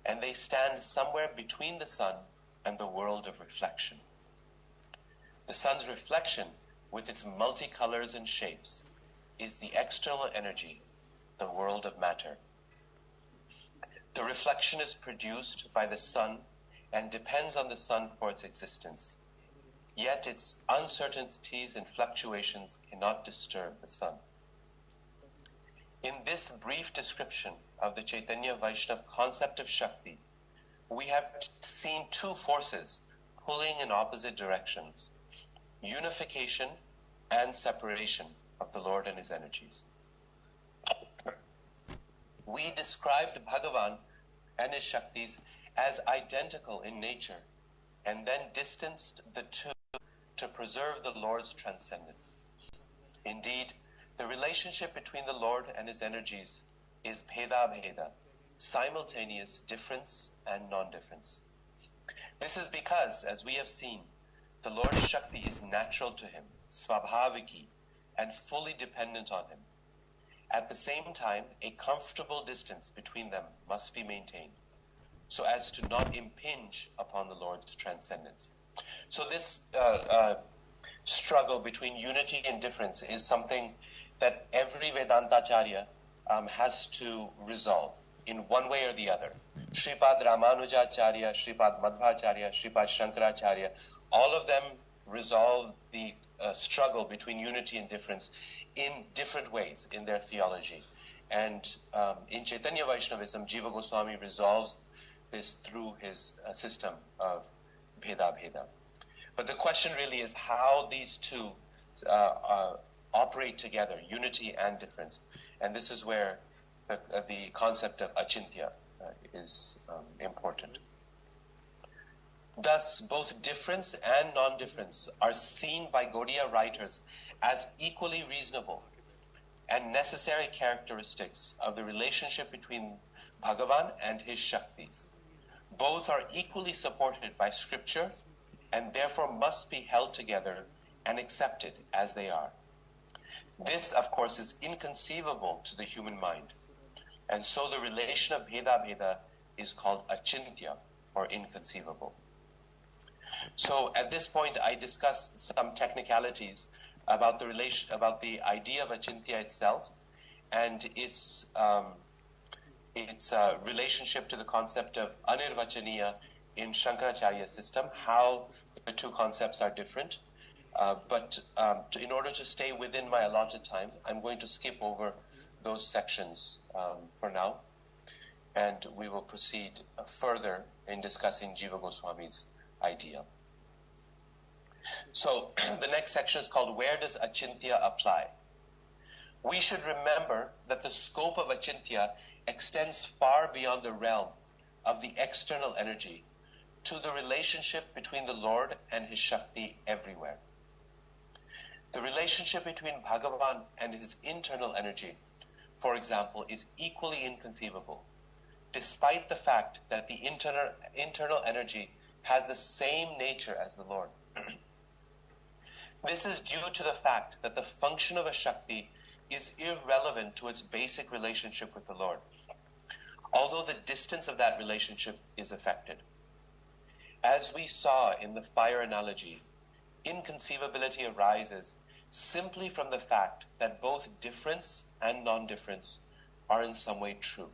and they stand somewhere between the sun and the world of reflection. The sun's reflection, with its multicolors and shapes, is the external energy, the world of matter. The reflection is produced by the sun and depends on the sun for its existence. Yet its uncertainties and fluctuations cannot disturb the sun. In this brief description of the Chaitanya Vaishnava concept of Shakti, we have seen 2 forces pulling in opposite directions: unification and separation of the Lord and his energies. We described Bhagavan and his Shaktis as identical in nature, and then distanced the 2 to preserve the Lord's transcendence. Indeed, the relationship between the Lord and his energies is bheda-bheda, simultaneous difference and non-difference. This is because, as we have seen, the Lord's Shakti is natural to him, svabhaviki, and fully dependent on him. At the same time, a comfortable distance between them must be maintained, so as to not impinge upon the Lord's transcendence. So this struggle between unity and difference is something that every Vedantacharya has to resolve in one way or the other. Shripad Ramanujacharya, Shripad Madhvacharya, Shripad Shankaracharya, all of them resolve the struggle between unity and difference in different ways in their theology. And in Chaitanya Vaishnavism, Jiva Goswami resolves this through his system of Bheda-Bheda. But the question really is how these 2 operate together, unity and difference. And this is where the concept of Achintya is important. Thus, both difference and non-difference are seen by Gaudiya writers as equally reasonable and necessary characteristics of the relationship between Bhagavan and his Shaktis. Both are equally supported by scripture and therefore must be held together and accepted as they are. This, of course, is inconceivable to the human mind, and so the relation of Bheda-Bheda is called Achintya, or inconceivable. So at this point I discuss some technicalities about the idea of Achintya itself and its relationship to the concept of Anirvachaniya in Shankaracharya's system, how the 2 concepts are different. But in order to stay within my allotted time, I'm going to skip over those sections for now, and we will proceed further in discussing Jiva Goswami's idea. So the next section is called Where Does Achintya Apply? We should remember that the scope of Achintya extends far beyond the realm of the external energy to the relationship between the Lord and his Shakti everywhere. The relationship between Bhagavan and his internal energy, for example, is equally inconceivable, despite the fact that the internal energy has the same nature as the Lord. This is due to the fact that the function of a Shakti is irrelevant to its basic relationship with the Lord, although the distance of that relationship is affected. As we saw in the fire analogy, inconceivability arises simply from the fact that both difference and non-difference are in some way true.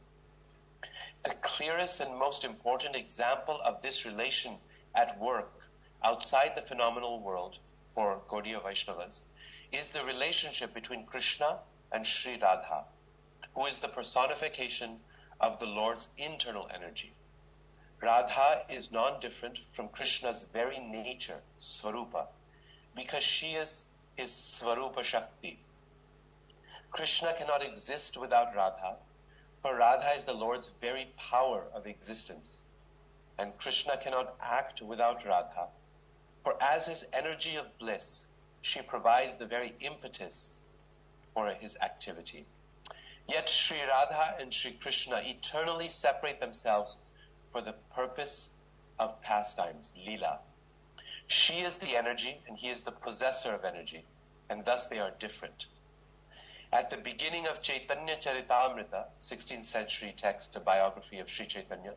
The clearest and most important example of this relation at work outside the phenomenal world for Gaudiya Vaishnavas is the relationship between Krishna and Sri Radha, who is the personification of the Lord's internal energy. Radha is non-different from Krishna's very nature, Svarupa, because she is his Svarupa Shakti. Krishna cannot exist without Radha, for Radha is the Lord's very power of existence. And Krishna cannot act without Radha, for as his energy of bliss, she provides the very impetus for his activity. Yet Sri Radha and Sri Krishna eternally separate themselves for the purpose of pastimes, lila. She is the energy and he is the possessor of energy, and thus they are different. At the beginning of Chaitanya Charitamrita, 16th century text, a biography of Sri Chaitanya,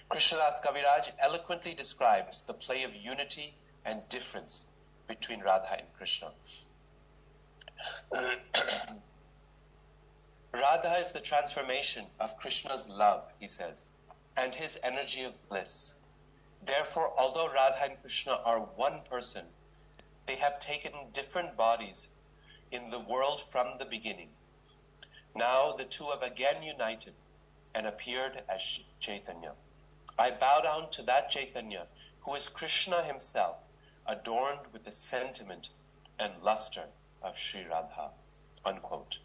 Krishnadas Kaviraj eloquently describes the play of unity and difference between Radha and Krishna. Radha is the transformation of Krishna's love, he says, and his energy of bliss. Therefore, although Radha and Krishna are one person, they have taken different bodies in the world from the beginning. Now the two have again united and appeared as Chaitanya. I bow down to that Chaitanya who is Krishna himself, adorned with the sentiment and luster of Sri Radha. Unquote.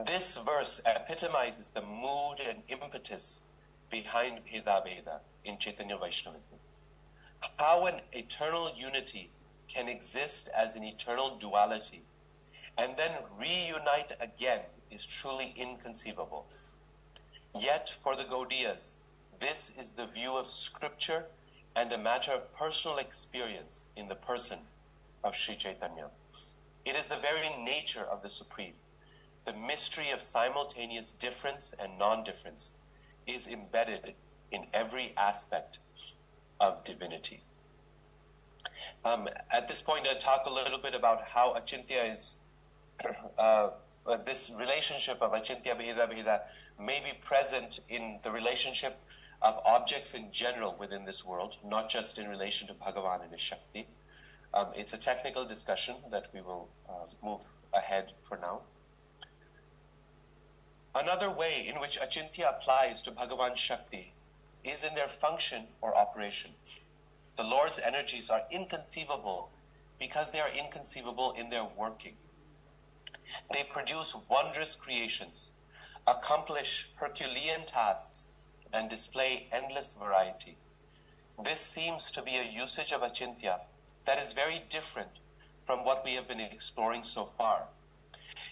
This verse epitomizes the mood and impetus behind Bheda Veda in Chaitanya Vaishnavism. How an eternal unity can exist as an eternal duality and then reunite again is truly inconceivable. Yet for the Gaudiyas, this is the view of scripture and a matter of personal experience in the person of Sri Chaitanya. It is the very nature of the Supreme. The mystery of simultaneous difference and non-difference is embedded in every aspect of divinity. At this point, I'll talk a little bit about how Achintya is, this relationship of Achintya Bheda Bheda may be present in the relationship of objects in general within this world, not just in relation to Bhagavan and his Shakti. It's a technical discussion that we will move ahead for now. Another way in which Achintya applies to Bhagavan's Shakti is in their function or operation. The Lord's energies are inconceivable because they are inconceivable in their working. They produce wondrous creations, accomplish Herculean tasks, and display endless variety. This seems to be a usage of Achintya that is very different from what we have been exploring so far.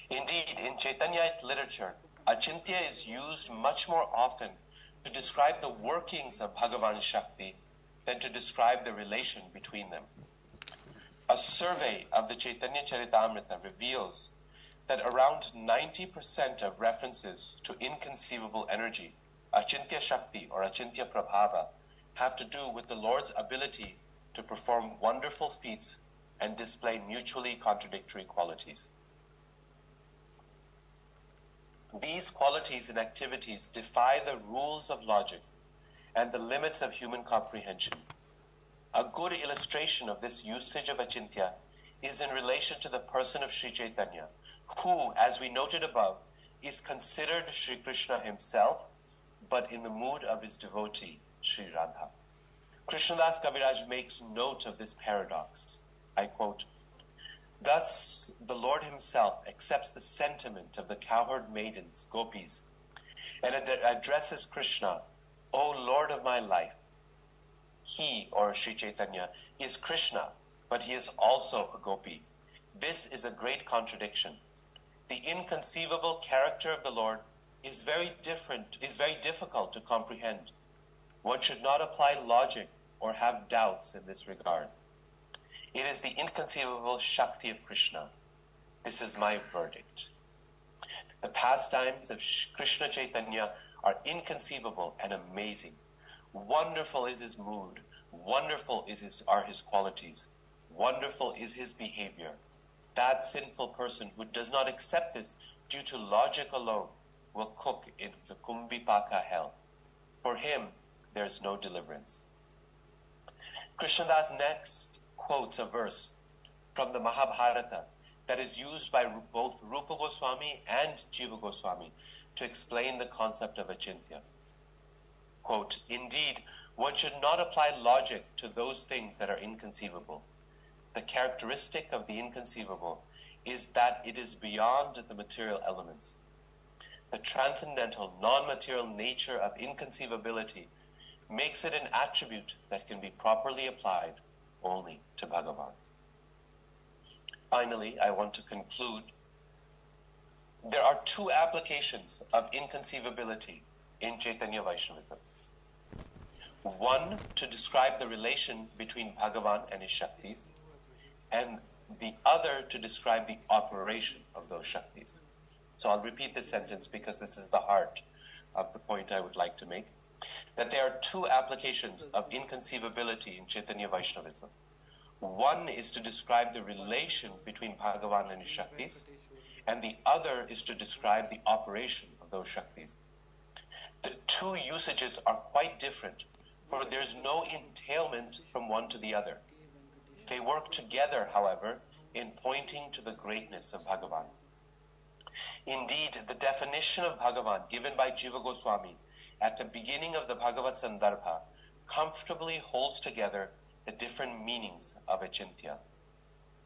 Indeed, in Chaitanyite literature, Achintya is used much more often to describe the workings of Bhagavan Shakti than to describe the relation between them. A survey of the Chaitanya Charitamrita reveals that around 90% of references to inconceivable energy, Achintya Shakti or Achintya Prabhava, have to do with the Lord's ability to perform wonderful feats and display mutually contradictory qualities. These qualities and activities defy the rules of logic and the limits of human comprehension. A good illustration of this usage of Achintya is in relation to the person of Sri Chaitanya, who, as we noted above, is considered Sri Krishna himself, but in the mood of his devotee, Sri Radha. Krishnadas Kaviraj makes note of this paradox. I quote, "Thus the Lord himself accepts the sentiment of the cowherd maidens, gopis, and addresses Krishna, O Lord of my life. He, or Sri Chaitanya, is Krishna, but he is also a gopi. This is a great contradiction. The inconceivable character of the Lord is very difficult to comprehend. One should not apply logic or have doubts in this regard. It is the inconceivable Shakti of Krishna. This is my verdict. The pastimes of Krishna Chaitanya are inconceivable and amazing. Wonderful is his mood. Wonderful are his qualities. Wonderful is his behavior. That sinful person who does not accept this due to logic alone will cook in the Kumbhipaka hell. For him, there is no deliverance." Krishnadas next quotes a verse from the Mahabharata that is used by both Rupa Goswami and Jiva Goswami to explain the concept of achintya. Quote, "Indeed, one should not apply logic to those things that are inconceivable. The characteristic of the inconceivable is that it is beyond the material elements. The transcendental, non-material nature of inconceivability makes it an attribute that can be properly applied only to Bhagavan." Finally, I want to conclude. There are two applications of inconceivability in Chaitanya Vaishnavism. One, to describe the relation between Bhagavan and his Shaktis, and the other to describe the operation of those Shaktis. So I'll repeat this sentence because this is the heart of the point I would like to make. That there are two applications of inconceivability in Chaitanya Vaishnavism. One is to describe the relation between Bhagavan and his Shaktis, and the other is to describe the operation of those Shaktis. The two usages are quite different, for there is no entailment from one to the other. They work together, however, in pointing to the greatness of Bhagavan. Indeed, the definition of Bhagavan given by Jiva Goswami at the beginning of the Bhagavad Sandarbha comfortably holds together the different meanings of achintya.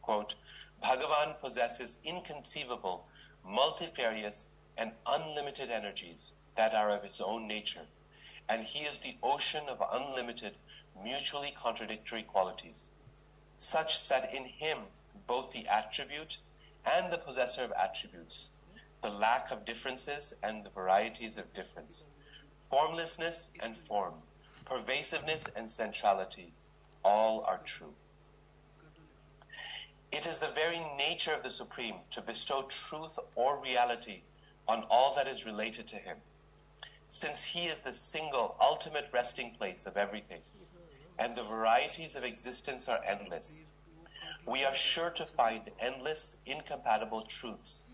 Quote, "Bhagavan possesses inconceivable, multifarious, and unlimited energies that are of his own nature, and he is the ocean of unlimited, mutually contradictory qualities, such that in him both the attribute and the possessor of attributes, the lack of differences and the varieties of difference, formlessness and form, pervasiveness and centrality, all are true. It is the very nature of the Supreme to bestow truth or reality on all that is related to him, since he is the single ultimate resting place of everything, and the varieties of existence are endless. We are sure to find endless, incompatible truths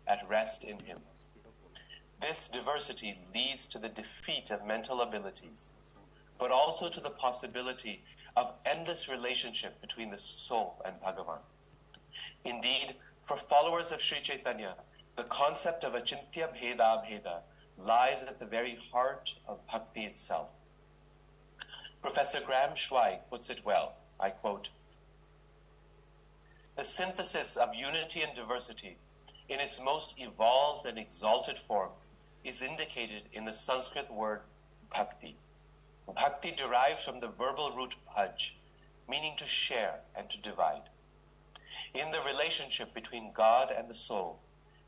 at rest in him. This diversity leads to the defeat of mental abilities, but also to the possibility of endless relationship between the soul and Bhagavan. Indeed, for followers of Sri Chaitanya, the concept of achintya bheda bheda lies at the very heart of bhakti itself. Professor Graham Schweig puts it well, I quote, "The synthesis of unity and diversity in its most evolved and exalted form is indicated in the Sanskrit word bhakti. Bhakti derives from the verbal root bhaj, meaning to share and to divide. In the relationship between God and the soul,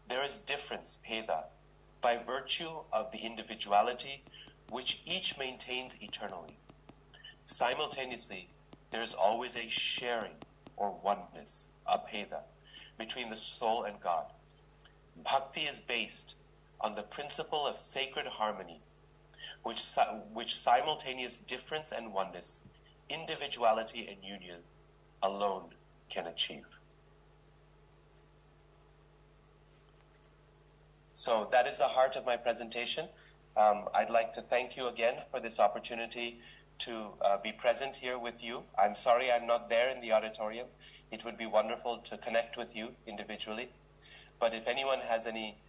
there is difference, bheda, by virtue of the individuality which each maintains eternally. Simultaneously, there is always a sharing or oneness, abheda, between the soul and God. Bhakti is based on the principle of sacred harmony, which simultaneous difference and oneness, individuality and union alone can achieve." So that is the heart of my presentation. I'd like to thank you again for this opportunity to be present here with you. I'm sorry I'm not there in the auditorium. It would be wonderful to connect with you individually. But if anyone has any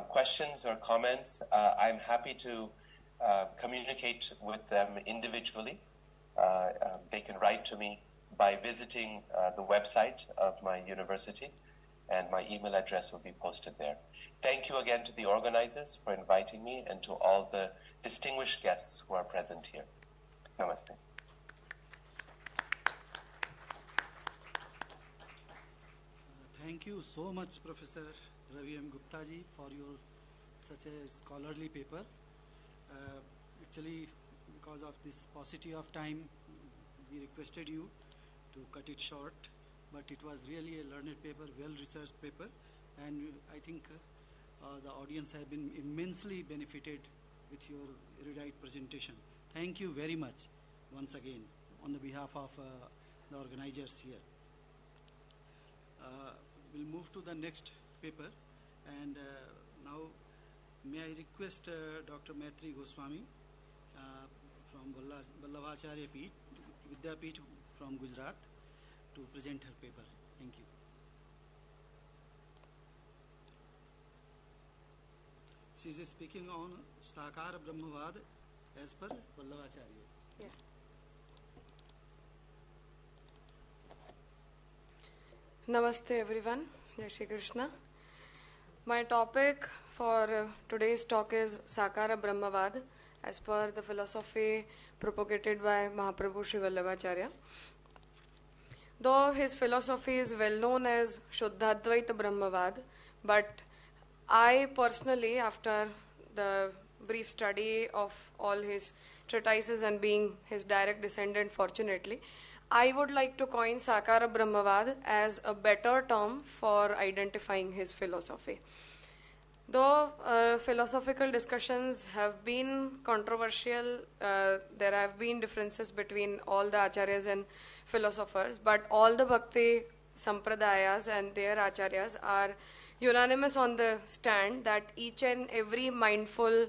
questions or comments, I'm happy to communicate with them individually. They can write to me by visiting the website of my university, and my email address will be posted there. Thank you again to the organizers for inviting me, and to all the distinguished guests who are present here. Namaste. Thank you so much, Professor Ravi M. Gupta ji, for your such a scholarly paper. Actually, because of this paucity of time, we requested you to cut it short, but it was really a learned paper, well-researched paper, and I think the audience have been immensely benefited with your erudite presentation. Thank you very much once again on the behalf of the organizers here. We'll move to the next paper, and now may I request Dr. Maitri Goswami from Vallabhacharya Peeth, Vidyapeeth from Gujarat, to present her paper. Thank you. She is speaking on Sakara Brahmavad as per Vallabhacharya. Yeah. Namaste everyone. Jai Shri Krishna. My topic for today's talk is Sakara Brahmavad as per the philosophy propagated by Mahaprabhu Sri Vallabhacharya. Though his philosophy is well known as Shuddhadvaita Brahmavad, but I personally, after the brief study of all his treatises and being his direct descendant fortunately, I would like to coin Sakara Brahmavad as a better term for identifying his philosophy. Though philosophical discussions have been controversial, there have been differences between all the acharyas and philosophers, but all the bhakti sampradayas and their acharyas are unanimous on the stand that each and every mindful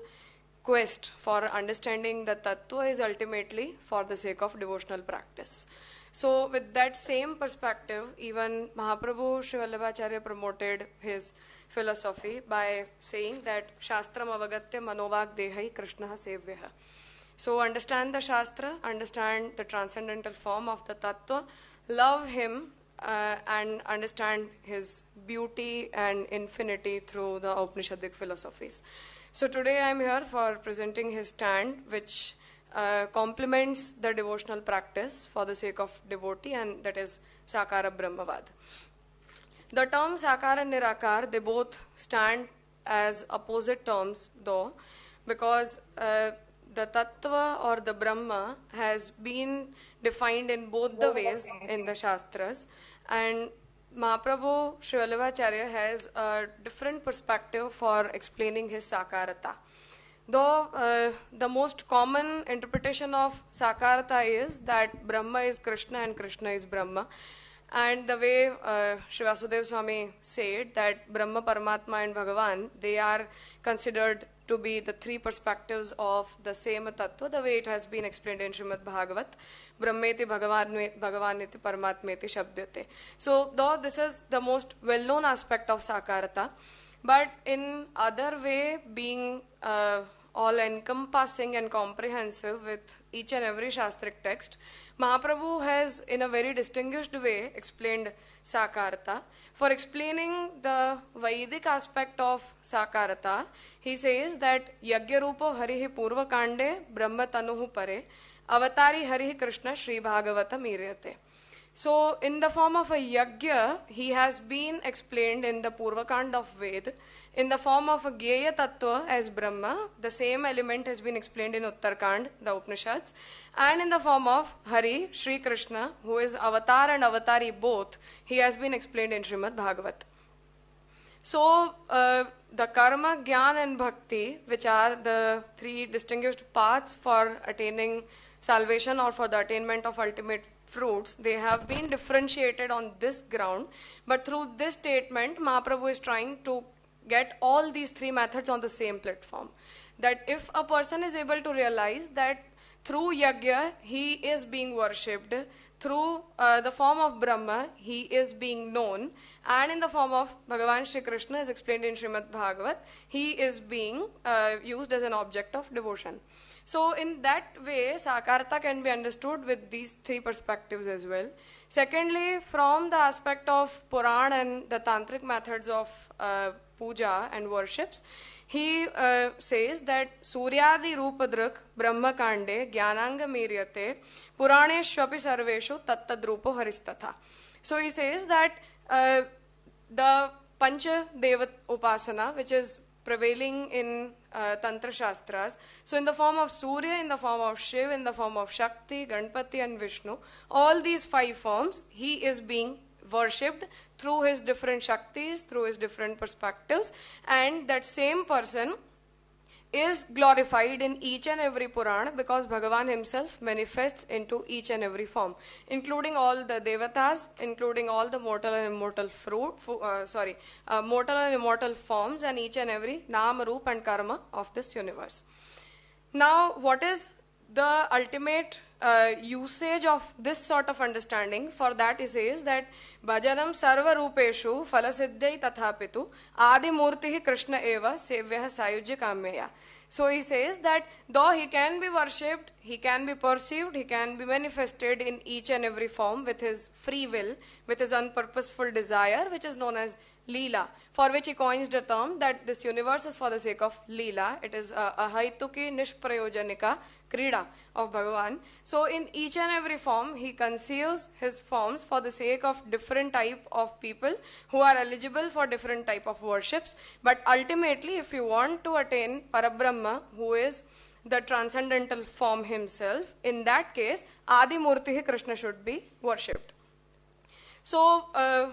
quest for understanding the tattva is ultimately for the sake of devotional practice. So with that same perspective, even Mahaprabhu Sri Vallabhacharya promoted his philosophy by saying that Shastram avagatya manovak dehai Krishna sevyaha. So understand the Shastra, understand the transcendental form of the tattva, love him and understand his beauty and infinity through the Upanishadic philosophies. So today I am here for presenting his stand, which complements the devotional practice for the sake of devotee, and that is Sakara Brahmavad. The term Sakara and Nirakar, they both stand as opposite terms though, because the Tattva or the Brahma has been defined in both the ways in the Shastras, and Mahaprabhu Sri Vallabhacharya has a different perspective for explaining his Sakarata. Though the most common interpretation of Sakarata is that Brahma is Krishna and Krishna is Brahma. And the way Sri Vasudeva Swami said that Brahma, Paramatma and Bhagavan, they are considered to be the three perspectives of the same tattva, the way it has been explained in Srimad Bhagavat, Brahmeti Bhagavaniti Paramatmeti Shabdyate. So though this is the most well-known aspect of Sakarata, but in other way being all-encompassing and comprehensive with each and every Shastric text, Mahaprabhu has in a very distinguished way explained Sakarata. For explaining the Vedic aspect of Sakarata, he says that Yagya Rupo Harihi Purva Kande Brahma Tanuhu Pare Avatari Harihi Krishna Sri Bhagavata Miryate. So in the form of a Yagya, he has been explained in the Purvakand of Ved. In the form of a Gyeya Tattva as Brahma, the same element has been explained in Uttarkand, the Upanishads. And in the form of Hari, Sri Krishna, who is Avatar and Avatari both, he has been explained in Srimad Bhagavat. So the Karma, Jnana and Bhakti, which are the three distinguished paths for attaining salvation or for the attainment of ultimate fruits, they have been differentiated on this ground, but through this statement Mahaprabhu is trying to get all these three methods on the same platform. That if a person is able to realize that through Yagya he is being worshipped, through the form of Brahma he is being known, and in the form of Bhagavan Shri Krishna as explained in Srimad Bhagavat, he is being used as an object of devotion. So in that way, Sakarata can be understood with these three perspectives as well. Secondly, from the aspect of Puran and the Tantric methods of puja and worships, he says that Suryadi Rupadrak Brahma Kande Jnananga Miryate Puraneshwapi Sarveshu Tattadrupo Haristatha. So he says that the Pancha Devat Upasana, which is prevailing in Tantra Shastras. So in the form of Surya, in the form of Shiv, in the form of Shakti, Ganpati and Vishnu, all these five forms, he is being worshipped through his different Shaktis, through his different perspectives, and that same person is glorified in each and every Purana because Bhagavan himself manifests into each and every form, including all the Devatas, including all the mortal and immortal mortal and immortal forms, and each and every Nama, Roop and Karma of this universe. Now, what is the ultimate usage of this sort of understanding. For that he says that bhajanam sarva rupeshu falasiddhai tathapitu adi murti krishna eva sevyah sayujya kamya. So he says that though he can be worshipped, he can be perceived, he can be manifested in each and every form with his free will, with his unpurposeful desire, which is known as Leela, for which he coins the term that this universe is for the sake of Leela. It is a haituki nishprayojanika krida of Bhagavan. So in each and every form, he conceives his forms for the sake of different type of people who are eligible for different type of worships. But ultimately, if you want to attain Parabrahma, who is the transcendental form himself, in that case, Adi Murti Krishna should be worshipped. So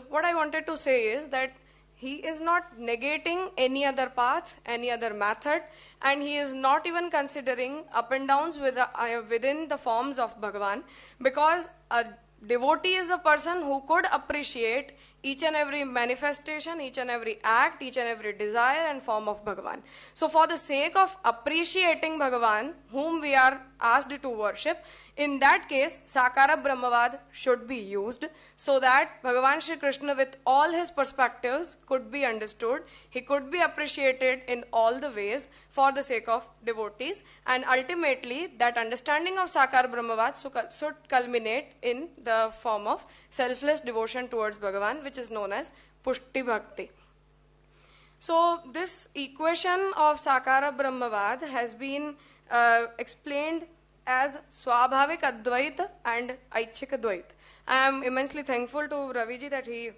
what I wanted to say is that he is not negating any other path, any other method, and he is not even considering up and downs within the forms of Bhagavan, because a devotee is the person who could appreciate each and every manifestation, each and every act, each and every desire and form of Bhagavan. So for the sake of appreciating Bhagavan, whom we are asked to worship, in that case, Sakara Brahmavad should be used so that Bhagavan Shri Krishna with all his perspectives could be understood. He could be appreciated in all the ways for the sake of devotees, and ultimately that understanding of Sakara Brahmavad should culminate in the form of selfless devotion towards Bhagavan, which is known as Pushti Bhakti. So this equation of Sakara Brahmavad has been explained as Swabhavik Advaita and Aichik Advaita. I am immensely thankful to Raviji that he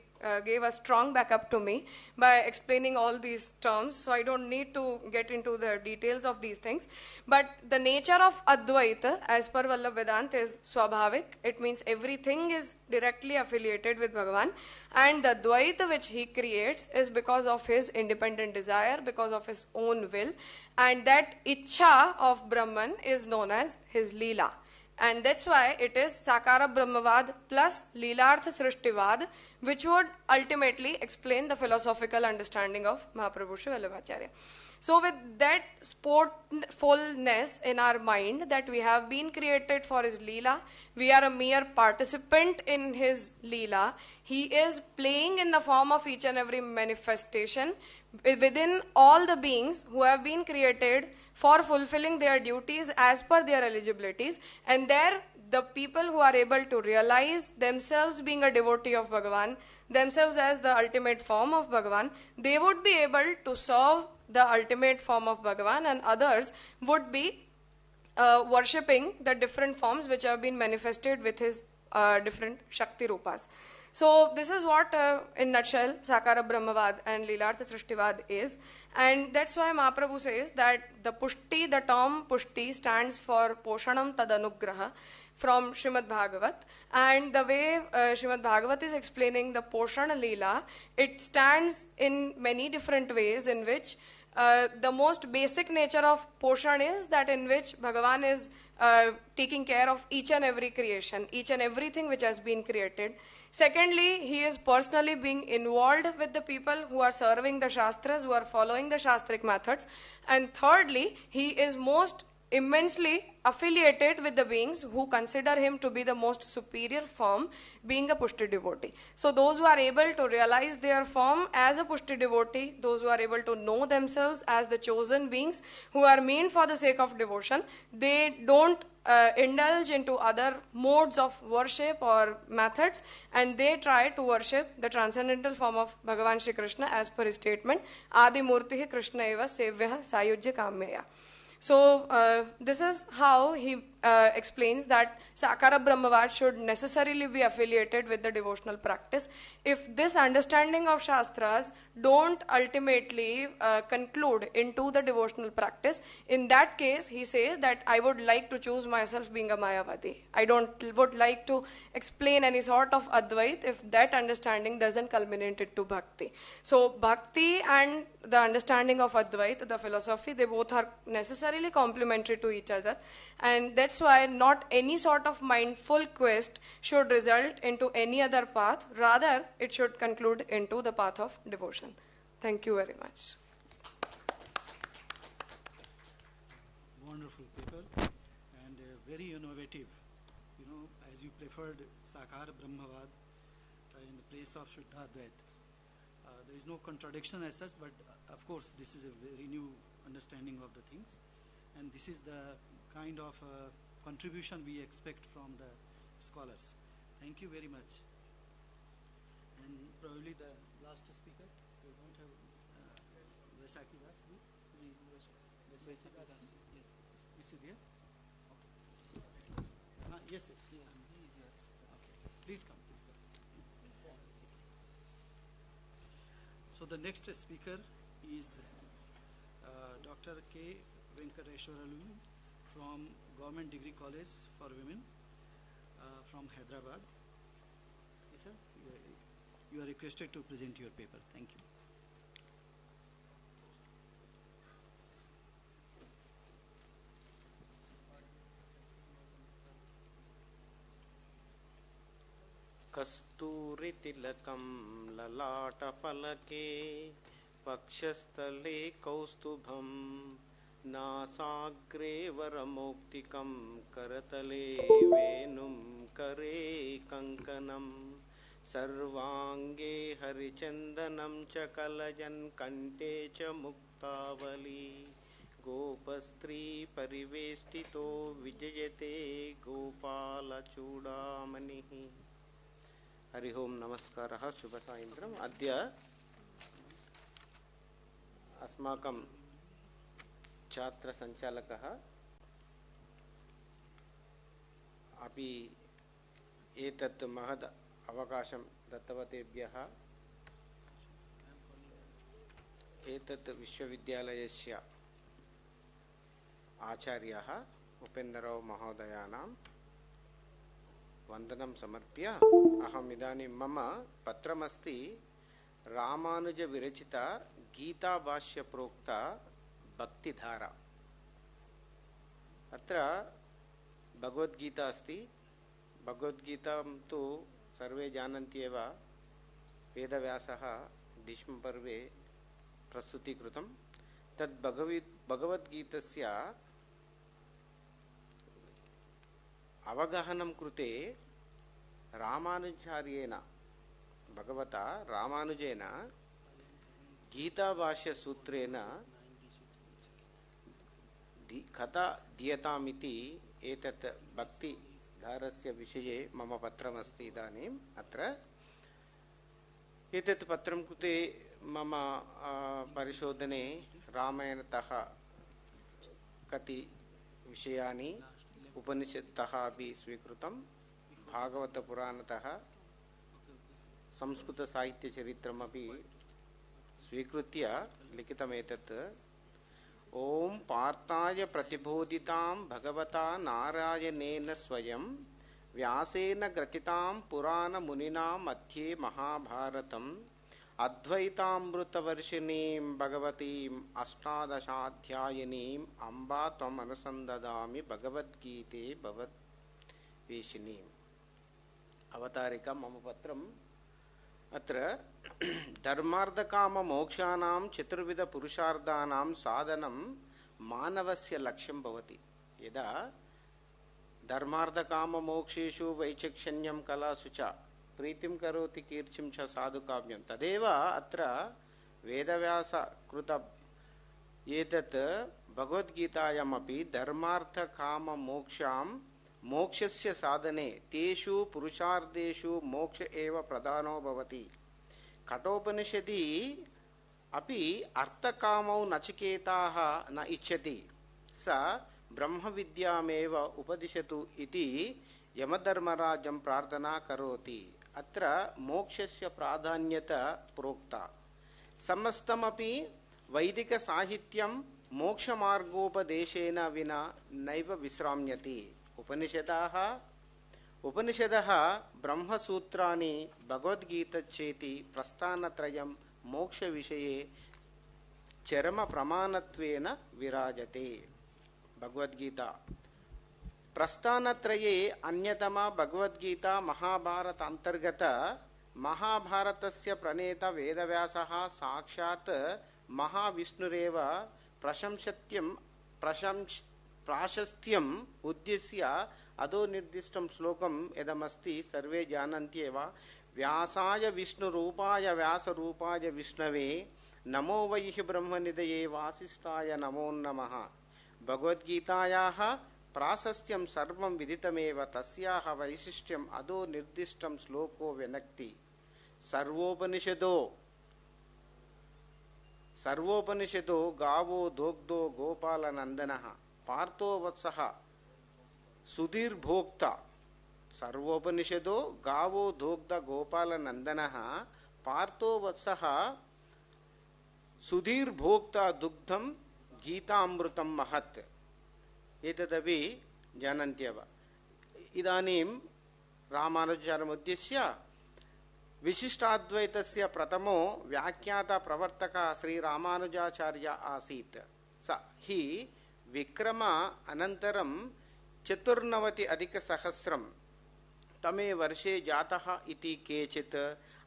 gave a strong backup to me by explaining all these terms, so I don't need to get into the details of these things. But the nature of Advaita, as per Vallabh Vedanta, is Swabhavik. It means everything is directly affiliated with Bhagavan, and the Dvaita which he creates is because of his independent desire, because of his own will, and that Ichha of Brahman is known as his Leela. And that's why it is Sakara Brahmavad plus Leelartha Srishtivad, which would ultimately explain the philosophical understanding of Mahaprabhu Sri Vallabhacharya. So with that sportfulness in our mind that we have been created for his Leela, we are a mere participant in his Leela. He is playing in the form of each and every manifestation within all the beings who have been created for fulfilling their duties as per their eligibilities, and there the people who are able to realize themselves being a devotee of Bhagavan, themselves as the ultimate form of Bhagavan, they would be able to serve the ultimate form of Bhagavan, and others would be worshipping the different forms which have been manifested with his different Shakti Rupas. So this is what, in nutshell, Sakara Brahmavad and Leelartha Srishtivad is. And that's why Mahaprabhu says that the Pushti, the term Pushti stands for Poshanam Tadanugraha from Srimad Bhagavat. And the way Srimad Bhagavat is explaining the Poshana Leela, it stands in many different ways in which the most basic nature of Poshan is that in which Bhagavan is taking care of each and every creation, each and everything which has been created. Secondly, he is personally being involved with the people who are serving the Shastras, who are following the Shastric methods. And thirdly, he is most immensely affiliated with the beings who consider him to be the most superior form, being a Pushti devotee. So those who are able to realize their form as a Pushti devotee, those who are able to know themselves as the chosen beings who are meant for the sake of devotion, they don't indulge into other modes of worship or methods, and they try to worship the transcendental form of Bhagavan Shri Krishna as per his statement, Adi Murti Krishna eva sevyah sayujya kamya. So this is how he explains that Sakara Brahmavad should necessarily be affiliated with the devotional practice. If this understanding of Shastras don't ultimately conclude into the devotional practice, in that case he says that I would like to choose myself being a Mayavadi. I would like to explain any sort of Advait if that understanding doesn't culminate into Bhakti. So Bhakti and the understanding of Advait, the philosophy, they both are necessarily complementary to each other, and that's why not any sort of mindful quest should result into any other path. Rather, it should conclude into the path of devotion. Thank you very much. Wonderful paper and very innovative as you preferred Sakar Brahmavad in the place of Shuddha Advait. There is no contradiction as such, but of course this is a very new understanding of the things, and this is the kind of contribution we expect from the scholars. Thank you very much. And probably the last speaker, we don't have Vaisaki Das. Yes, is he there? Okay. Yes, he is. Okay. Please come. So the next speaker is Dr. K. Venkateshwaralu from Government Degree College for Women from Hyderabad. Yes, sir. You are requested to present your paper. Thank you. कस्तूरितिलकं ललाटफलके वक्षस्थले कौस्तुभं नासाग्रे वरमौक्तिकं करतले वेणुं करे कङ्कणं सर्वाङ्गे हरिचन्दनं च कलयन् कण्ठे च मुक्तावली गोपस्त्री परिवेष्टितो विजयते गोपालचूडामणिः। हरि ओम नमस्कारः शुभसायन्द्रम्। अद्य अस्माकं छात्रसञ्चालकः अपि एतत् महद् अवकाशं दत्तवतेभ्यः एतत् विश्वविद्यालयस्य आचार्याः उपेन्द्रराव महोदयानां वंदनं समर्प्य अहम् इदानीं मम पत्रमस्ति रामानुज विरचिता गीताभाष्य प्रोक्ता भक्तिधारा। अत्र भगवद्गीता अस्ति। भगवद्गीतां तु सर्वे जानन्ति एव। वेदव्यासः भीष्मपर्वे प्रस्तुतीकृतं। तद् भगवद्गीतस्य अवगहनं कृते रामानुजार्येण भगवता रामानुजेन गीताभाष्यसूत्रेण कथा दीयतामिति एतत् भक्तिधारस्य विषये मम पत्रमस्ति। इदानीम् अत्र एतत् पत्रं कृते मम परिशोधने रामायणतः कति विषयानि उपनिषत्तः अपि स्वीकृतं, भागवतपुराणतः संस्कृतसाहित्यचरित्रमपि स्वीकृत्य लिखितमेतत्। ओम पार्थाय प्रतिबोधितां भगवता नारायणेन स्वयं व्यासेन ग्रथितां पुराणमुनिना मध्ये महाभारतम् अद्वैतामृतवर्षिणीं भगवतीम् अष्टादशाध्यायिनीम् अम्बा त्वम् अनुसन्ददामि भगवद्गीते भगवद्वेषिणीम्। अवतारिका मम पत्रम् अत्र धर्मार्थकाममोक्षाणां चतुर्विध पुरुषार्थानां साधनं मानवस्य लक्ष्यं भवति। यदा धर्मार्थकाममोक्षेषु वैचक्षण्यं कलासु च प्रीतिं करोति कीर्तिं च साधुकाव्यं तदेव अत्र वेदव्यासकृत एतत् भगवद्गीतायामपि धर्मार्थकाममोक्षां मोक्षस्य साधने तेषु पुरुषार्थेषु मोक्ष एव प्रधानो भवति। कठोपनिषदि अपि अर्थकामौ नचिकेताः न इच्छति स ब्रह्मविद्यामेव उपदिशतु इति यमधर्मराजं प्रार्थना करोति। अत्र मोक्षस्य प्राधान्यता प्रोक्ता। समस्तमपि वैदिकसाहित्यं मोक्षमार्गोपदेशेन विना नैव विश्राम्यति। उपनिषदः ब्रह्मसूत्राणि भगवद्गीता चेति प्रस्थानत्रयं मोक्षविषये चरमप्रमाणत्वेन विराजते। भगवद्गीता प्रस्थानत्रये अन्यतमा भगवद्गीता महाभारत अंतर्गत महाभारतस्य प्रणेता वेदव्यासः साक्षात् महाविष्णुरेव प्राशस्त्यम् उद्देश्य अधो निर्दिष्टं श्लोकं यदमस्ति सर्वे जानन्त्येव व्यासाय विष्णुरूपाय व्यासरूपाय विष्णवे नमो वै ब्रह्मनिधये वासिष्ठाय नमो नमः। भगवद्गीतायाः प्राशस्त्यं सर्वं विदितमेव तस्याः वैशिष्ट्यम् अधो निर्दिष्टं श्लोको व्यनक्ति। सर्वोपनिषदो गावो दोग्धो गोपालनन्दनः पार्थो वत्सः सुधीर्भोक्ता। सर्वोपनिषदो गावो दोग्ध गोपालनन्दनः पार्थो वत्सः सुधीर्भोक्ता दुग्धं गीतामृतं महत्। एतदपि जानन्त्येव। इदानीं रामानुजाचार्यमुद्दिश्य विशिष्टाद्वैतस्य प्रथमो व्याख्याता प्रवर्तकः श्री रामानुजाचार्य आसीत्। स हि विक्रम अनन्तरं 94 तमे वर्षे जातः इति केचित्,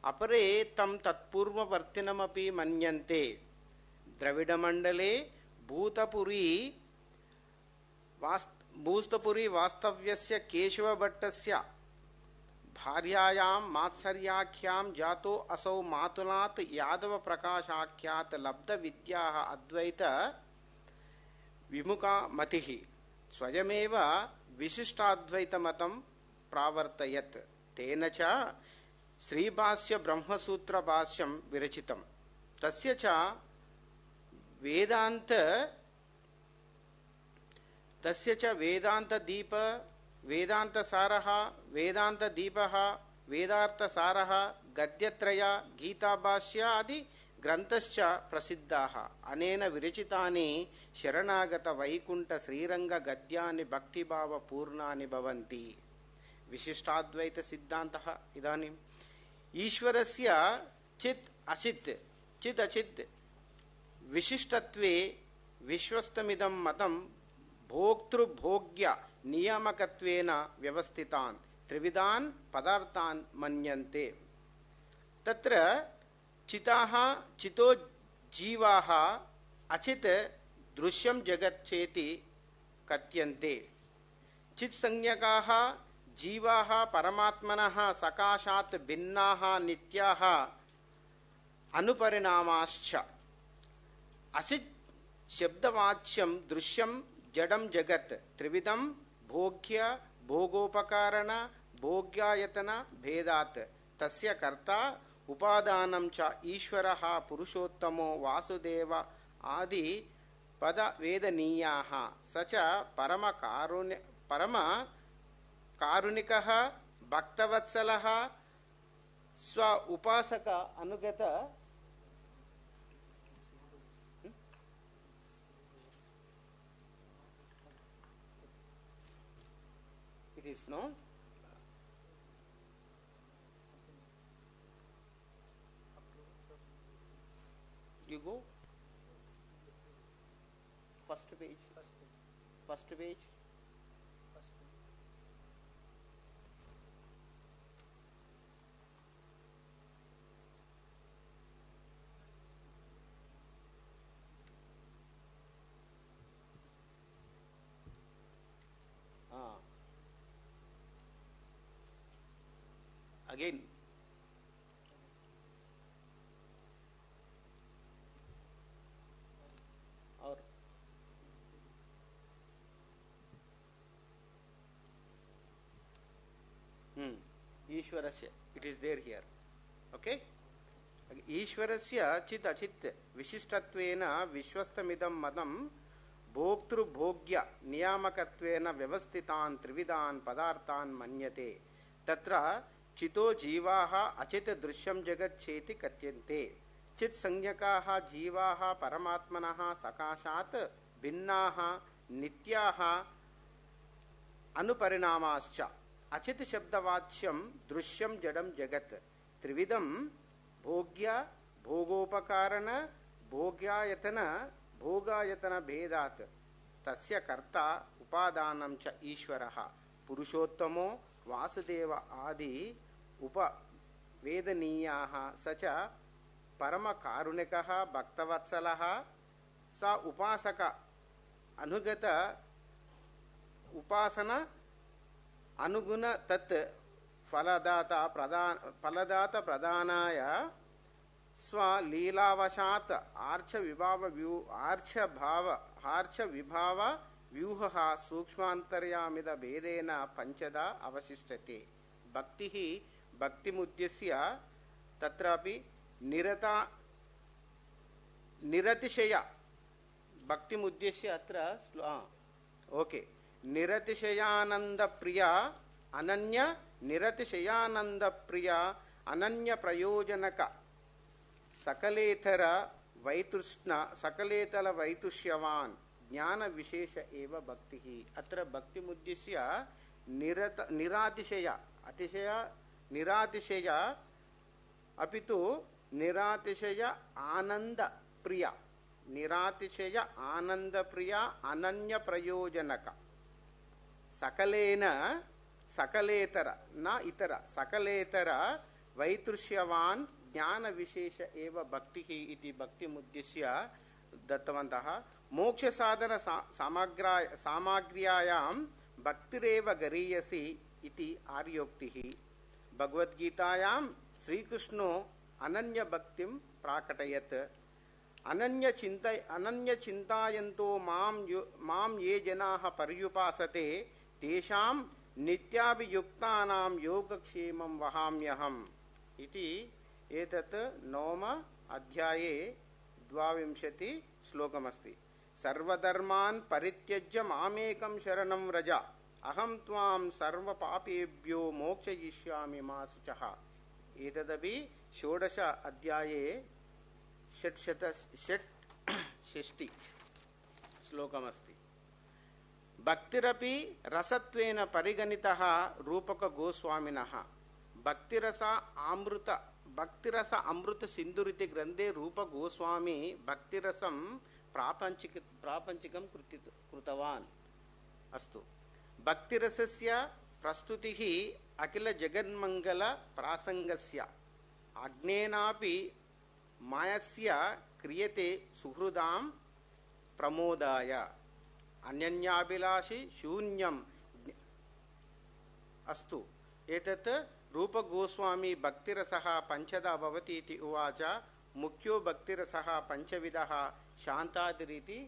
अपरे तं तत्पूर्ववर्तिनमपि मन्यन्ते। द्रविडमण्डले भूस्तपुरी वास्तव्यस्य केशवभट्टस्य भार्यायां मात्सर्याख्यां जातो असौ मातुलात् यादव प्रकाशाख्यात् लब्धविद्याः अद्वैत विमुखा मतिः। स्वयमेव विशिष्टाद्वैतमतं प्रावर्तयत्। तेन च श्रीभाष्य ब्रह्मसूत्र भाष्यं विरचितं। तस्य च वेदान्तदीप वेदान्तसारः वेदान्तदीपः वेदार्थसारः गद्यत्रय गीताभाष्य आदि ग्रन्थश्च प्रसिद्धाः। अनेन विरचितानि शरणागत वैकुंठ श्रीरंग गद्यानि भक्तिभावपूर्णानि भवन्ति। विशिष्टाद्वैत सिद्धान्तः इदानीम् ईश्वरस्य चित् अचित् विशिष्टत्वे विश्वस्तमिदं मतं भोक्तृभोग्य नियामकत्वेन व्यवस्थितान् त्रिविधान् पदार्थान् मन्यन्ते। तत्र चितो जीवाः अचित् दृश्यं जगत् चेति कथ्यन्ते। चित्संज्ञकाः जीवाः परमात्मनः सकाशात् भिन्नाः नित्याः अनुपरिणामाश्च। अचित् शब्दवाच्यं दृश्यं जडं जगत् त्रिविधं भोग्य भोगोपकारण भोग्यायतन भेदात्। तस्य कर्ता उपादानं च ईश्वरः पुरुषोत्तमो वासुदेव आदि पद वेदनीयाः। स च परम कारुणिकः भक्तवत्सलः स्व उपासक अनुगत it is known you go first page again or ईश्वरस्य it is there here okay ईश्वरस्य चित् अचित् विशिष्टत्वेन विश्वस्तमिदं मतं भोक्तृभोग्य नियामकत्वेन व्यवस्थितान् त्रिविधान् पदार्थान् मन्यते। तत्र चितो जीवाः अचित् दृश्यं जगत् चेति कथ्यन्ते। चित् संज्ञकाः जीवाः परमात्मनः सकाशात् भिन्नाः नित्याः अनुपरिणामाश्च। अचित् शब्दवाच्यं दृश्यं जडं जगत् त्रिविधं भोग्य भोगोपकारण भोगायतन भेदात्। तस्य कर्ता उपादानं च ईश्वरः पुरुषोत्तमो वासुदेव आदि उपवेदनीयाः। स च परमकारुणिकः भक्तवत्सलः स उपासक अनुगत उपासना अनुगुण तत् फलदाता प्रदानाय स्वलीलावशात् आर्च विभाव व्यूहः सूक्ष्मान्तर्यामिद भेदेन पंचदा अवशिष्यते। भक्तिः भक्तिमुद्देश्य तत्रापि निरतिशय भक्तिमुद्देश्य अत्र ओके निरतिशयानंद प्रिया अनन्य निरतिशयानंद प्रिया अनन्य प्रयोजनक सकलेतर वैतुष्यवान् ज्ञान विशेष एव भक्तिः। अत्र भक्तिमुद्देश्य निरातिशय अपितु निरातिशय आनंद प्रिया अनन्य प्रयोजनक सकलेतर न इतर सकलेतर वैतृष्यवान् ज्ञान विशेष एव भक्तिः इति भक्तिमुद्देश्य दत्तवन्तः। मोक्ष साधन सामग्र्यायां भक्तिरेव गरीयसी इति आर्योक्तिः। भगवद्गीतायां श्रीकृष्णो अनन्य भक्तिं प्राकटयत्। अनन्य चिंतायन्तो मां ये जनाः पर्युपासते तेषां नित्याभियुक्तानां योगक्षेमं वहाम्यहम् इति एतत् नवम अध्याये 22 श्लोकमस्ति। सर्वधर्मान् परित्यज्य मामेकं शरणं व्रज अहं त्वां सर्वपापेभ्यो मोक्षयिष्यामि मा शुचः। एतदपि 16 अध्याये 660 श्लोकमस्ति। भक्तिरपि रसत्वेन परिगणितः रूपक गोस्वामिनः। भक्तिरस अमृत सिंधुरिति ग्रंथे रूप गोस्वामी भक्तिरसं प्रापंचिकं कृतवान्। अस्तु भक्तिरसस्य प्रस्तुतिः अखिल जगन्मंगल प्रासंगस्य अग्नेनापि मायस्य क्रियते सुहृदां प्रमोदाय अनन्याभिलाषी शून्यम्। अस्तु एतत् रूप गोस्वामी भक्तिरसः पंचधा भवति इति उवाच। मुख्यो भक्तिरसः पंचविधः शान्तादिरिति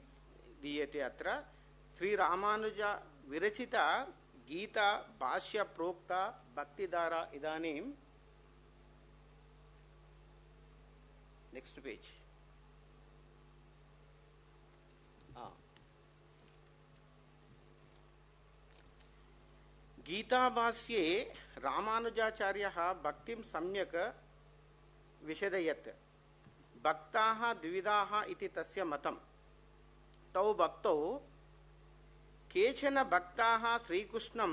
दीयते। अत्र श्रीरामानुज विरचित गीता भाष्य प्रोक्ता भक्तिधारा इदानीं नेक्स्ट पेज। गीताभाष्ये रामानुजाचार्यः भक्तिं सम्यक् विशदयत्। भक्ताः द्विविधाः इति तस्य मतं। तौ भक्तौ केचन भक्ताः श्रीकृष्णं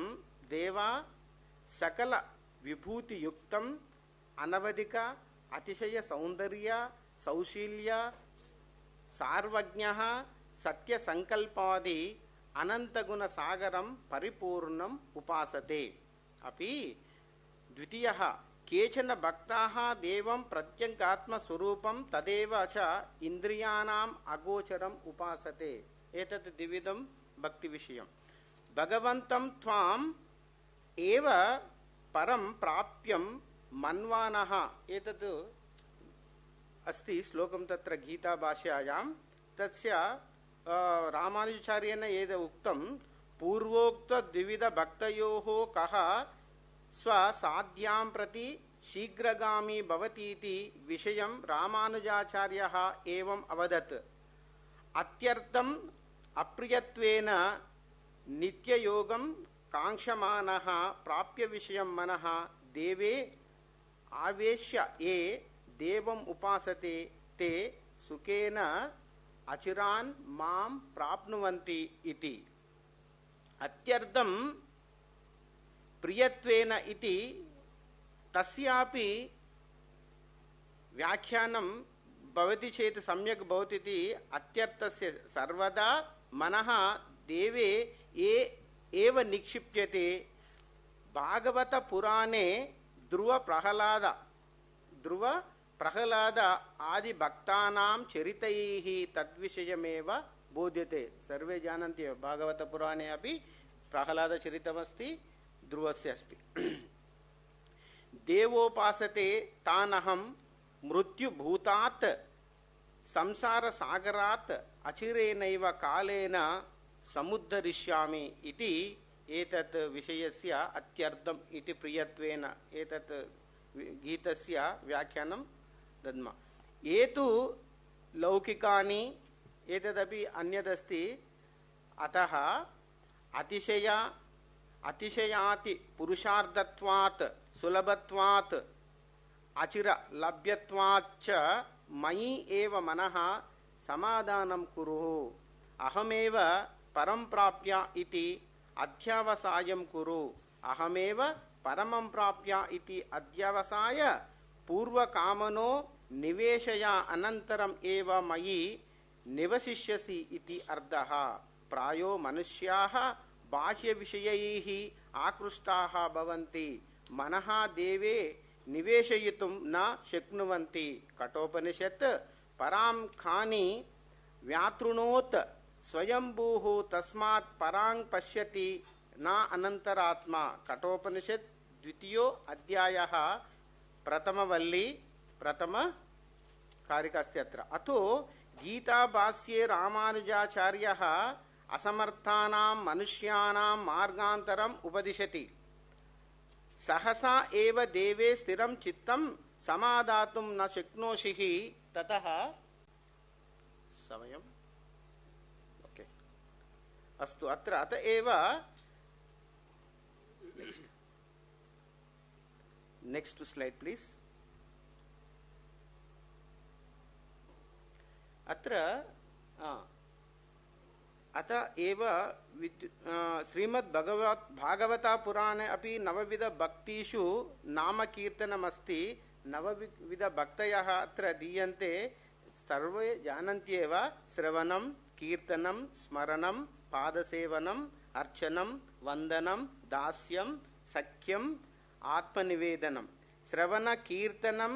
देवा सकल विभूतियुक्तम् अनवधिक अतिशय सौंदर्य सौशील्य सार्वज्ञः सत्य संकल्पादि अनंतगुण सागरं परिपूर्णम् उपासते। अपि द्वितीयः केचन भक्ताः देवं प्रत्यगात्मस्वरूपं तदेव च इन्द्रियाणाम् अगोचरम् उपासते। एतत् द्विविधं भक्तिविषयं। भगवन्तं त्वाम् एव परं प्राप्यं मन्वानः। एतत् अस्ति श्लोकं तत्र गीता भाष्यायां। तस्य रामानुजाचार्येण यद् उक्तं पूर्वोक्त द्विविध भक्तयोः कः स्वसाध्यां प्रति शीघ्रगामी भवतीति विषयं रामानुजाचार्यः एवम् अवदत्। अत्यर्थम् अप्रियत्वेन नित्ययोगं काङ्क्षमानः प्राप्य विषयं मनः देवे आवेश्य ये देवम् उपासते ते सुखेन अचिरान् मां प्राप्नुवन्ति इति। अत्यर्थं प्रियत्वेन इति तस्यापि व्याख्यानं भवति चेत् सम्यक् भवति इति। अत्यर्थस्य सर्वदा मनः देवे एव निक्षिप्यते। भागवत पुराणे ध्रुव प्रहलाद आदि भक्तानां चरितैः तद्विषयमेव बोध्यते। सर्वे जानन्ति भागवत पुराणे अपि प्रहलादचरितमस्ति, ध्रुवस्य अस्ति। देवोपासते तानहं मृत्युभूतात् संसारसागरात् अचिरेणैव कालेन समुद्धरिष्यामि इति एतत् विषयस्य अत्यर्थम् इति प्रियत्वेन एतत् गीतस्य व्याख्यानं दद्मः। ये तु लौकिकानि एतदपि अन्यदस्ति। अतः अतिशयाति पुरुषार्थत्वात् सुलभत्वात् अचिरलभ्यत्वाच्च मयि एव मनः समाधानं कुरु। अहमेव परं प्राप्य इति अध्यवसायं कुरु। अहमेव परमं प्राप्य इति अध्यवसाय पूर्वकामनो निवेशय अनन्तरम् एव मयि निवसिष्यसि इति अर्थः। प्रायो मनुष्याः बाह्यविषयैः आकृष्टाः भवन्ति, मनः देवे निवेशयितुं न शक्नुवन्ति। कठोपनिषत् परां खानि व्यातृणोत् स्वयंभूः तस्मात् परां पश्यति न अनन्तरात्मा। कठोपनिषत् द्वितीयो अध्यायः प्रथमवल्ली प्रथमकारिका अस्ति अत्र। अतो गीताभाष्ये रामानुजाचार्यः असमर्थानां मनुष्याणां मार्गान्तरम् उपदिशति। सहसा एव देवे स्थिरं चित्तं समादातुं न शक्नोषिः ततः समयम् ओके अस्तु। अत्र अत एव नेक्स्ट स्लाइड प्लीज। अत्र अत एव श्रीमद्भागवता पुराणे अपि नवविध भक्तिषु नामकीर्तनमस्ति। नवविध भक्तयः अत्र दीयन्ते। सर्वे जानन्त्येव श्रवणं, कीर्तनं, स्मरणं, पादसेवनम्, अर्चनं, वन्दनं, दास्यं, सख्यम्, आत्मनिवेदनं। श्रवण कीर्तनं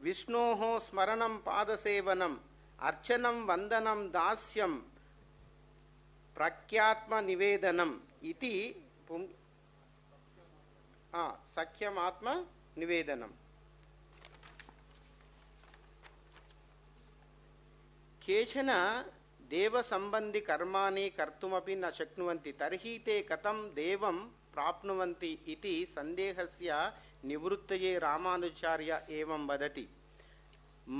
विष्णोः स्मरणं पादसेवनम् अर्चनं वन्दनं दास्यं प्रख्यात्मनिवेदनम् इति सख्यमात्मनिवेदनम्। केचन देवसम्बन्धि कर्माणि कर्तुमपि न शक्नुवन्ति, तर्हि ते कथं देवं प्राप्नुवन्ति इति सन्देहस्य निवृत्तये रामानुजाचार्य एवं वदति।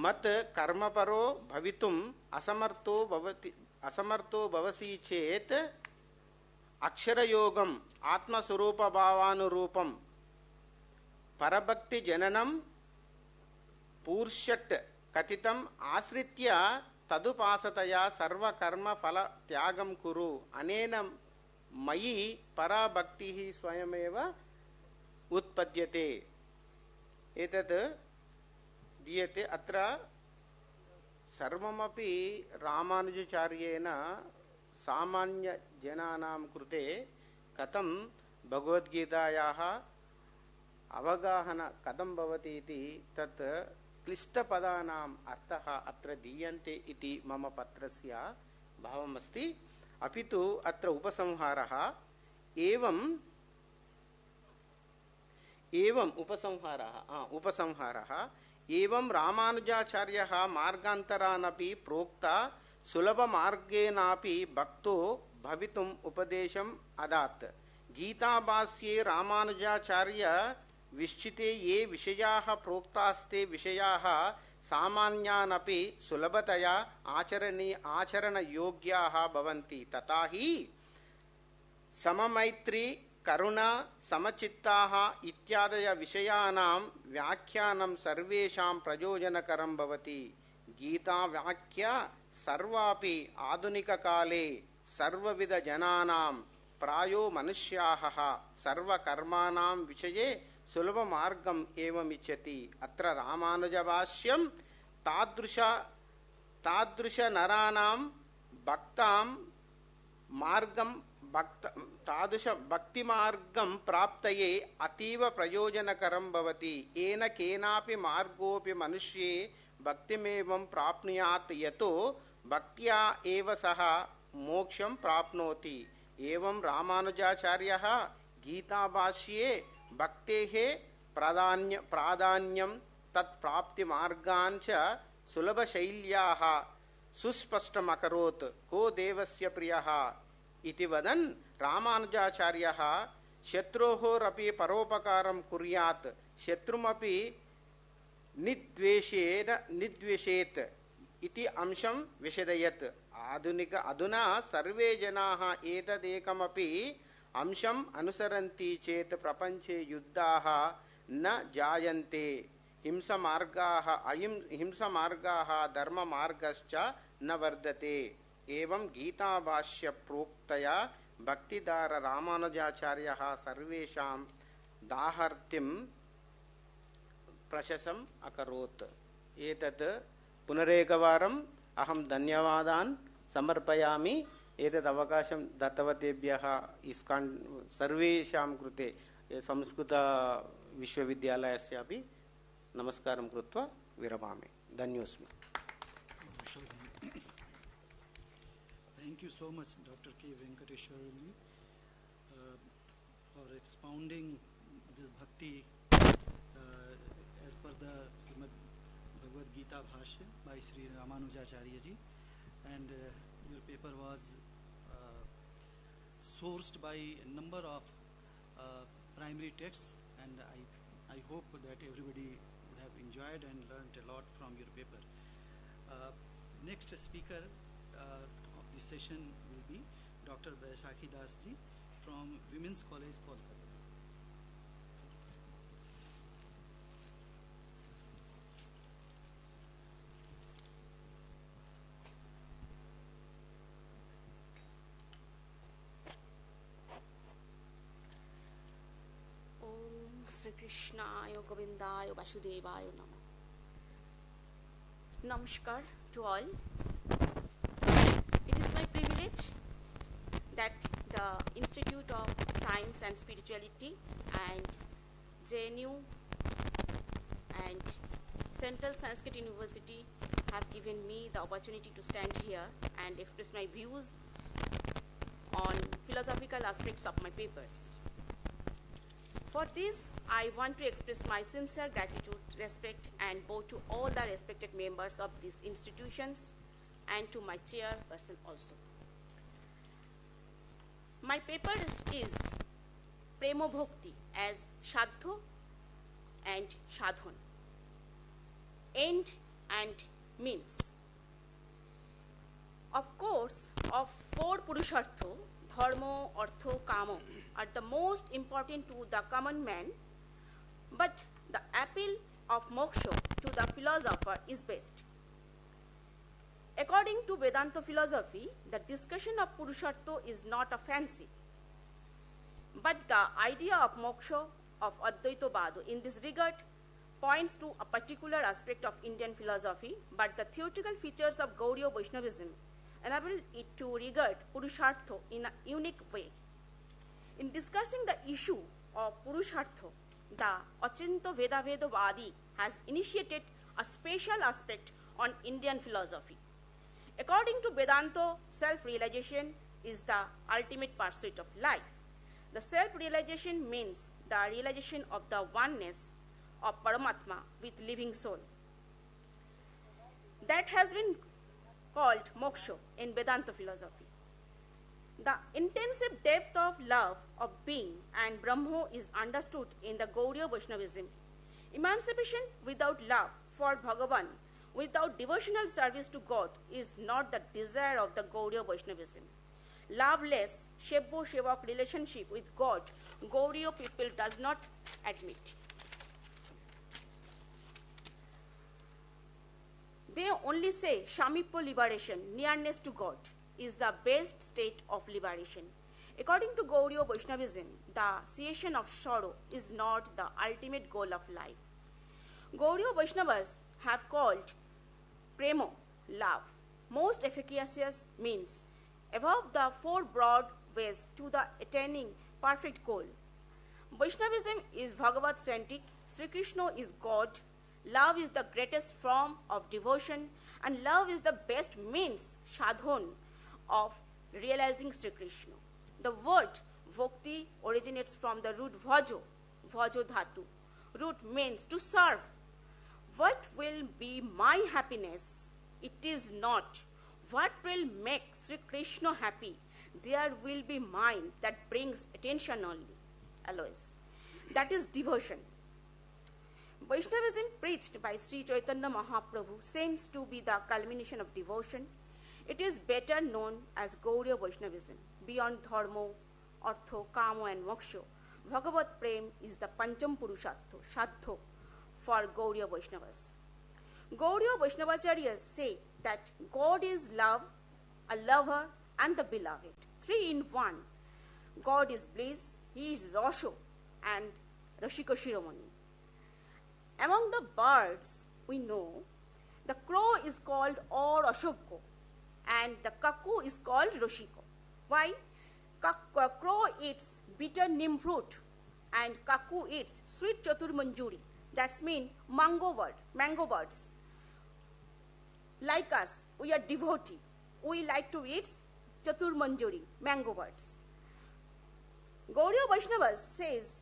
मत् कर्मपरो भवितुम् असमर्थो भवसि चेत् अक्षरयोगम् आत्मस्वरूपभावानुरूपं परभक्तिजननं पूर्षट् कथितम् आश्रित्य तदुपासतया सर्वकर्मफलत्यागं कुरु। अनेन मयि पराभक्तिः स्वयमेव उत्पद्यते। एतत् दीयते। अत्र सर्वमपि रामानुजाचार्येण सामान्यजनानां कृते कथं भगवद्गीतायाः अवगाहन कथं भवति इति तत् क्लिष्टपदानाम् अर्थः अत्र दीयन्ते इति मम पत्रस्य भावमस्ति। अपि तु अत्र उपसंहारः उपसंहारः एवं रामानुजाचार्यः मार्गान्तरानपि प्रोक्ता सुलभमार्गेणापि भक्तो भवितुम् उपदेशम् अदात्। गीताभाष्ये रामानुजाचार्य विश्चिते ये विषयाः प्रोक्तास्ते विषयाः सामान्यानपि सुलभतया आचरणयोग्याः भवन्ति। तथा हि सममैत्री करुणा समचित्ताः इत्यादय विषयानां व्याख्यानं सर्वेषां प्रयोजनकरं भवति। गीता व्याख्या सर्वापि आधुनिककाले सर्वविधजनानां प्रायो मनुष्याः सर्वकर्माणां विषये सुलभमार्गम् एवमिच्छति। अत्र रामानुजभाष्यं तादृशनराणां तादृश भक्तिमार्गं प्राप्तये अतीव प्रयोजनकरं भवति। येन केनापि मार्गोऽपि मनुष्ये भक्तिमेवं प्राप्नुयात्, यतो भक्त्या एव सः मोक्षं प्राप्नोति। एवं रामानुजाचार्यः गीताभाष्ये भक्तेः प्राधान्यं तत्प्राप्तिमार्गान् च सुलभशैल्याः सुस्पष्टमकरोत् को देवस्य प्रियः इति वदन् रामानुजाचार्यः शत्रोरपि परोपकारं कुर्यात् शत्रुमपि निद्वेषेत् इति अंशं विशदयत् अधुना सर्वे जनाः एतदेकमपि अंशम् अनुसरन्ति चेत् प्रपञ्चे युद्धाः न जायन्ते हिंसमार्गाः धर्ममार्गश्च न वर्धते एवं गीताभाष्य प्रोक्तया भक्तिदार रामानुजाचार्यः सर्वेषां दाहर्तिं प्रशंसम् अकरोत् एतत् पुनरेकवारं अहं धन्यवादान् समर्पयामि एतत् अवकाशं दत्तवतेभ्यः इस्कान् सर्वेषां कृते संस्कृत विश्वविद्यालयस्यापि नमस्कारं कृत्वा विरमामि धन्योऽस्मि Thank you so much, Dr. K. Venkateshwarlu, for expounding this bhakti as per the Srimad Bhagavad Gita Bhashya by Sri Ramanujacharya ji, and your paper was sourced by a number of primary texts, and I hope that everybody would have enjoyed and learned a lot from your paper. Next speaker of this session will be Dr. Vaisakhi Das ji from Women's College, Kolkata. Shri Krishnaya Govindaya Vasudevaya Namo. Namaskar to all. It is my privilege that the Institute of Science and Spirituality and JNU and Central Sanskrit University have given me the opportunity to stand here and express my views on philosophical aspects of my papers. For this, I want to express my sincere gratitude, respect, and bow to all the respected members of these institutions and to my chairperson also. My paper is Premo Bhakti as Shadho and Shadhan, end and means. Of course, of four Purushartha, Dharma, Artha, Kama are the most important to the common man, but the appeal of moksha to the philosopher is best. According to Vedanta philosophy, the discussion of Purushartha is not a fancy, but the idea of moksha of Advaita Vada in this regard points to a particular aspect of Indian philosophy, but the theoretical features of Gaudiya Vaishnavism enable it to regard Purushartha in a unique way. In discussing the issue of Purushartha, the Achinta Vedavedi has initiated a special aspect on Indian philosophy. According to Vedanta, self-realization is the ultimate pursuit of life. The self-realization means the realization of the oneness of Paramatma with living soul. That has been called moksha in Vedanta philosophy. The intensive depth of love of being and Brahma is understood in the Gaudiya Vaishnavism. Emancipation without love for Bhagavan, without devotional service to God, is not the desire of the Gaudiya Vaishnavism. Loveless Shebbo Shevak relationship with God, Gaudiya people does not admit. They only say Shamipo liberation, nearness to God, is the best state of liberation. According to Gaudiya Vaishnavism, the cessation of sorrow is not the ultimate goal of life. Gaudiya Vaishnavas have called Premo, love, most efficacious means above the four broad ways to the attaining perfect goal. Vaishnavism is Bhagavad-centric, Sri Krishna is God, love is the greatest form of devotion, and love is the best means, sadhan, of realizing Sri Krishna. The word bhakti originates from the root bhajo, bhajo dhatu. Root means to serve. What will be my happiness? It is not. What will make Sri Krishna happy? There will be mine that brings attention only, always. That is devotion. Vaishnavism preached by Sri Chaitanya Mahaprabhu seems to be the culmination of devotion. It is better known as Gauriya Vaishnavism. Beyond dharma, artho, kama and moksha, Bhagavat Prem is the Pancham Purushatto, Shaddho, for Gauriya Vaishnavas. Gauriya Vaishnavacharyas say that God is love, a lover, and the beloved. 3 in 1. God is bliss, He is Rasho, and Rashika Shiromani. Among the birds we know, the crow is called Or Ashokko, and the cuckoo is called Roshiko. Why? Crow eats bitter neem fruit, and cuckoo eats sweet chatur manjuri. That's mean mango birds. Like us, we are devotee. We like to eat chatur manjuri, mango birds. Gauriya Vaishnavas says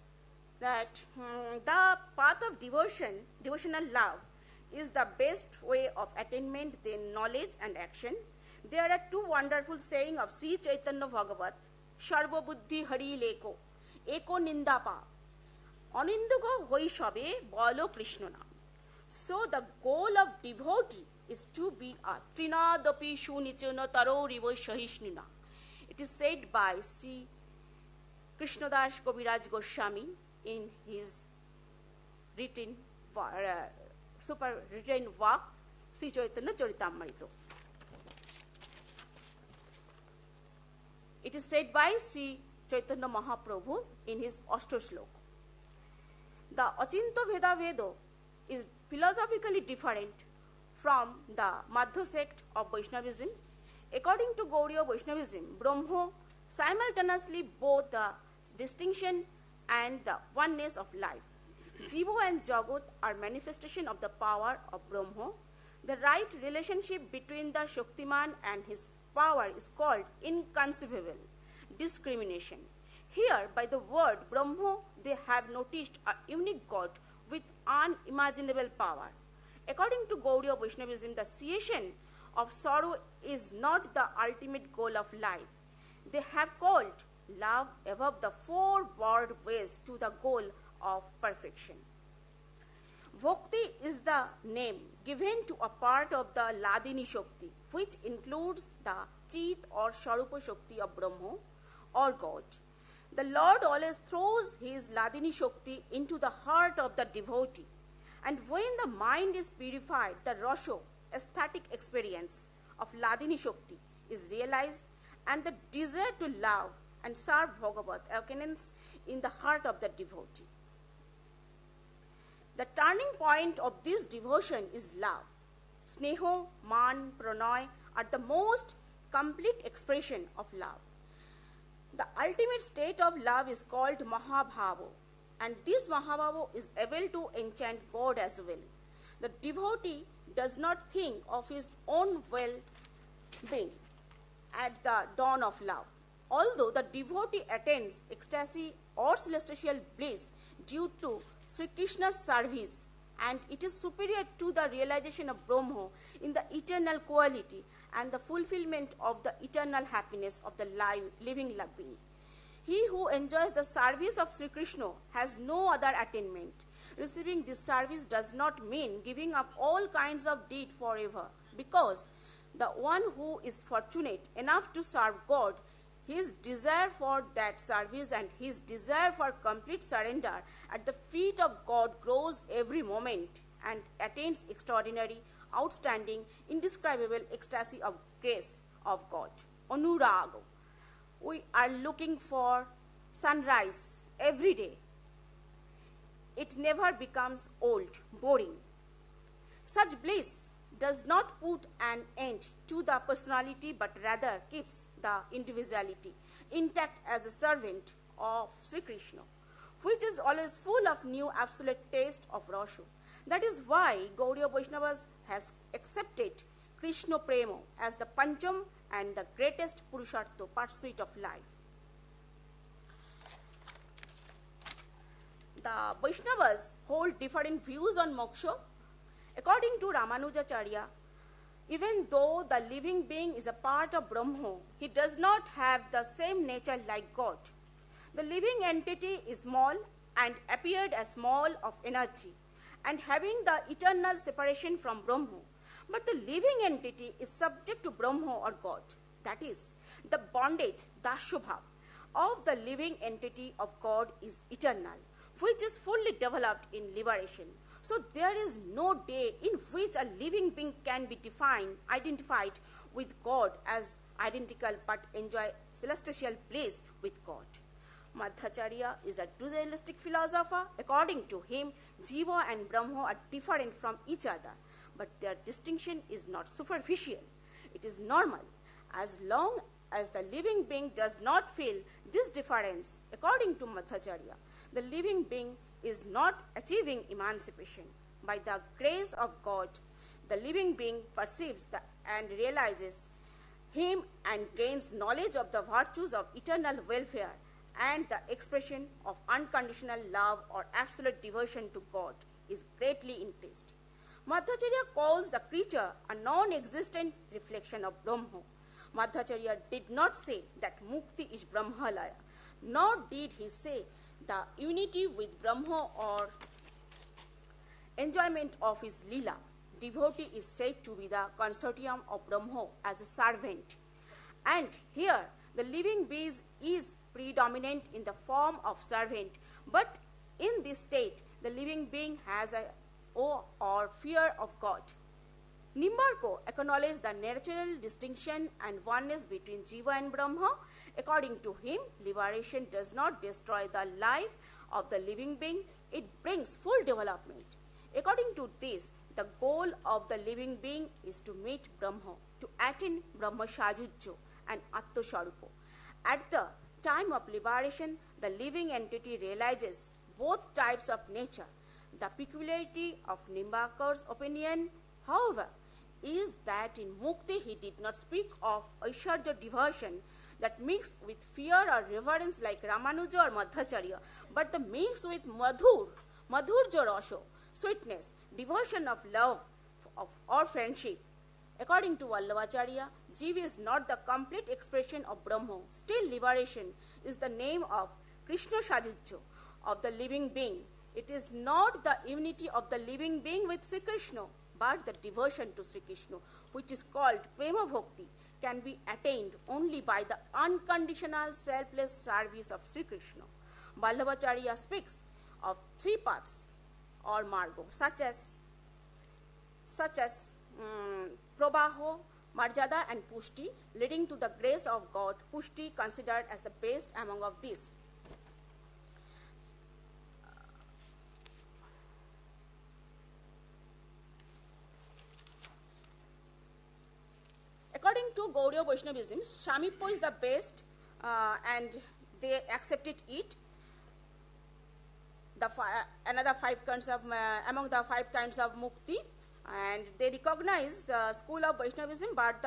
that the path of devotional love, is the best way of attainment than knowledge and action. There are 2 wonderful sayings of Sri Chaitanya Bhagavat, Sarva Buddhi Hari Leko, Eko Nindapa, Anindugo Hoi Shabe, Bolo Krishna Nam. So the goal of devotee is to be a Trinadapi Shunichana Taro Rivo Shahishnina. It is said by Sri Krishnadas Kaviraj Goswami in his written work, Sri Chaitanya Charitamrita. It is said by Sri Chaitanya Mahaprabhu in his Ashtashlok. The Achinta Veda Vedo is philosophically different from the Madhya sect of Vaishnavism. According to Gauriya Vaishnavism, Brahma simultaneously both the distinction and the oneness of life. Jiva and Jagat are manifestation of the power of Brahma. The right relationship between the Shaktiman and his power is called inconceivable discrimination. Here, by the word Brahma, they have noticed a unique God with unimaginable power. According to Gauriya Vaishnavism, the cessation of sorrow is not the ultimate goal of life. They have called love above the 4 world ways to the goal of perfection. Bhakti is the name given to a part of the Ladini Shakti, which includes the Chit or Sharupa Shakti of Brahma or God. The Lord always throws his Ladini Shakti into the heart of the devotee, and when the mind is purified, the Rasho, aesthetic experience of Ladini Shakti, is realized, and the desire to love and serve Bhagavat awakens in the heart of the devotee. The turning point of this devotion is love. Sneho, Man, Pranay are the most complete expression of love. The ultimate state of love is called Mahabhava, and this Mahabhava is able to enchant God as well. The devotee does not think of his own well-being at the dawn of love. Although the devotee attains ecstasy or celestial bliss due to Sri Krishna's service, and it is superior to the realization of Brahma in the eternal quality and the fulfillment of the eternal happiness of the living being. He who enjoys the service of Sri Krishna has no other attainment. Receiving this service does not mean giving up all kinds of deed forever, because the one who is fortunate enough to serve God, his desire for that service and his desire for complete surrender at the feet of God grows every moment and attains extraordinary, outstanding, indescribable ecstasy of grace of God. Anuraga. We are looking for sunrise every day. It never becomes old, boring. Such bliss does not put an end to the personality, but rather keeps the individuality intact as a servant of Sri Krishna, which is always full of new absolute taste of Rasha. That is why Gauriya Vaishnavas has accepted Krishna Prema as the Pancham and the greatest Purushartha pursuit of life. the Vaishnavas hold different views on moksha. According to Ramanujacharya, even though the living being is a part of Brahma, he does not have the same nature like God. The living entity is small and appeared as small of energy and having the eternal separation from Brahma. But the living entity is subject to Brahma or God. That is, the bondage, Dashubhav, of the living entity of God is eternal, which is fully developed in liberation. So there is no day in which a living being can be identified with God as identical but enjoy celestial bliss with God. Madhacharya is a dualistic philosopher. According to him, Jiva and Brahma are different from each other, but their distinction is not superficial. It is normal. As long as the living being does not feel this difference, according to Madhacharya, the living being is not achieving emancipation. By the grace of God, the living being perceives and realizes him and gains knowledge of the virtues of eternal welfare and the expression of unconditional love or absolute devotion to God is greatly increased. Madhacharya calls the creature a non-existent reflection of Brahma. Madhacharya did not say that mukti is Brahmalaya, nor did he say the unity with Brahma or enjoyment of his lila. Devotee is said to be the consortium of Brahma as a servant. And here, the living being is predominant in the form of servant, but in this state, the living being has a awe or fear of God. Nimbarko acknowledged the natural distinction and oneness between Jiva and Brahma. According to him, liberation does not destroy the life of the living being, it brings full development. According to this, the goal of the living being is to meet Brahma, to attain Brahma Shajujjo and Atto Sharupo. At the time of liberation, the living entity realizes both types of nature. The peculiarity of Nimbarkar's opinion, however, is that in Mukti he did not speak of Aishwarya devotion that mixed with fear or reverence like Ramanuja or Madhacharya, but the mixed with Madhurja Rasho, sweetness, devotion of love or friendship. According to Vallabhacharya, Jiva is not the complete expression of Brahma. Still, liberation is the name of Krishna Shajujjo, of the living being. It is not the unity of the living being with Sri Krishna, but the devotion to Sri Krishna, which is called Prema Bhakti, can be attained only by the unconditional selfless service of Sri Krishna. Vallabhacharya speaks of three paths or margo, such as Prabaho, Marjada and Pushti, leading to the grace of God. Pushti considered as the best among of these. According to Gaudiya Vaishnavism, Shamipo is the best and they accepted it. Another five kinds of, among the 5 kinds of mukti, and they recognize the school of Vaishnavism, but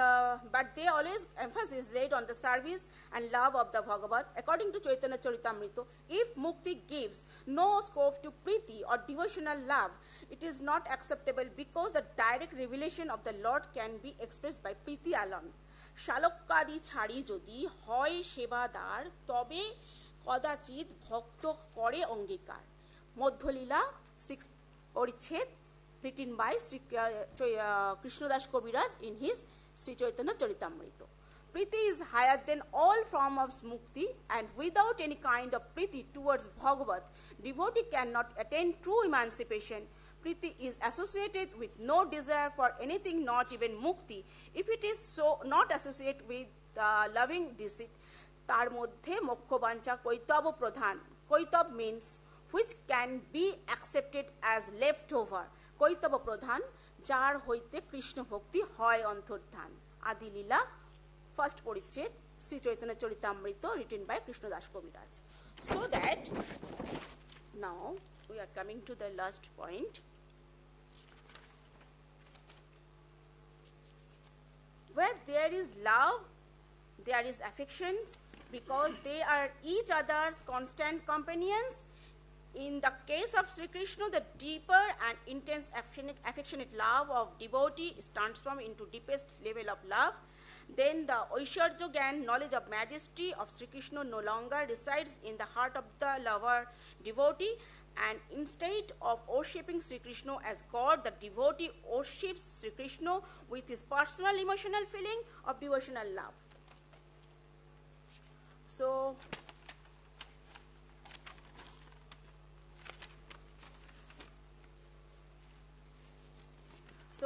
they always emphasis laid on the service and love of the Bhagavat. According to Chaitanya Charitamrita, if mukti gives no scope to priti or devotional love, it is not acceptable because the direct revelation of the Lord can be expressed by priti alone. Shalokkadi chhari jodi hoy shebadar tobe kodachit bhakto kore angikar. Madhyalila 6th Parichet, written by Krishnadas Kaviraj in his Sri Chaitanya Charitamrita. Priti is higher than all forms of mukti, and without any kind of priti towards Bhagavat, devotee cannot attain true emancipation. Priti is associated with no desire for anything, not even mukti. If it is so not associated with loving deceit, tar moddhe mokkho bancha koitabo pradhan. Koitab means which can be accepted as leftover. Koitaba pradhan, jar hoite Krishna bhakti hoy antardhan. Adi Lila, 1st Parichet, Sri Chaitanya Charitamrita, written by Krishnadas Kaviraj. So that, now we are coming to the last point. Where there is love, there is affection, because they are each other's constant companions. In the case of Sri Krishna, the deeper and intense affectionate love of devotee is transformed into deepest level of love. Then the Oishwarya Gyan, knowledge of majesty of Sri Krishna, no longer resides in the heart of the lover devotee, and instead of worshipping Sri Krishna as God, the devotee worships Sri Krishna with his personal emotional feeling of devotional love. So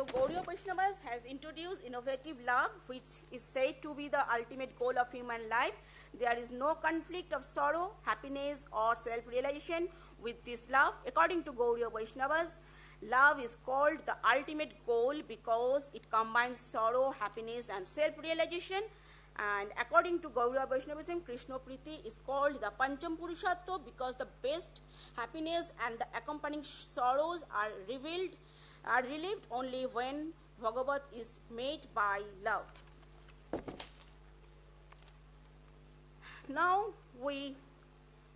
Gaudiya Vaishnavas has introduced innovative love, which is said to be the ultimate goal of human life. There is no conflict of sorrow, happiness, or self-realization with this love. According to Gaudiya Vaishnavas, love is called the ultimate goal because it combines sorrow, happiness, and self-realization. And according to Gaudiya Vaishnavism, Krishna Priti is called the Pancham Purushatva because the best happiness and the accompanying sorrows are relieved only when Bhagavat is made by love. Now we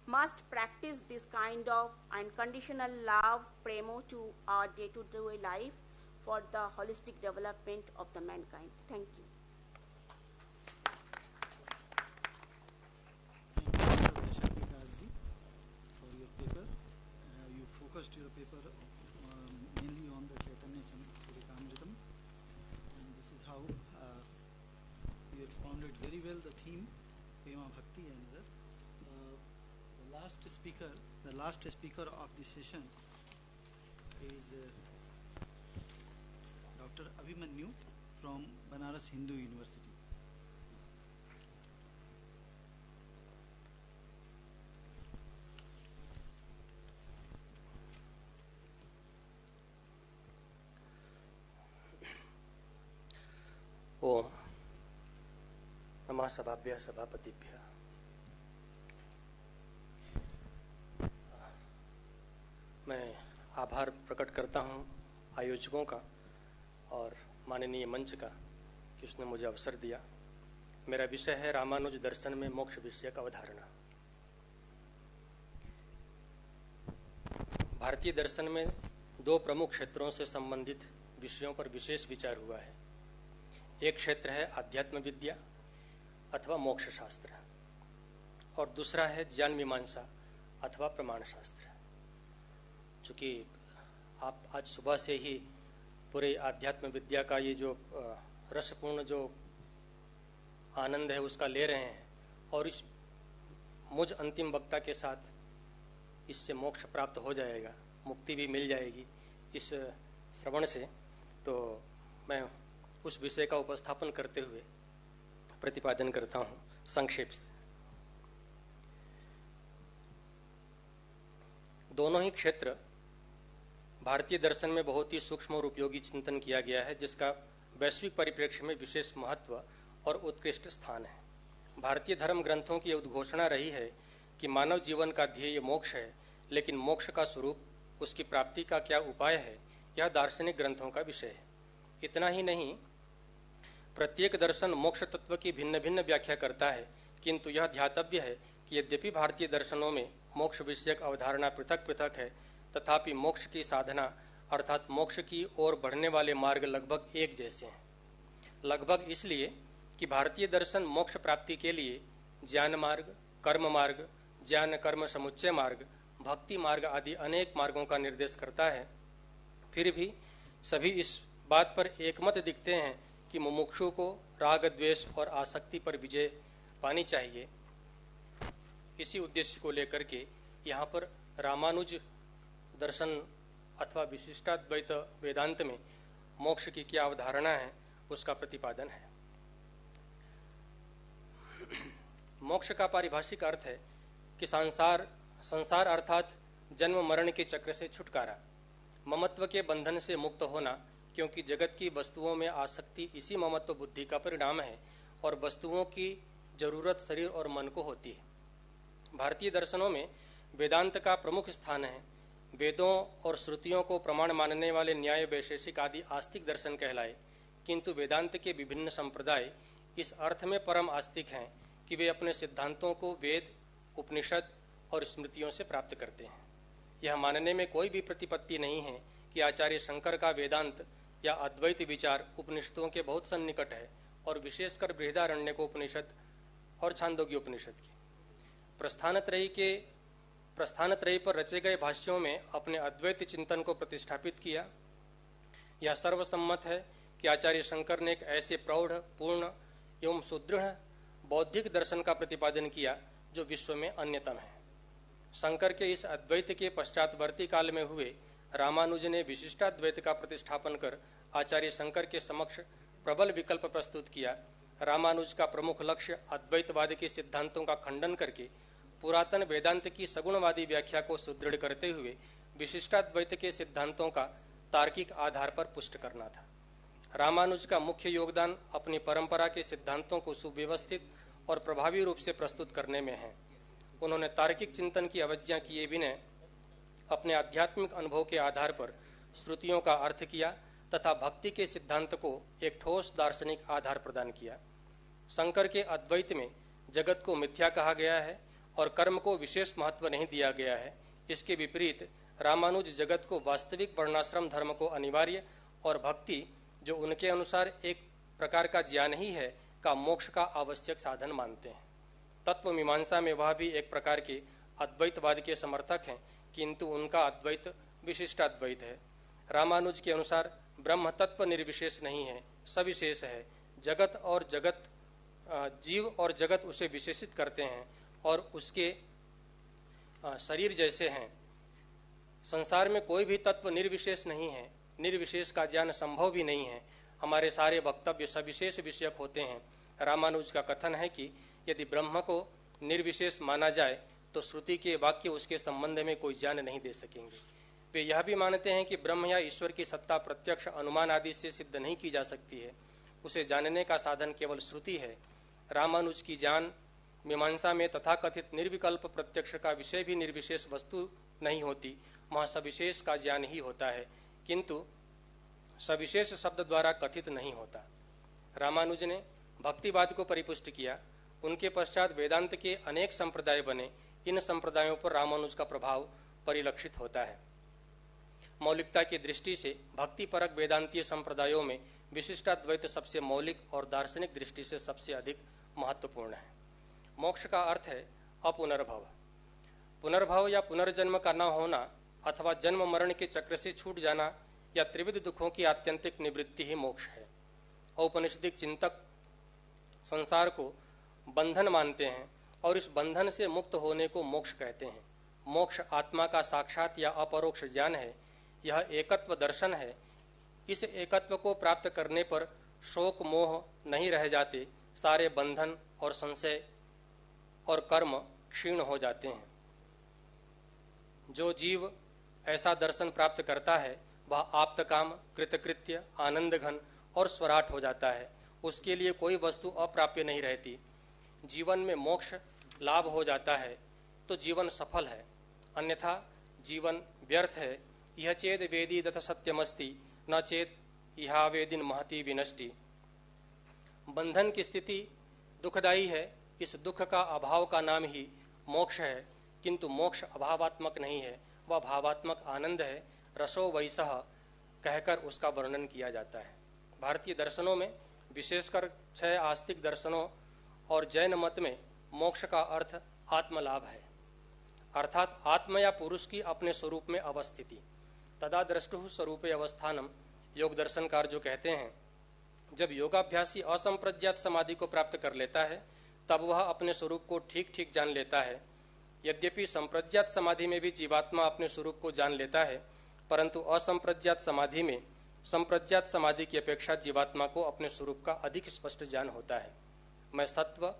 must practice this kind of unconditional love, prema, to our day-to-day life for the holistic development of the mankind. Thank you. For your paper, you focused your paper mainly on the Chaitanya Charitamrita, and this is how you expounded very well the theme, Prema Bhakti and others. The last speaker of this session is Dr. Abhimanyu from Banaras Hindu University. ओम नमः सभाभ्यः सभापतिभ्यः। मैं आभार प्रकट करता हूं आयोजकों का और माननीय मंच का कि उसने मुझे अवसर दिया। मेरा विषय है रामानुज दर्शन में मोक्ष विषयक अवधारणा। भारतीय दर्शन में दो प्रमुख क्षेत्रों से संबंधित विषयों पर विशेष विचार हुआ है। एक क्षेत्र है आध्यात्म विद्या अथवा मोक्ष शास्त्र और दूसरा है ज्ञान मीमांसा अथवा प्रमाण शास्त्र। चूँकि आप आज सुबह से ही पूरे आध्यात्म विद्या का ये जो रसपूर्ण जो आनंद है उसका ले रहे हैं और इस मुझ अंतिम वक्ता के साथ इससे मोक्ष प्राप्त हो जाएगा, मुक्ति भी मिल जाएगी इस श्रवण से, तो मैं उस विषय का उपस्थापन करते हुए प्रतिपादन करता हूं संक्षेप से। दोनों ही क्षेत्र भारतीय दर्शन में बहुत ही सूक्ष्म और उपयोगी चिंतन किया गया है, जिसका वैश्विक परिप्रेक्ष्य में विशेष महत्व और उत्कृष्ट स्थान है। भारतीय धर्म ग्रंथों की उद्घोषणा रही है कि मानव जीवन का ध्येय मोक्ष है, लेकिन मोक्ष का स्वरूप, उसकी प्राप्ति का क्या उपाय है, यह दार्शनिक ग्रंथों का विषय है। इतना ही नहीं, प्रत्येक दर्शन मोक्ष तत्व की भिन्न भिन्न व्याख्या करता है, किंतु यह ध्यातव्य है कि यद्यपि भारतीय दर्शनों में मोक्ष विषयक अवधारणा पृथक पृथक है, तथापि मोक्ष की साधना अर्थात मोक्ष की ओर बढ़ने वाले मार्ग लगभग एक जैसे हैं। लगभग इसलिए कि भारतीय दर्शन मोक्ष प्राप्ति के लिए ज्ञान मार्ग, कर्म मार्ग, ज्ञान कर्म समुच्चय मार्ग, भक्ति मार्ग आदि अनेक मार्गों का निर्देश करता है। फिर भी सभी इस बात पर एकमत दिखते हैं कि मुमुक्षु को राग, द्वेष और आसक्ति पर विजय पानी चाहिए। इसी उद्देश्य को लेकर के यहाँ पर रामानुज दर्शन अथवा विशिष्टाद्वैत वेदांत में मोक्ष की क्या अवधारणा है उसका प्रतिपादन है। मोक्ष का पारिभाषिक अर्थ है कि संसार अर्थात जन्म मरण के चक्र से छुटकारा, ममत्व के बंधन से मुक्त होना, क्योंकि जगत की वस्तुओं में आसक्ति इसी ममत्व बुद्धि का परिणाम है और वस्तुओं की जरूरत शरीर और मन को होती है। भारतीय दर्शनों में वेदांत का प्रमुख स्थान है। वेदों और श्रुतियों को प्रमाण मानने वाले न्याय, वैशेषिक आदि आस्तिक दर्शन कहलाए, किंतु वेदांत के विभिन्न संप्रदाय इस अर्थ में परम आस्तिक हैं कि वे अपने सिद्धांतों को वेद, उपनिषद और स्मृतियों से प्राप्त करते हैं। यह मानने में कोई भी प्रतिपत्ति नहीं है कि आचार्य शंकर का वेदांत या अद्वैत विचार उपनिषदों के बहुत सन्निकट है, और विशेषकर बृहदारण्यक उपनिषद और छांदोग्य उपनिषद की। प्रस्थानत्रयी पर रचे गए भाष्यों में अपने अद्वैत चिंतन को प्रतिष्ठापित किया। यह सर्वसम्मत है कि आचार्य शंकर ने एक ऐसे प्रौढ़, पूर्ण एवं सुदृढ़ बौद्धिक दर्शन का प्रतिपादन किया जो विश्व में अन्यतम है। शंकर के इस अद्वैत के पश्चातवर्ती काल में हुए रामानुज ने विशिष्टाद्वैत का प्रतिष्ठापन कर आचार्य शंकर के समक्ष प्रबल विकल्प प्रस्तुत किया। रामानुज का प्रमुख लक्ष्य अद्वैतवाद के सिद्धांतों का खंडन करके पुरातन वेदांत की सगुणवादी व्याख्या को सुदृढ़ करते हुए विशिष्टाद्वैत के सिद्धांतों का तार्किक आधार पर पुष्ट करना था। रामानुज का मुख्य योगदान अपनी परंपरा के सिद्धांतों को सुव्यवस्थित और प्रभावी रूप से प्रस्तुत करने में है। उन्होंने तार्किक चिंतन की अवज्ञा किए बिना अपने आध्यात्मिक अनुभव के आधार पर श्रुतियों का अर्थ किया तथा भक्ति के सिद्धांत को एक ठोस दार्शनिक आधार प्रदान किया। शंकर के अद्वैत में जगत को मिथ्या कहा गया है और कर्म को विशेष महत्व नहीं दिया गया है। इसके विपरीत रामानुज जगत को वास्तविक वर्णाश्रम धर्म को अनिवार्य और भक्ति, जो उनके अनुसार एक प्रकार का ज्ञान ही है, का मोक्ष का आवश्यक साधन मानते हैं। तत्व मीमांसा में वह भी एक प्रकार के अद्वैतवाद के समर्थक हैं, किंतु उनका अद्वैत विशिष्टाद्वैत है। रामानुज के अनुसार ब्रह्म तत्व निर्विशेष नहीं है, सविशेष है। जगत और जगत, जीव और जगत उसे विशेषित करते हैं और उसके शरीर जैसे हैं। संसार में कोई भी तत्व निर्विशेष नहीं है, निर्विशेष का ज्ञान संभव भी नहीं है। हमारे सारे वक्तव्य सविशेष विषयक होते हैं। रामानुज का कथन है कि यदि ब्रह्म को निर्विशेष माना जाए तो श्रुति के वाक्य उसके संबंध में कोई ज्ञान नहीं दे सकेंगे। वे यह भी मानते हैं कि ब्रह्म या ईश्वर की सत्ता प्रत्यक्ष अनुमान आदि से सिद्ध नहीं की जा सकती है, उसे जानने का साधन केवल श्रुति है। रामानुज की ज्ञान मीमांसा में तथाकथित निर्विकल्प प्रत्यक्ष का विषय भी निर्विशेष वस्तु नहीं होती, वहाँ सविशेष का ज्ञान ही होता है, किंतु सविशेष शब्द द्वारा कथित नहीं होता। रामानुज ने भक्तिवाद को परिपुष्ट किया। उनके पश्चात वेदांत के अनेक संप्रदाय बने। इन संप्रदायों पर रामानुज का प्रभाव परिलक्षित होता है। मौलिकता की दृष्टि से भक्तिपरक वेदांतीय संप्रदायों में विशिष्टाद्वैत सबसे मौलिक और दार्शनिक दृष्टि से सबसे अधिक महत्वपूर्ण है। मोक्ष का अर्थ है अपुनर्भव। पुनर्भव या पुनर्जन्म का न होना अथवा जन्म मरण के चक्र से छूट जाना या त्रिविध दुखों की आत्यंतिक निवृत्ति ही मोक्ष है। औपनिषदिक चिंतक संसार को बंधन मानते हैं और इस बंधन से मुक्त होने को मोक्ष कहते हैं। मोक्ष आत्मा का साक्षात या अपरोक्ष ज्ञान है। यह एकत्व दर्शन है। इस एकत्व को प्राप्त करने पर शोक मोह नहीं रह जाते, सारे बंधन और संशय और कर्म क्षीण हो जाते हैं। जो जीव ऐसा दर्शन प्राप्त करता है वह आप्तकाम, कृतकृत्य, आनंद घन और स्वराट हो जाता है। उसके लिए कोई वस्तु अप्राप्य नहीं रहती। जीवन में मोक्ष लाभ हो जाता है तो जीवन सफल है, अन्यथा जीवन व्यर्थ है। यह चेद वेदी दथ सत्यमस्ति न चेत यह वेदिन महती विनष्टि। बंधन की स्थिति दुखदायी है। इस दुख का अभाव का नाम ही मोक्ष है, किंतु मोक्ष अभावात्मक नहीं है, वह भावात्मक आनंद है। रसो वैसह कहकर उसका वर्णन किया जाता है। भारतीय दर्शनों में विशेषकर 6 आस्तिक दर्शनों और जैन मत में मोक्ष का अर्थ आत्मलाभ है, अर्थात आत्म या पुरुष की अपने स्वरूप में अवस्थिति। तदा द्रष्टुः स्वरूपे अवस्थानम, योग दर्शनकार जो कहते हैं, जब योगाभ्यासी असंप्रज्ञात समाधि को प्राप्त कर लेता है तब वह अपने स्वरूप को ठीक ठीक जान लेता है। यद्यपि संप्रज्ञात समाधि में भी जीवात्मा अपने स्वरूप को जान लेता है, परंतु असंप्रज्ञात समाधि में संप्रज्ञात समाधि की अपेक्षा जीवात्मा को अपने स्वरूप का अधिक स्पष्ट ज्ञान होता है। मैं सत्व,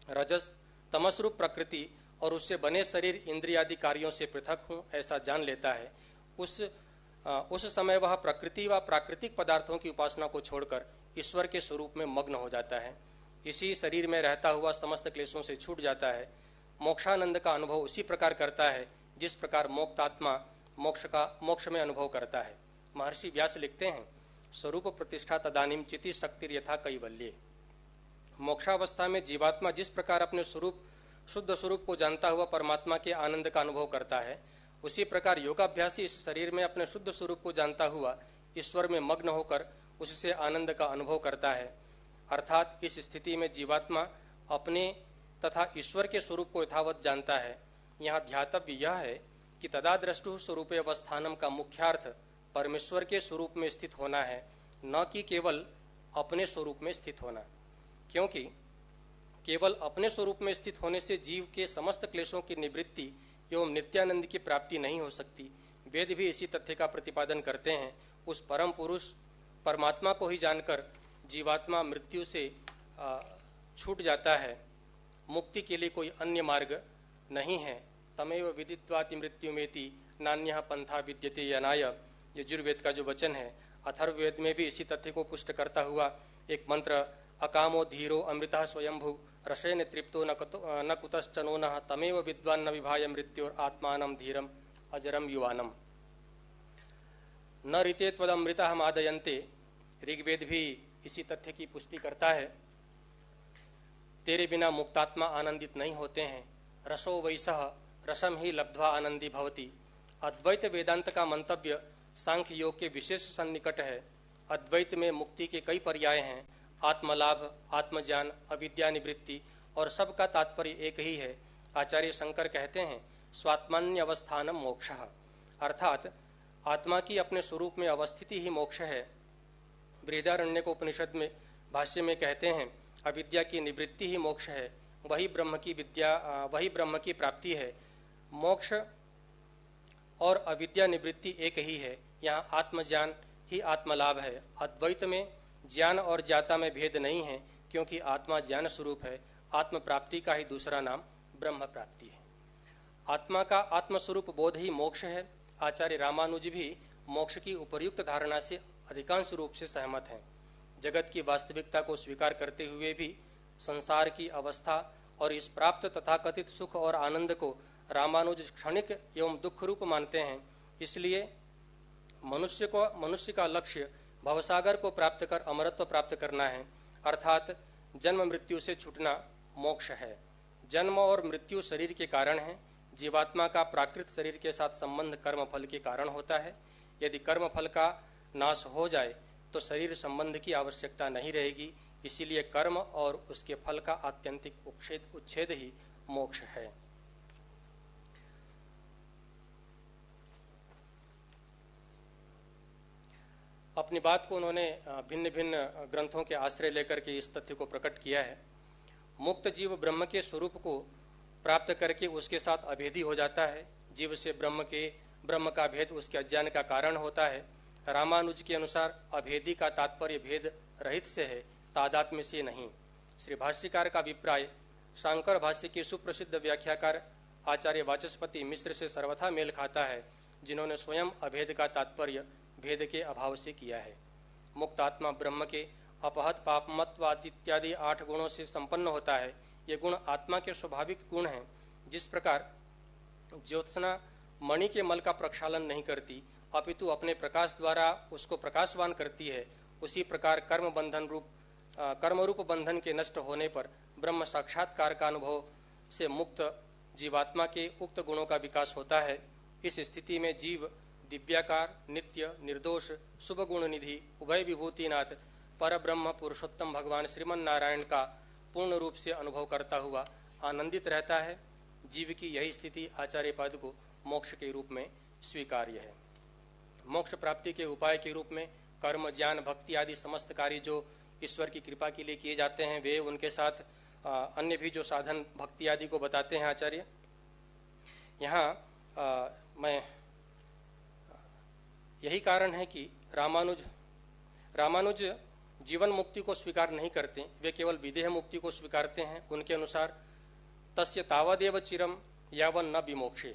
रजस, तमस्रूप प्रकृति और उससे बने शरीर इंद्रियादि कार्यों से पृथक हूँ, ऐसा जान लेता है। उस समय वह प्रकृति व प्राकृतिक पदार्थों की उपासना को छोड़कर ईश्वर के स्वरूप में मग्न हो जाता है। इसी शरीर में रहता हुआ समस्त क्लेशों से छूट जाता है। मोक्षानंद का अनुभव उसी प्रकार करता है जिस प्रकार मोक्तात्मा मोक्ष में अनुभव करता है। महर्षि व्यास लिखते हैं, स्वरूप प्रतिष्ठा तदानीम चिति शक्ति यथा कैवल्ये। मोक्षावस्था में जीवात्मा जिस प्रकार अपने स्वरूप शुद्ध स्वरूप को जानता हुआ परमात्मा के आनंद का अनुभव करता है, उसी प्रकार योगाभ्यासी इस शरीर में अपने शुद्ध स्वरूप को जानता हुआ ईश्वर में मग्न होकर उससे आनंद का अनुभव करता है। अर्थात इस स्थिति में जीवात्मा अपने तथा ईश्वर के स्वरूप को यथावत जानता है। यहाँ ध्यातव्य यह है कि तदाद्रष्टु स्वरूपे अवस्थानम का मुख्यार्थ परमेश्वर के स्वरूप में स्थित होना है, न कि केवल अपने स्वरूप में स्थित होना, क्योंकि केवल अपने स्वरूप में स्थित होने से जीव के समस्त क्लेशों की निवृत्ति एवं नित्यानंद की प्राप्ति नहीं हो सकती। वेद भी इसी तथ्य का प्रतिपादन करते हैं। उस परम पुरुष परमात्मा को ही जानकर जीवात्मा मृत्यु से छूट जाता है। मुक्ति के लिए कोई अन्य मार्ग नहीं है। तमेव विदित्वाति मृत्युमेति नान्यः पंथा विद्यते यनाय, यजुर्वेद का जो वचन है। अथर्ववेद में भी इसी तथ्य को पुष्ट करता हुआ एक मंत्र, अकामो धीरो अमृतः स्वयंभू रसेन तृप्तो न कुतश्चनो नः तमेव विद्वान न विभाय मृत्योर आत्मानं धीरम अजरम युवानम। न ऋते त्वदमृतः मादयन्ते, ऋग्वेद भी इसी तथ्य की पुष्टि करता है। तेरे बिना मुक्तात्मा आनंदित नहीं होते हैं। रसो वैसह रसम ही लब्ध्वा आनंदी भवति। अद्वैत वेदांत का मंतव्य सांख्य योग के विशेष सन्निकट है। अद्वैत में मुक्ति के कई पर्याय हैं, आत्मलाभ, आत्मज्ञान, अविद्या निवृत्ति, और सबका तात्पर्य एक ही है। आचार्य शंकर कहते हैं स्वात्मान्य अवस्थानम मोक्षः, अर्थात आत्मा की अपने स्वरूप में अवस्थिति ही मोक्ष है। बृहदारण्यक उपनिषद में भाष्य में कहते हैं अविद्या की निवृत्ति ही मोक्ष है, वही ब्रह्म की विद्या, वही ब्रह्म की प्राप्ति है। मोक्ष और अविद्या निवृत्ति एक ही है। यहाँ आत्मज्ञान ही आत्मलाभ है। अद्वैत में ज्ञान और ज्ञाता में भेद नहीं है, क्योंकि आत्मा ज्ञान स्वरूप है। आत्म प्राप्ति का ही दूसरा नाम ब्रह्म प्राप्ति है। आत्मा का आत्मस्वरूप बोध ही मोक्ष है। आचार्य रामानुज भी मोक्ष की उपर्युक्त धारणा से अधिकांश रूप से सहमत हैं। जगत की वास्तविकता को स्वीकार करते हुए भी संसार की अवस्था और इस प्राप्त तथाकथित सुख और आनंद को रामानुज क्षणिक एवं दुख रूप मानते हैं। इसलिए मनुष्य का लक्ष्य भवसागर को प्राप्त कर अमरत्व प्राप्त करना है, अर्थात जन्म मृत्यु से छूटना मोक्ष है। जन्म और मृत्यु शरीर के कारण है। जीवात्मा का प्राकृत शरीर के साथ संबंध कर्म फल के कारण होता है। यदि कर्म फल का नाश हो जाए तो शरीर संबंध की आवश्यकता नहीं रहेगी। इसीलिए कर्म और उसके फल का आत्यंतिक उच्छेद ही मोक्ष है। अपनी बात को उन्होंने भिन्न भिन्न ग्रंथों के आश्रय लेकर के इस तथ्य को प्रकट किया है। मुक्त जीव ब्रह्म के स्वरूप को प्राप्त करके उसके साथ अभेदी हो जाता है। जीव से ब्रह्म का भेद उसके अज्ञान का कारण होता है। रामानुज के अनुसार अभेदी का तात्पर्य भेद रहित से है, तादात्म्य से नहीं। श्री भाष्यकार का अभिप्राय शांकर भाष्य के सुप्रसिद्ध व्याख्याकार आचार्य वाचस्पति मिश्र से सर्वथा मेल खाता है, जिन्होंने स्वयं अभेद का तात्पर्य भेद के अभाव से किया है। मुक्त आत्मा ब्रह्म के अपहत पापमत्वाद इत्यादि 8 गुणों से संपन्न होता है। ये गुण आत्मा के स्वाभाविक गुण हैं। जिस प्रकार ज्योत्सना मणि के मल का प्रक्षालन नहीं करती अपितु अपने प्रकाश द्वारा उसको प्रकाशवान करती है, उसी प्रकार कर्म रूप बंधन के नष्ट होने पर ब्रह्म साक्षात्कार का अनुभव से मुक्त जीवात्मा के उक्त गुणों का विकास होता है। इस स्थिति में जीव दिव्याकार, नित्य, निर्दोष, शुभ गुण निधि, उभय विभूतिनाथ पर ब्रह्म पुरुषोत्तम भगवान श्रीमन नारायण का पूर्ण रूप से अनुभव करता हुआ आनंदित रहता है। जीव की यही स्थिति आचार्य पद को मोक्ष के रूप में स्वीकार्य है। मोक्ष प्राप्ति के उपाय के रूप में कर्म, ज्ञान, भक्ति आदि समस्त कार्य जो ईश्वर की कृपा के लिए किए जाते हैं, वे उनके साथ अन्य भी जो साधन भक्ति आदि को बताते हैं आचार्य। यहाँ मैं यही कारण है कि रामानुज जीवन मुक्ति को स्वीकार नहीं करते, वे केवल विदेह मुक्ति को स्वीकारते हैं। उनके अनुसार तस्य तावदेव चिरम यावन न विमोक्षे,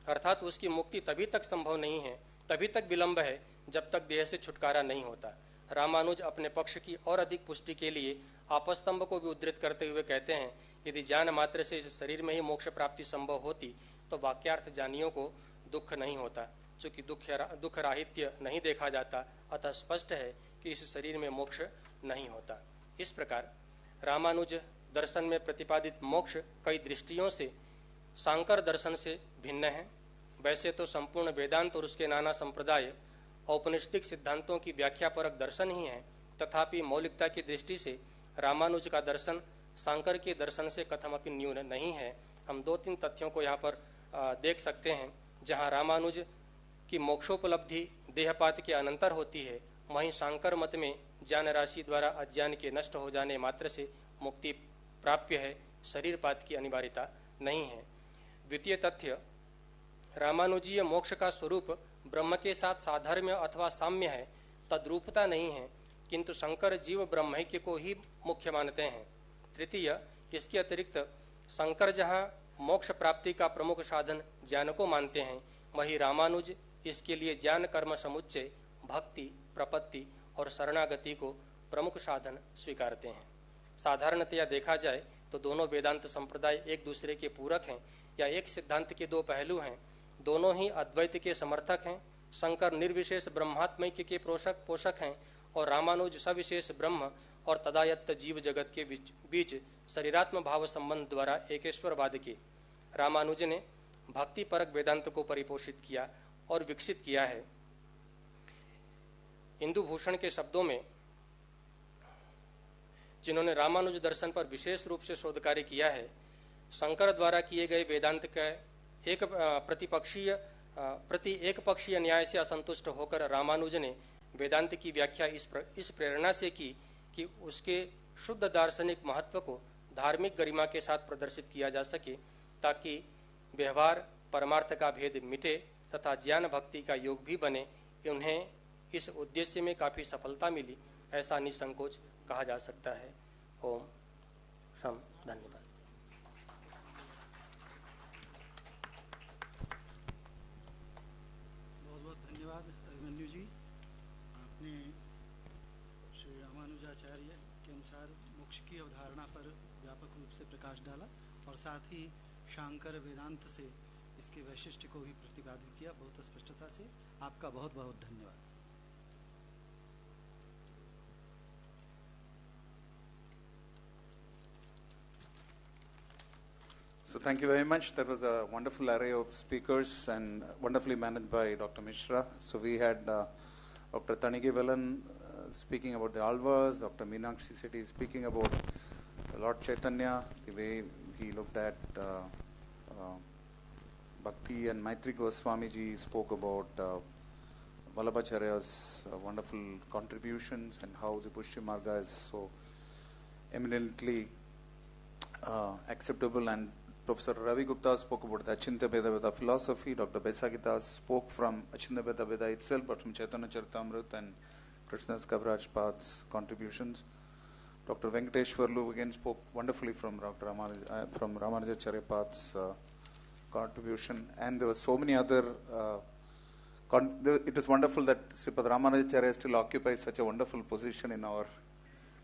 अर्थात उसकी मुक्ति तभी तक संभव नहीं है, तभी तक विलंब है जब तक देह से छुटकारा नहीं होता। रामानुज अपने पक्ष की और अधिक पुष्टि के लिए आपस्तंभ को भी उद्धृत करते हुए कहते हैं, यदि ज्ञान मात्र से इस शरीर में ही मोक्ष प्राप्ति संभव होती तो वाक्यार्थ जानियों को दुख नहीं होता। चूंकि दुख राहित्य नहीं देखा जाता, अतः स्पष्ट है कि इस शरीर में मोक्ष नहीं होता। इस प्रकार रामानुज दर्शन में प्रतिपादित मोक्ष कई दृष्टियों से सांकर दर्शन से भिन्न है। वैसे तो संपूर्ण वेदांत और उसके नाना संप्रदाय औपनिषदिक सिद्धांतों की व्याख्यापरक दर्शन ही हैं, तथापि मौलिकता की दृष्टि से रामानुज का दर्शन सांकर के दर्शन से कथमपि न्यून नहीं है। हम 2-3 तथ्यों को यहाँ पर देख सकते हैं। जहाँ रामानुज की मोक्षोपलब्धि देहपात के अनंतर होती है, वहीं सांकर मत में ज्ञान राशि द्वारा अज्ञान के नष्ट हो जाने मात्र से मुक्ति प्राप्य है, शरीरपात की अनिवार्यता नहीं है। द्वितीय तथ्य, रामानुजीय मोक्ष का स्वरूप ब्रह्म के साथ साधर्म्य अथवा साम्य है, तद्रूपता नहीं है, किंतु शंकर जीव ब्रह्मैक्य को ही मुख्य मानते हैं। तृतीय, इसके अतिरिक्त शंकर जहाँ मोक्ष प्राप्ति का प्रमुख साधन ज्ञान को मानते हैं, वही रामानुज इसके लिए ज्ञान कर्म समुच्चय, भक्ति, प्रपत्ति और शरणागति को प्रमुख साधन स्वीकारते हैं। साधारणतया देखा जाए तो दोनों वेदांत संप्रदाय एक दूसरे के पूरक हैं या एक सिद्धांत के दो पहलू हैं। दोनों ही अद्वैत के समर्थक हैं। शंकर निर्विशेष ब्रह्मात्मैक्य के पोषक हैं और रामानुज सविशेष ब्रह्म और तदायत्त जीव जगत के बीच शरीरात्म भाव संबंध द्वारा एकेश्वरवाद के। रामानुज ने भक्ति परक वेदांत को परिपोषित किया और विकसित किया है। इंदु भूषण के शब्दों में, जिन्होंने रामानुज दर्शन पर विशेष रूप से शोध कार्य किया है, शंकर द्वारा किए गए वेदांत का प्रति एक पक्षीय न्याय से असंतुष्ट होकर रामानुज ने वेदांत की व्याख्या इस प्रेरणा से की कि उसके शुद्ध दार्शनिक महत्व को धार्मिक गरिमा के साथ प्रदर्शित किया जा सके, ताकि व्यवहार परमार्थ का भेद मिटे तथा ज्ञान भक्ति का योग भी बने। उन्हें इस उद्देश्य में काफी सफलता मिली, ऐसा निसंकोच कहा जा सकता है। ओम सम। धन्यवाद। बहुत बहुत धन्यवाद अभिमन्यु जी। आपने श्री रामानुजाचार्य के अनुसार मोक्ष की अवधारणा पर व्यापक रूप से प्रकाश डाला और साथ ही शांकर वेदांत से इसके वैशिष्ट्य को भी प्रतिपादित किया बहुत स्पष्टता से। आपका बहुत बहुत धन्यवाद। So thank you very much. That was a wonderful array of speakers and wonderfully managed by Dr. Mishra. So we had Dr. Tanigevelan speaking about the Alvas, Dr. Meenakshi Sethi speaking about Lord Chaitanya, the way he looked at Bhakti, and Maitri Goswami ji spoke about Vallabhacharya's wonderful contributions and how the Pushya Marga is so eminently acceptable. And Professor Ravi Gupta spoke about the Achintya Veda Veda philosophy. Dr. Baisagita spoke from Achintya Veda Veda itself, but from Chaitanya Charitamrita and Krishnadas Kaviraj Pad's contributions. Dr. Venkateshwarlu again spoke wonderfully from Ramanujacharya Pad's contribution, and there were so many other. It is wonderful that Sripad Ramanujacharya still occupies such a wonderful position in our.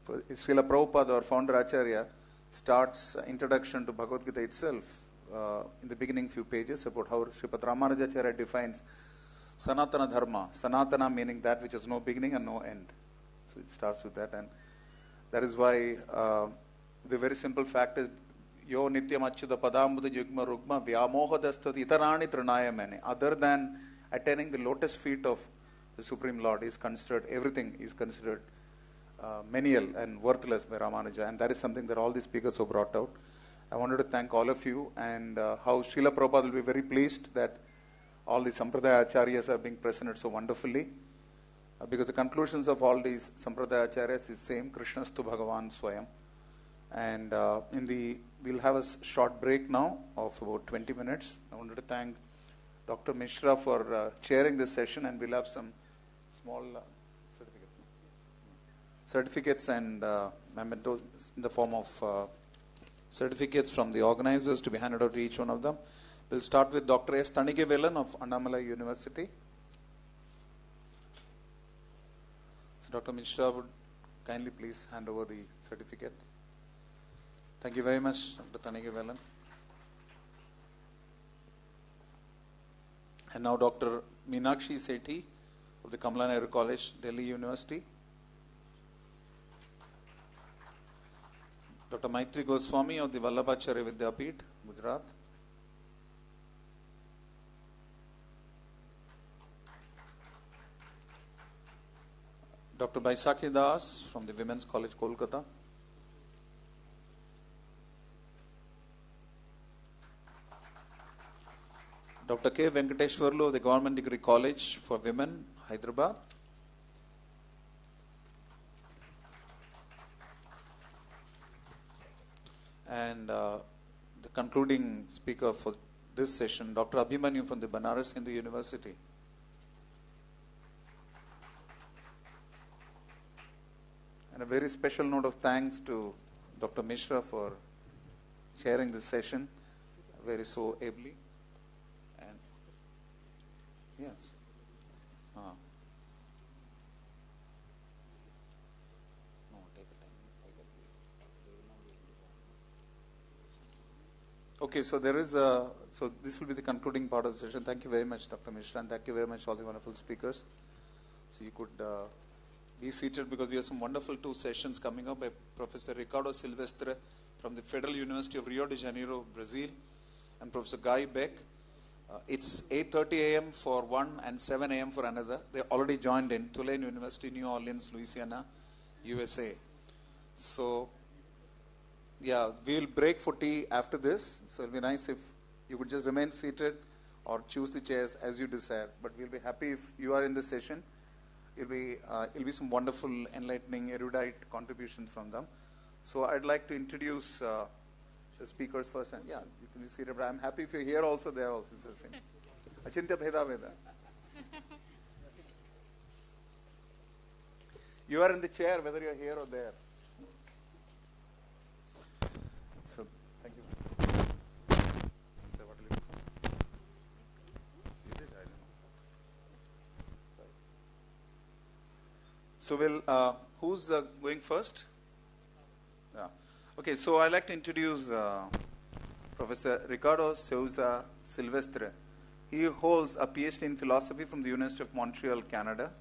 Srila Prabhupada, our founder Acharya, starts introduction to Bhagavad Gita itself in the beginning few pages about how Sripad Ramanujacharya defines Sanatana Dharma. Sanatana meaning that which has no beginning and no end. So it starts with that, and that is why the very simple fact is Yo Nityam Achyuta Padambuddha Yugma Rugma Vyamohadastati Itarani Trinayamene. Other than attaining the lotus feet of the Supreme Lord is considered, everything is considered menial and worthless by Ramanuja, and that is something that all the speakers have brought out. I wanted to thank all of you, and how Srila Prabhupada will be very pleased that all the Sampradaya Acharyas are being presented so wonderfully, because the conclusions of all these Sampradaya Acharyas is same, Krishnastu Bhagavan Swayam. And we'll have a short break now of about 20 minutes. I wanted to thank Dr. Mishra for chairing this session, and we'll have some small certificates and mementos in the form of certificates from the organizers to be handed out to each one of them. We'll start with Dr. S. Tanigevelan of Annamalai University. So Dr. Mishra would kindly please hand over the certificate. Thank you very much, Dr. Tanigevelan. And now Dr. Meenakshi Sethi of the Kamala Nehru College, Delhi University. Dr. Maitri Goswami of the Vallabhacharya Vidyapith, Gujarat. Dr. Baisakhi Das from the Women's College, Kolkata. Dr. K. Venkateshwarlu of the Government Degree College for Women, Hyderabad. And the concluding speaker for this session, Dr. Abhimanyu from the Banaras Hindu University. And a very special note of thanks to Dr. Mishra for chairing this session very so ably. And yes. Okay, so there is a, so this will be the concluding part of the session. Thank you very much, Dr. Mishra, and thank you very much all the wonderful speakers. So you could be seated because we have some wonderful two sessions coming up by Professor Ricardo Silvestre from the Federal University of Rio de Janeiro, Brazil, and Professor Guy Beck. It's 8:30 a.m. for one and 7 a.m. for another. They already joined in Tulane University, New Orleans, Louisiana, USA. So yeah, we'll break for tea after this. So it'll be nice if you could just remain seated or choose the chairs as you desire. But we'll be happy if you are in this session. It'll be some wonderful, enlightening, erudite contributions from them. So I'd like to introduce the speakers first. And yeah, you can be seated. But I'm happy if you're here also, there also. It's the same. Achintya Bheda Veda. You are in the chair, whether you're here or there. So, thank you. So, what will you do? You did, I don't know. Sorry. So, we'll, who's going first? Yeah. Okay, so I'd like to introduce Professor Ricardo Souza Silvestre. He holds a PhD in philosophy from the University of Montreal, Canada.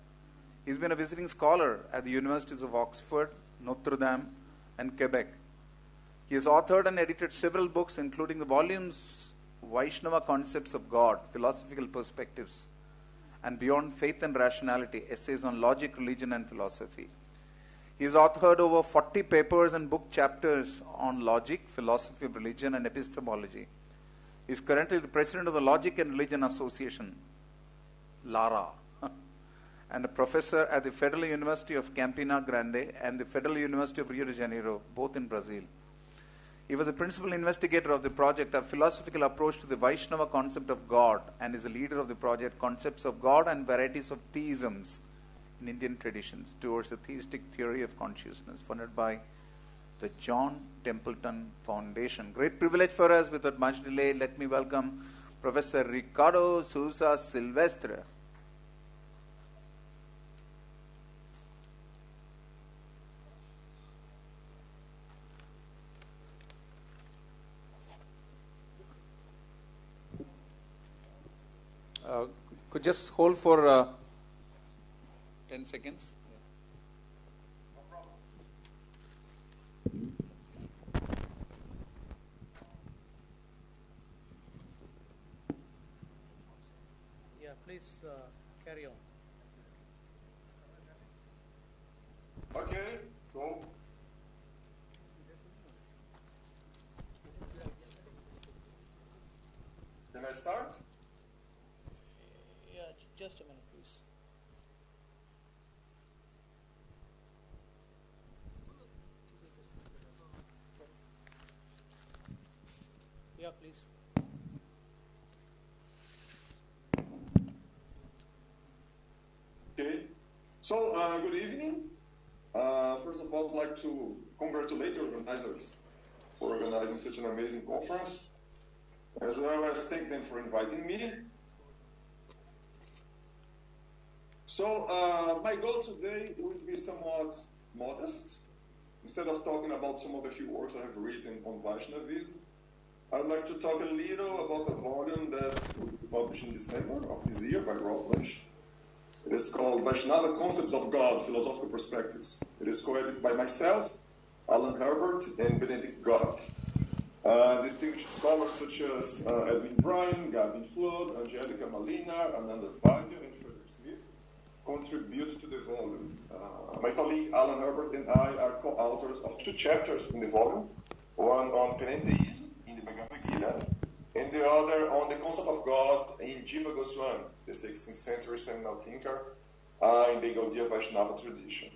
He's been a visiting scholar at the universities of Oxford, Notre Dame, and Quebec. He has authored and edited several books, including the volumes Vaishnava Concepts of God, Philosophical Perspectives, and Beyond Faith and Rationality, Essays on Logic, Religion, and Philosophy. He has authored over 40 papers and book chapters on logic, philosophy of religion, and epistemology. He is currently the president of the Logic and Religion Association, LARA, and a professor at the Federal University of Campina Grande and the Federal University of Rio de Janeiro, both in Brazil. He was the principal investigator of the project, A Philosophical Approach to the Vaishnava Concept of God, and is the leader of the project Concepts of God and Varieties of Theisms in Indian Traditions towards the Theistic Theory of Consciousness, funded by the John Templeton Foundation. Great privilege for us. Without much delay, let me welcome Professor Ricardo Souza Silvestre. Could just hold for 10 seconds. Yeah, please carry on. Okay, cool. Can I start? Yeah, just a minute, please. Yeah, please. Okay. So, good evening. First of all, I'd like to congratulate the organizers for organizing such an amazing conference, as well as thank them for inviting me. So, my goal today would be somewhat modest. Instead of talking about some of the few works I have written on Vaishnavism, I'd like to talk a little about a volume that will be published in December of this year by Routledge. It is called Vaishnava Concepts of God, Philosophical Perspectives. It is co-edited by myself, Alan Herbert, and Benedict Gog. Distinguished scholars such as Edwin Bryan, Gavin Flood, Angelica Malina, Ananda Vaidya, and Frederick Smith contribute to the volume. My colleague Alan Herbert and I are co-authors of 2 chapters in the volume, one on panentheism in the Bhagavad Gita, and the other on the concept of God in Jiva Goswami, the 16th century seminal thinker in the Gaudiya Vaishnava tradition.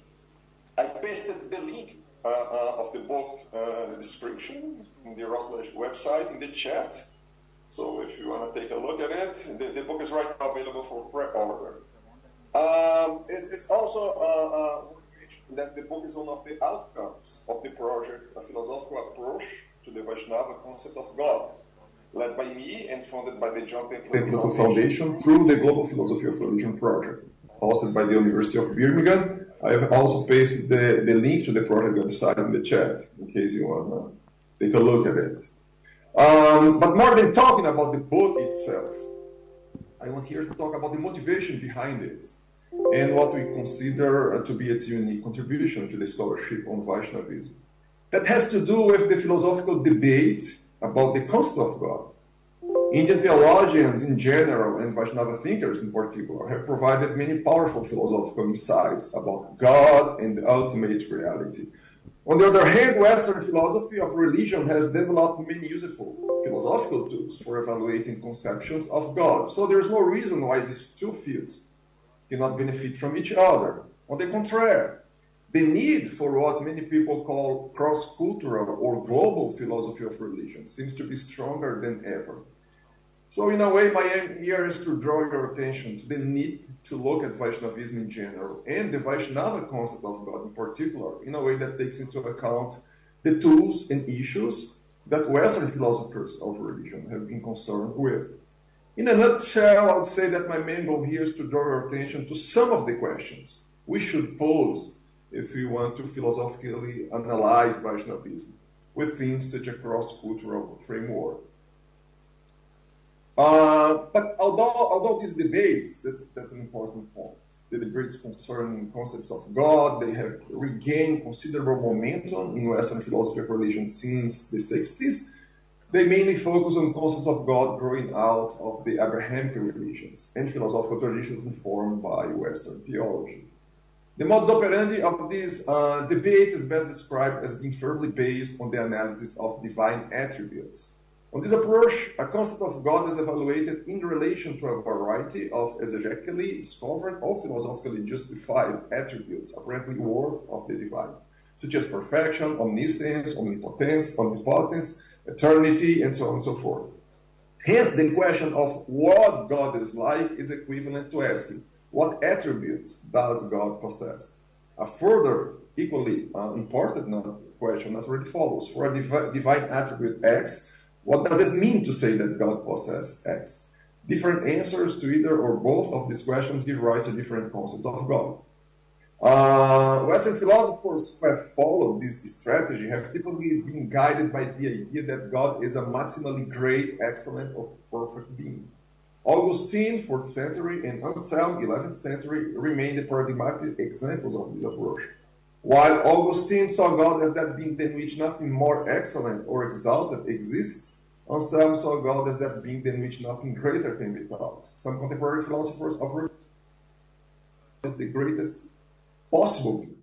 I pasted the link of the book, the description, in the Routledge website, in the chat. So if you want to take a look at it, the book is right now available for pre-order. It's also that the book is one of the outcomes of the project, a philosophical approach to the Vaishnava concept of God, led by me and funded by the John Templeton Foundation through the Global Philosophy of Religion project, hosted by the University of Birmingham. I have also pasted the link to the project website in the chat, in case you want to take a look at it. But more than talking about the book itself, I want here to talk about the motivation behind it and what we consider to be its unique contribution to the scholarship on Vaishnavism. That has to do with the philosophical debate about the concept of God. Indian theologians in general and Vaishnava thinkers in particular have provided many powerful philosophical insights about God and the ultimate reality. On the other hand, Western philosophy of religion has developed many useful philosophical tools for evaluating conceptions of God. So there is no reason why these two fields cannot benefit from each other. On the contrary, the need for what many people call cross-cultural or global philosophy of religion seems to be stronger than ever. So in a way, my aim here is to draw your attention to the need to look at Vaishnavism in general and the Vaishnava concept of God in particular in a way that takes into account the tools and issues that Western philosophers of religion have been concerned with. In a nutshell, I would say that my main goal here is to draw your attention to some of the questions we should pose if we want to philosophically analyze Vaishnavism within such a cross-cultural framework. But although these debates, that's an important point, the debates concerning concepts of God, they have regained considerable momentum in Western philosophy of religion since the 60s, they mainly focus on concepts of God growing out of the Abrahamic religions and philosophical traditions informed by Western theology. The modus operandi of these debates is best described as being firmly based on the analysis of divine attributes. On this approach, a concept of God is evaluated in relation to a variety of exegetically discovered or philosophically justified attributes apparently worth of the divine, such as perfection, omniscience, omnipotence, eternity, and so on and so forth. Hence, the question of what God is like is equivalent to asking, what attributes does God possess? A further, equally important question naturally follows. For a divine attribute X, what does it mean to say that God possesses X? Different answers to either or both of these questions give rise to different concepts of God. Western philosophers who have followed this strategy have typically been guided by the idea that God is a maximally great, excellent, or perfect being. Augustine, 4th century, and Anselm, 11th century, remain the paradigmatic examples of this approach. While Augustine saw God as that being than which nothing more excellent or exalted exists, Anselm saw God as that being than which nothing greater can be taught. Some contemporary philosophers of religion as the greatest possible being.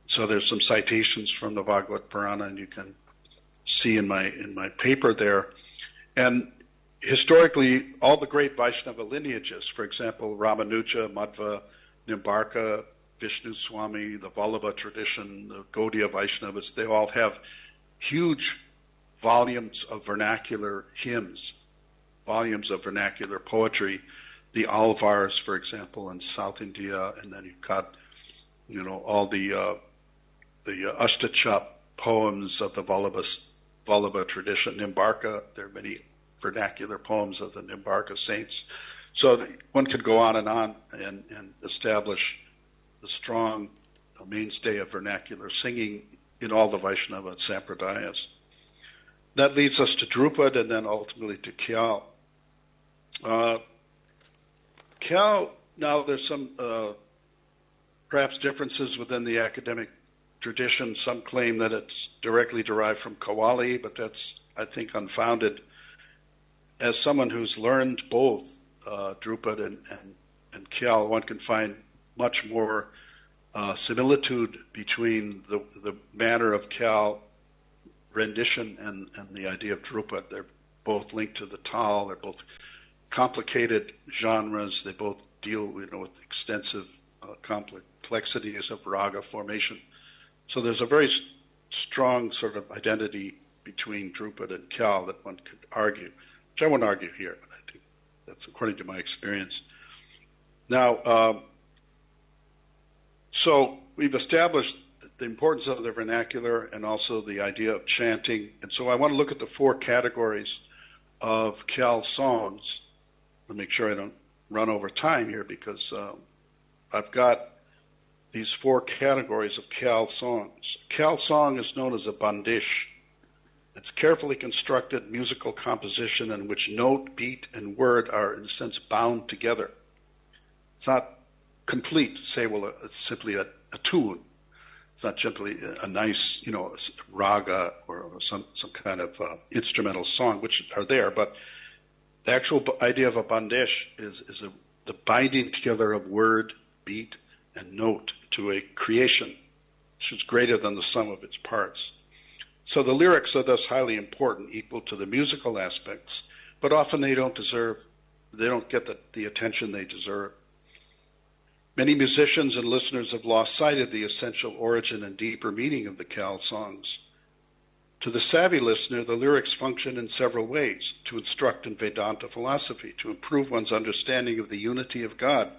So there's some citations from the Bhagavad Purana, and you can see in my paper there. And historically, all the great Vaishnava lineages, for example, Ramanuja, Madhva, Nimbarka, Vishnu Swami, the Vallabha tradition, the Gaudiya Vaishnavas, they all have huge volumes of vernacular hymns, volumes of vernacular poetry. The Alvars, for example, in South India, and then you've got, all the Ashtachap poems of the Vallabha tradition. Nimbarka, there are many vernacular poems of the Nimbarka saints. So one could go on and establish the strong mainstay of vernacular singing in all the Vaishnava sampradayas. That leads us to Drupad and then ultimately to Khyal. Khyal, now there's some perhaps differences within the academic tradition. Some claim that it's directly derived from Qawwali, but that's, I think, unfounded. As someone who's learned both Drupad and Khyal, one can find much more similitude between the manner of Khyal rendition and the idea of Drupad. They're both linked to the Tal. They're both complicated genres. They both deal with extensive complexities of raga formation. So there's a very strong sort of identity between Drupad and Khyal that one could argue, which I won't argue here, but I think that's according to my experience. Now, so we've established the importance of the vernacular and also the idea of chanting. And so I want to look at the four categories of Khyal songs. I'll make sure I don't run over time here because I've got these four categories of Khyal songs. Khyal song is known as a bandish. It's carefully constructed musical composition in which note, beat, and word are, in a sense, bound together. It's not complete to say, well, it's simply a tune. It's not simply a nice, raga or some kind of instrumental song, which are there, but the actual idea of a bandish is the binding together of word, beat, and note to a creation which is greater than the sum of its parts. So the lyrics are thus highly important, equal to the musical aspects, but often they don't get the attention they deserve. Many musicians and listeners have lost sight of the essential origin and deeper meaning of the Khyal songs. To the savvy listener, the lyrics function in several ways: to instruct in Vedanta philosophy, to improve one's understanding of the unity of God,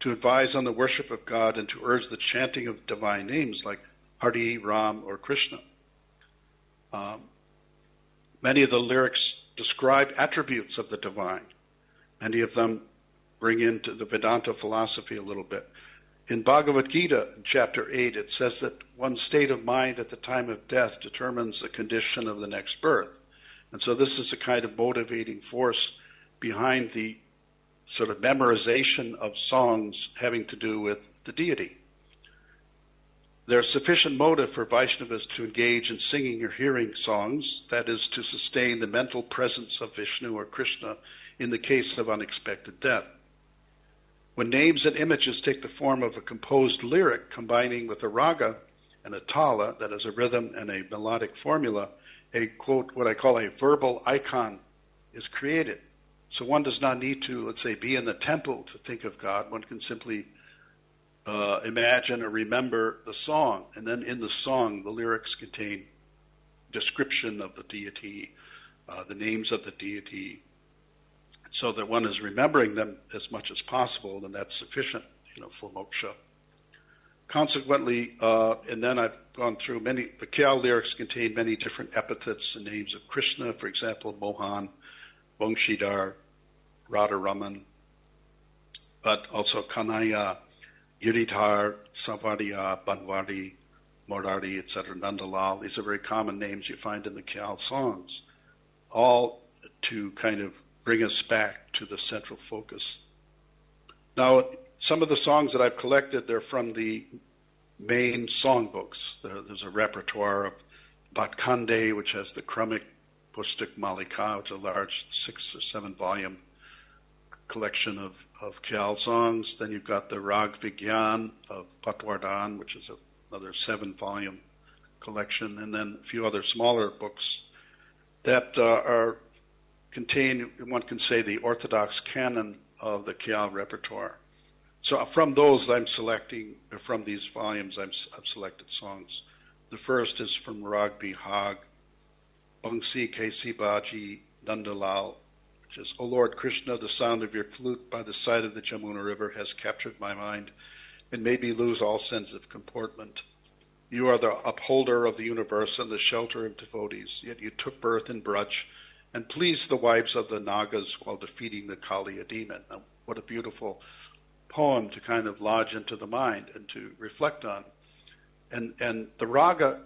to advise on the worship of God, and to urge the chanting of divine names like Hari, Ram, or Krishna. Many of the lyrics describe attributes of the divine. Many of them bring into the Vedanta philosophy a little bit. In Bhagavad Gita, in chapter 8, it says that one's state of mind at the time of death determines the condition of the next birth. And so this is a kind of motivating force behind the sort of memorization of songs having to do with the deity. There's sufficient motive for Vaishnavas to engage in singing or hearing songs, that is, to sustain the mental presence of Vishnu or Krishna in the case of unexpected death. When names and images take the form of a composed lyric combining with a raga and a tala, that is a rhythm and a melodic formula, a, quote, what I call a verbal icon is created. So one does not need to, let's say, be in the temple to think of God. One can simply imagine or remember the song, and then in the song the lyrics contain description of the deity, the names of the deity, so that one is remembering them as much as possible, and that's sufficient, for moksha. Consequently, and then I've gone through the Khyal lyrics contain many different epithets and names of Krishna, for example, Mohan, Vangshidhar, Radharaman, but also Kanaya, Giridhar, Savariya, Banwari, Murari, etc., Nandalal. These are very common names you find in the Khyal songs, all to kind of bring us back to the central focus. Now, some of the songs that I've collected, they're from the main songbooks. There's a repertoire of Bhatkande, which has the Kramik Pustak Malika, which is a large 6 or 7 volume collection of Khyal songs. Then you've got the Rag Vigyan of Patwardhan, which is another 7-volume collection, and then a few other smaller books that contain, one can say, the orthodox canon of the Khyal repertoire. So from those, from these volumes, I've selected songs. The first is from Rag Bihag, Bangsi Kesi Baji Nandalal, which is, O Lord Krishna, the sound of your flute by the side of the Jamuna River has captured my mind and made me lose all sense of comportment. You are the upholder of the universe and the shelter of devotees, yet you took birth in Braj and pleased the wives of the Nagas while defeating the Kaliya demon. Now, what a beautiful poem to kind of lodge into the mind and to reflect on. And the raga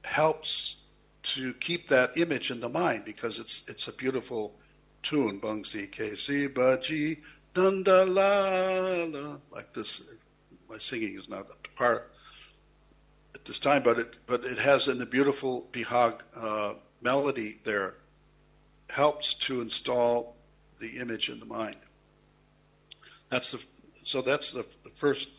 helps to keep that image in the mind because it's a beautiful tune. Bangsi Kesi Baji Dandalala, like this. My singing is not up to par at this time, but it has in the beautiful Bihag melody there, helps to install the image in the mind. That's the first,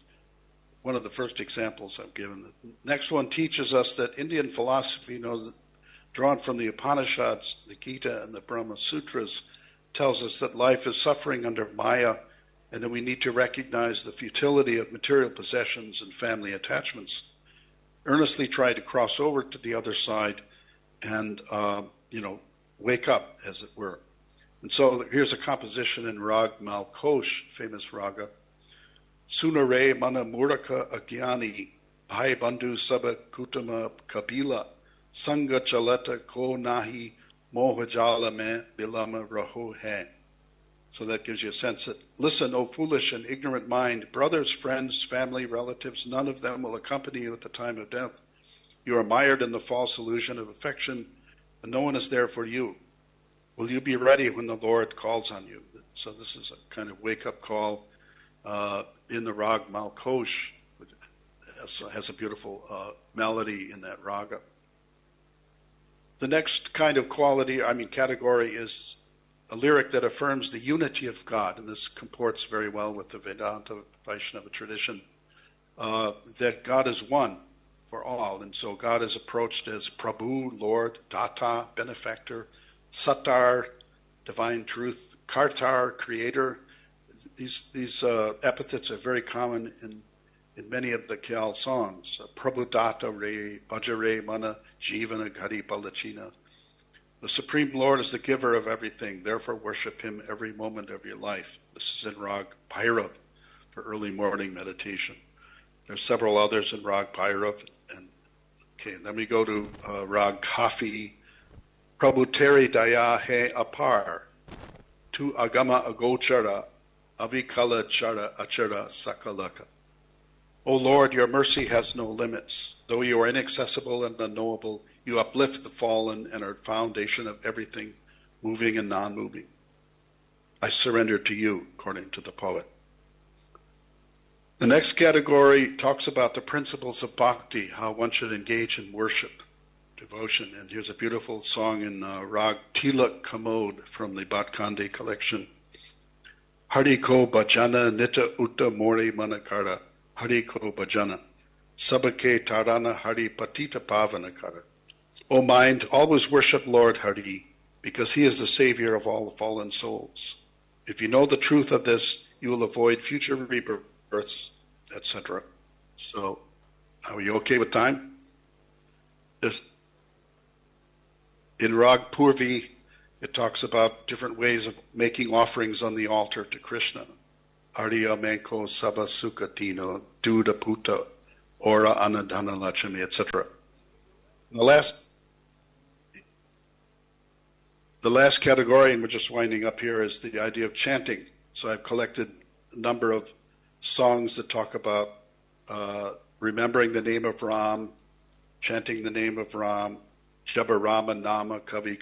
one of the first examples I've given. The next one teaches us that Indian philosophy, drawn from the Upanishads, the Gita, and the Brahma Sutras, tells us that life is suffering under Maya, and that we need to recognize the futility of material possessions and family attachments. Earnestly try to cross over to the other side and, wake up, as it were. And so here's a composition in Rag Malkosh, famous raga. Sunare mana muraka agyani, bhai bandhu sabha kutama kabila, sanga chalata ko nahi mohajala mein bilama raho hai. So that gives you a sense that, listen, O foolish and ignorant mind, brothers, friends, family, relatives, none of them will accompany you at the time of death. You are mired in the false illusion of affection, and no one is there for you. Will you be ready when the Lord calls on you? So this is a kind of wake-up call in the Rag Malkosh. It has a beautiful melody in that raga. The next kind of category is a lyric that affirms the unity of God, and this comports very well with the Vedanta Vaishnava tradition, that God is one for all, and so God is approached as Prabhu, Lord, Data, benefactor, Satar, divine truth, Kartar, creator. These epithets are very common in many of the Khyal songs. Prabhu Data Re, Bhajare Mana, Jivana Gari Palachina. The Supreme Lord is the giver of everything, therefore worship Him every moment of your life. This is in Rag Bhairav for early morning meditation. There are several others in Rag Bhairav. Then we go to Rag Kafi. Prabhu Teri Daya He Apar, Tu Agama Agochara, Avikala Chara Achara Sakalaka. O Lord, your mercy has no limits. Though you are inaccessible and unknowable, you uplift the fallen and are the foundation of everything, moving and non-moving. I surrender to you, according to the poet. The next category talks about the principles of bhakti, how one should engage in worship, devotion. And here's a beautiful song in Rag Tilak Kamod from the Bhatkande collection. Hari ko bhajana nita utta mori manakara, Hari ko bhajana, sabake tarana Hari patita pavanakara. O mind, always worship Lord Hari, because He is the savior of all the fallen souls. If you know the truth of this, you will avoid future rebirths, etc. So, are we okay with time? Yes. In Rag Purvi, it talks about different ways of making offerings on the altar to Krishna. Arya Menko Sabha Sukatino, Duda Puta, Ora Anadana Lachami, etc. The last category, and we're just winding up here, is the idea of chanting. So I've collected a number of songs that talk about remembering the name of Ram, chanting the name of Ram, Jaba Rama Nama Kavi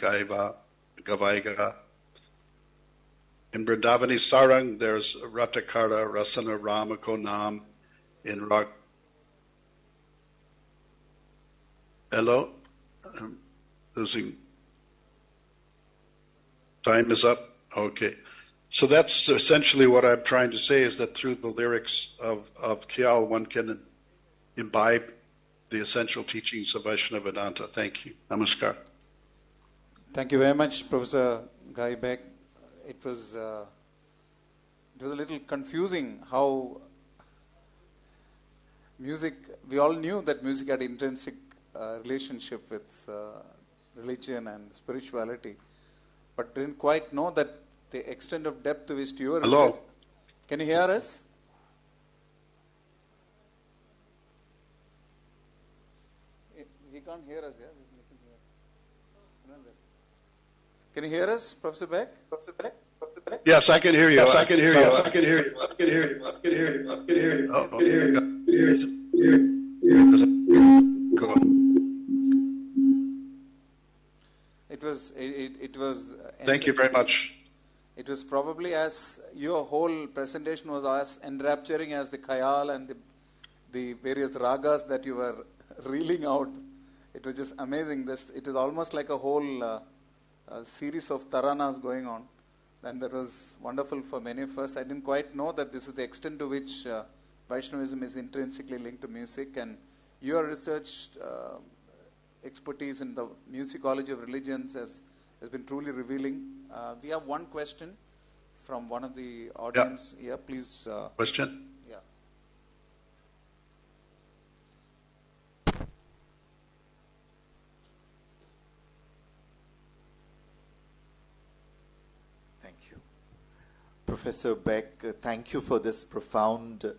Gavaiga. In Vrindavani Sarang, there's Ratakara Rasana Rama Konam in Rag. Hello? I'm losing. Time is up? Okay. So that's essentially what I'm trying to say, is that through the lyrics of Khyal, one can imbibe the essential teachings of Vaishnava Vedanta. Thank you. Namaskar. Thank you very much, Professor Guy Beck. It was a little confusing how music, we all knew that music had intrinsic relationship with religion and spirituality, but didn't quite know that the extent of depth to which your Hello. research. Can you hear us? He can't hear us, yeah? Can you hear us, Professor Beck? Professor Beck? Professor Beck? Yes, I can hear you. Yes, I can hear you. Yes, I can hear you. I can hear you. I can hear you. I can hear you. I can hear you. Go on. It was. Thank you very much. It was probably, as your whole presentation was as enrapturing as the Khyal and the various ragas that you were reeling out. It was just amazing. It is almost like a whole series of taranas going on, and that was wonderful for many of us. I didn't quite know that this is the extent to which Vaishnavism is intrinsically linked to music, and your research expertise in the musicology of religions has been truly revealing. We have one question from one of the audience. Yeah, please. Question? Yeah. Thank you. Professor Beck, thank you for this profound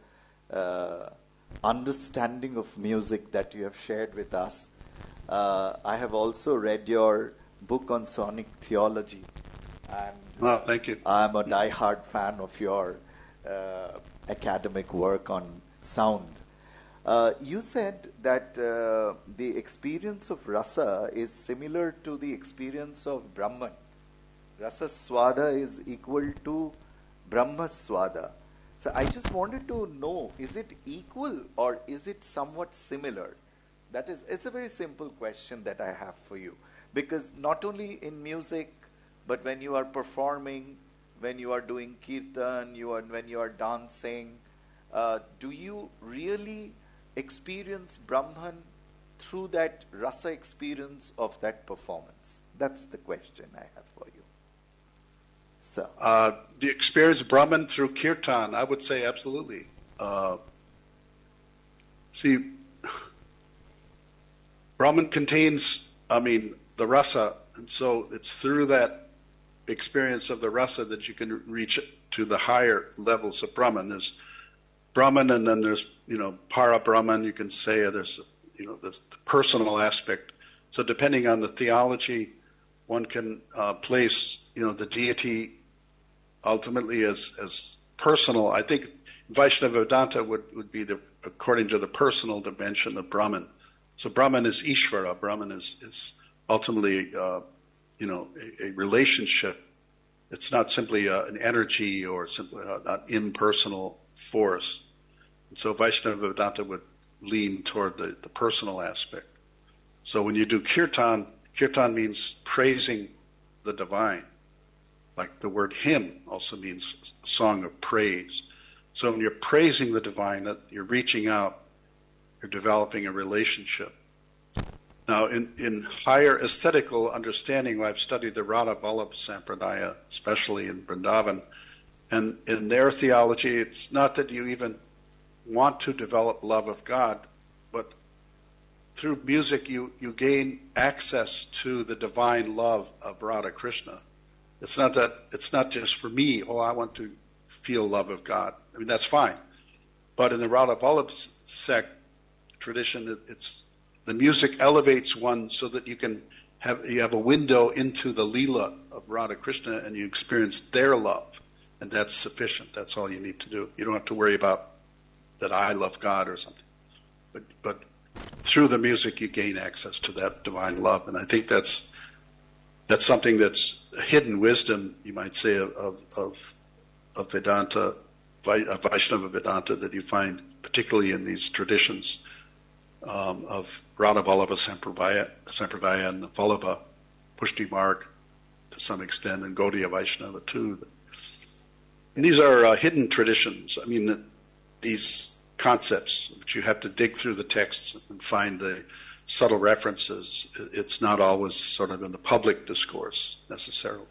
understanding of music that you have shared with us. I have also read your book on sonic theology. And thank you. I'm a diehard fan of your academic work on sound. You said that the experience of rasa is similar to the experience of Brahman. Rasa swada is equal to Brahma swada. So I just wanted to know, is it equal or is it somewhat similar? It's a very simple question that I have for you. Because not only in music, but when you are performing, when you are doing kirtan, when you are dancing, do you really experience Brahman through that rasa experience of that performance? That's the question I have for you. So, the experience Brahman through kirtan, I would say absolutely. See, Brahman contains, the rasa, and so it's through that experience of the rasa that you can reach to the higher levels of Brahman. There's Brahman, and then there's, para Brahman, you can say, there's, there's the personal aspect. So depending on the theology, one can place, the deity ultimately as personal. I think Vaishnava Vedanta would be according to the personal dimension of Brahman. So Brahman is Ishvara. Brahman is ultimately, a relationship. It's not simply an energy or simply an impersonal force. And so Vaishnava Vedanta would lean toward the personal aspect. So when you do kirtan, kirtan means praising the divine. Like the word hymn also means a song of praise. So when you're praising the divine, that you're reaching out, you're developing a relationship. Now, in higher aesthetical understanding, I've studied the Radha Vallabha Sampradaya, especially in Vrindavan, and in their theology, it's not that you even want to develop love of God, but through music you gain access to the divine love of Radha Krishna. It's not just for me, I want to feel love of God. That's fine. But in the Radha Vallabha sect tradition, it's the music elevates one so that you have a window into the Leela of Radha Krishna and you experience their love. And that's sufficient. That's all you need to do. You don't have to worry about that I love God or something. But through the music you gain access to that divine love. And I think that's something that's a hidden wisdom, you might say, of Vedanta, of Vaishnava Vedanta, that you find particularly in these traditions of Radha Vallabha Sampradaya and the Vallabha Pushti Marg to some extent, and Gaudiya Vaishnava too. And these are hidden traditions. I mean, these concepts, which you have to dig through the texts and find the subtle references. It's not always sort of in the public discourse necessarily.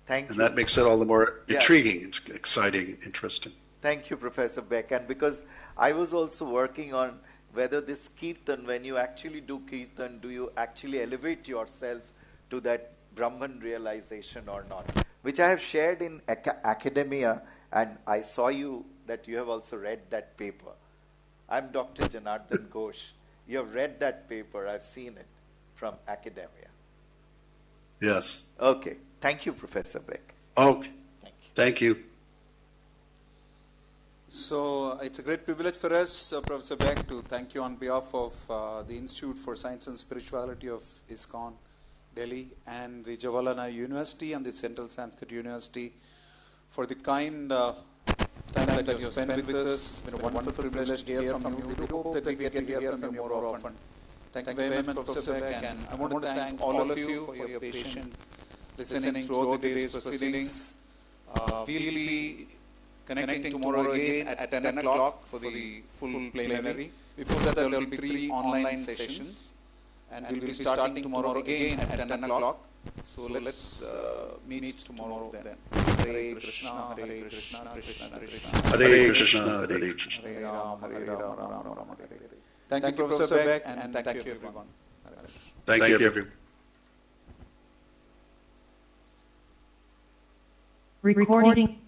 Thank you. And that makes it all the more intriguing, exciting, interesting. Thank you, Professor Beck. And because I was also working on whether this kirtan, when you actually do kirtan, do you actually elevate yourself to that Brahman realization or not? Which I have shared in academia, and I saw that you have also read that paper. I'm Dr. Janardhan Ghosh. You have read that paper. I've seen it from academia. Yes. Okay. Thank you, Professor Beck. Okay. Thank you. So it's a great privilege for us, Professor Beck, to thank you on behalf of the Institute for Science and Spirituality of ISKCON, Delhi, and the Jawaharlal University and the Central Sanskrit University for the kind time that you have spent with us. It's been a wonderful privilege to hear from you. We hope that we get to hear from you more often. Thank you very much, Professor Beck, and I want to thank all of you for your patient listening throughout the day's proceedings. We'll be connecting tomorrow again at 10 o'clock for the full plenary. Before that, there will be 3 online sessions, and we'll be starting tomorrow again at 10 o'clock. So let's meet tomorrow then. Hare Krishna, Hare Krishna, Krishna Krishna, Hare Krishna, Hare Krishna. Hare Rama, Hare Rama, Rama Rama, Hare Hare. Thank you, Professor Beck, and thank you, everyone. Thank you, everyone. Recording